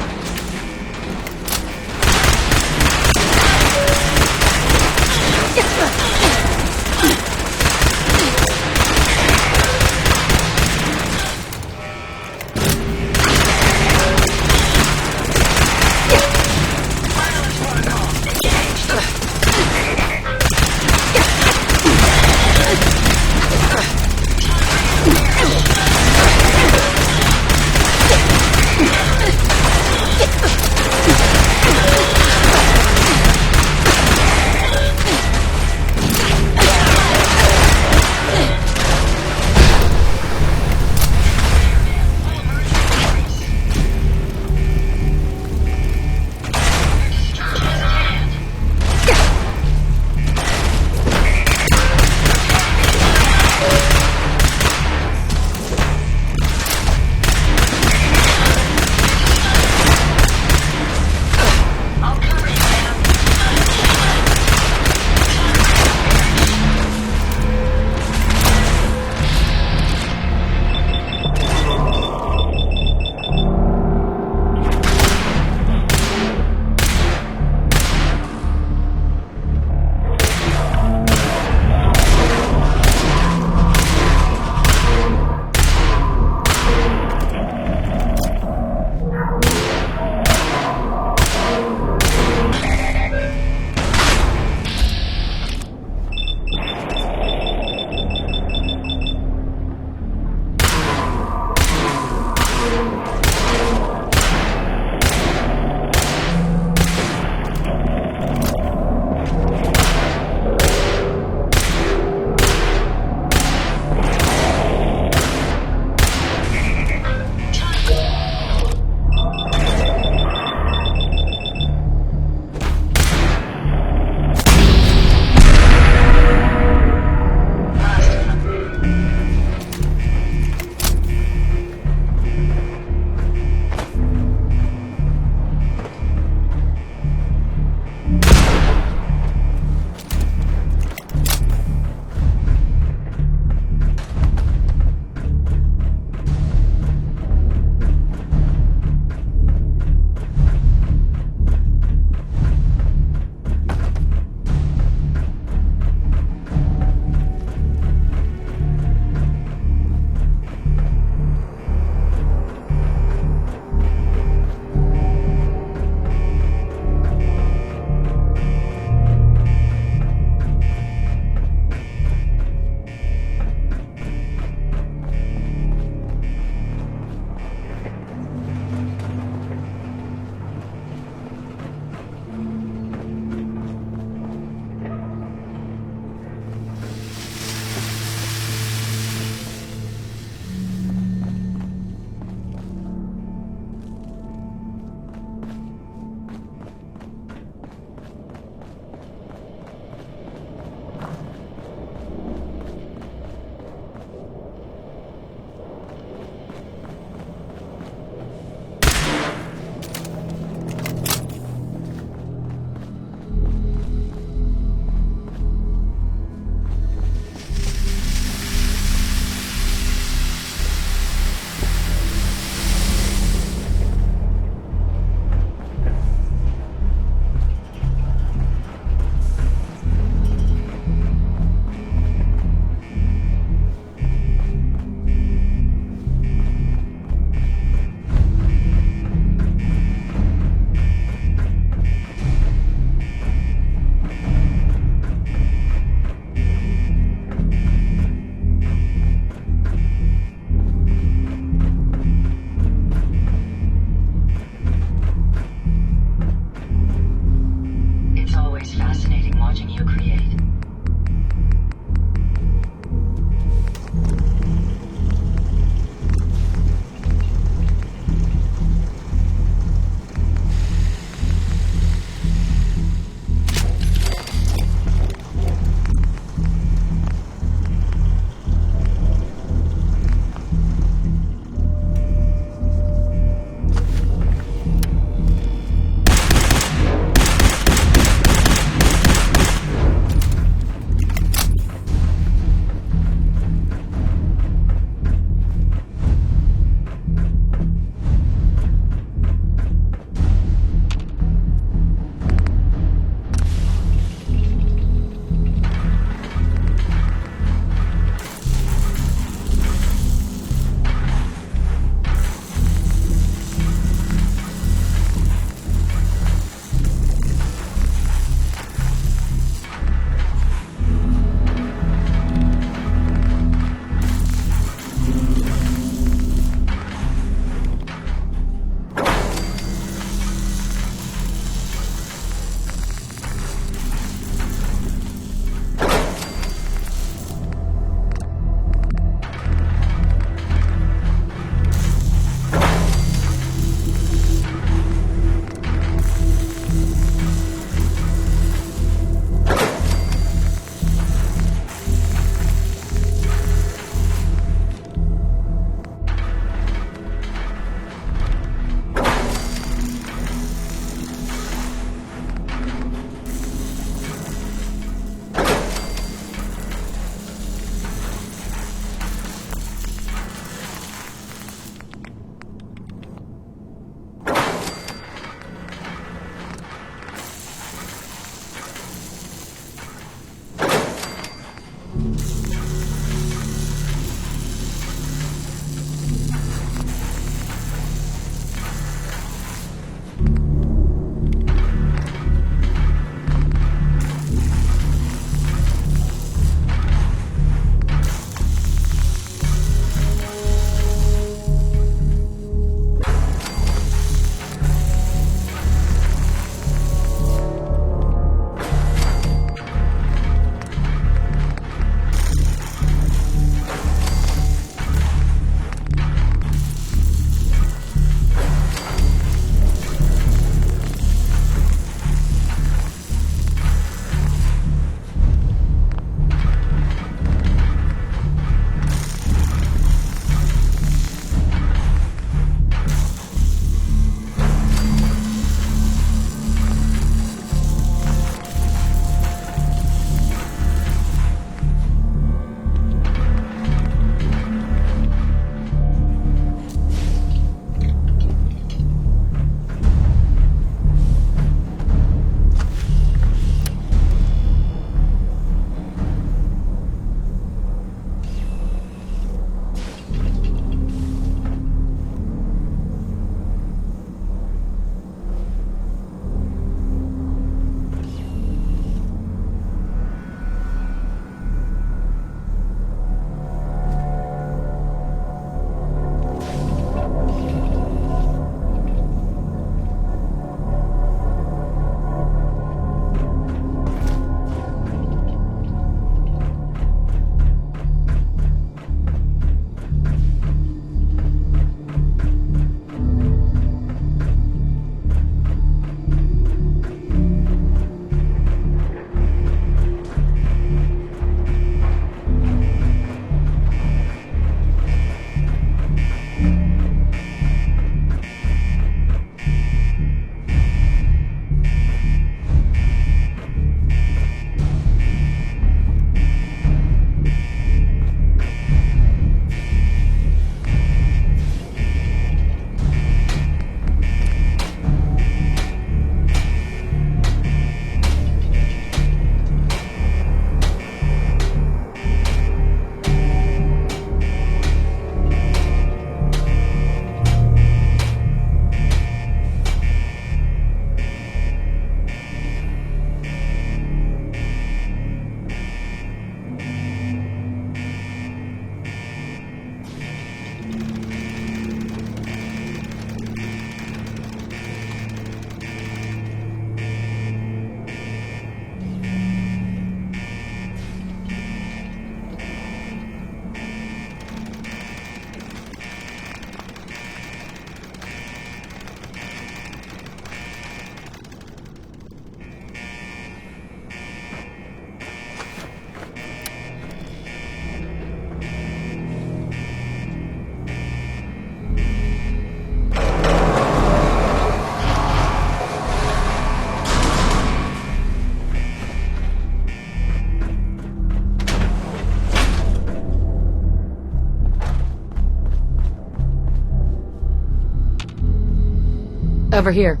[SPEAKER 14] Over here.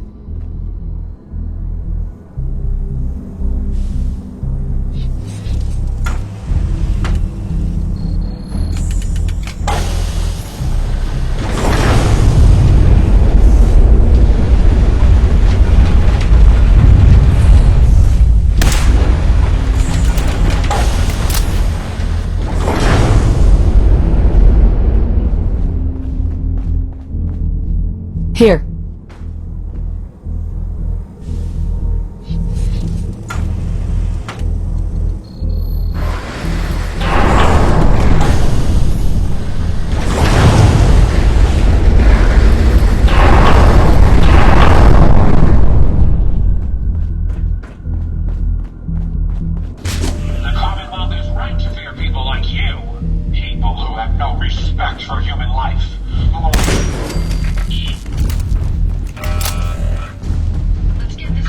[SPEAKER 14] Here.
[SPEAKER 15] The Commonwealth is right to fear people like you. People who have no respect for human life. Who Let's get this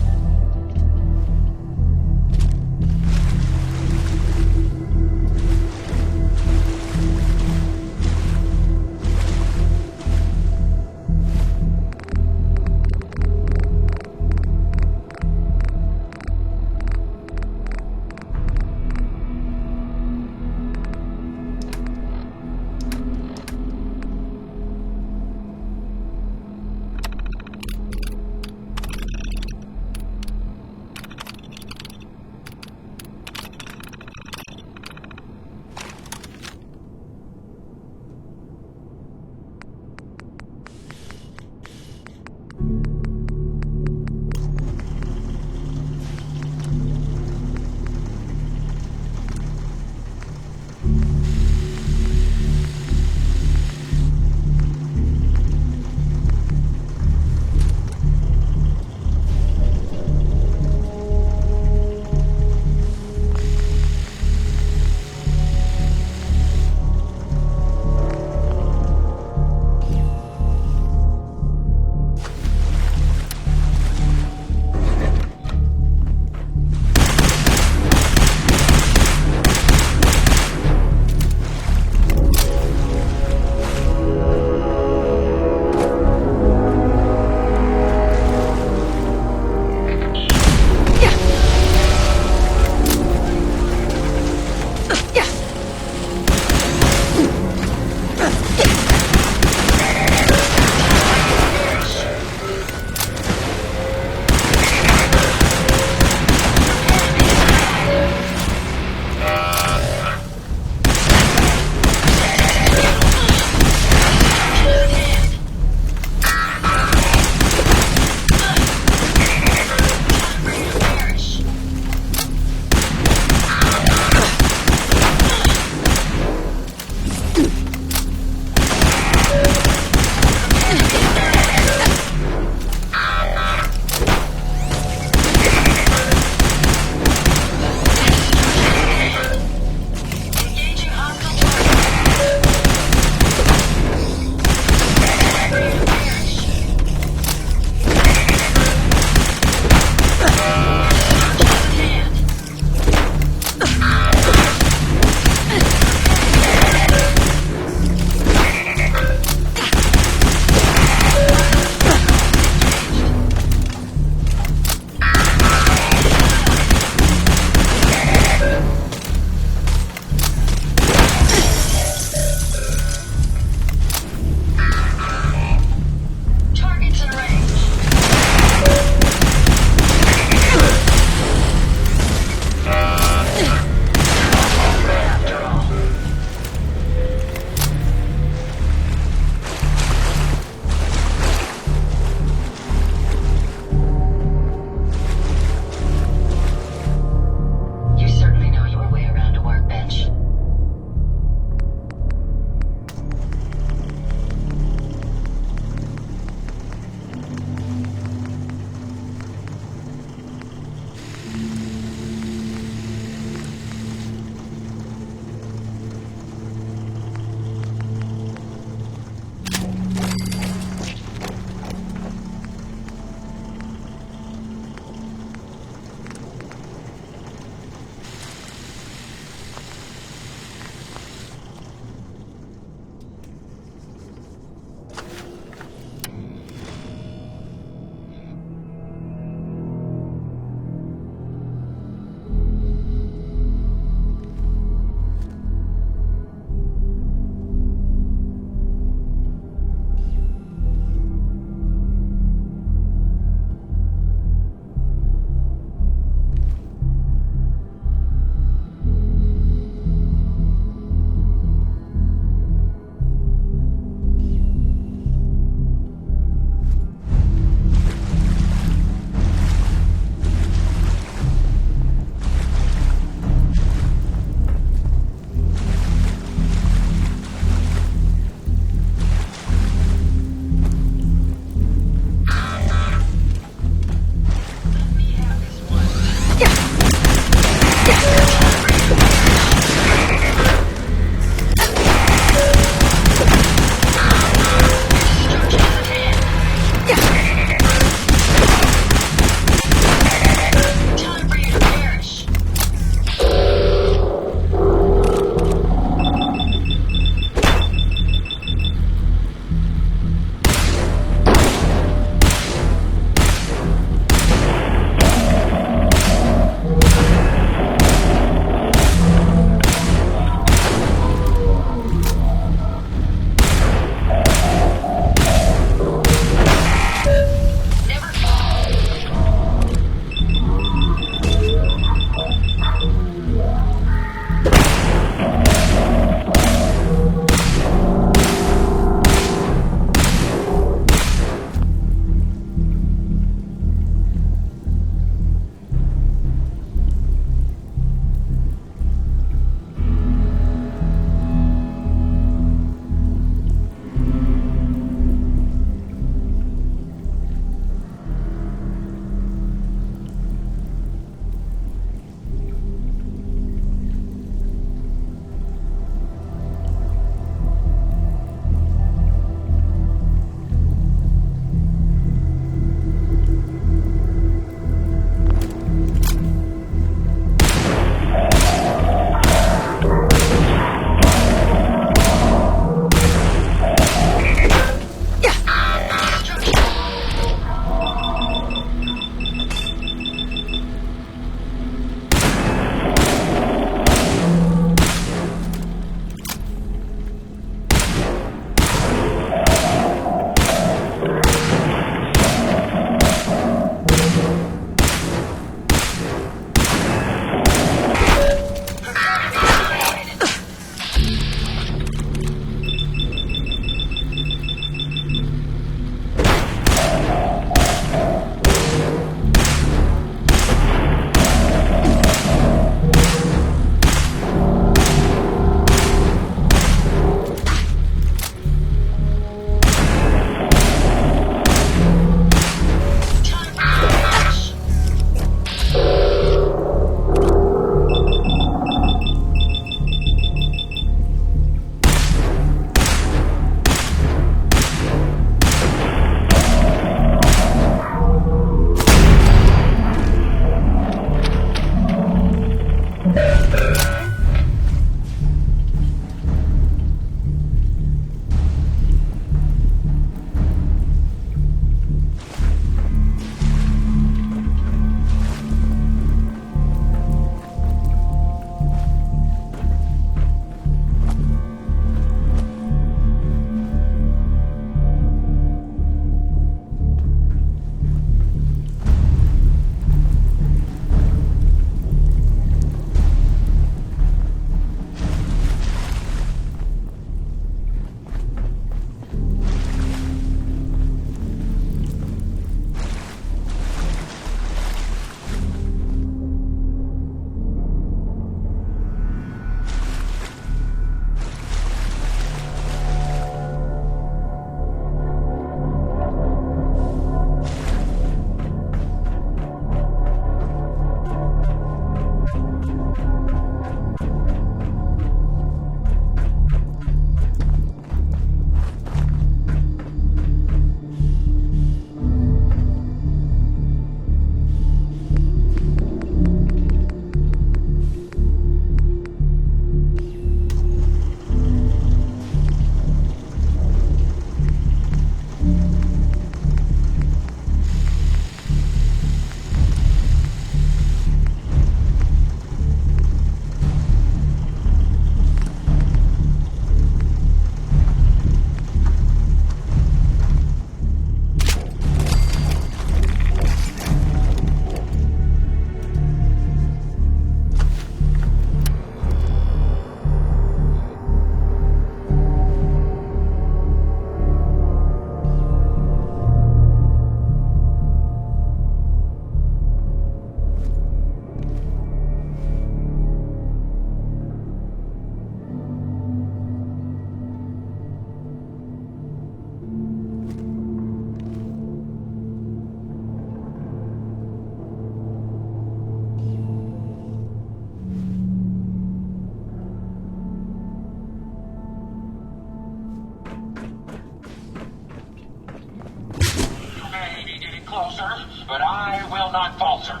[SPEAKER 15] but I will not falter.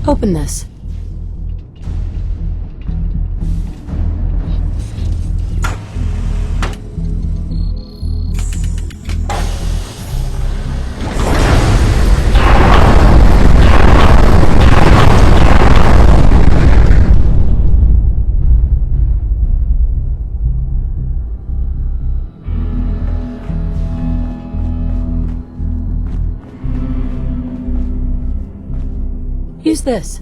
[SPEAKER 14] Open this. Use this.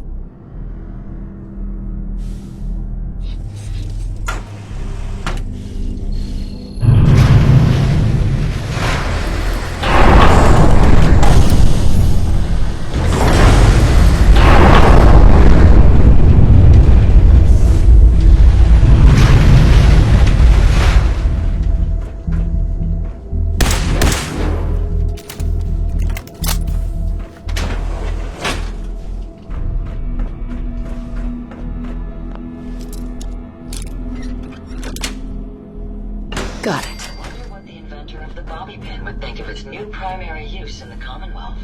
[SPEAKER 14] Got it.
[SPEAKER 6] I wonder what the inventor of the bobby pin would think of its new primary use in the Commonwealth.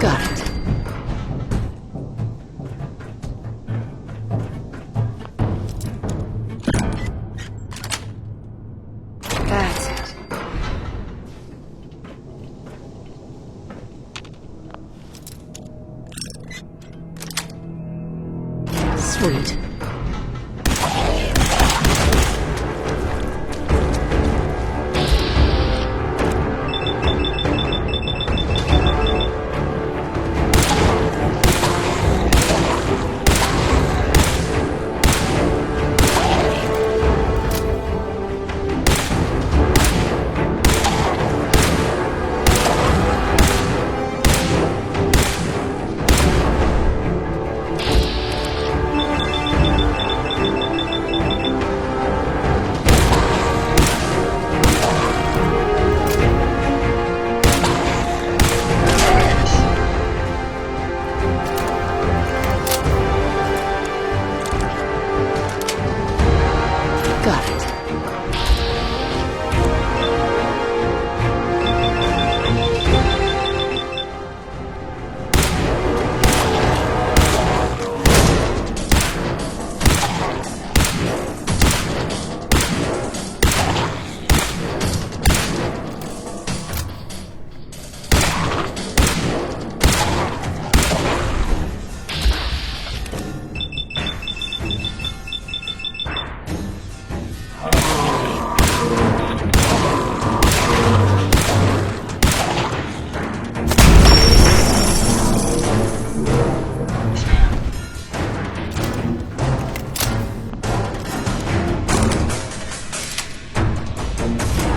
[SPEAKER 14] Got it. That's it. Sweet. Got it.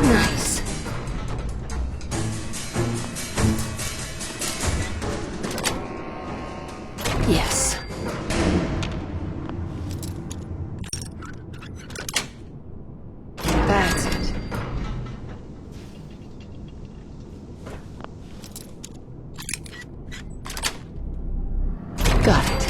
[SPEAKER 14] Nice. Yes. That's it. Got it.